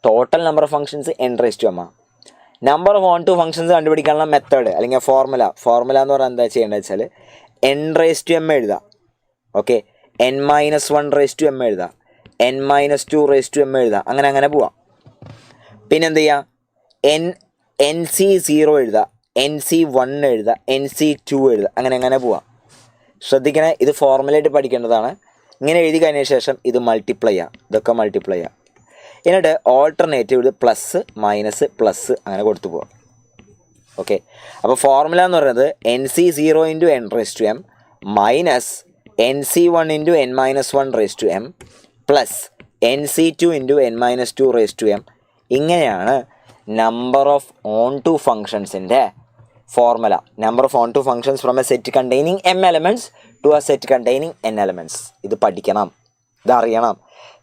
Total number of functions n⁻m. Number of onto functions കണ്ടുപിടിക്കാനുള്ള മെത്തേഡ് അല്ലെങ്കിൽ ഫോർമുല എന്ന് പറഞ്ഞാൽ എന്താ ചെയ്യേണ്ടത് വെച്ചാൽ n⁻m എഴുതാം. ഓക്കെ, n-1m എഴുതാം, n-2m എഴുതാം, അങ്ങനെ പോവാം. പിന്നെ എന്ത് ചെയ്യുക, nc0 എഴുതാം, nc1 എഴുതാം, nc2 എഴുതാം, അങ്ങനെ പോവാം. ശ്രദ്ധിക്കണേ, ഇത് ഫോർമുലയായിട്ട് പഠിക്കേണ്ടതാണ്. ഇങ്ങനെ എഴുതി കഴിഞ്ഞ ശേഷം ഇത് മൾട്ടിപ്ലൈ ചെയ്യുക, ഇതൊക്കെ മൾട്ടിപ്ലൈ ചെയ്യുക. എന്നിട്ട് ഓൾട്ടർനേറ്റീവ് ഇത് പ്ലസ് മൈനസ് പ്ലസ് അങ്ങനെ കൊടുത്തു പോകാം. ഓക്കെ, അപ്പോൾ ഫോർമുല എന്ന് പറയുന്നത് nc0 into n⁻m minus nc1 into n-1m plus nc2 into n-2m. ഇങ്ങനെയാണ് നമ്പർ ഓഫ് ഓൺ ടു ഫങ്ഷൻസിൻ്റെ formula. Number of onto functions from a set containing m elements to a set containing n elements. ഇത് പഠിക്കണം, ഇതറിയണം.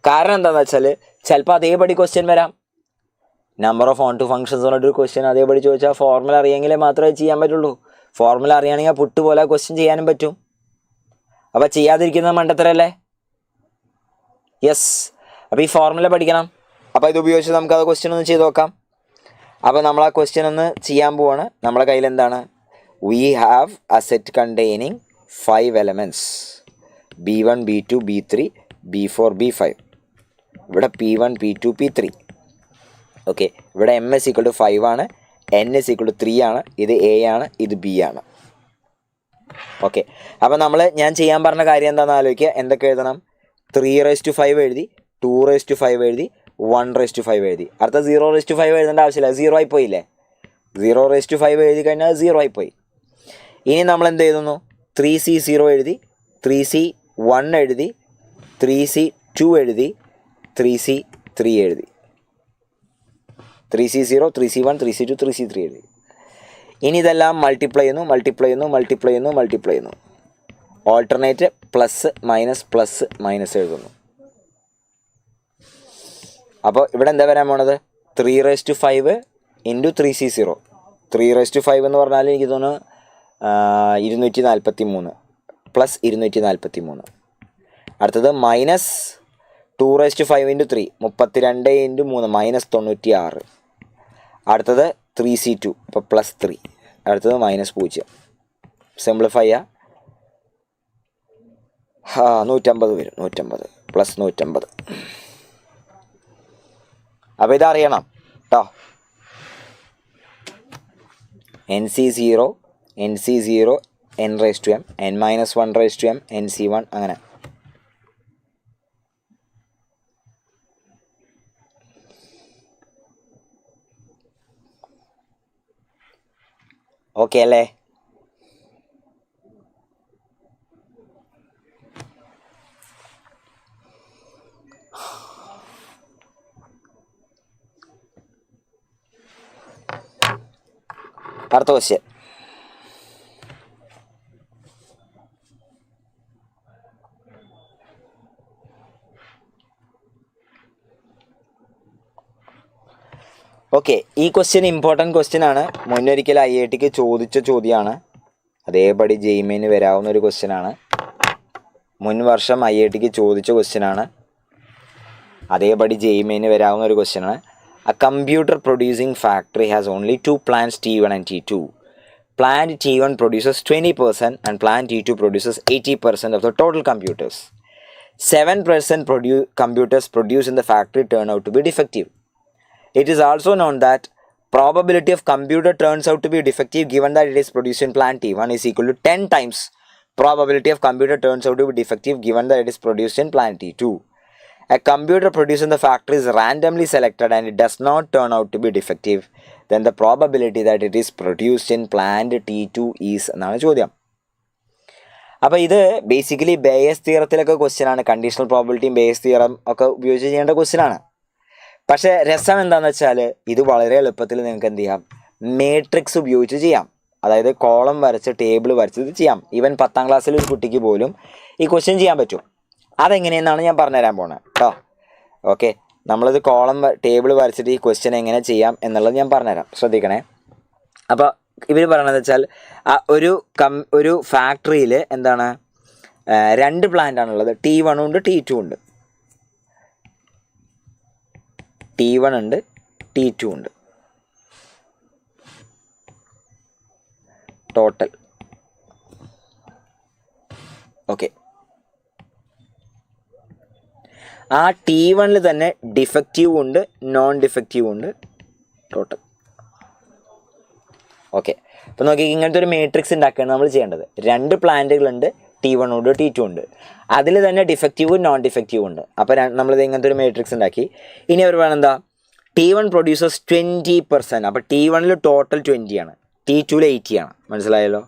കാരണം എന്താണെന്ന് വെച്ചാൽ ചിലപ്പോൾ അതേപടി question വരാം. Number of onto functions പറഞ്ഞിട്ടൊരു ക്വസ്റ്റ്യൻ അതേപടി ചോദിച്ചാൽ ഫോർമുല അറിയെങ്കിലേ മാത്രമേ ചെയ്യാൻ പറ്റുള്ളൂ. ഫോർമുല അറിയുകയാണെങ്കിൽ പുട്ട് പോലെ ക്വസ്റ്റ്യൻ ചെയ്യാനും പറ്റും. അപ്പോൾ ചെയ്യാതിരിക്കുന്നത് മണ്ടത്തരല്ലേ? യെസ്, അപ്പോൾ ഈ ഫോർമുല പഠിക്കണം. അപ്പോൾ ഇത് ഉപയോഗിച്ച് നമുക്കത് ക്വസ്റ്റ്യൻ ഒന്ന് ചെയ്ത് നോക്കാം. അപ്പോൾ നമ്മൾ ആ ക്വസ്റ്റ്യൻ ഒന്ന് ചെയ്യാൻ പോവാണ്. നമ്മുടെ കയ്യിൽ എന്താണ്? We have A set containing 5 elements b1 b2 b3 b4 b5. ഇവിടെ p1 p2 p3. ഓക്കെ, ഇവിടെ m = 5 ആണ്, n = 3 ആണ്, ഇത് a ആണ്, ഇത് b ആണ്. ഓക്കെ, അപ്പോൾ ഞാൻ ചെയ്യാൻ പറഞ്ഞ കാര്യം എന്താണെന്ന് ആലോചിക്കുക. എന്തൊക്കെ എഴുതണം? 3⁵5 എഴുതി, 2⁵5 എഴുതി, 1⁵5 എഴുതി. അടുത്ത 0⁵5 എഴുതേണ്ട ആവശ്യമില്ല, 0 ആയിപ്പോയില്ലേ. 0⁵5 എഴുതി കഴിഞ്ഞാൽ 0 ആയിപ്പോയി. ഇനി നമ്മൾ എന്ത് എഴുതുന്നു? 3c0 എഴുതി, 3c1 എഴുതി, 3c2 എഴുതി, 3c3 എഴുതി. 3c0 3c1 3c2 3c3 എഴുതി. ഇനി ഇതെല്ലാം മൾട്ടിപ്ലൈ ചെയ്യുന്നു. ഓൾട്ടർനേറ്റ് പ്ലസ് മൈനസ് എഴുതുന്നു. അപ്പോൾ ഇവിടെ എന്താ വരാൻ പോണത്? 3⁵5 ഇൻറ്റു 3c0. 3⁵5 എന്ന് പറഞ്ഞാൽ എനിക്ക് തോന്നുന്നു 243 പ്ലസ് 243. അടുത്തത് മൈനസ് 2⁵5 ഇൻറ്റു 3 32 ഇൻറ്റു 3 -96. അടുത്തത് 3c2 അപ്പോൾ പ്ലസ് 3. അടുത്തത് -0. സിംപ്ലിഫൈ ചെയ്യുക. 150 വരും. 150 പ്ലസ് 150. അപ്പോൾ ഇതറിയണം കേട്ടോ. nc0 n⁻m n-1m nc1 അങ്ങനെ. ഓക്കെ അല്ലേ? അടുത്ത ക്വസ്റ്റ്യൻ. ഓക്കെ, ഈ ക്വസ്റ്റ്യൻ ഇമ്പോർട്ടൻറ്റ് ക്വസ്റ്റ്യൻ ആണ്. മുന്നൊരിക്കൽ IITക്ക് ചോദിച്ച ചോദ്യമാണ്. അതേപടി JEEന് വരാവുന്ന ഒരു ക്വസ്റ്റ്യൻ ആണ്. മുൻ വർഷം IITക്ക് ചോദിച്ച ക്വസ്റ്റ്യൻ ആണ്. അതേപടി JEEന് വരാവുന്ന ഒരു ക്വസ്റ്റ്യൻ ആണ്. A computer producing factory has only 2 plants, T1 and T2. Plant T1 produces 20% and plant T2 produces 80% of the total computers. 7% computers produced in the factory turn out to be defective. It is also known that probability of computer turns out to be defective given that it is produced in plant T1 is equal to 10 times probability of computer turns out to be defective given that it is produced in plant T2. A computer produced in the factory is randomly selected and it does not turn out to be defective. Then the probability that it is produced in plant T2 is എന്നാണ് ചോദ്യം. അപ്പോൾ ഇത് basically ബേയസ് തിയറത്തിലൊക്കെ question ആണ്. Conditional പ്രോബിലിറ്റിയും ബേയസ് theorem ഒക്കെ ഉപയോഗിച്ച് ചെയ്യേണ്ട question ആണ്. പക്ഷേ രസം എന്താണെന്ന് വെച്ചാൽ ഇത് വളരെ എളുപ്പത്തിൽ നിങ്ങൾക്ക് എന്ത് ചെയ്യാം, മേട്രിക്സ് ഉപയോഗിച്ച് ചെയ്യാം. അതായത് കോളം വരച്ച് ടേബിൾ വരച്ച് ഇത് ചെയ്യാം. ഈവൻ 10ാം ക്ലാസ്സിൽ ഒരു കുട്ടിക്ക് പോലും ഈ ക്വസ്റ്റ്യൻ ചെയ്യാൻ പറ്റും. അതെങ്ങനെയെന്നാണ് ഞാൻ പറഞ്ഞുതരാൻ പോകുന്നത് കേട്ടോ. ഓക്കെ, നമ്മളിത് കോളം ടേബിൾ വരച്ചിട്ട് ഈ ക്വസ്റ്റ്യൻ എങ്ങനെ ചെയ്യാം എന്നുള്ളത് ഞാൻ പറഞ്ഞുതരാം, ശ്രദ്ധിക്കണേ. അപ്പോൾ ഇവർ പറയണത് വെച്ചാൽ ഒരു ഫാക്ടറിയിൽ എന്താണ് 2 പ്ലാന്റാണുള്ളത്. T1 ഉണ്ട്, T2 ഉണ്ട്. T1 ഉണ്ട്, T2 ഉണ്ട്. ടോട്ടൽ. ഓക്കെ, ആ T1 തന്നെ ഡിഫക്റ്റീവ് ഉണ്ട്, നോൺ ഡിഫക്റ്റീവ് ഉണ്ട്, ടോട്ടൽ. ഓക്കെ, അപ്പോൾ നോക്കി ഇങ്ങനത്തെ ഒരു മേട്രിക്സ് ഉണ്ടാക്കുകയാണ് നമ്മൾ ചെയ്യേണ്ടത്. 2 പ്ലാന്റുകളുണ്ട്, T1 ഉണ്ട്, T2 ഉണ്ട്. അതിൽ തന്നെ ഡിഫക്റ്റീവും നോൺ ഡിഫക്റ്റീവും ഉണ്ട്. അപ്പോൾ നമ്മളിത് ഇങ്ങനത്തെ ഒരു മേട്രിക്സ് ഉണ്ടാക്കി. ഇനി അവർ വേണം എന്താ, T1 പ്രൊഡ്യൂസേഴ്സ് 20%. അപ്പോൾ T1 ടോട്ടൽ 20 ആണ്, T2 80 ആണ്. മനസ്സിലായല്ലോ.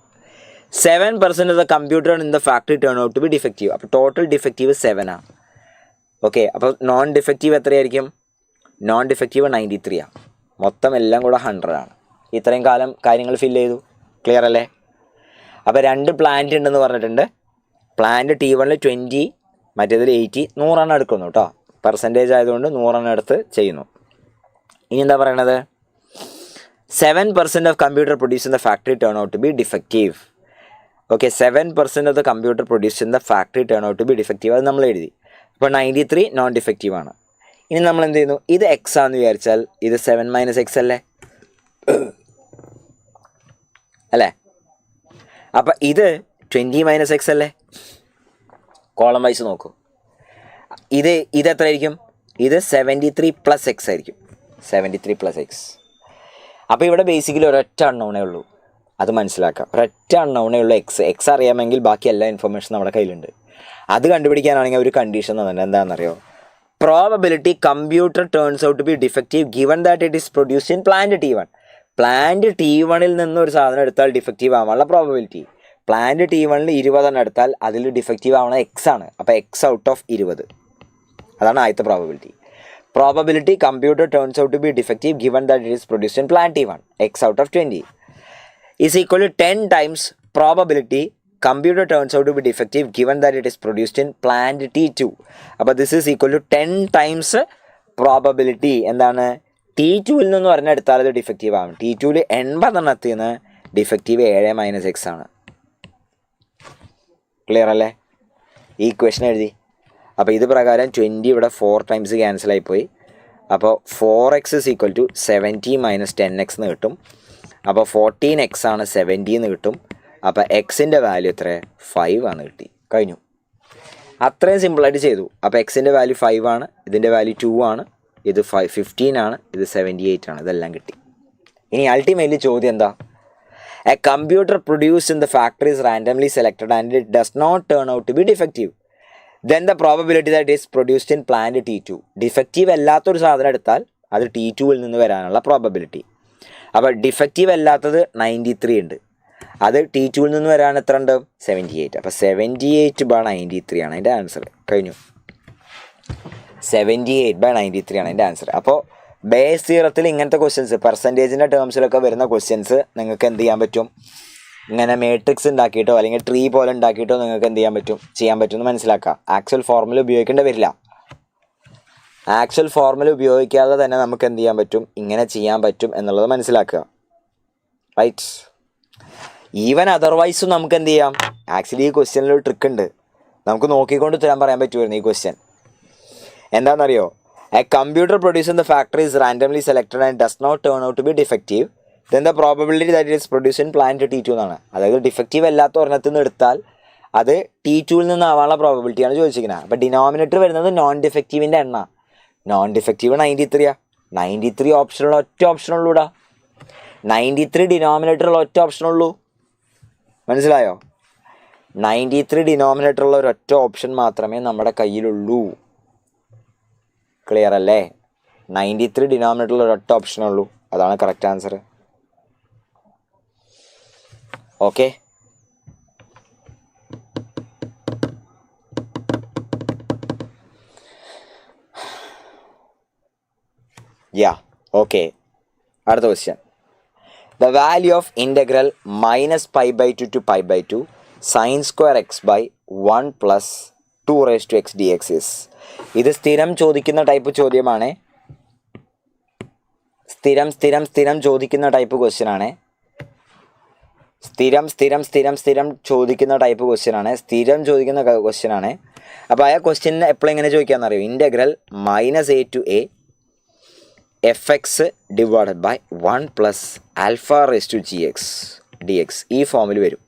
7% of the computer in the factory turn out to be defective. അപ്പോൾ ടോട്ടൽ ഡിഫക്റ്റീവ് 7 ആണ്. ഓക്കെ, അപ്പോൾ നോൺ ഡിഫക്റ്റീവ് എത്രയായിരിക്കും? നോൺ ഡിഫക്റ്റീവ് 93 ആണ്. മൊത്തം എല്ലാം കൂടെ 100 ആണ്. ഇത്രയും കാലം കാര്യങ്ങൾ ഫില്ല് ചെയ്തു. ക്ലിയർ അല്ലേ? അപ്പോൾ 2 പ്ലാന്റ് ഉണ്ടെന്ന് പറഞ്ഞിട്ടുണ്ട്. പ്ലാന്റ് T1 20, മറ്റേതിൽ 80, 100 എടുക്കുന്നു കേട്ടോ. പെർസെൻറ്റേജ് ആയതുകൊണ്ട് 100 എടുത്ത് ചെയ്യുന്നു. ഇനി എന്താ പറയണത്? 7% of computer produce in the factory turn out to be defective. Okay, 7% of the computer produce in the factory turn out to be defective. അത് നമ്മൾ എഴുതി. അപ്പോൾ 93 നോൺ ഡിഫക്റ്റീവ് ആണ്. ഇനി നമ്മൾ എന്ത് ചെയ്യുന്നു, ഇത് എക്സ് ആണെന്ന് വിചാരിച്ചാൽ ഇത് 7 - x അല്ലേ അല്ലേ? അപ്പം ഇത് 20 - x അല്ലേ? കോളം വൈസ് നോക്കൂ. ഇത് എത്രയായിരിക്കും? ഇത് 73 + x ആയിരിക്കും. 73 + x. അപ്പോൾ ഇവിടെ ബേസിക്കലി ഒരൊറ്റ അൺനോണേ ഉള്ളൂ, അത് മനസ്സിലാക്കാം. ഒരൊറ്റ അൺനോണേ ഉള്ളൂ എക്സ് അറിയാമെങ്കിൽ ബാക്കി എല്ലാ ഇൻഫർമേഷൻ നമ്മുടെ കയ്യിലുണ്ട്. അത് കണ്ടുപിടിക്കാനാണെങ്കിൽ ഒരു കണ്ടീഷൻ തന്നെ എന്താണെന്നറിയോ? Probability computer turns out to be defective given that it is produced in plant T1. Plant T1 നിന്ന് ഒരു സാധനം എടുത്താൽ ഡിഫക്റ്റീവ് ആവാനുള്ള പ്രോബബിലിറ്റി. പ്ലാന്റ് T1 20 എടുത്താൽ അതിൽ ഡിഫക്റ്റീവ് ആവണ എക്സ് ആണ്. അപ്പോൾ എക്സ് ഔട്ട് ഓഫ് 20. അതാണ് ആദ്യത്തെ പ്രോബബിലിറ്റി. Probability computer turns out to be defective given that it is produced in plant T1, x out of 20 is equal to 10 times probability computer turns out to be defective given that it is produced in plant T2. അപ്പോൾ this is equal to 10 times probability. എന്താണ്? T2 നിന്ന് പറഞ്ഞാൽ എടുത്താൽ അത് defective ആവും. T2 80 നിന്ന് defective 7 - x ആണ്. Clear അല്ലേ? ഈ ക്വസ്റ്റൻ എഴുതി. അപ്പോൾ ഇത് പ്രകാരം 20 ഇവിടെ 4 ടൈംസ് ക്യാൻസൽ ആയിപ്പോയി. അപ്പോൾ 4x is equal to 70 - 10x എന്ന് കിട്ടും. അപ്പോൾ 14x ആണ് 70 എന്ന് കിട്ടും. അപ്പോൾ എക്സിൻ്റെ വാല്യൂ എത്ര? 5 ആണ് കിട്ടി. കഴിഞ്ഞു. അത്രയും സിമ്പിളായിട്ട് ചെയ്തു. അപ്പോൾ എക്സിൻ്റെ വാല്യൂ 5 ആണ്, ഇതിൻ്റെ വാല്യൂ 2 ആണ്, ഇത് 15 ആണ്, ഇത് 78 ആണ്. ഇതെല്ലാം കിട്ടി. ഇനി അൾട്ടിമേറ്റ്ലി ചോദ്യം എന്താ? A computer produced in the factory is randomly selected and it does not turn out to be defective. Then the probability that is produced in plant T2. Defective അല്ലാത്തൊരു സാധനം എടുത്താൽ അത് T2 നിന്ന് വരാനുള്ള പ്രോബബിലിറ്റി. അപ്പോൾ defective അല്ലാത്തത് 93 ഉണ്ട്, അത് T2 നിന്ന് വരാൻ എത്ര ഉണ്ട്? 78. അപ്പോൾ 78/93 ആണ് അതിൻ്റെ ആൻസർ. കഴിഞ്ഞു. 78/93 ആണ് അതിൻ്റെ ആൻസർ. അപ്പോൾ ബേസ് തിയറത്തിൽ ഇങ്ങനത്തെ ക്വസ്റ്റ്യൻസ് പെർസെൻറ്റേജിൻ്റെ ടേംസിലൊക്കെ വരുന്ന ക്വസ്റ്റ്യൻസ് നിങ്ങൾക്ക് എന്ത് ചെയ്യാൻ പറ്റും, ഇങ്ങനെ മേട്രിക്സ് ഉണ്ടാക്കിയിട്ടോ അല്ലെങ്കിൽ ട്രീ പോലെ ഉണ്ടാക്കിയിട്ടോ നിങ്ങൾക്ക് എന്ത് ചെയ്യാൻ പറ്റും എന്ന് മനസ്സിലാക്കുക. ആക്ച്വൽ ഫോർമുല ഉപയോഗിക്കേണ്ടി വരില്ല. ആക്ച്വൽ ഫോർമുല ഉപയോഗിക്കാതെ തന്നെ നമുക്ക് എന്ത് ചെയ്യാൻ പറ്റും, ഇങ്ങനെ ചെയ്യാൻ പറ്റും എന്നുള്ളത് മനസ്സിലാക്കുക. റൈറ്റ്. ഈവൻ അതർവൈസും നമുക്ക് എന്ത് ചെയ്യാം. ആക്ച്വലി ഈ ക്വസ്റ്റ്യനിലൊരു ട്രിക്ക് ഉണ്ട്. നമുക്ക് നോക്കിക്കൊണ്ട് ഉത്തരം പറയാൻ പറ്റുമായിരുന്നു ഈ ക്വസ്റ്റ്യൻ. എന്താണെന്നറിയോ? A computer produce in the factory is randomly selected and does not turn out to be defective then the probability that it is produce in plant T2 എന്നാണ്. അതായത് ഡിഫക്റ്റീവ് അല്ലാത്ത ഒരെണ്ണത്തിൽ നിന്ന് എടുത്താൽ അത് T2ൽ നിന്നാവാനുള്ള പ്രോബബിലിറ്റിയാണ് ചോദിച്ചിരിക്കുന്നത്. അപ്പോൾ ഡിനോമിനേറ്റർ വരുന്നത് നോൺ ഡിഫക്റ്റീവിൻ്റെ എണ്ണ. നോൺ ഡിഫക്റ്റീവ് 93 93 ഓപ്ഷനുള്ള ഒറ്റ ഓപ്ഷനുള്ളൂടാ. 93 ഡിനോമിനേറ്ററുള്ള ഒറ്റ ഓപ്ഷനുള്ളൂ. മനസ്സിലായോ? 93 ഡിനോമിനേറ്ററുള്ള ഒരൊറ്റ ഓപ്ഷൻ മാത്രമേ നമ്മുടെ കയ്യിലുള്ളൂ. ക്ലിയർ അല്ലേ? 93 ഡിനോമിനേറ്ററുള്ള ഒരൊറ്റ ഓപ്ഷനുള്ളൂ. അതാണ് കറക്റ്റ് ആൻസർ. ഓക്കെ. ഓക്കെ. അടുത്ത question. The value of integral minus pi by 2 to pi by 2 sin square x by 1 plus 2 raised to x dx is. ഇത് സ്ഥിരം ചോദിക്കുന്ന ടൈപ്പ് ചോദ്യമാണ്. സ്ഥിരം ചോദിക്കുന്ന ടൈപ്പ് ക്വസ്റ്റ്യൻ ആണ്. സ്ഥിരം ചോദിക്കുന്ന ടൈപ്പ് ക്വസ്റ്റ്യൻ ആണ്. സ്ഥിരം ചോദിക്കുന്ന ക്വസ്റ്റ്യൻ ആണ്. അപ്പോൾ ആ ക്വസ്റ്റ്യൻ എപ്പോഴും എങ്ങനെ ചോദിക്കാമെന്നറിയോ? Integral -a to a fx divided by 1 plus alpha raise to gx dx ഈ ഫോമിൽ വരും.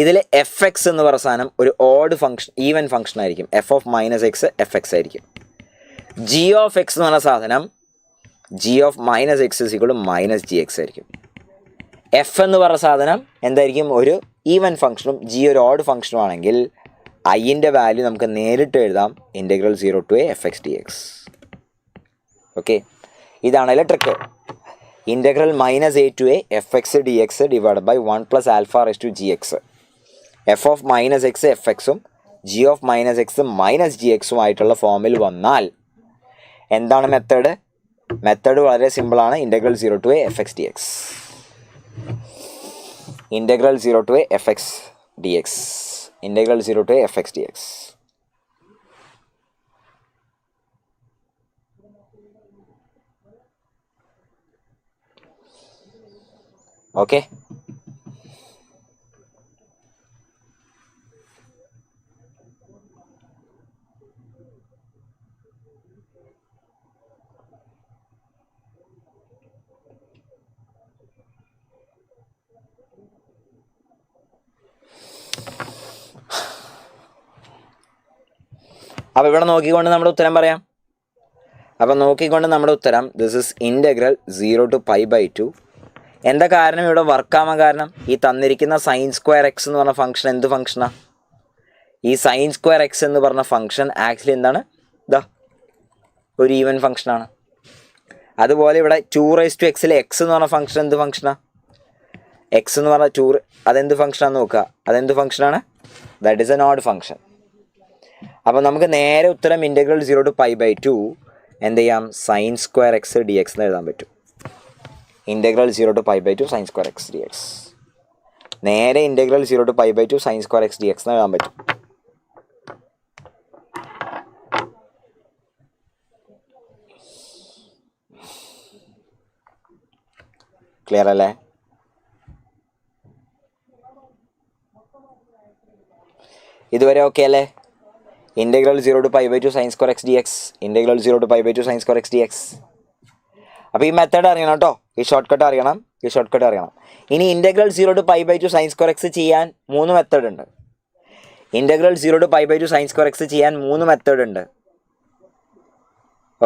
ഇതിൽ fx എന്ന് പറയുന്ന സാധനം ഒരു ഓഡ് ഫംഗ്ഷൻ, ഈവൻ ഫംഗ്ഷൻ ആയിരിക്കും. f of minus x fx ആയിരിക്കും. g of x എന്ന് പറഞ്ഞ സാധനം g of minus x is equal to minus gx ആയിരിക്കും. f എന്ന് പറയുന്ന സാധനം എന്തായിരിക്കും? ഒരു ഈവൻ ഫംഗ്ഷനും g ഒരു ഓഡ് ഫംഗ്ഷനും ആണെങ്കിൽ iൻ്റെ വാല്യൂ നമുക്ക് നേരിട്ട് എഴുതാം. Integral 0 to a fx dx. Okay. ഇതാണ് അതിലെ trick. Integral -a to a fx dx divide by 1 plus alpha raise to gx. f of minus x fxും g of minus x minus gxും ആയിട്ടുള്ള ഫോമിൽ വന്നാൽ എന്താണ് മെത്തേഡ്? മെത്തേഡ് വളരെ സിമ്പിളാണ്. Integral 0 to a fx dx. Integral 0 to a fx dx. Integral 0 to a fx dx. Okay. അപ്പോൾ ഇവിടെ നോക്കിക്കൊണ്ട് നമ്മുടെ ഉത്തരം പറയാം. അപ്പോൾ നോക്കിക്കൊണ്ട് നമ്മുടെ ഉത്തരം this is integral 0 to pi by 2. എന്താ കാരണം ഇവിടെ വർക്കാവാൻ കാരണം? ഈ തന്നിരിക്കുന്ന സൈൻ സ്ക്വയർ എക്സ് എന്ന് പറഞ്ഞ ഫംഗ്ഷൻ എന്ത് ഫംഗ്ഷനാണ്? ഈ സൈൻ സ്ക്വയർ എക്സ് എന്ന് പറഞ്ഞ ഫംഗ്ഷൻ ആക്ച്വലി എന്താണ്? ഒരു ഈവൻ ഫംഗ്ഷനാണ്. അതുപോലെ ഇവിടെ 2 raised to x എക്സ് എന്ന് പറഞ്ഞ ഫംഗ്ഷൻ എന്ത് ഫംഗ്ഷനാണ്? എക്സ് എന്ന് പറഞ്ഞ 2 അതെന്ത് ഫംഗ്ഷനാണെന്ന് നോക്കുക. അതെന്ത് ഫംഗ്ഷനാണ്? That is an odd function. അപ്പോൾ നമുക്ക് നേരെ ഉത്തരം ഇൻ്റഗ്രൽ 0 to pi by 2 എന്ത് ചെയ്യാം? Sine square X D X എന്ന് എഴുതാൻ പറ്റും. Integral 0 to pi by 2 sine square X D X. നേരെ integral 0 to pi by 2 sine square X D X എന്ന് എഴുതാൻ പറ്റും. ക്ലിയർ അല്ലേ? ഇതുവരെ ഓക്കെ അല്ലേ? Integral 0 to pi by 2 sine square X D X. Integral 0 to pi by 2 sine square X D X. അപ്പോൾ ഈ method അറിയണം കേട്ടോ. ഈ ഷോർട്ട് കട്ട് അറിയണം. ഇനി integral 0 to pi by 2 sine square X ചെയ്യാൻ 3 മെത്തേഡ് ഉണ്ട്. Integral 0 to pi by 2 sine square X ചെയ്യാൻ 3 മെത്തേഡ് ഉണ്ട്.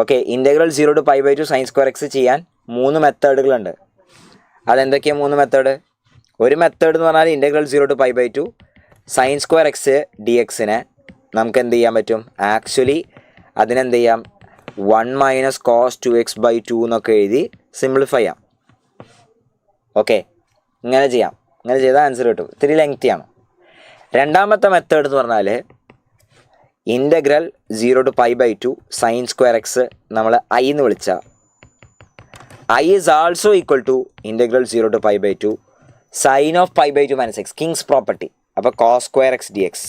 Okay. Integral 0 to pi by 2 sine square X ചെയ്യാൻ 3 മെത്തേഡുകളുണ്ട്. അതെന്തൊക്കെയാണ് 3 മെത്തേഡ്? ഒരു മെത്തേഡ് എന്ന് പറഞ്ഞാൽ integral 0 to pi by 2 sine square X D എക്സിനെ നമുക്ക് എന്ത് ചെയ്യാൻ പറ്റും? ആക്ച്വലി അതിനെന്ത് ചെയ്യാം? 1 minus cos 2x by 2 എന്നൊക്കെ എഴുതി സിംപ്ലിഫൈ ചെയ്യാം. ഓക്കെ. ഇങ്ങനെ ചെയ്താൽ ആൻസർ കിട്ടും. ഇത്തിരി ലെങ്തിയാണ്. രണ്ടാമത്തെ മെത്തേഡ് എന്ന് പറഞ്ഞാൽ integral 0 to pi by 2 sine square X നമ്മൾ ഐ എന്ന് വിളിച്ചാൽ I is also equal to integral 0 to pi by 2 sine of pi by 2 minus X king's property. അപ്പോൾ cos square X D X.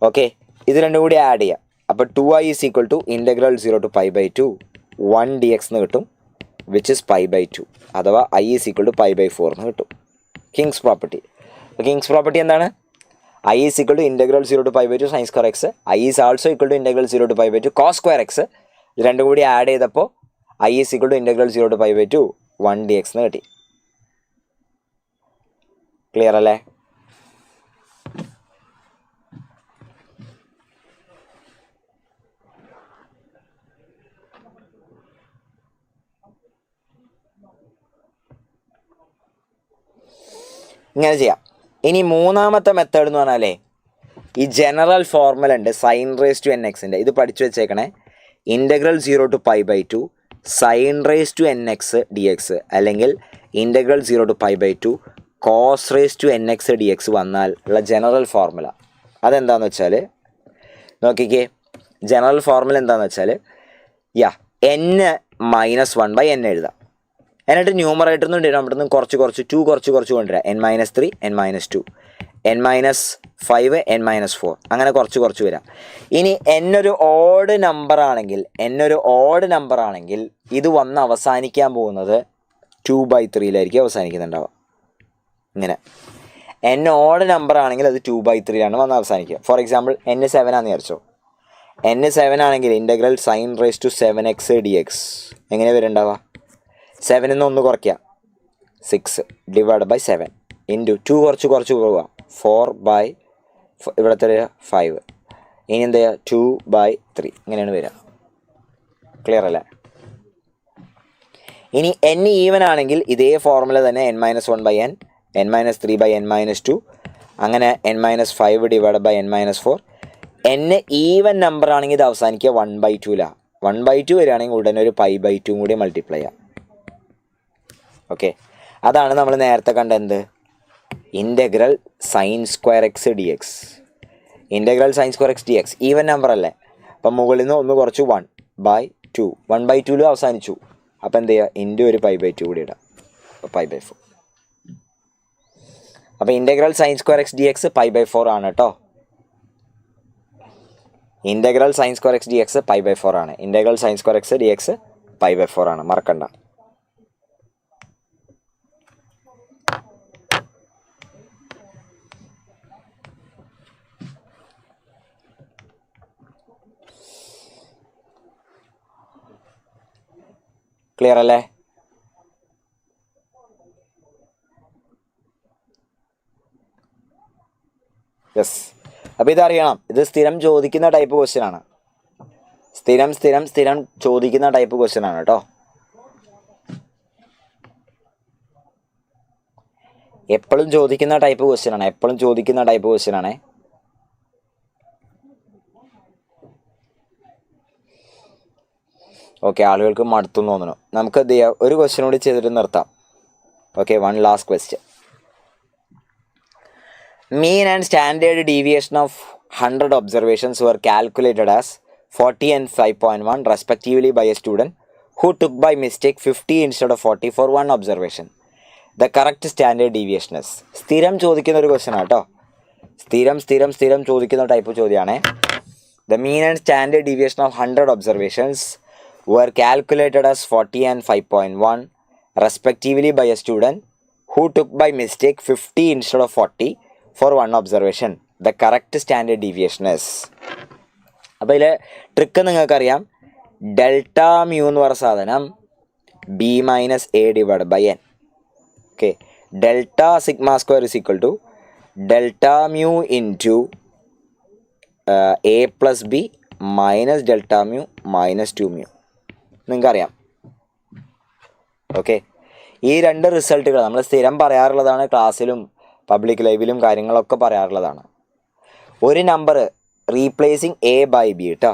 Okay ഇത് രണ്ടും കൂടി add ചെയ്യാം. അപ്പോൾ 2i is equal to integral 0 to pi by 2 1 dx എന്ന് കിട്ടും, which is pi by 2, അഥവാ I is equal to pi by 4 എന്ന് കിട്ടും. King's property. കിങ്സ് പ്രോപ്പർട്ടി എന്താണ്? I is equal to integral 0 to pi by 2 sine square x, I is also equal to integral 0 to pi by 2 cos square x. ഇത് രണ്ടും കൂടി add ചെയ്തപ്പോൾ I is equal to integral 0 to pi by 2 1 dx എന്ന് കിട്ടി. Clear അല്ലേ? ഇങ്ങനെ ചെയ്യാം. ഇനി മൂന്നാമത്തെ മെത്തേഡ് എന്ന് പറഞ്ഞാലേ ഈ ജനറൽ ഫോർമുല ഉണ്ട് സൈൻ റേസ് ടു എൻ എക്സിൻ്റെ. ഇത് പഠിച്ചു വെച്ചേക്കണേ. Integral 0 to pi by 2 sine raise to N X D X, അല്ലെങ്കിൽ integral 0 to pi by 2 cos raise to N X D X വന്നാൽ ഉള്ള ജനറൽ ഫോർമുല അതെന്താണെന്ന് വെച്ചാൽ നോക്കിക്കേ. ജനറൽ ഫോർമുല എന്താണെന്ന് വെച്ചാൽ n -1 n എഴുതാം. എന്നിട്ട് ന്യൂമറേറ്റർ നിന്ന് ഡിനോമിനേറ്ററിൽ നിന്ന് കുറച്ച് 2 കുറച്ച് കൊണ്ടുവരാം. n-3 n-2 n-5 n-4 അങ്ങനെ കുറച്ച് വരാം. ഇനി n ഒരു ഓഡ് നമ്പർ ആണെങ്കിൽ ഇത് വന്ന് അവസാനിക്കാൻ പോകുന്നത് 2/3 അവസാനിക്കുന്നുണ്ടാവുക. ഇങ്ങനെ n ഓഡ് നമ്പർ ആണെങ്കിൽ അത് 2/3 വന്ന് അവസാനിക്കുക. ഫോർ എക്സാമ്പിൾ n7 ആണെന്ന് വിചാരിച്ചോ. n7 ആണെങ്കിൽ integral sine raise to 7x dx എങ്ങനെ വരുന്നുണ്ടാവുക? 7 1 കുറയ്ക്കുക 6 ഡിവൈഡ് ബൈ 7 ഇൻറ്റു 2 കുറച്ച് പോവുക 4/, ഇവിടുത്തെ 5, ഇനി എന്താ ചെയ്യുക 2/3 ഇങ്ങനെയാണ് വരിക. ക്ലിയർ അല്ലേ? ഇനി n ഈവൻ ആണെങ്കിൽ ഇതേ ഫോർമുല തന്നെ n-1/n n-3/n-2 അങ്ങനെ n-5 divide by n-4. n even number ആണെങ്കിൽ ഇത് അവസാനിക്കുക 1/2 1/2 വരികയാണെങ്കിൽ ഉടനെ ഒരു π/2 കൂടി മൾട്ടിപ്ലൈ ചെയ്യാം. ഓക്കെ, അതാണ് നമ്മൾ നേരത്തെ കണ്ട എന്ത് integral sine square X D X. Integral sine square X D X even number അല്ലേ. അപ്പം മുകളിൽ നിന്ന് 1 കുറച്ച് 1/2 1/2 അവസാനിച്ചു. അപ്പം എന്ത് ചെയ്യുക? ഇൻറ്റു ഒരു π/2 കൂടി ഇടാം. അപ്പോൾ π/4. അപ്പോൾ integral sine square X D X π/4 ആണ് കേട്ടോ. Integral sine square X D X π/4 ആണ്. Integral sine square X D X π/4 ആണ്, മറക്കണ്ട. ക്ലിയർ അല്ലേ? യെസ്. അപ്പോൾ ഇതറിയണം. ഇത് സ്ഥിരം ചോദിക്കുന്ന ടൈപ്പ് ക്വസ്റ്റ്യൻ ആണ്. സ്ഥിരം ചോദിക്കുന്ന ടൈപ്പ് ക്വസ്റ്റ്യൻ ആണ് കേട്ടോ. എപ്പോഴും ചോദിക്കുന്ന ടൈപ്പ് ക്വസ്റ്റ്യൻ ആണ്. ഓക്കെ, ആളുകൾക്ക് മടുത്തു തോന്നുന്നു. നമുക്ക് എന്ത് ചെയ്യാം? ഒരു ക്വസ്റ്റ്യൻ കൂടി ചെയ്തിട്ട് നിർത്താം. Okay, one last question. Mean and standard deviation of 100 observations were calculated as 40 and 5.1 respectively by a student who took by mistake 50 instead of 40 for one observation. The correct standard deviation is. സ്ഥിരം ചോദിക്കുന്ന ഒരു question ആട്ടോ. സ്ഥിരം ചോദിക്കുന്ന type ചോദ്യമാണ്. The mean and standard deviation of 100 observations were calculated as 40 and 5.1 respectively by a student who took by mistake 50 instead of 40 for one observation. The correct standard deviation is. അപ്പോൾ ഇതിലെ trick നിങ്ങൾക്കറിയാം. Delta mu എന്ന് പറഞ്ഞ സാധനം b-a divide by n. Okay, delta sigma square is equal to delta mu into a plus b minus delta mu minus 2 mu. നിങ്ങൾക്കറിയാം. ഓക്കെ, ഈ രണ്ട് റിസൾട്ടുകൾ നമ്മൾ സ്ഥിരം പറയാറുള്ളതാണ്. ക്ലാസ്സിലും പബ്ലിക് ലൈവിലും കാര്യങ്ങളൊക്കെ പറയാറുള്ളതാണ്. ഒരു number replacing a by b കേട്ടോ.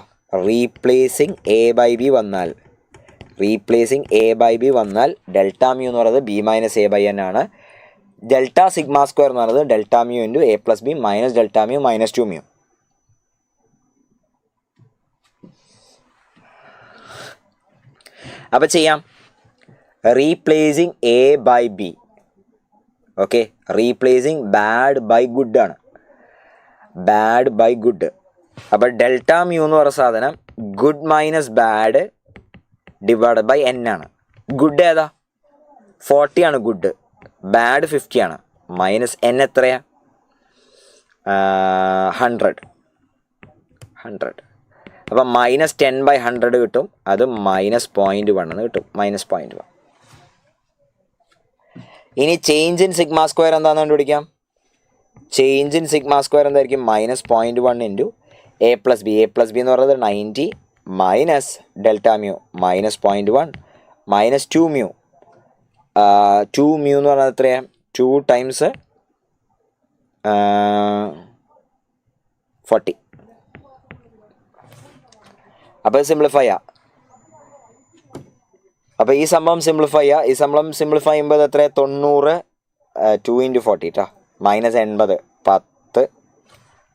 റീപ്ലേസിങ് a ബൈ b വന്നാൽ ഡെൽറ്റ മ്യൂ എന്ന് പറയുന്നത് b-a/n ആണ്. ഡെൽറ്റ സിഗ്മ സ്ക്വയർ എന്ന് പറയുന്നത് delta mu into a plus b minus delta mu minus 2 mu. അപ്പോൾ ചെയ്യാം. Replacing A by B. Okay, replacing bad by good ആണ്. Bad by good. അപ്പോൾ ഡെൽറ്റ മ്യൂ എന്ന് പറയുന്ന സാധനം good minus bad divide by N ആണ്. Good ഏതാ? 40 ആണ് ഗുഡ്. ബാഡ് 50 ആണ്. മൈനസ് എൻ എത്രയാ? 100. അപ്പം മൈനസ് 10/100 കിട്ടും. അത് -0.1 എന്ന് കിട്ടും. -0.1. ഇനി ചേഞ്ച് ഇൻ സിഗ്മ സ്ക്വയർ എന്താണെന്ന് കണ്ടുപിടിക്കാം. ചേഞ്ച് ഇൻ സിഗ്മ സ്ക്വയർ എന്തായിരിക്കും? -0.1 into A plus B. A plus B എന്ന് പറയുന്നത് 90 minus delta mu -0.1 minus 2 mu. 2 mu എന്ന് പറയുന്നത് എത്രയാണ്? 2 ടൈംസ് 40. അപ്പോൾ സിംപ്ലിഫൈ ചെയ്യാം. അപ്പോൾ ഈ സംഭവം സിംപ്ലിഫൈ ചെയ്യുക. ഈ സംഭവം സിംപ്ലിഫൈ ചെയ്യുമ്പോൾ എത്ര? 90 2 × 40 കേട്ടോ. -80 10.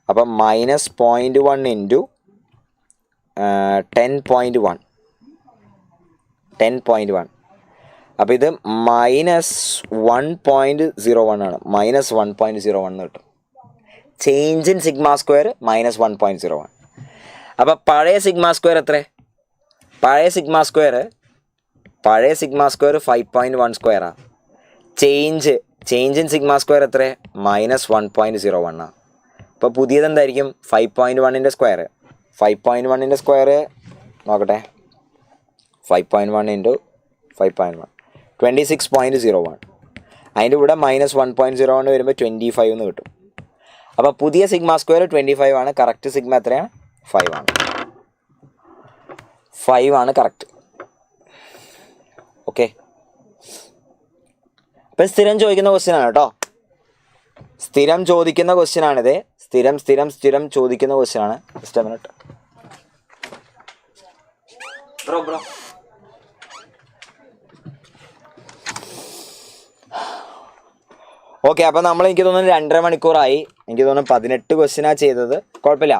അപ്പം -0.1 ഇൻറ്റു 10.1. അപ്പോൾ ഇത് -1.01 ആണ്. -1.01 കിട്ടും. Change in sigma square -1.01. അപ്പോൾ പഴയ സിഗ്മ സ്ക്വയർ എത്ര? പഴയ സിഗ്മ സ്ക്വയർ 5.1 സ്ക്വയറാണ്. ചേഞ്ച് ഇൻ സിഗ്മ സ്ക്വയർ എത്ര? -1.01 ആണ്. അപ്പോൾ പുതിയത് എന്തായിരിക്കും? 5.1ൻ്റെ സ്ക്വയർ. 5.1ൻ്റെ സ്ക്വയർ നോക്കട്ടെ. 5.1 ഇൻറ്റു 5.1 26.01. അതിൻ്റെ കൂടെ -1.01 വരുമ്പോൾ 25 എന്ന് കിട്ടും. അപ്പോൾ പുതിയ സിഗ്മ സ്ക്വയർ 25 ആണ്. കറക്റ്റ് സിഗ്മ എത്രയാണ്? 5 ആണ്. 5 ആണ് കറക്റ്റ്. ഓക്കെ, അപ്പം സ്ഥിരം ചോദിക്കുന്ന ക്വസ്റ്റ്യൻ ആണ് കേട്ടോ. സ്ഥിരം ചോദിക്കുന്ന ക്വസ്റ്റ്യൻ ആണിത്. സ്ഥിരം ചോദിക്കുന്ന ക്വസ്റ്റ്യൻ ആണ്. Just A minute bro. Okay, അപ്പോൾ നമ്മൾ എനിക്ക് തോന്നുന്നു 2.5 മണിക്കൂറായി. എനിക്ക് തോന്നുന്നു 18 ക്വസ്റ്റ്യനാണ് ചെയ്തത്. കുഴപ്പമില്ല.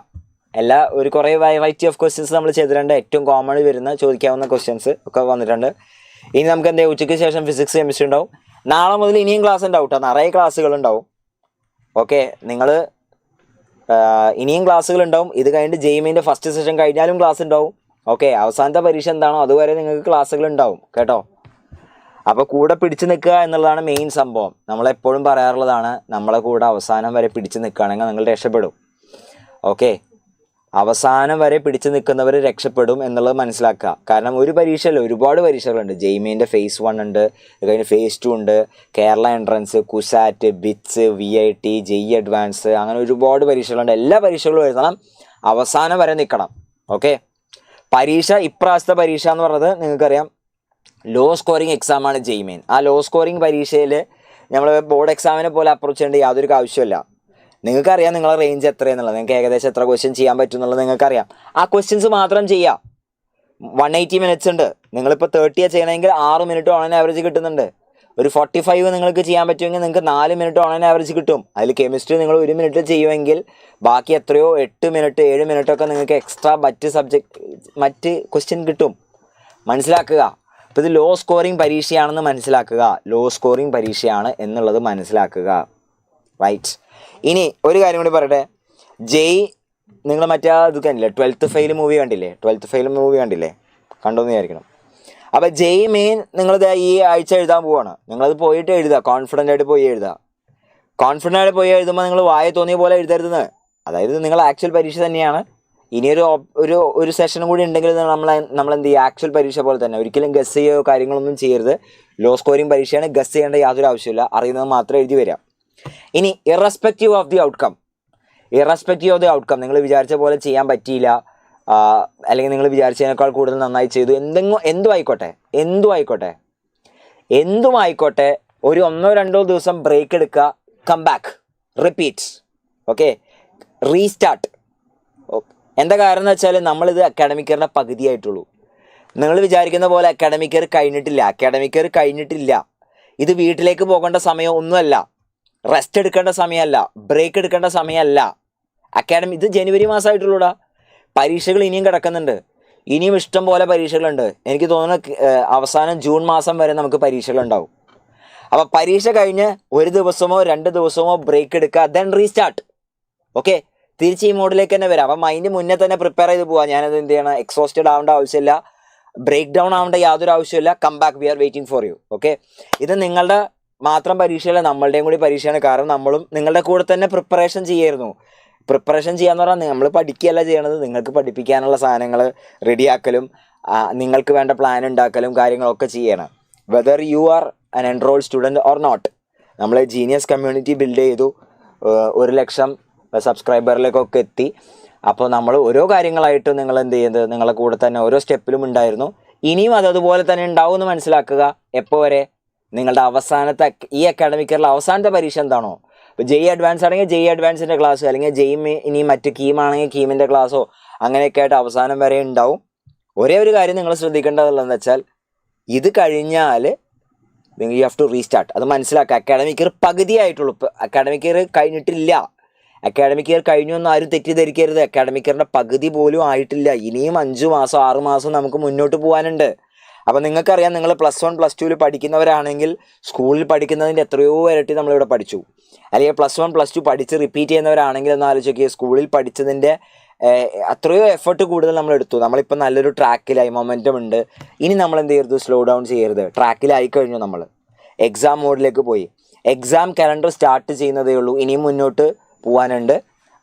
ഒരു കുറേ വെറൈറ്റി ഓഫ് ക്വസ്റ്റ്യൻസ് നമ്മൾ ചെയ്തിട്ടുണ്ട്. ഏറ്റവും കോമൺ വരുന്ന ചോദിക്കാവുന്ന ക്വസ്റ്റ്യൻസ് ഒക്കെ വന്നിട്ടുണ്ട്. ഇനി നമുക്ക് എന്താ ഉച്ചയ്ക്ക് ശേഷം ഫിസിക്സ് കെമിസ്ട്രി ഉണ്ടാവും. നാളെ മുതൽ ഇനിയും ക്ലാസ് ഉണ്ടാവും കേട്ടോ. നിറയെ ക്ലാസ്സുകളുണ്ടാവും. ഓക്കെ, നിങ്ങൾ ഇനിയും ക്ലാസ്സുകളുണ്ടാവും. ഇത് കഴിഞ്ഞിട്ട് JEEന്റെ ഫസ്റ്റ് സെഷൻ കഴിഞ്ഞാലും ക്ലാസ് ഉണ്ടാവും. ഓക്കെ, അവസാനത്തെ പരീക്ഷ എന്താണോ അതുവരെ നിങ്ങൾക്ക് ക്ലാസ്സുകൾ ഉണ്ടാവും കേട്ടോ. അപ്പോൾ കൂടെ പിടിച്ചു നിൽക്കുക എന്നുള്ളതാണ് മെയിൻ സംഭവം. നമ്മളെപ്പോഴും പറയാറുള്ളതാണ്, നമ്മളെ കൂടെ അവസാനം വരെ പിടിച്ചു നിൽക്കുകയാണെങ്കിൽ നിങ്ങൾ രക്ഷപ്പെടും. ഓക്കെ, അവസാനം വരെ പിടിച്ചു നിൽക്കുന്നവർ രക്ഷപ്പെടും എന്നുള്ളത് മനസ്സിലാക്കുക. കാരണം ഒരു പരീക്ഷയല്ല, ഒരുപാട് പരീക്ഷകളുണ്ട്. JEEന്റെ phase 1 ഉണ്ട്, അത് കഴിഞ്ഞ് phase 2 ഉണ്ട്, Kerala entrance, CUSAT, bits, VIT, JEE advance, അങ്ങനെ ഒരുപാട് പരീക്ഷകളുണ്ട്. എല്ലാ പരീക്ഷകളും എഴുതണം, അവസാനം വരെ നിൽക്കണം. ഓക്കെ, പരീക്ഷ ഇപ്രാവശ്യത്തെ പരീക്ഷ എന്ന് പറയുന്നത് നിങ്ങൾക്കറിയാം ലോ സ്കോറിങ് എക്സാമാണ് JEE. ആ ലോ സ്കോറിങ് പരീക്ഷയിൽ നമ്മൾ ബോർഡ് എക്സാമിനെ പോലെ അപ്രോച്ച് ചെയ്യേണ്ട യാതൊരു ആവശ്യമില്ല. നിങ്ങൾക്കറിയാം നിങ്ങളുടെ റേഞ്ച് എത്രയെന്നുള്ളത്, നിങ്ങൾക്ക് ഏകദേശം എത്ര ക്വസ്റ്റ്യൻ ചെയ്യാൻ പറ്റും എന്നുള്ളത് നിങ്ങൾക്കറിയാം. ആ ക്വസ്റ്റ്യൻസ് മാത്രം ചെയ്യാം. 180 മിനിറ്റ്സ് ഉണ്ട്. നിങ്ങളിപ്പോൾ 30 ചെയ്യണമെങ്കിൽ 6 മിനിറ്റ് ഓൺ ആവറേജ് കിട്ടുന്നുണ്ട്. ഒരു 45 നിങ്ങൾക്ക് ചെയ്യാൻ പറ്റുമെങ്കിൽ നിങ്ങൾക്ക് 4 മിനിറ്റ് ഓൺ ആവറേജ് കിട്ടും. അതിൽ കെമിസ്ട്രി നിങ്ങൾ 1 മിനിറ്റ് ചെയ്യുമെങ്കിൽ ബാക്കി എത്രയോ 8 മിനിറ്റ് 7 മിനിറ്റൊക്കെ നിങ്ങൾക്ക് എക്സ്ട്രാ മറ്റ് ക്വസ്റ്റ്യൻ കിട്ടും. മനസ്സിലാക്കുക. അപ്പോൾ ഇത് ലോ സ്കോറിങ് പരീക്ഷയാണെന്ന് മനസ്സിലാക്കുക. ലോ സ്കോറിങ് പരീക്ഷയാണ് എന്നുള്ളത് മനസ്സിലാക്കുക. റൈറ്റ്. ഇനി ഒരു കാര്യം കൂടി പറയട്ടെ. JEE നിങ്ങൾ മറ്റേ ഇത് കണ്ടില്ലേ, 12th ഫെയിൽ മൂവി കണ്ടില്ലേ? 12th ഫെയിൽ മൂവി കണ്ടില്ലേ? കണ്ടോന്ന് വിചാരിക്കണം. അപ്പോൾ JEE മെയിൻ നിങ്ങളിത് ഈ ആഴ്ച എഴുതാൻ പോവാണ്. നിങ്ങളത് പോയിട്ട് എഴുതുക. കോൺഫിഡൻ്റ് ആയിട്ട് പോയി എഴുതുക. കോൺഫിഡൻ്റ് ആയിട്ട് പോയി എഴുതുമ്പോൾ നിങ്ങൾ വായ തോന്നിയ പോലെ എഴുതരുതെന്ന്. അതായത് നിങ്ങൾ ആക്ച്വൽ പരീക്ഷ തന്നെയാണ്. ഇനിയൊരു ഒരു സെഷനും കൂടി ഉണ്ടെങ്കിൽ നമ്മൾ എന്ത് ചെയ്യുക? ആക്ച്വൽ പരീക്ഷ പോലെ തന്നെ. ഒരിക്കലും ഗസ് ചെയ്യുകയോ കാര്യങ്ങളൊന്നും ചെയ്യരുത്. ലോ സ്കോറിങ് പരീക്ഷയാണ്. ഗസ് ചെയ്യേണ്ട യാതൊരു ആവശ്യമില്ല. അറിയുന്നത് മാത്രം എഴുതി വരിക. ഇനി ഇറസ്പെക്റ്റീവ് ഓഫ് ദി ഔട്ട്കം നിങ്ങൾ വിചാരിച്ച പോലെ ചെയ്യാൻ പറ്റിയില്ല, അല്ലെങ്കിൽ നിങ്ങൾ വിചാരിച്ചതിനേക്കാൾ കൂടുതൽ നന്നായി ചെയ്തു, എന്തും ആയിക്കോട്ടെ, ഒരു 1-2 ദിവസം ബ്രേക്ക് എടുക്കുക. Come back, repeat. Okay, restart. എന്താ കാരണം എന്ന് വെച്ചാൽ നമ്മളിത് അക്കാഡമിക് ഇയറിൻ്റെ പകുതിയായിട്ടുള്ളൂ. നിങ്ങൾ വിചാരിക്കുന്ന പോലെ അക്കാഡമിക് ഇയർ കഴിഞ്ഞിട്ടില്ല. ഇത് വീട്ടിലേക്ക് പോകേണ്ട സമയം ഒന്നുമല്ല, റെസ്റ്റ് എടുക്കേണ്ട സമയമല്ല, ബ്രേക്ക് എടുക്കേണ്ട സമയമല്ല. ഇത് ജനുവരി മാസമായിട്ടുള്ളൂടാ. പരീക്ഷകൾ ഇനിയും കിടക്കുന്നുണ്ട്. ഇനിയും ഇഷ്ടം പോലെ പരീക്ഷകളുണ്ട്. എനിക്ക് തോന്നുന്നു അവസാനം ജൂൺ മാസം വരെ നമുക്ക് പരീക്ഷകളുണ്ടാവും. അപ്പോൾ പരീക്ഷ കഴിഞ്ഞ് ഒരു ദിവസമോ 2 ദിവസമോ ബ്രേക്ക് എടുക്കുക, ദെൻ റീസ്റ്റാർട്ട്. ഓക്കെ, തിരിച്ച് ഈ മോഡിലേക്ക് തന്നെ വരാം. അപ്പം അതിന് മുന്നേ തന്നെ പ്രിപ്പയർ ചെയ്ത് പോവാം. ഞാനത് എന്ത് ചെയ്യണം, എക്സോസ്റ്റഡ് ആവേണ്ട ആവശ്യമില്ല, ബ്രേക്ക് ഡൗൺ ആവേണ്ട യാതൊരു ആവശ്യമില്ല. Come back, we are waiting for you. Okay, ഇത് നിങ്ങളുടെ മാത്രം പരീക്ഷയല്ല, നമ്മളുടെയും കൂടി പരീക്ഷയാണ്. കാരണം നമ്മളും നിങ്ങളുടെ കൂടെ തന്നെ പ്രിപ്പറേഷൻ ചെയ്യായിരുന്നു. പ്രിപ്പറേഷൻ ചെയ്യാന്ന് പറഞ്ഞാൽ നമ്മൾ പഠിക്കുകയല്ല ചെയ്യണത്, നിങ്ങൾക്ക് പഠിപ്പിക്കാനുള്ള സാധനങ്ങൾ റെഡിയാക്കലും നിങ്ങൾക്ക് വേണ്ട പ്ലാൻ ഉണ്ടാക്കലും കാര്യങ്ങളൊക്കെ ചെയ്യണം. Whether you are an enrolled student or not. നമ്മൾ ജീനിയസ് കമ്മ്യൂണിറ്റി ബിൽഡ് ചെയ്തു, 1,00,000 സബ്സ്ക്രൈബറിലേക്കൊക്കെ എത്തി. അപ്പോൾ നമ്മൾ ഓരോ കാര്യങ്ങളായിട്ട് നിങ്ങൾ എന്ത് ചെയ്യുന്നത്, നിങ്ങളെ കൂടെ തന്നെ ഓരോ സ്റ്റെപ്പിലും ഉണ്ടായിരുന്നു. ഇനിയും അതുപോലെ തന്നെ ഉണ്ടാവും എന്ന് മനസ്സിലാക്കുക. എപ്പോൾ വരെ? നിങ്ങളുടെ അവസാനത്തെ ഈ അക്കാഡമിക് ഇയറിലെ അവസാനത്തെ പരീക്ഷ എന്താണോ, ഇപ്പോൾ JEE അഡ്വാൻസ് ആണെങ്കിൽ JEE അഡ്വാൻസിൻ്റെ ക്ലാസ്, അല്ലെങ്കിൽ JEE ഇനി മറ്റ് കീമാണെങ്കിൽ കീമിൻ്റെ ക്ലാസ്സോ അങ്ങനെയൊക്കെ ആയിട്ട് അവസാനം വരെ ഉണ്ടാവും. ഒരേ ഒരു കാര്യം നിങ്ങൾ ശ്രദ്ധിക്കേണ്ടതുള്ളതെന്ന് വെച്ചാൽ, ഇത് കഴിഞ്ഞാൽ യു ഹാവ് ടു റീസ്റ്റാർട്ട്. അത് മനസ്സിലാക്കുക. അക്കാഡമിക് ഇയർ പകുതിയായിട്ടുള്ളൂ, ഇപ്പോൾ അക്കാഡമിക് ഇയർ കഴിഞ്ഞിട്ടില്ല. അക്കാഡമിക് ഇയർ കഴിഞ്ഞൊന്നും ആരും തെറ്റിദ്ധരിക്കരുത്. അക്കാഡമിക് ഇയറിൻ്റെ പകുതി പോലും ആയിട്ടില്ല. ഇനിയും 5 മാസം 6 മാസം നമുക്ക് മുന്നോട്ട് പോകാനുണ്ട്. അപ്പോൾ നിങ്ങൾക്കറിയാം, നിങ്ങൾ +1 +2 പഠിക്കുന്നവരാണെങ്കിൽ സ്കൂളിൽ പഠിക്കുന്നതിൻ്റെ എത്രയോ ഇരട്ടി നമ്മളിവിടെ പഠിച്ചു. അല്ലെങ്കിൽ +1 +2 പഠിച്ച് റിപ്പീറ്റ് ചെയ്യുന്നവരാണെങ്കിൽ ഒന്ന് ആലോചിക്കുക, സ്കൂളിൽ പഠിച്ചതിൻ്റെ അത്രയോ എഫർട്ട് കൂടുതൽ നമ്മൾ എടുത്തു. നമ്മളിപ്പോൾ നല്ലൊരു ട്രാക്കിലായി, മൊമെൻറ്റം ഉണ്ട്. ഇനി നമ്മൾ എന്ത് ചെയ്യരുത്, സ്ലോ ഡൗൺ ചെയ്യരുത്. ട്രാക്കിലായി കഴിഞ്ഞു, നമ്മൾ എക്സാം മോഡിലേക്ക് പോയി. എക്സാം കലണ്ടർ സ്റ്റാർട്ട് ചെയ്യുന്നതേ ഉള്ളൂ, ഇനിയും മുന്നോട്ട് പോകാനുണ്ട്.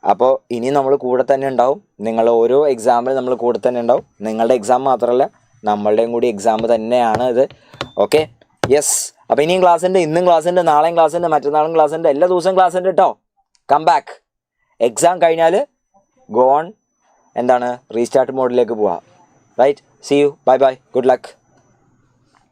അപ്പോൾ ഇനി നമ്മൾ കൂടെ തന്നെ ഉണ്ടാവും. നിങ്ങൾ ഓരോ എക്സാമിൽ നമ്മൾ കൂടെ തന്നെ ഉണ്ടാവും. നിങ്ങളുടെ എക്സാം മാത്രമല്ല, നമ്മളുടെയും കൂടി എക്സാം തന്നെയാണ് ഇത്. Okay, yes. അപ്പോൾ ഇനിയും ക്ലാസ് ഉണ്ട്, ഇന്നും ക്ലാസ് ഉണ്ട്, നാളെയും ക്ലാസ് ഉണ്ട്, മറ്റന്നാളും ക്ലാസ് ഉണ്ട്, എല്ലാ ദിവസവും ക്ലാസ് ഉണ്ട് കേട്ടോ. Come back. എക്സാം കഴിഞ്ഞാൽ ഗോ ഓൺ, എന്താണ്, റീസ്റ്റാർട്ട് മോഡിലേക്ക് പോവാം. Right, see you, bye bye, good luck.